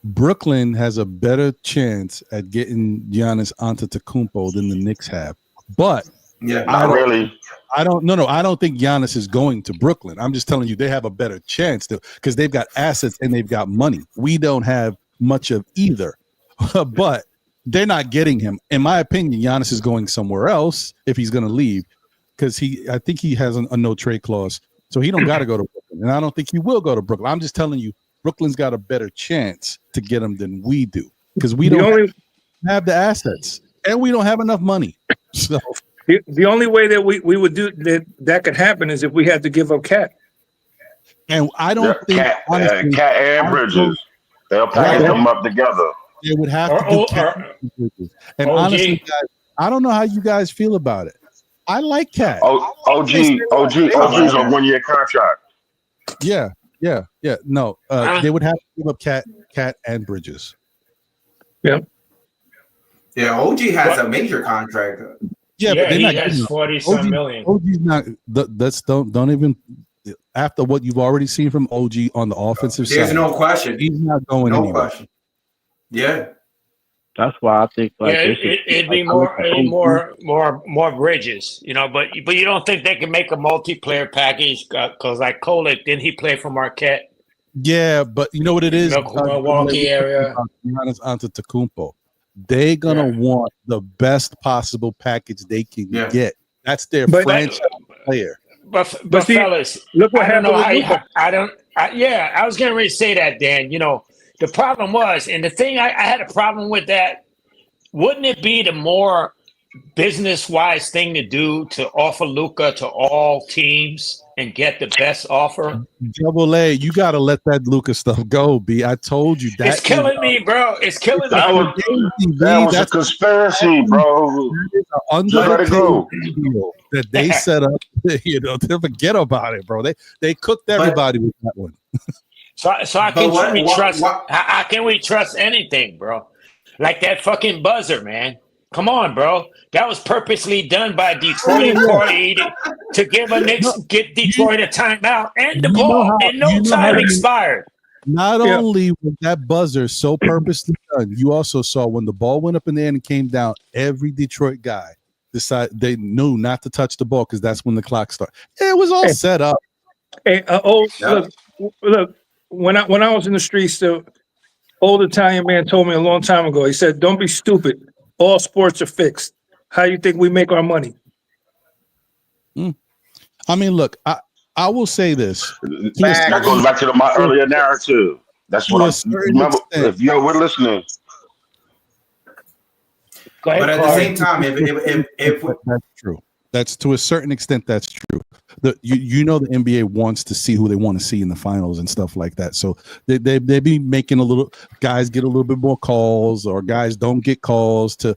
Brooklyn has a better chance at getting Giannis Antetokounmpo than the Knicks have. But I don't think Giannis is going to Brooklyn. I'm just telling you they have a better chance because they've got assets and they've got money. We don't have much of either, but they're not getting him. In my opinion, Giannis is going somewhere else if he's going to leave because I think he has a no trade clause, so he don't got to go to Brooklyn, and I don't think he will go to Brooklyn. I'm just telling you, Brooklyn's got a better chance to get him than we do because we don't have the assets and we don't have enough money. So. The only way that we would do that could happen is if we had to give up Cat. And I don't think Cat and Bridges, they'll package them up together. They would have to do Cat and Bridges. And honestly, guys, I don't know how you guys feel about it. I like Cat. OG's on 1 year contract. Yeah. No, they would have to give up Cat and Bridges. Yeah. Yeah, OG has a major contract. Yeah, but he has 40-some million. OG's not. Don't even. After what you've already seen from OG on the offensive side, there's no question. He's not going anywhere. No question. Yeah, that's why I think like it'd be more Bridges, But you don't think they can make a multiplayer package because like Cole, didn't he play for Marquette? Yeah, but you know what it is? Milwaukee area. Giannis Antetokounmpo. They're gonna want the best possible package they can get. That's their franchise player. But see, fellas, look what happened. I was getting ready to say that, Dan. The problem was, and the thing I had a problem with that. Wouldn't it be the more business-wise thing to do to offer Luka to all teams and get the best offer? Double A, you got to let that Luka stuff go, B. I told you that. It's killing me, bro. It's killing me. That was a conspiracy, bro. Just let it go. That they set up, to forget about it, bro. They cooked everybody with that one. So how can we trust anything, bro? Like that fucking buzzer, man. Come on, bro. That was purposely done by Detroit and Corey to get Detroit a timeout and the ball and no time expired. Not only was that buzzer so purposely done, you also saw when the ball went up in the air and came down, every Detroit guy decided they knew not to touch the ball because that's when the clock started. It was all set up. Hey, look. When I was in the streets, the old Italian man told me a long time ago. He said, "Don't be stupid. All sports are fixed. How you think we make our money?" I mean, look, I will say this. That goes back to my earlier narrative. That's what I remember. If we're listening. But at the same time, if that's true. That's to a certain extent that's true. you know the NBA wants to see who they want to see in the finals and stuff like that. So they be making guys get a little bit more calls, or guys don't get calls to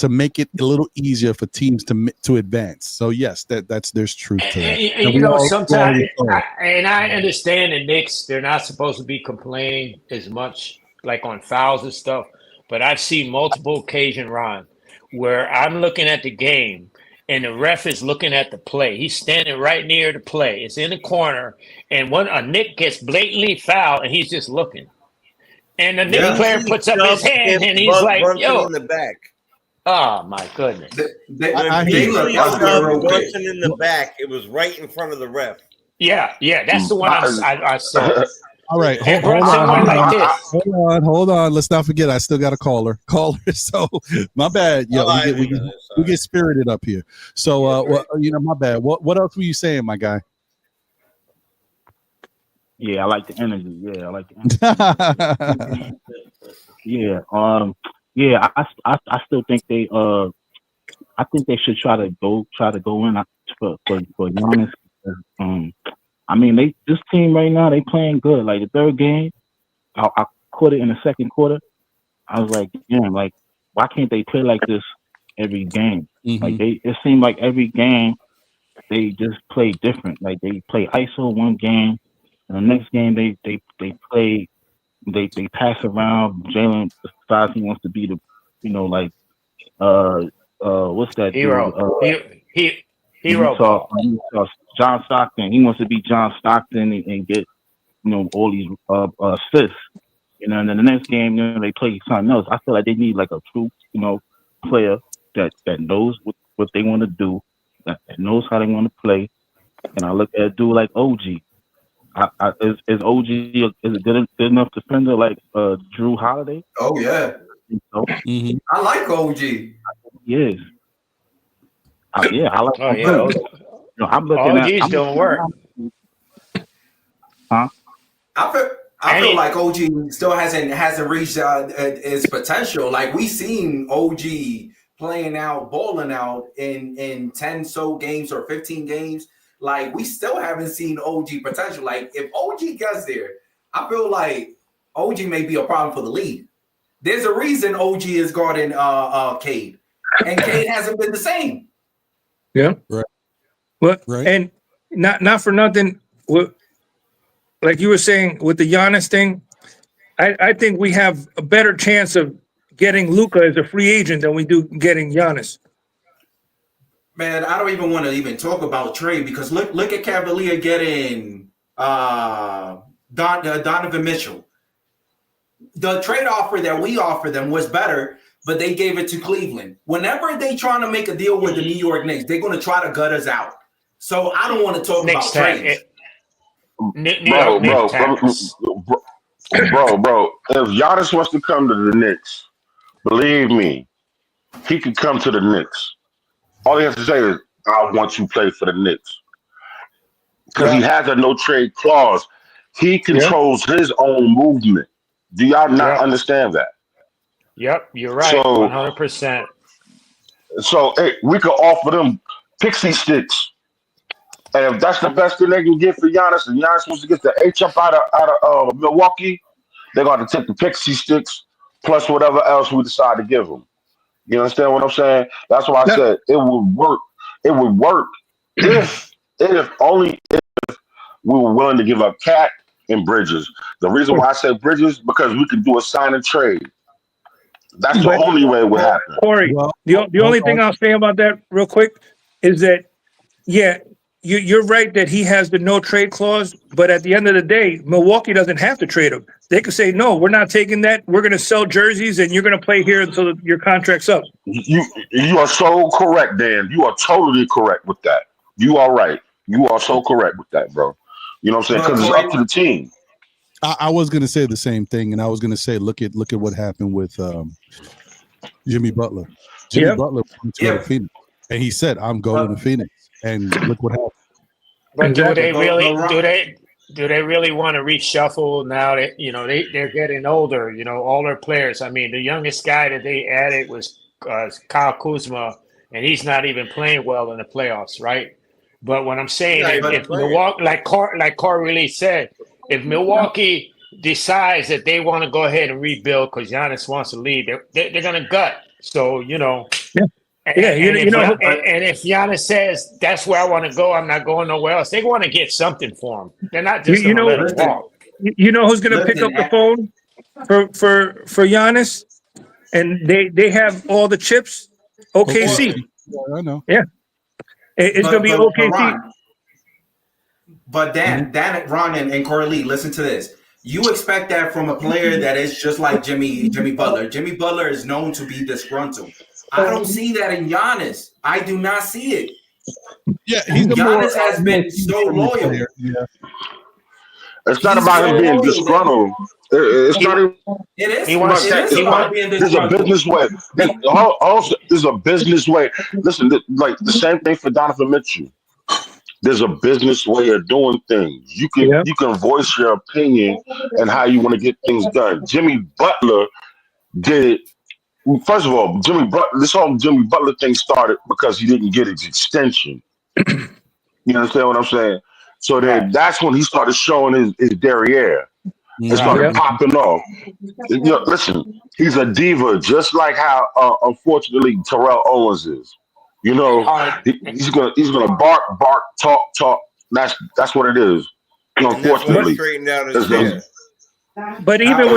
make it a little easier for teams to advance. So yes, there's truth to that. And you know, sometimes, I understand the Knicks, they're not supposed to be complaining as much like on fouls and stuff, but I've seen multiple occasions, Ron, where I'm looking at the game and the ref is looking at the play. He's standing right near the play. It's in the corner, and a Knick gets blatantly fouled, and he's just looking. And the Knick player puts up his hand, and he's like, "Yo!" In the back. Oh my goodness! They Brunson in the back. It was right in front of the ref. Yeah, that's the one I saw. All right, hold on. Let's not forget, I still got a caller. So my bad. Yeah, we get spirited up here. So my bad. What else were you saying, my guy? Yeah, I like the energy. Yeah, I like the energy. I still think they I think they should try to go in for Giannis. I mean, this team right now, they playing good. Like the third game, I caught it in the second quarter. I was like, damn, like, why can't they play like this every game? Mm-hmm. Like it seemed like every game they just play different. Like they play ISO one game, and the next game they pass around. Jalen decides he wants to be the, what's that hero? Hero. John Stockton. He wants to be John Stockton and get, all these assists. And then the next game, they play something else. I feel like they need like a true, player that knows what they want to do, that knows how they want to play. And I look at a dude like OG. Is OG is a good enough defender like Drew Holiday? Oh yeah. Mm-hmm. I like OG. Yes. I like. Oh yeah. I'm looking OG's at. doing work. Huh? I feel like OG still hasn't reached its potential. Like we seen OG balling out in 10 games or 15 games. Like we still haven't seen OG potential. Like if OG gets there, I feel like OG may be a problem for the league. There's a reason OG is guarding Cade, and Cade hasn't been the same. Yeah. Right. Well, right. And not for nothing. Like you were saying with the Giannis thing, I think we have a better chance of getting Luka as a free agent than we do getting Giannis. Man, I don't even want to even talk about trade because look at Cavalier getting Donovan Mitchell. The trade offer that we offered them was better, but they gave it to Cleveland. Whenever they trying to make a deal with the New York Knicks, they're going to try to gut us out. So I don't want to talk about trades. Bro, if Giannis wants to come to the Knicks, believe me, he can come to the Knicks. All he has to say is, I want you to play for the Knicks. Because he has a no trade clause. He controls his own movement. Do y'all not understand that? Yep, you're right. 100%. So hey, we could offer them pixie sticks. And if that's the best thing they can get for Giannis, and Giannis wants to get the H up out of Milwaukee, they're going to take the pixie sticks plus whatever else we decide to give them. You understand what I'm saying? That's why I said it would work. It would work if only if we were willing to give up Cat and Bridges. The reason why I said Bridges because we could do a sign and trade. That's the only way it would happen. Corey, the only thing I'll say about that real quick is that, you're right that he has the no trade clause, but at the end of the day, Milwaukee doesn't have to trade him. They could say, no, we're not taking that. We're going to sell jerseys and you're going to play here until your contract's up. You are so correct, Dan. You are totally correct with that. You are right. You are so correct with that, bro. You know what I'm saying? Because it's up to the team. I was going to say the same thing, and I was going to say, look at what happened with Jimmy Butler. Jimmy Butler went to Phoenix, and he said, I'm going to Phoenix. And look what happened. But do they really want to reshuffle now that they're getting older? All their players. I mean, the youngest guy that they added was Kyle Kuzma, and he's not even playing well in the playoffs, right? But what I'm saying, if Milwaukee, like Corey really said, if Milwaukee decides that they want to go ahead and rebuild because Giannis wants to leave, they're going to gut. So, you know. Yeah. And if Giannis says that's where I want to go, I'm not going nowhere else. They want to get something for him. They're not just going to let him walk. You know who's going to pick up the phone for Giannis, and they have all the chips. OKC. Yeah, I know. Yeah, it's going to be OKC. But Dan, Ron, and Corey Lee, listen to this. You expect that from a player that is just like Jimmy Butler. Jimmy Butler is known to be disgruntled. I don't see that in Giannis. I do not see it. Yeah, Giannis has been so loyal. Yeah. It's not about him being disgruntled. It's not even. It is. He wants to be There's a business way. There's a business way. Listen, like the same thing for Donovan Mitchell. There's a business way of doing things. You can voice your opinion and how you want to get things done. Jimmy Butler did. First of all, this whole Jimmy Butler thing started because he didn't get his extension. You understand what I'm saying? So then that's when he started showing his derriere. It started popping off. You know, listen, he's a diva, just like how unfortunately Terrell Owens is. You know, he's gonna bark, talk. That's what it is. Unfortunately, But even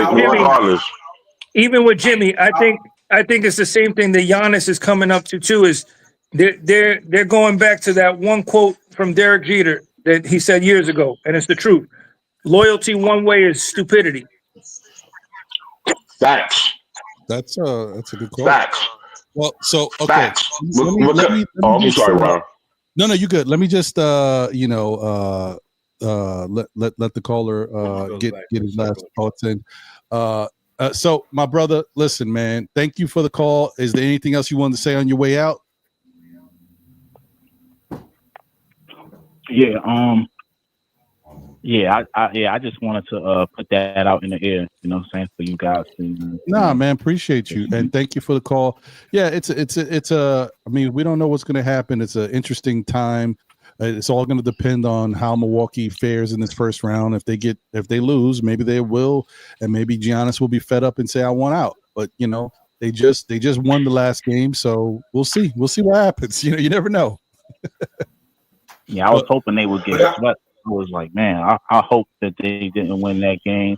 with Jimmy, I think it's the same thing that Giannis is coming up to too. Is they're going back to that one quote from Derek Jeter that he said years ago, and it's the truth. Loyalty one way is stupidity. Facts. That's a good quote. Facts. Well, so okay. Facts. I'm sorry, Ron. No, you good. Let me just let the caller get his last thoughts in. So my brother, listen, man, thank you for the call. Is there anything else you wanted to say on your way out? I just wanted to put that out in the air, you know what I'm saying, for you guys. Nah, man, appreciate you. And thank you for the call. Yeah, it's I mean, we don't know what's going to happen. It's an interesting time. It's all going to depend on how Milwaukee fares in this first round. If they lose, maybe they will, and maybe Giannis will be fed up and say, I want out. But you know, they just won the last game, so we'll see. We'll see what happens. You know, you never know. Yeah, I was hoping they would get swept. I was like, man, I hope that they didn't win that game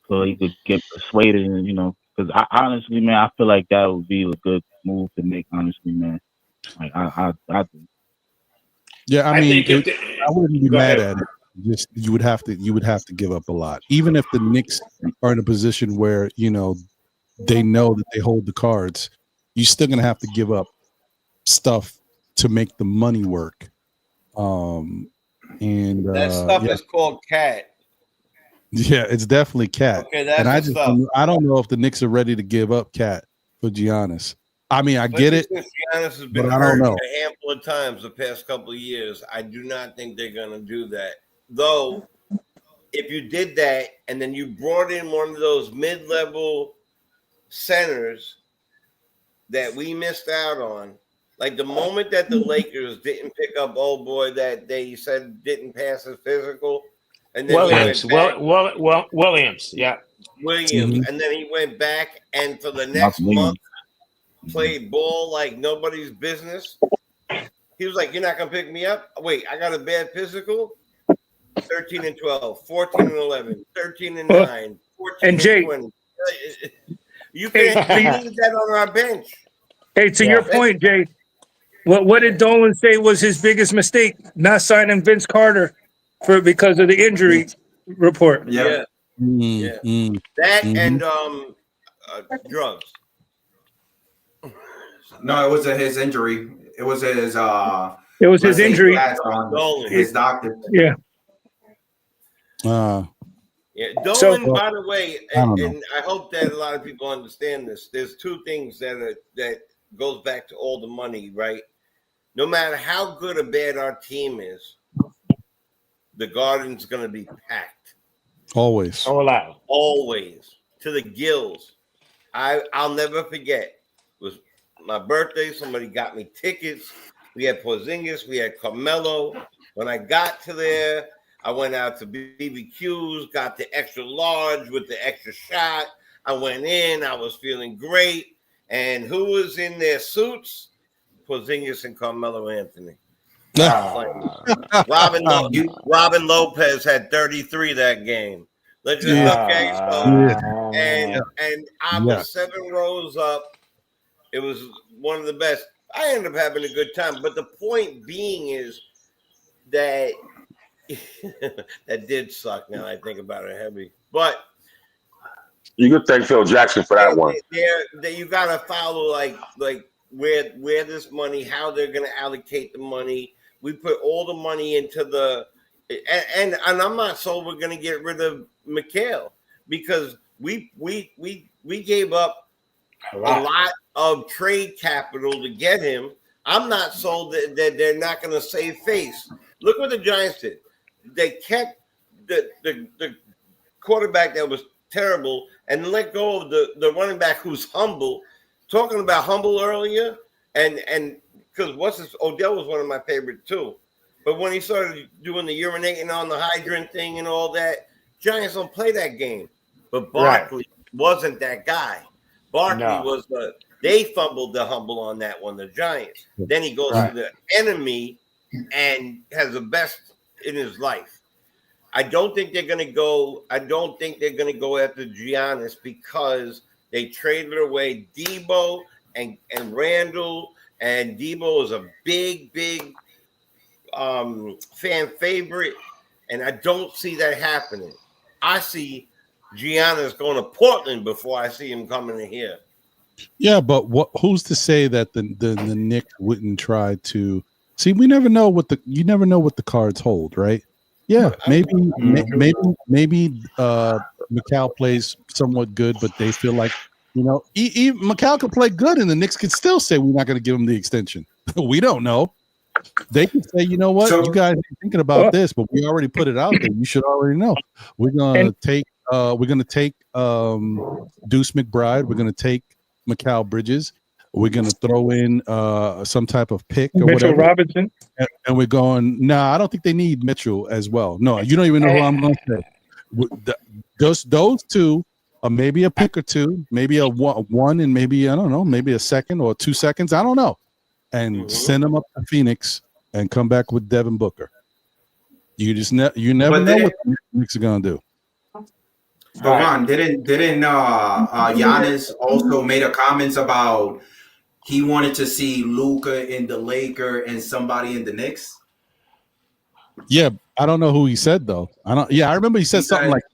so he could get persuaded, and you know, because honestly, man, I feel like that would be a good move to make. Honestly, man, like I do. Yeah, I mean, I wouldn't be mad at it. Just you would have to give up a lot, even if the Knicks are in a position where you know that they hold the cards. You're still gonna have to give up stuff to make the money work. And that stuff is called cat. Yeah, it's definitely cat. Okay, that's I don't know if the Knicks are ready to give up cat for Giannis. I mean, I get it. Giannis has been hurt a handful of times the past couple of years. I do not think they're going to do that. Though, if you did that and then you brought in one of those mid-level centers that we missed out on, like the moment that the Lakers didn't pick up old boy that they said didn't pass his physical, and then Williams, yeah, Williams, and then he went back and for the next month played ball like nobody's business. He was like, "You're not gonna pick me up? Wait, I got a bad physical." 13-12, 14-11, 13-9, 14-20. You can't leave that on our bench. Hey, to your point, Jay. What did Dolan say was his biggest mistake? Not signing Vince Carter because of the injury report. Yeah. That and drugs. No, it wasn't his injury. It was his. It was his injury. His doctor. Yeah. Dolan, by the way, and I hope that a lot of people understand this. There's two things that goes back to all the money, right? No matter how good or bad our team is, the Garden's going to be packed. Always. Always. To the gills. I'll never forget. It was my birthday. Somebody got me tickets. we had Porzingis, we had Carmelo. When I got to there, I went out to BBQs, got the extra large with the extra shot. I went in, I was feeling great. And who was in their suits? Porzingis and Carmelo Anthony. Robin Lopez had 33 that game. Let's just okay. So and I was 7 rows up. It was one of the best. I ended up having a good time. But the point being is that that did suck. Now I think about it heavy, but you could thank Phil Jackson for that one. You gotta follow like where this money, how they're gonna allocate the money. We put all the money into the and I'm not sold we're gonna get rid of Mikal because we gave up a lot of trade capital to get him. I'm not sold that they're not gonna save face. Look what the Giants did. They kept the quarterback that was terrible and let go of the running back who's humble. Talking about humble earlier, and because Odell was one of my favorite too. But when he started doing the urinating on the hydrant thing and all that, Giants don't play that game. But Barkley wasn't that guy. Barkley was they fumbled the humble on that one, the Giants. Then he goes to the enemy and has the best in his life. I don't think they're going to go. I don't think they're going to go after Giannis because they traded away Debo and Randall, and Debo is a big fan favorite, and I don't see that happening. I see Giannis going to Portland before I see him coming in here. Yeah, but who's to say that the Knicks wouldn't try to see? You never know what the cards hold, right? Yeah, maybe Mikal plays somewhat good, but they feel like Mikal could play good, and the Knicks could still say we're not going to give him the extension. We don't know. They could say, you know what, you guys are thinking about this, but we already put it out there. You should already know. We're gonna take Deuce McBride. We're gonna take Mikal Bridges. We're gonna throw in some type of pick or Mitchell whatever. Robinson. And we're going, I don't think they need Mitchell as well. No, you don't even know who I'm going to say. Those two, maybe a pick or two, maybe a one and maybe, I don't know, maybe a second or 2 seconds. I don't know. And send them up to Phoenix and come back with Devin Booker. You just you never know what the Knicks are going to do. But Ron, didn't Giannis also made a comments about he wanted to see Luka in the Laker and somebody in the Knicks? Yeah, I don't know who he said though. I remember he said something like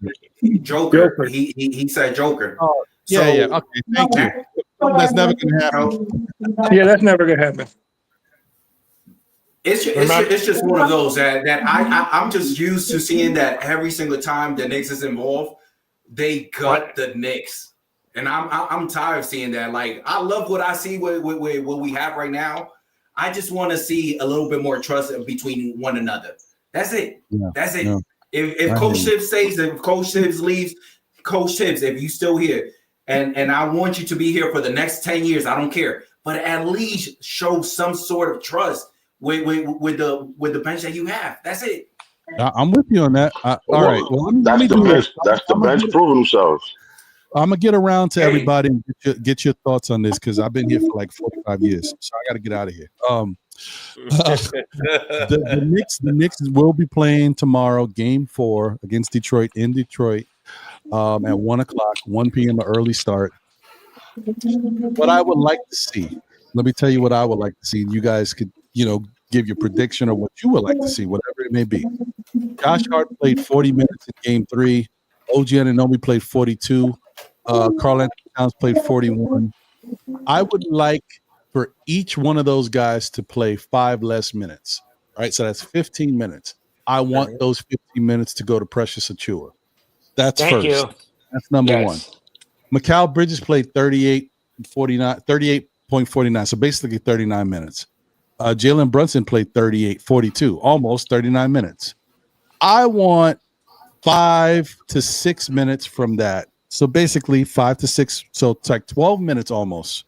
Joker. He said Joker. Oh, yeah. Okay, thank you. That's never gonna happen. Yeah, that's never gonna happen. It's just one of those that I'm just used to seeing that every single time the Knicks is involved, they gut the Knicks, and I'm tired of seeing that. Like, I love what I see with what we have right now. I just want to see a little bit more trust between one another. That's it. Yeah, that's it. Yeah. If Coach Tibbs stays, if Coach Tibbs leaves, Coach Tibbs, if you still here, and I want you to be here for the next 10 years, I don't care. But at least show some sort of trust with the bench that you have. That's it. I'm with you on that. All right. Well, that's the bench proving themselves. I'm gonna get around to everybody and get your thoughts on this because I've been here for like 45 years, so I got to get out of here. The Knicks will be playing tomorrow, Game 4 against Detroit in Detroit at 1:00, 1 p.m. early start. What I would like to see, let me tell you what I would like to see. You guys could, give your prediction of what you would like to see, whatever it may be. Josh Hart played 40 minutes in Game 3. OG Anunoby played 42. Karl Anthony Towns played 41. I would like for each one of those guys to play 5 less minutes. All right, so that's 15 minutes. I want those 15 minutes to go to Precious Achiuwa. That's Thank first. You. That's number one. Mikal Bridges played 38.49, so basically 39 minutes. Jalen Brunson played 38.42, almost 39 minutes. I want 5 to 6 minutes from that. So basically 5 to 6. So it's like 12 minutes almost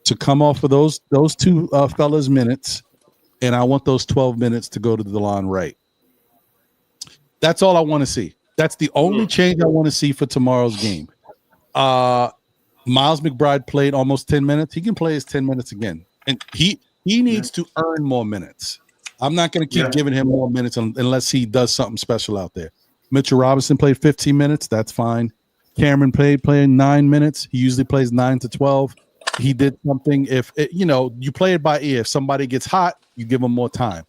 to come off of those two fellas' minutes, and I want those 12 minutes to go to DeLon Wright. That's all I want to see. That's the only change I want to see for tomorrow's game. Miles McBride played almost 10 minutes. He can play his 10 minutes again. And he needs to earn more minutes. I'm not going to keep giving him more minutes unless he does something special out there. Mitchell Robinson played 15 minutes. That's fine. Cameron played 9 minutes. He usually plays 9 to 12. He did something. If you play it by ear. If somebody gets hot, you give them more time.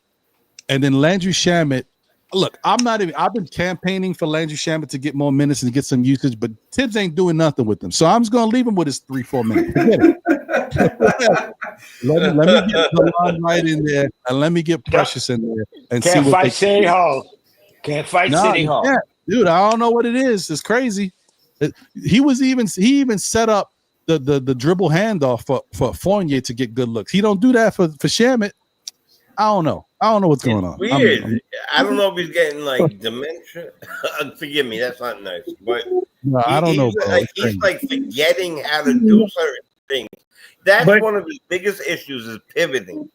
And then Landry Shamet. Look, I've been campaigning for Landry Shamet to get more minutes and get some usage, but Tibbs ain't doing nothing with them. So I'm just going to leave him with his 3-4 minutes. Forget it. let me get DeLon Wright in there, and let me get Precious in there. And Can't see what fight City Hall. Can't fight City Hall. Dude, I don't know what it is. It's crazy. He even set up the dribble handoff for Fournier to get good looks. He don't do that for Shamet. I don't know what's going on. Weird. I don't know if he's getting like dementia. Forgive me, that's not nice. But no, I don't know. He's like forgetting how to do certain things. That's one of his biggest issues is pivoting.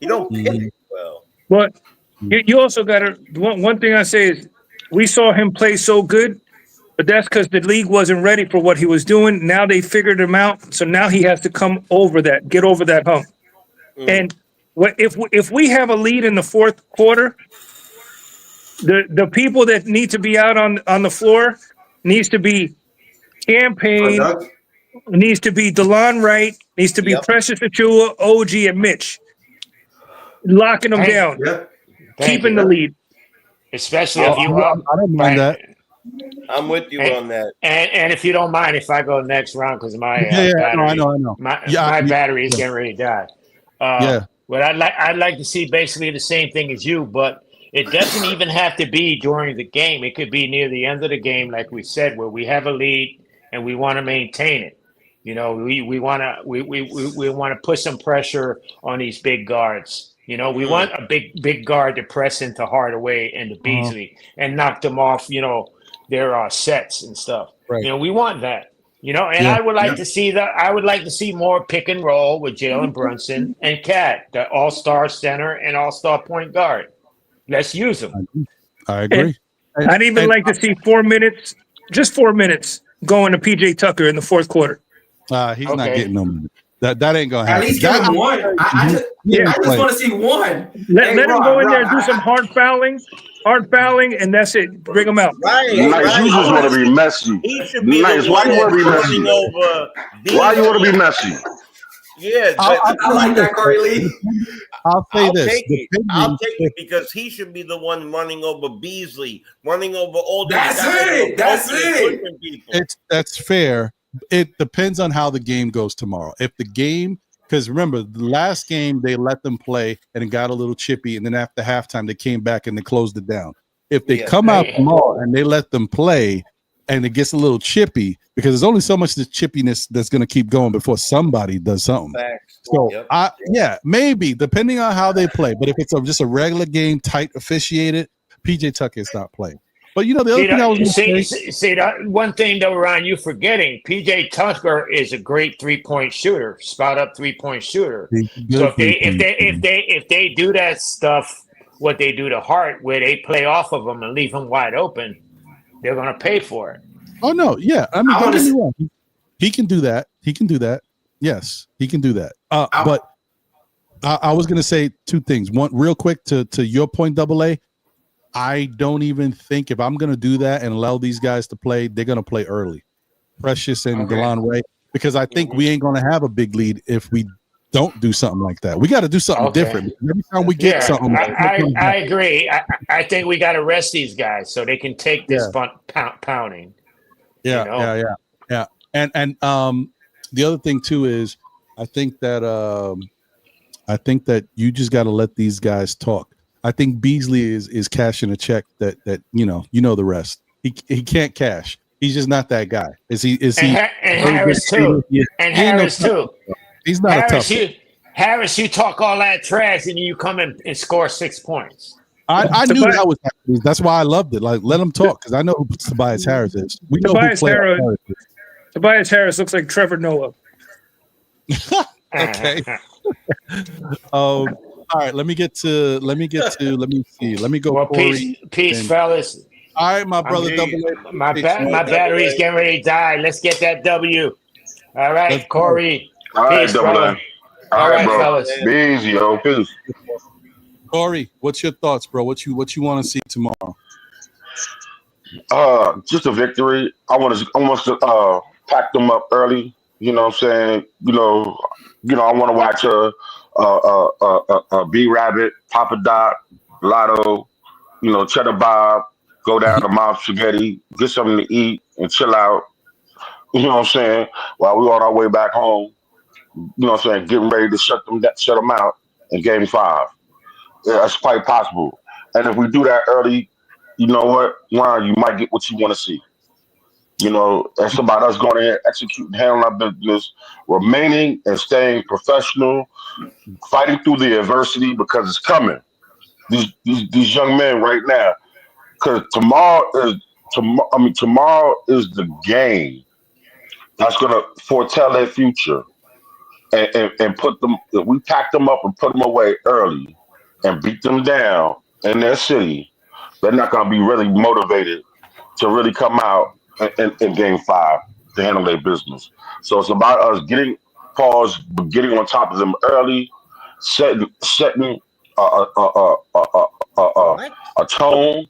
He don't pivot well. But you also got to one thing I say is we saw him play so good, but that's because the league wasn't ready for what he was doing. Now they figured him out, so now he has to come over that, get over that hump, and. If we have a lead in the fourth quarter, the people that need to be out on the floor needs to be Campaign, needs to be DeLon Wright, needs to be Precious Achiuwa, OG, and Mitch. Locking them down, keeping the lead. Especially if you I don't mind that. I'm with you on that. And if you don't mind, if I go next round, because my I know. My battery is getting ready to die. But I'd like to see basically the same thing as you, but it doesn't even have to be during the game. It could be near the end of the game, like we said, where we have a lead and we want to maintain it. We want to put some pressure on these big guards. We want a big guard to press into Hardaway and to Beasley and knock them off. Their sets and stuff. Right. We want that. I would like to see that. I would like to see more pick and roll with Jalen Brunson and Cat, the all-star center and all-star point guard. Let's use them. I agree. I'd even like to see 4 minutes, just 4 minutes, going to PJ Tucker in the fourth quarter. He's not getting no minutes. That ain't gonna happen. At least give him one. I just want to see one. Let him go in there and do some hard fouling, and that's it. Bring him out. Right. You just want to be messy. Nice. Why you want to be messy? Why you want to be messy? Yeah, I like that, Corey Lee. I'll take it because he should be the one running over Beasley, running over all the guys. That's it. That's fair. It depends on how the game goes tomorrow. If the game, because remember, the last game they let them play and it got a little chippy, and then after halftime they came back and they closed it down. If they come out tomorrow and they let them play and it gets a little chippy, because there's only so much the chippiness that's going to keep going before somebody does something. So maybe depending on how they play. But if it's just a regular game, tight officiated, PJ Tucker is not playing. But the other thing I was going to say that one thing though, Ron, you're forgetting. PJ Tucker is a great 3-point shooter, spot up 3-point shooter. So if they do that stuff, what they do to Hart, where they play off of him and leave him wide open, they're going to pay for it. Oh no, yeah. I mean, don't get me wrong. He can do that. Yes, he can do that. But I was going to say two things. One, real quick, to your point, Double A. I don't even think if I'm going to do that and allow these guys to play, they're going to play early. Precious and DeLon Wright, because I think we ain't going to have a big lead if we don't do something like that. We got to do something different. Every time we get something. I agree. I think we got to rest these guys so they can take this pounding. Yeah. And the other thing too is I think that you just got to let these guys talk. I think Beasley is cashing a check that the rest. He can't cash. He's just not that guy. Is he? And Harris too. And Harris too. He's not Harris, a tough. Harris, you talk all that trash and you come in and score 6 points. I knew that was happening. That's why I loved it. Like, let him talk because I know who Tobias Harris is. We know Tobias Harris looks like Trevor Noah. Okay. All right. Let me see. Let me go. Well, Corey, peace, and, fellas. all right, my brother. My battery's getting ready to die. Let's get that W. All right, Corey. All right, Peace, brother. All right, bro. fellas. Be easy, yo. Peace. Corey, what's your thoughts, bro? What you want to see tomorrow? Just a victory. I want to pack them up early. You know what I'm saying? I want to watch a B Rabbit, Papa Doc, Lotto, Cheddar Bob, go down to Mom's Spaghetti, get something to eat and chill out. You know what I'm saying? While we on our way back home, getting ready to shut them out in Game 5. Yeah, that's quite possible. And if we do that early, you know what, Ron, you might get what you want to see. It's about us going ahead, executing, handling our business, remaining and staying professional, fighting through the adversity because it's coming. These young men right now, because tomorrow is the game that's going to foretell their future, and put them. If we pack them up and put them away early, and beat them down in their city, they're not going to be really motivated to really come out in Game 5 to handle their business. So it's about us getting on top of them early, setting a tone,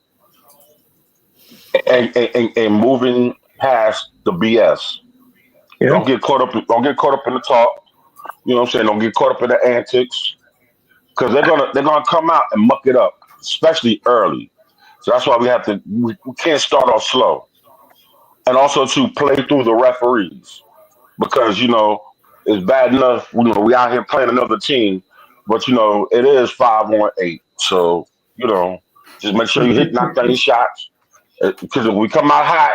and moving past the BS. Yeah. Don't get caught up in the talk. You know what I'm saying? Don't get caught up in the antics, because they're gonna come out and muck it up, especially early. So that's why we can't start off slow. And also to play through the referees, because it's bad enough we out here playing another team, but it is 5-on-8. So just make sure you knock down your shots, because if we come out hot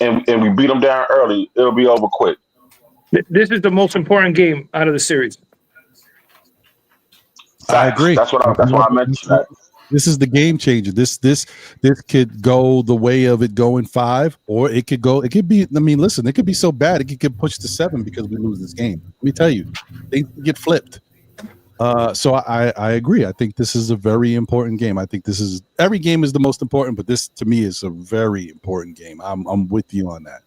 and we beat them down early, it'll be over quick. This is the most important game out of the series. I agree. That's why I mentioned that. This is the game changer. This could go the way of it going 5, or it could be. I mean, listen, it could be so bad it could get pushed to 7 because we lose this game. Let me tell you, they get flipped. So I agree. I think this is a very important game. I think every game is the most important, but this to me is a very important game. I'm with you on that.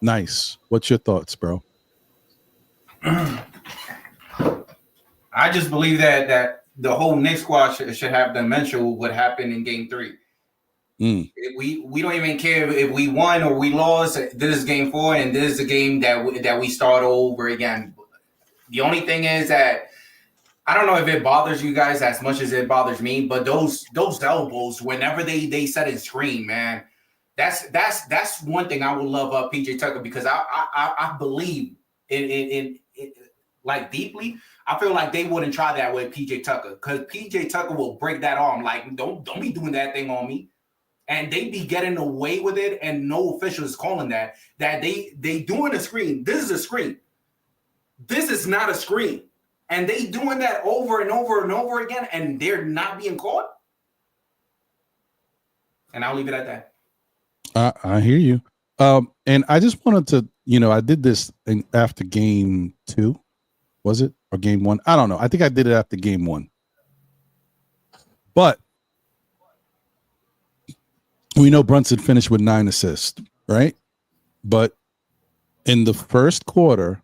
Nice. What's your thoughts, bro? I just believe that the whole Knicks squad should have dementia with what happened in Game 3. We don't even care if we won or we lost. This is Game 4, and this is a game that we start over again. The only thing is that I don't know if it bothers you guys as much as it bothers me, but those elbows, whenever they set and screen, man, that's one thing I would love PJ Tucker, because I believe in like deeply. I feel like they wouldn't try that with PJ Tucker, because PJ Tucker will break that arm. Like, don't be doing that thing on me. And they be getting away with it, and no official is calling that they doing a screen. This is a screen. This is not a screen. And they doing that over and over and over again, and they're not being caught. And I'll leave it at that. I hear you. And I just wanted to, I did this after Game 2. Was it? Or Game 1? I don't know. I think I did it after Game 1. But we know Brunson finished with 9 assists, right? But in the first quarter,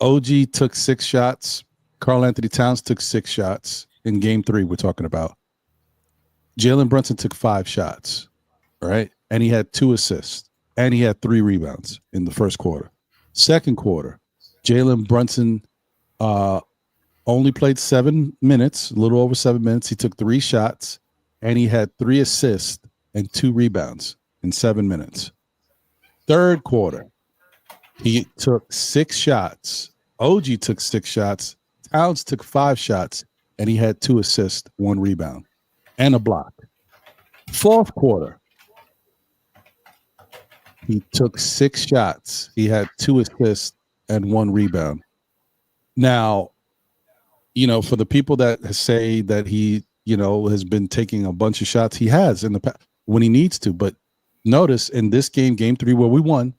OG took 6 shots. Karl Anthony Towns took 6 shots. In Game 3, we're talking about. Jalen Brunson took 5 shots, right? And he had 2 assists. And he had 3 rebounds in the first quarter. Second quarter, Jalen Brunson only played 7 minutes, a little over 7 minutes. He took 3 shots, and he had 3 assists and 2 rebounds in 7 minutes. Third quarter, he took 6 shots. OG took 6 shots. Towns took 5 shots, and he had 2 assists, 1 rebound, and a block. Fourth quarter, he took 6 shots. He had 2 assists and 1 rebound. Now, for the people that say that he, has been taking a bunch of shots, he has in the past when he needs to. But notice in this game, Game 3, where we won,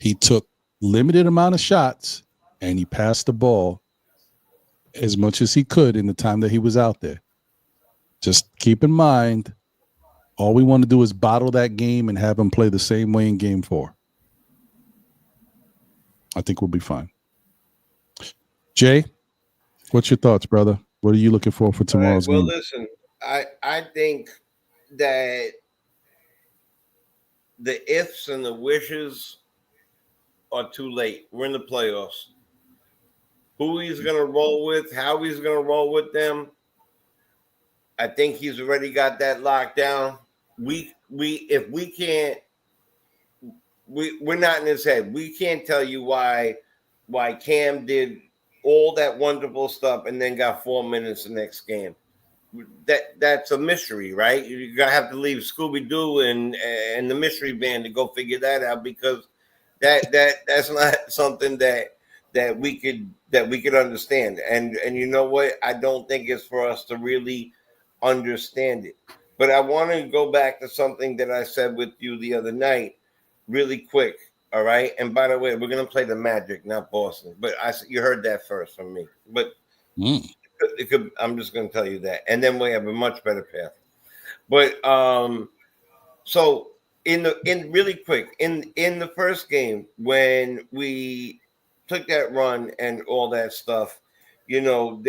he took limited amount of shots, and he passed the ball as much as he could in the time that he was out there. Just keep in mind, all we want to do is bottle that game and have him play the same way in game 4. I think we'll be fine. Jay, what's your thoughts, brother? What are you looking for tomorrow's game? Well, listen, I think that the ifs and the wishes are too late. We're in the playoffs. Who he's going to roll with, how he's going to roll with them, I think he's already got that locked down. If we can't, we're not in his head. We can't tell you why Cam did all that wonderful stuff and then got 4 minutes the next game. That's a mystery, right? You're gonna have to leave Scooby-Doo and the mystery band to go figure that out, because that's not something that we could understand. And you know what? I don't think it's for us to really understand it. But I want to go back to something that I said with you the other night, really quick. All right. And by the way, we're gonna play the Magic, not Boston. But you heard that first from me. But it could. I'm just gonna tell you that, and then we have a much better path. But so in really quick in the first game, when we took that run and all that stuff, you know,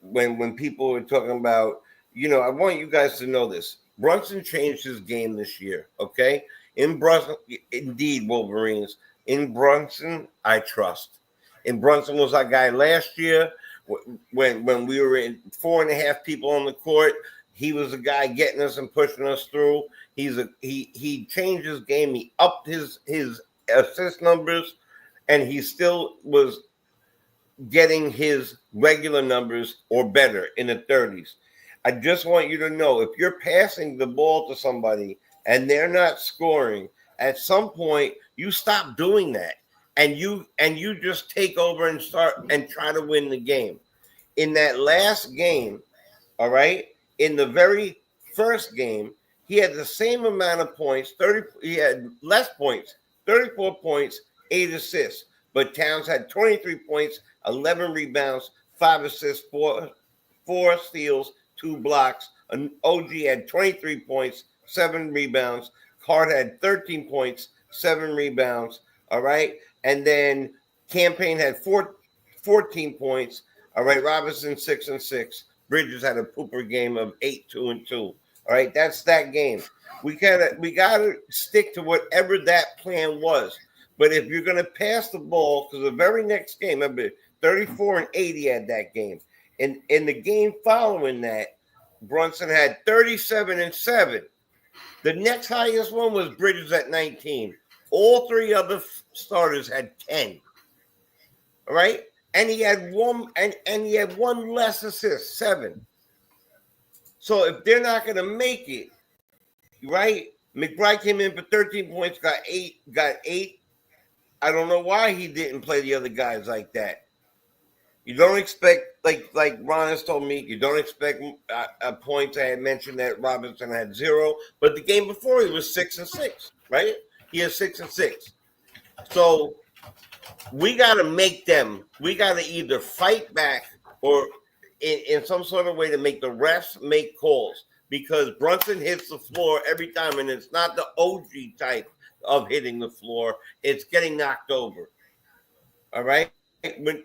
when people were talking about, you know, I want you guys to know this. Brunson changed his game this year. Okay. In Brunson, indeed, Wolverines. In Brunson, I trust. And Brunson was our guy last year when we were in 4.5 people on the court. He was the guy getting us and pushing us through. He changed his game. He upped his assist numbers, and he still was getting his regular numbers or better in the 30s. I just want you to know, if you're passing the ball to somebody and they're not scoring, at some point you stop doing that, and you just take over and start and try to win the game. In that last game, all right, in the very first game, he had the same amount of points. He had less points, 34 points, 8 assists. But Towns had 23 points, 11 rebounds, 5 assists, 4 steals, 2 blocks. And OG had 23 points, 7 rebounds. Card had 13 points, 7 rebounds. All right. And then Campaign had 14 points. All right. Robinson 6 and 6. Bridges had a pooper game of 8, 2 and 2. All right. That's that game. We gotta stick to whatever that plan was. But if you're gonna pass the ball, because the very next game, remember, 34 and 80 had that game. And in the game following that, Brunson had 37 and 7. The next highest one was Bridges at 19. All 3 other starters had 10. All right, and he had one less assist, 7. So if they're not going to make it, right? McBride came in for 13 points, got 8. I don't know why he didn't play the other guys like that. You don't expect, like Ron has told me, you don't expect points. I had mentioned that Robinson had 0, but the game before he was 6 and 6, right? He has 6 and 6. So we got to make them. We got to either fight back or in some sort of way to make the refs make calls, because Brunson hits the floor every time, and it's not the OG type of hitting the floor. It's getting knocked over. All right.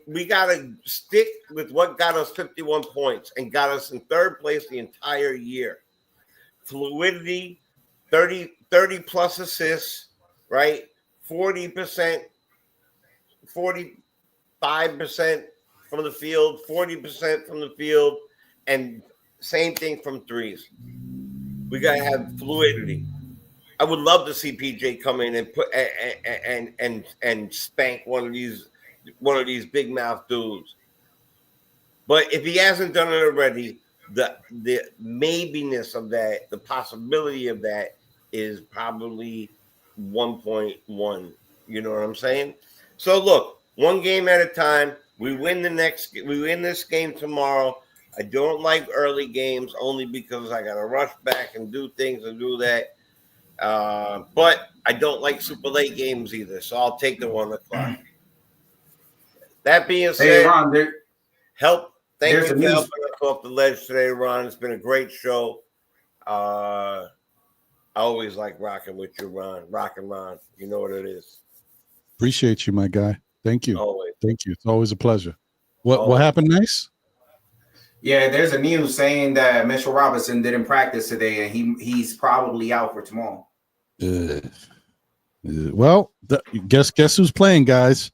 We got to stick with what got us 51 points and got us in 3rd place the entire year. Fluidity, 30 plus assists, right? 40%, 45% from the field, 40% from the field, and same thing from threes. We got to have fluidity. I would love to see PJ come in and put and spank one of these big mouth dudes. But if he hasn't done it already, the maybiness of that, the possibility of that is probably 1.1. You know what I'm saying? So look, one game at a time. We win this game tomorrow. I don't like early games only because I got to rush back and do things and do that. But I don't like super late games either, so I'll take the 1 o'clock. That being said, hey, Ron, thank you for helping news. us off the ledge today, Ron. It's been a great show. I always like rocking with you, Ron. Rocking, Ron. You know what it is. Appreciate you, my guy. Thank you. Always. Thank you. It's always a pleasure. What happened, Nice? Yeah, there's a news saying that Mitchell Robinson didn't practice today, and he's probably out for tomorrow. Well, guess who's playing, guys?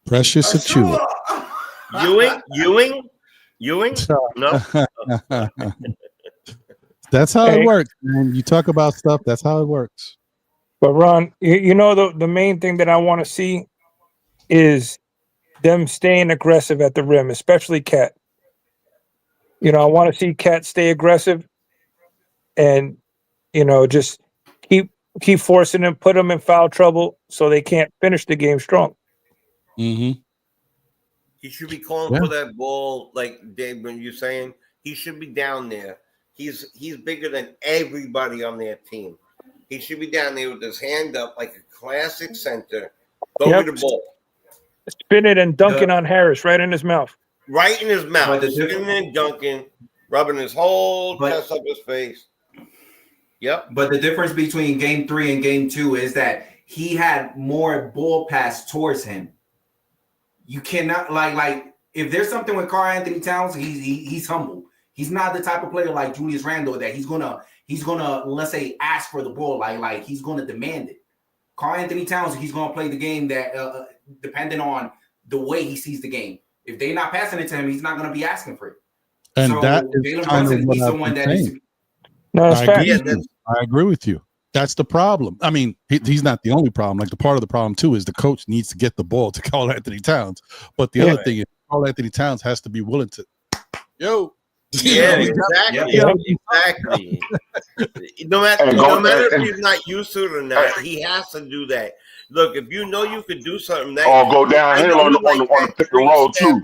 Precious Achiuwa. Ewing? No. That's how it works, man. You talk about stuff. That's how it works. But Ron, you know the main thing that I want to see is them staying aggressive at the rim, especially Cat. You know, I want to see Cat stay aggressive, and just keep forcing them, put them in foul trouble, so they can't finish the game strong. Mm-hmm. He should be calling for that ball, like Dave, when you're saying he should be down there. He's bigger than everybody on their team. He should be down there with his hand up like a classic center. Throw me the ball. Spin it and dunk it on Harris right in his mouth. Right in his mouth. Spinning and dunking, rubbing his whole chest up his face. Yep. But the difference between game 3 and game 2 is that he had more ball pass towards him. You cannot like if there's something with Karl Anthony Towns, he's humble. He's not the type of player like Julius Randle that he's gonna let's say ask for the ball like he's gonna demand it. Karl Anthony Towns, he's gonna play the game that depending on the way he sees the game. If they're not passing it to him, he's not gonna be asking for it. And so that is Jalen kind Brunson, of what he's the I've one been that is. saying. No, that's I agree with you. That's the problem. I mean, he's not the only problem. Like the part of the problem too is the coach needs to get the ball to Karl Anthony Towns. But the other thing is Karl Anthony Towns has to be willing to exactly. No matter if he's not used to it or not, he has to do that. Look, if you know you could do something that go downhill on the pick and roll too.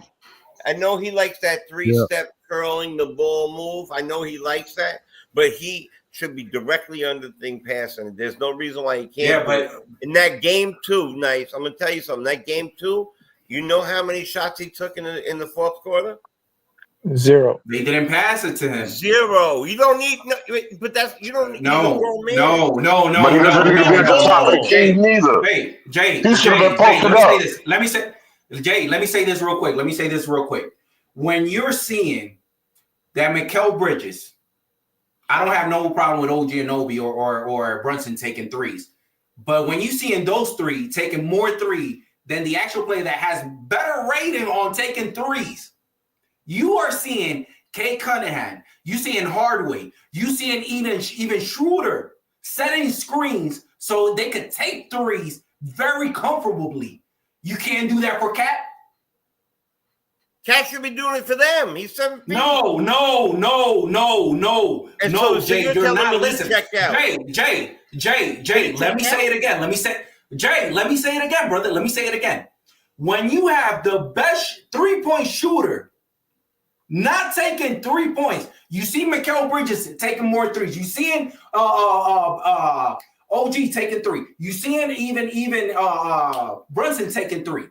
I know he likes that 3-step curling the ball move. I know he likes that, but he should be directly under the thing passing. There's no reason why he can't. Yeah, but in that game 2, Nice, I'm gonna tell you something. That game 2, you know how many shots he took in the fourth quarter? 0. They didn't pass it to him. 0. You don't need but that's you don't need no. But he doesn't need to be at the top of the game neither. Jay, he should have been posted up. Let me say this real quick. When you're seeing that Mikal Bridges, I don't have no problem with OG Anunoby or Brunson taking threes. But when you're seeing those three taking more three than the actual player that has better rating on taking threes, you are seeing Kay Cunningham, you seeing Hardaway, you seeing even Schroeder setting screens so they could take threes very comfortably. You can't do that for Cat. Cat should be doing it for them. He's 7 feet. No. And no, so Jay, you're not listening. Jay, let me say it again. Let me say it again, brother. Let me say it again. When you have the best 3-point shooter not taking 3 points, you see Mikal Bridges taking more threes. You seeing OG taking 3. You seeing even Brunson taking 3.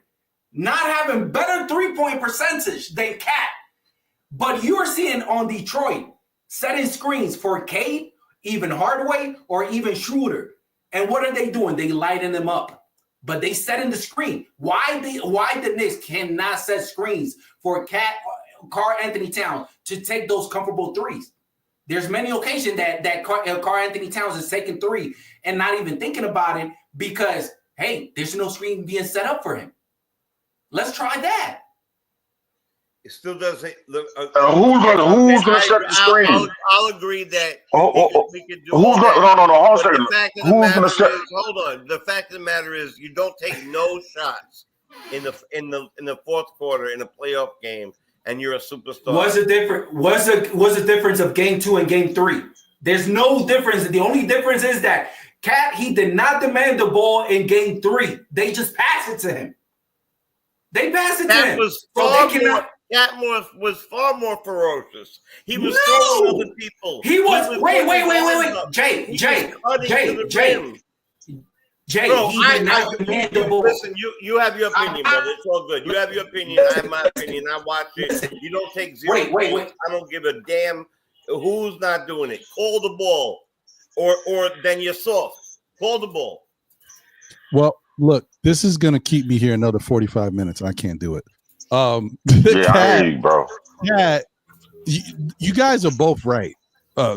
Not having better 3-point percentage than Cat. But you're seeing on Detroit setting screens for Cade, even Hardaway, or even Schroeder. And what are they doing? They lighting them up. But they setting the screen. Why the Knicks cannot set screens for Karl Anthony Towns to take those comfortable threes? There's many occasions that Karl Anthony Towns is taking 3 and not even thinking about it because, hey, there's no screen being set up for him. Let's try that. It still doesn't look. Who's gonna set the screen? I'll agree that. We can do who's gonna? No. Hold on. Who's gonna set? Hold on. The fact of the matter is, you don't take no shots in the fourth quarter in a playoff game, and you're a superstar. What's the difference of game 2 and game 3? There's no difference. The only difference is that Cat, he did not demand the ball in game 3. They just passed it to him. They passed it to him. Cat was far more ferocious. He was throwing other people. He was. Wait. Jay. Jay, Bro, listen, you have your opinion, brother. It's all good. You have your opinion. I have my opinion. I watch it. You don't take zero. Wait. I don't give a damn who's not doing it. Call the ball, or then you're soft. Call the ball. Well, look, this is gonna keep me here another 45 minutes. I can't do it. Yeah, I hear you, bro. Yeah, you guys are both right.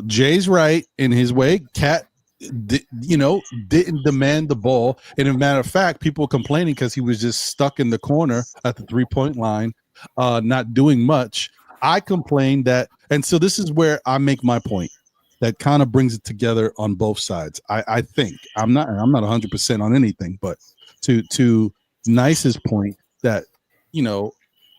Jay's right in his way. Cat, didn't demand the ball. And as a matter of fact, people complaining because he was just stuck in the corner at the 3-point line, not doing much. I complained that, and so this is where I make my point. That kind of brings it together on both sides. I think I'm not 100% on anything, but to Nice's point that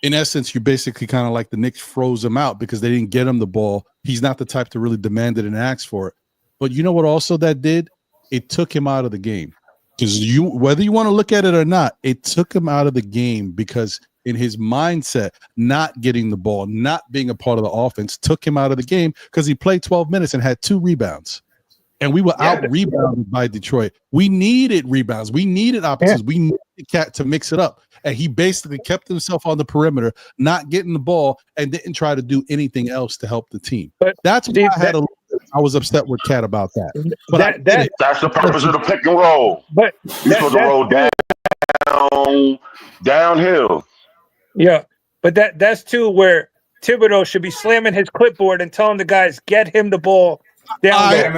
in essence, you're basically kind of like the Knicks froze him out because they didn't get him the ball. He's not the type to really demand it and ask for it. But you know what also that did? It took him out of the game. Because whether you want to look at it or not, it took him out of the game because in his mindset, not getting the ball, not being a part of the offense, took him out of the game because he played 12 minutes and had 2 rebounds. And we were out-rebounded by Detroit. We needed rebounds. We needed opportunities. We needed Cat to mix it up. And he basically kept himself on the perimeter, not getting the ball, and didn't try to do anything else to help the team. But that's why I was upset with Cat about that. But that's the purpose of the pick and roll. But you're supposed to roll downhill. Yeah, but that's too where Thibodeau should be slamming his clipboard and telling the guys, get him the ball. I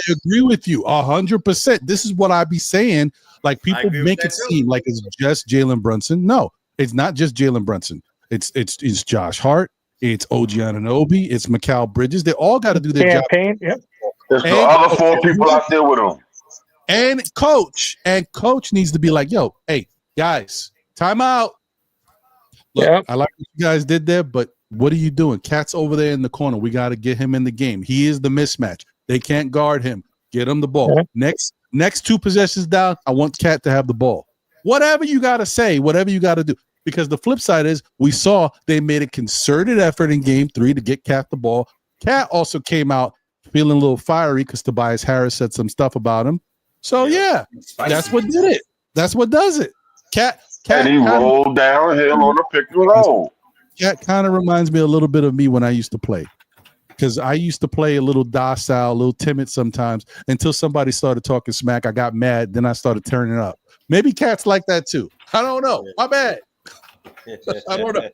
agree with you 100%. This is what I be saying. Like people make it seem like it's just Jalen Brunson. No, it's not just Jalen Brunson. It's Josh Hart. It's OG Anunoby. It's Mikal Bridges. They all got to do their job. Yep. There's the other 4 people out there with them. And coach needs to be like, yo, hey guys, time out. Look, I like what you guys did there, but what are you doing? Cat's over there in the corner. We got to get him in the game. He is the mismatch. They can't guard him. Get him the ball. Next 2 possessions down, I want Cat to have the ball. Whatever you got to say, whatever you got to do. Because the flip side is we saw they made a concerted effort in game 3 to get Cat the ball. Cat also came out feeling a little fiery because Tobias Harris said some stuff about him. So, that's what did it. That's what does it. Cat and he rolled downhill on a pick and roll. Cat kind of reminds me a little bit of me when I used to play. Because I used to play a little docile, a little timid sometimes until somebody started talking smack. I got mad. Then I started turning up. Maybe Cat's like that too. I don't know. My bad. I don't know.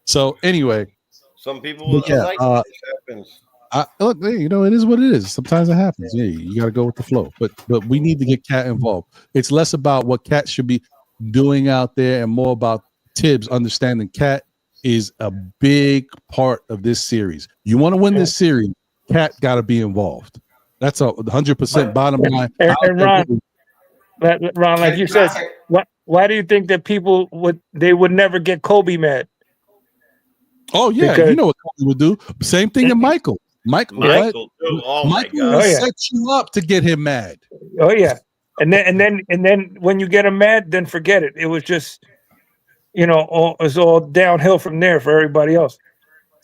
So anyway. Some people like this happens. Look, it is what it is. Sometimes it happens. Yeah, you got to go with the flow. But we need to get Cat involved. It's less about what Cat should be doing out there and more about Tibbs understanding Cat is a big part of this series. You want to win this series, Cat got to be involved. That's 100% bottom line. And Ron, like you said, why do you think that people would never get Kobe mad? Oh yeah, because, you know what Kobe would do. Same thing to Michael. Michael will set you up to get him mad. Oh yeah, and then when you get him mad, then forget it. It was just, it's all downhill from there for everybody else.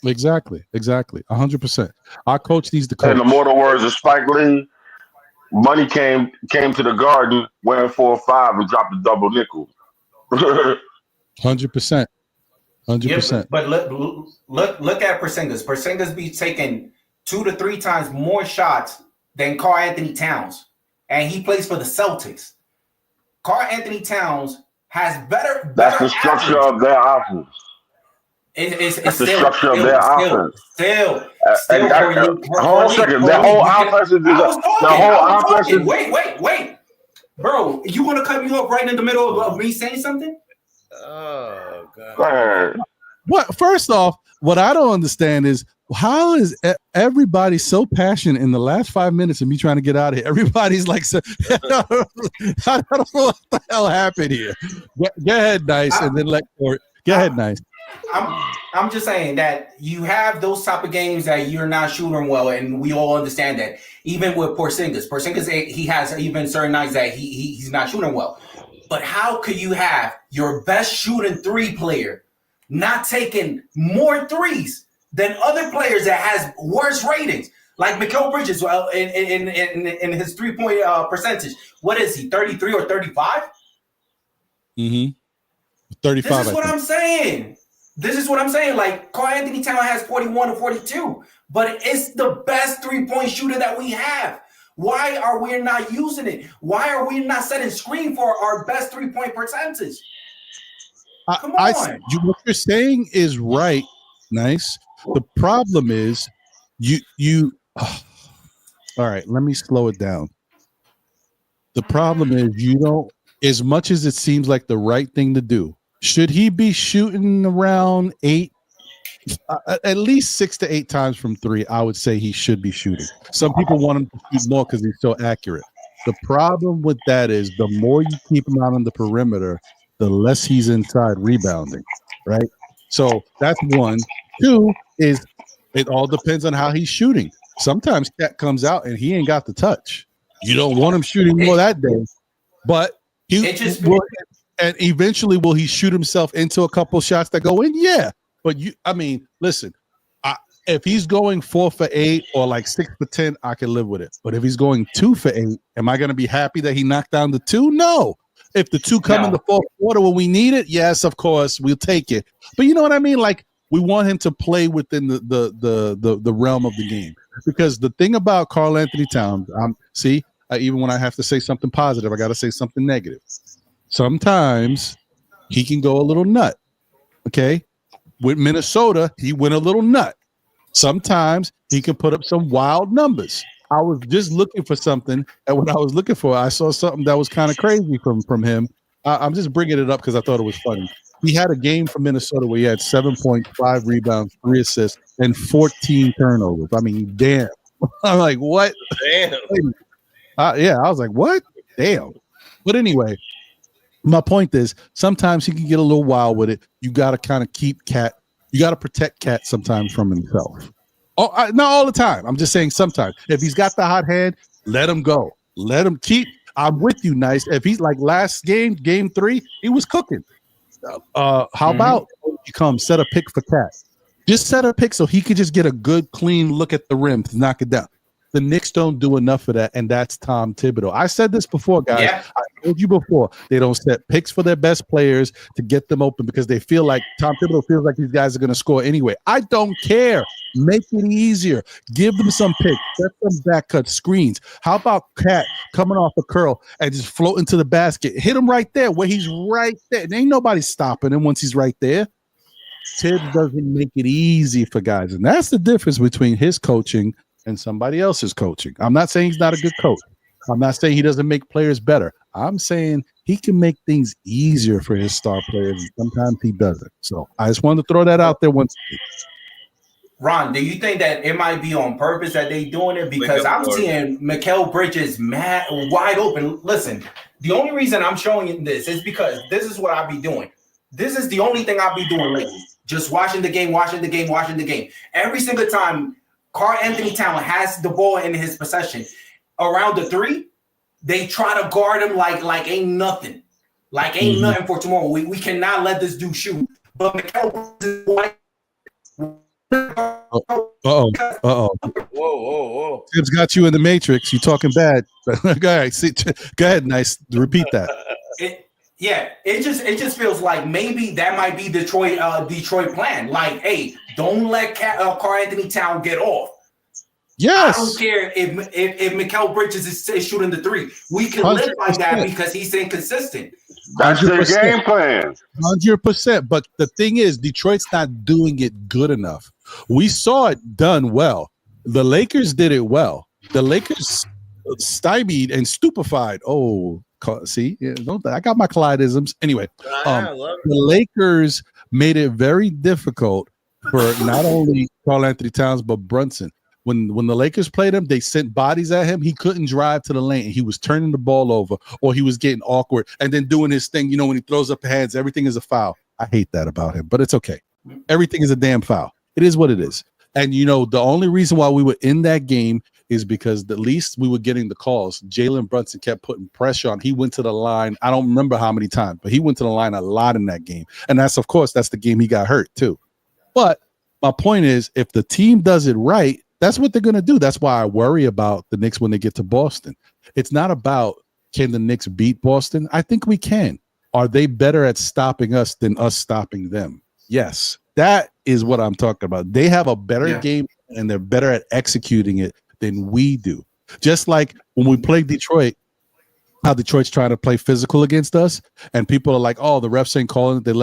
Exactly, 100%. Our coach needs to coach. In the mortal words of Spike Lee, money came to the Garden, went 4-5 and dropped a double nickel. 100%. 100%. Yeah, but look at Porzingis. Porzingis be taking 2 to 3 times more shots than Karl Anthony Towns, and he plays for the Celtics. Karl Anthony Towns has better. That's the structure of their offense. It's the structure of their offense. Still. Hold on a second. That whole offense is the whole offense. Wait, bro. You want to cut me off right in the middle of me saying something? Oh God. Go ahead. What? First off, what I don't understand is how is everybody so passionate in the last 5 minutes of me trying to get out of here? Everybody's like, I don't know what the hell happened here. Go ahead, Nice, and then let Court. Go ahead, Nice. I'm just saying that you have those type of games that you're not shooting well, and we all understand that. Even with Porzingis, he has even certain nights that he's not shooting well. But how could you have your best shooting 3 player not taking more threes than other players that has worse ratings? Like Mikal Bridges, well, in his 3-point percentage, what is he? 33 or 35? 35. This is what I'm saying. Like Karl Anthony Towns has 41 or 42, but it's the best 3-point shooter that we have. Why are we not using it? Why are we not setting screen for our best 3-point percentage? Come on. What you're saying is right. Nice. The problem is you. All right, let me slow it down. The problem is you don't, as much as it seems like the right thing to do, should he be shooting around 8, at least 6 to 8 times from 3? I would say he should be shooting. Some people want him to shoot more because he's so accurate. The problem with that is the more you keep him out on the perimeter, the less he's inside rebounding, right? So that's one. 2 is it all depends on how he's shooting. Sometimes Cat comes out and he ain't got the touch. You don't want him shooting more that day, but and eventually will he shoot himself into a couple shots that go in? Yeah, but listen, if he's going 4 for 8 or like 6 for 10, I can live with it. But if he's going 2 for 8, am I going to be happy that he knocked down the 2? No. If the 2 come in the fourth quarter when we need it, yes, of course, we'll take it. But you know what I mean? Like, we want him to play within the realm of the game. Because the thing about Karl Anthony Towns, even when I have to say something positive, I got to say something negative. Sometimes he can go a little nut. Okay? With Minnesota, he went a little nut. Sometimes he can put up some wild numbers. I was just looking for something, and when I was looking for it, I saw something that was kind of crazy from him. I'm just bringing it up because I thought it was funny. He had a game for Minnesota where he had 7.5 rebounds, 3 assists, and 14 turnovers. I mean, damn. I'm like, what? Damn. Yeah, I was like, what? Damn. But anyway, my point is sometimes he can get a little wild with it. You got to kind of keep Cat. You got to protect Cat sometimes from himself. Not all the time. I'm just saying sometimes. If he's got the hot hand, let him go. Let him keep. I'm with you, Nice. If he's like last game 3, he was cooking. How about you come set a pick for Cat? Just set a pick so he could just get a good, clean look at the rim to knock it down. The Knicks don't do enough of that, and that's Tom Thibodeau. I said this before, guys. Yeah. I told you before. They don't set picks for their best players to get them open because they feel like Tom Thibodeau feels like these guys are going to score anyway. I don't care. Make it easier. Give them some picks. Set some back cut screens. How about Cat coming off a curl and just floating to the basket? Hit him right there where he's right there. There ain't nobody stopping him once he's right there. Tibbs doesn't make it easy for guys, and that's the difference between his coaching and somebody else's coaching. I'm not saying he's not a good coach. I'm not saying he doesn't make players better. I'm saying he can make things easier for his star players, and sometimes he doesn't. So I just wanted to throw that out there once. Ron, do you think that it might be on purpose that they doing it? Because I'm seeing Mikal Bridges wide open. Listen, the only reason I'm showing you this is because this is what I be doing. This is the only thing I'll be doing lately. Just watching the game. Every single time Karl Anthony Towns has the ball in his possession around the 3, they try to guard him like ain't nothing. Like ain't nothing for tomorrow. We cannot let this dude shoot. But Mikal Bridges Whoa. Tibbs got you in the Matrix. You talking bad. Go ahead, Nice. Repeat that. It just feels like maybe that might be Detroit plan. Like, hey, don't let Karl Anthony Towns get off. Yes. I don't care if Mikal Bridges is shooting the 3. We can 100%. Live by that because he's inconsistent. That's their game plan. 100%. But the thing is, Detroit's not doing it good enough. We saw it done well. The Lakers did it well. The Lakers stymied and stupefied. Oh, see, I got my Clydeisms. Anyway, the Lakers made it very difficult for not only Karl Anthony Towns, but Brunson. When the Lakers played him, they sent bodies at him. He couldn't drive to the lane. He was turning the ball over, or he was getting awkward and then doing his thing. You know, when he throws up hands, everything is a foul. I hate that about him, but it's okay. Everything is a damn foul. It is what it is. And, you know, the only reason why we were in that game is because at least we were getting the calls. Jalen Brunson kept putting pressure on. He went to the line. I don't remember how many times, but he went to the line a lot in that game. And that's the game he got hurt too. But my point is, if the team does it right, That's what they're going to do. That's why I worry about the Knicks when they get to Boston. It's not about can the Knicks beat Boston? I think we can. Are they better at stopping us than us stopping them? Yes. That is what I'm talking about. They have a better game and they're better at executing it than we do. Just like when we played Detroit, how Detroit's trying to play physical against us, and people are like, "Oh, the refs ain't calling it. They're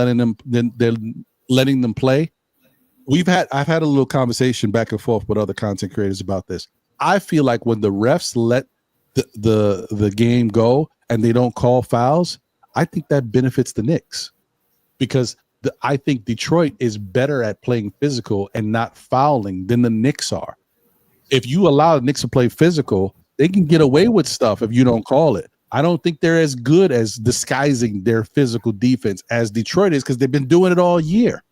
letting them play." I've had a little conversation back and forth with other content creators about this. I feel like when the refs let the game go and they don't call fouls, I think that benefits the Knicks because I think Detroit is better at playing physical and not fouling than the Knicks are. If you allow the Knicks to play physical, they can get away with stuff if you don't call it. I don't think they're as good as disguising their physical defense as Detroit is because they've been doing it all year.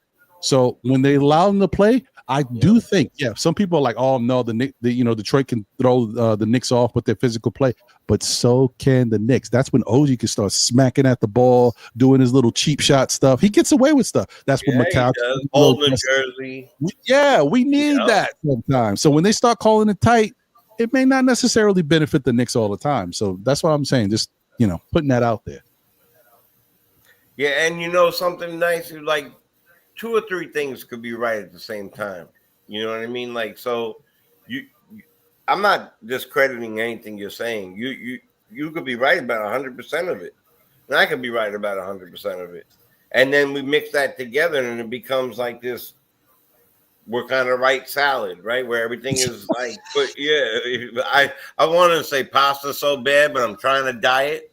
So when they allow them to play, I do think, some people are like, oh no, Detroit can throw the Knicks off with their physical play, but so can the Knicks. That's when OG can start smacking at the ball, doing his little cheap shot stuff. He gets away with stuff. That's what Matteo does. Holding the jersey. We need that sometimes. So when they start calling it tight, it may not necessarily benefit the Knicks all the time. So that's what I'm saying. Just putting that out there. Yeah, and something nice is like 2 or 3 things could be right at the same time. You know what I mean? Like, so I'm not discrediting anything you're saying. You could be right about 100% of it. And I could be right about 100% of it. And then we mix that together and it becomes like this, we're kind of right salad, right? Where everything is like, I want to say pasta so bad, but I'm trying to diet.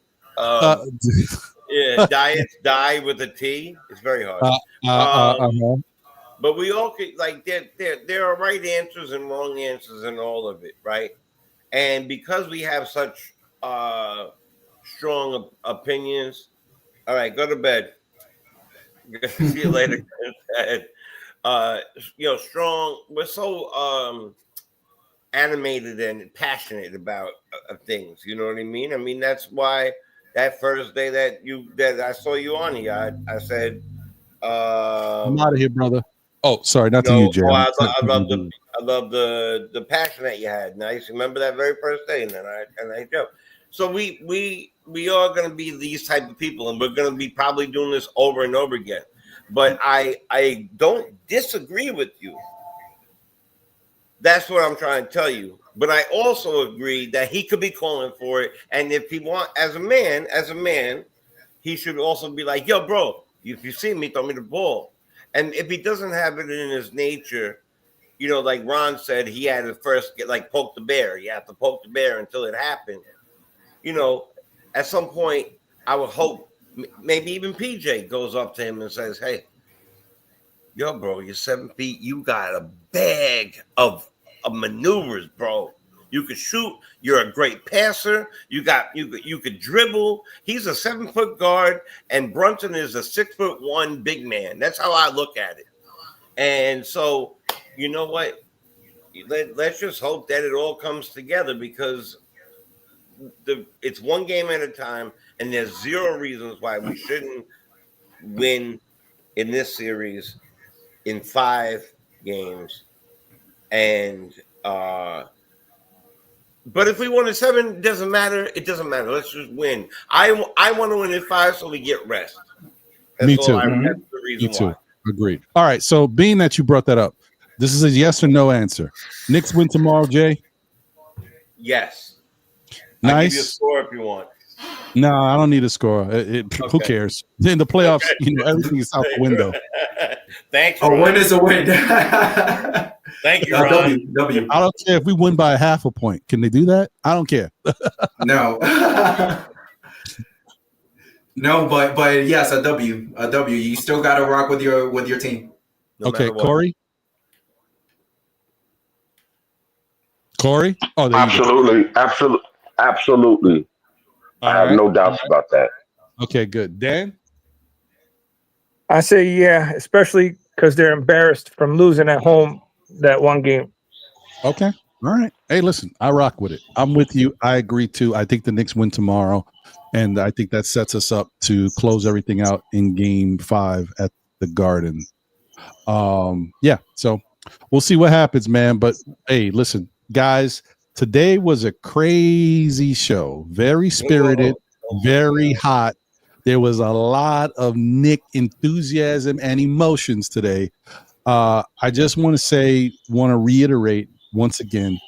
Diets die with a T. It's very hard. But we all could, like, there are right answers and wrong answers in all of it, right? And because we have such strong opinions, all right, go to bed. See you later. Strong. We're so animated and passionate about things. You know what I mean? I mean, that's why that first day that I saw you on here, I said, I'm out of here, brother. Oh, sorry, not to you, Jay. I love the passion that you had. Nice. Remember that very first day, and I joked. So we are going to be these type of people, and we're going to be probably doing this over and over again. But I don't disagree with you. That's what I'm trying to tell you. But I also agree that he could be calling for it. And if he want, as a man, he should also be like, yo, bro, if you see me, throw me the ball. And if he doesn't have it in his nature, like Ron said, he had to first poke the bear. You have to poke the bear until it happened. At some point, I would hope maybe even PJ goes up to him and says, hey, yo, bro, you're 7 feet. You got a bag of maneuvers, bro. You could shoot. You're a great passer. You could dribble. He's a 7-foot guard, and Brunson is a 6'1" big man. That's how I look at it. And so, you know what? Let's just hope that it all comes together because it's one game at a time, and there's 0 reasons why we shouldn't win in this series in 5 games. And but if we won in 7, it doesn't matter. It doesn't matter. Let's just win. I want to win in 5 so we get rest. That's Me too. That's the reason Me too. why. Agreed. All right. So being that you brought that up, this is a yes or no answer. Knicks win tomorrow, Jay? Yes. Nice. I'll give you a score if you want. No, I don't need a score. Who cares? In the playoffs, everything is out the window. Thanks. A win is a win. Thank you, Ron. W. I don't care if we win by 0.5 point. Can they do that? I don't care. No. No, but yes, a W. A W. You still got to rock with your team. No okay, Corey. Corey? Oh, absolutely. I have no doubts about that. Okay, good. Dan? I say yeah, especially because they're embarrassed from losing at home that one game. Okay. All right. Hey, listen, I rock with it. I'm with you. I agree too. I think the Knicks win tomorrow, and I think that sets us up to close everything out in Game 5 at the Garden. So We'll see what happens, man. But hey, listen, guys, today was a crazy show. Very spirited, very hot. There was a lot of Knick enthusiasm and emotions today. I just want to reiterate once again,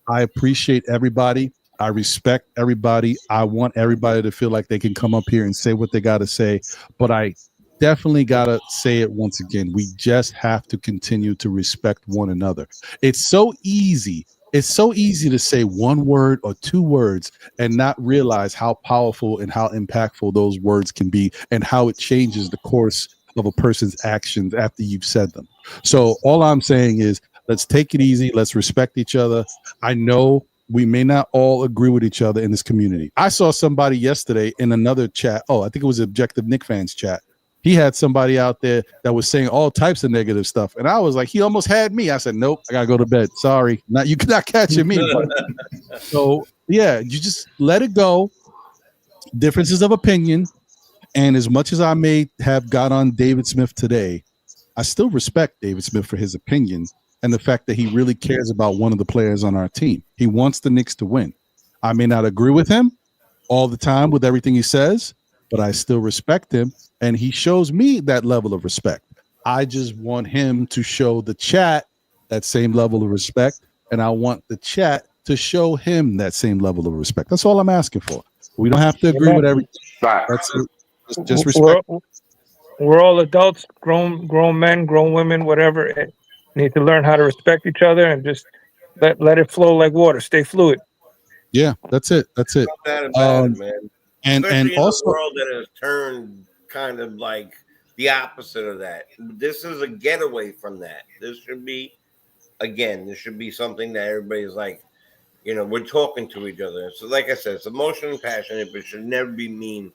I appreciate everybody. I respect everybody. I want everybody to feel like they can come up here and say what they got to say. But I definitely got to say it once again. We just have to continue to respect one another. It's so easy. It's so easy to say one word or two words and not realize how powerful and how impactful those words can be and how it changes the course of a person's actions after you've said them. So all I'm saying is let's take it easy. Let's respect each other. I know we may not all agree with each other in this community. I saw somebody yesterday in another chat. Oh, I think it was Objective Knicks fans chat. He had somebody out there that was saying all types of negative stuff. And I was like, he almost had me. I said, nope, I got to go to bed. Sorry. You could not catch me. So, yeah, you just let it go. Differences of opinion. And as much as I may have got on David Smith today, I still respect David Smith for his opinion and the fact that he really cares about one of the players on our team. He wants the Knicks to win. I may not agree with him all the time with everything he says, but I still respect him. And he shows me that level of respect. I just want him to show the chat that same level of respect. And I want the chat to show him that same level of respect. That's all I'm asking for. We don't have to agree with everything. That's it. Just respect. We're all adults, grown men, grown women, whatever. And need to learn how to respect each other and just let it flow like water. Stay fluid. Yeah, that's it. That's it. Man. And Especially also, in a world that has turned kind of like the opposite of that. This is a getaway from that. This should be something that everybody's like, we're talking to each other. So like I said, it's emotional and passionate, but it should never be mean.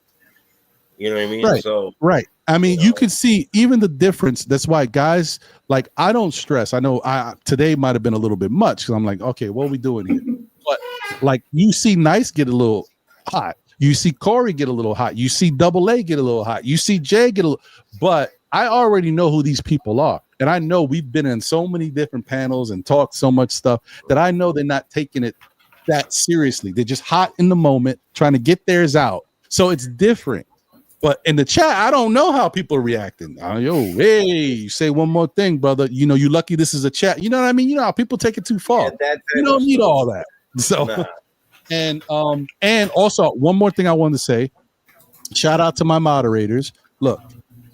You know what I mean? Right. So right. I mean, you can see even the difference. That's why guys, like, I don't stress. I know today might have been a little bit much because I'm like, okay, what are we doing here? But like, you see Nice get a little hot. You see Corey get a little hot. You see Double A get a little hot. You see Jay get a little, but I already know who these people are. And I know we've been in so many different panels and talked so much stuff that I know they're not taking it that seriously. They're just hot in the moment, trying to get theirs out. So it's different. But in the chat, I don't know how people are reacting. Hey, you say one more thing, brother. You lucky this is a chat. You know what I mean? You know how people take it too far. You don't need all that. So, and also one more thing I wanted to say. Shout out to my moderators. Look,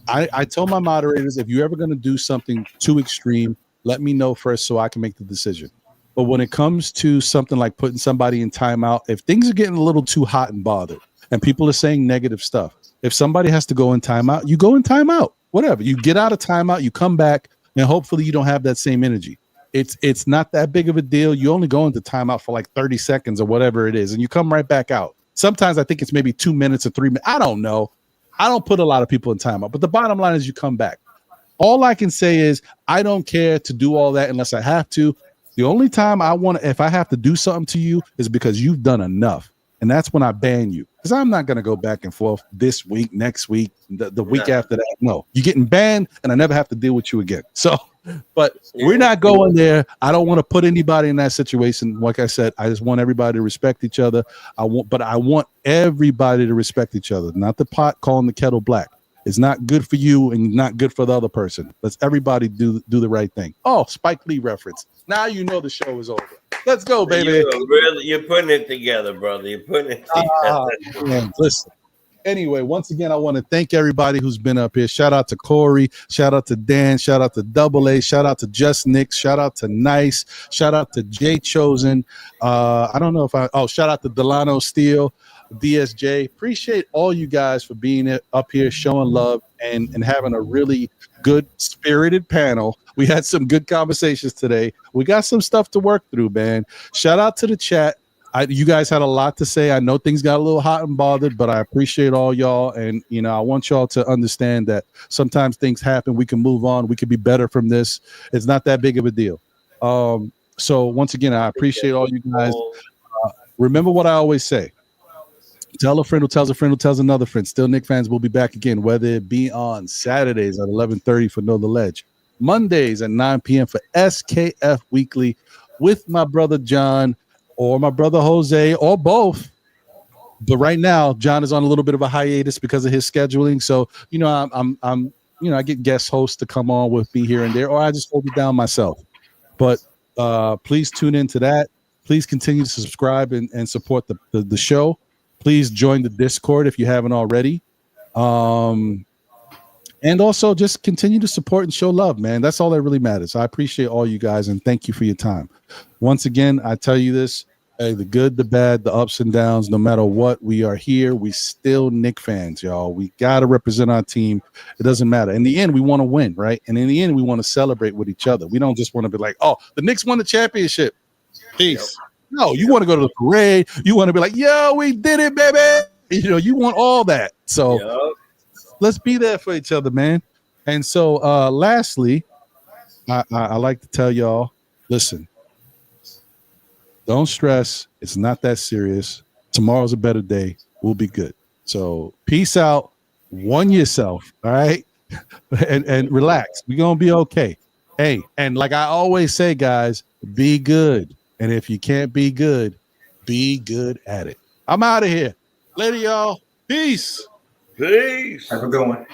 I told my moderators, if you're ever going to do something too extreme, let me know first so I can make the decision. But when it comes to something like putting somebody in timeout, if things are getting a little too hot and bothered and people are saying negative stuff, if somebody has to go in timeout, you go in timeout. Whatever. You get out of timeout, you come back, and hopefully you don't have that same energy. It's not that big of a deal. You only go into timeout for like 30 seconds or whatever it is, and you come right back out. Sometimes I think it's maybe 2 minutes or 3 minutes. I don't know. I don't put a lot of people in timeout, but the bottom line is you come back. All I can say is I don't care to do all that unless I have to. The only time if I have to do something to you is because you've done enough. And that's when I ban you. Because I'm not going to go back and forth this week, next week, the week after that. No, you're getting banned and I never have to deal with you again. So, but we're not going there. I don't want to put anybody in that situation. Like I said, I just want everybody to respect each other. I want everybody to respect each other. Not the pot calling the kettle black. It's not good for you and not good for the other person. Let's everybody do the right thing. Oh, Spike Lee reference. Now you know the show is over. Let's go, baby. You're putting it together, brother. You're putting it together. Man, listen. Anyway, once again, I want to thank everybody who's been up here. Shout out to Corey. Shout out to Dan. Shout out to Double A. Shout out to Just Knicks. Shout out to Nice. Shout out to Jay Chosen. I don't know if shout out to Delano Steele, DSJ. Appreciate all you guys for being up here, showing love and having a really good spirited panel. We had some good conversations today. We got some stuff to work through, man. Shout out to the chat. You guys had a lot to say. I know things got a little hot and bothered, but I appreciate all y'all. And, I want y'all to understand that sometimes things happen. We can move on. We can be better from this. It's not that big of a deal. So once again, I appreciate all you guys. Remember what I always say. Tell a friend who tells a friend who tells another friend. Still Knicks fans will be back again, whether it be on Saturdays at 11:30 for Know the Ledge. Mondays at 9 p.m. for SKF Weekly with my brother John or my brother Jose or both. But right now, John is on a little bit of a hiatus because of his scheduling. So, I'm I get guest hosts to come on with me here and there, or I just hold it down myself. But please tune into that. Please continue to subscribe and support the show. Please join the Discord if you haven't already. And also just continue to support and show love, man. That's all that really matters. I appreciate all you guys and thank you for your time. Once again, I tell you this, hey, the good, the bad, the ups and downs, no matter what, we are here. We still Knicks fans, y'all. We got to represent our team. It doesn't matter. In the end, we want to win, right? And in the end, we want to celebrate with each other. We don't just want to be like, oh, the Knicks won the championship. Peace. Yep. No, you want to go to the parade. You want to be like, yo, we did it, baby. You want all that. So let's be there for each other, man. And so lastly, I like to tell y'all, listen, don't stress. It's not that serious. Tomorrow's a better day. We'll be good. So peace out. One yourself. All right. and relax. We're going to be okay. Hey, and like I always say, guys, be good. And if you can't be good at it. I'm out of here. Later, y'all. Peace. Peace. Have a good one.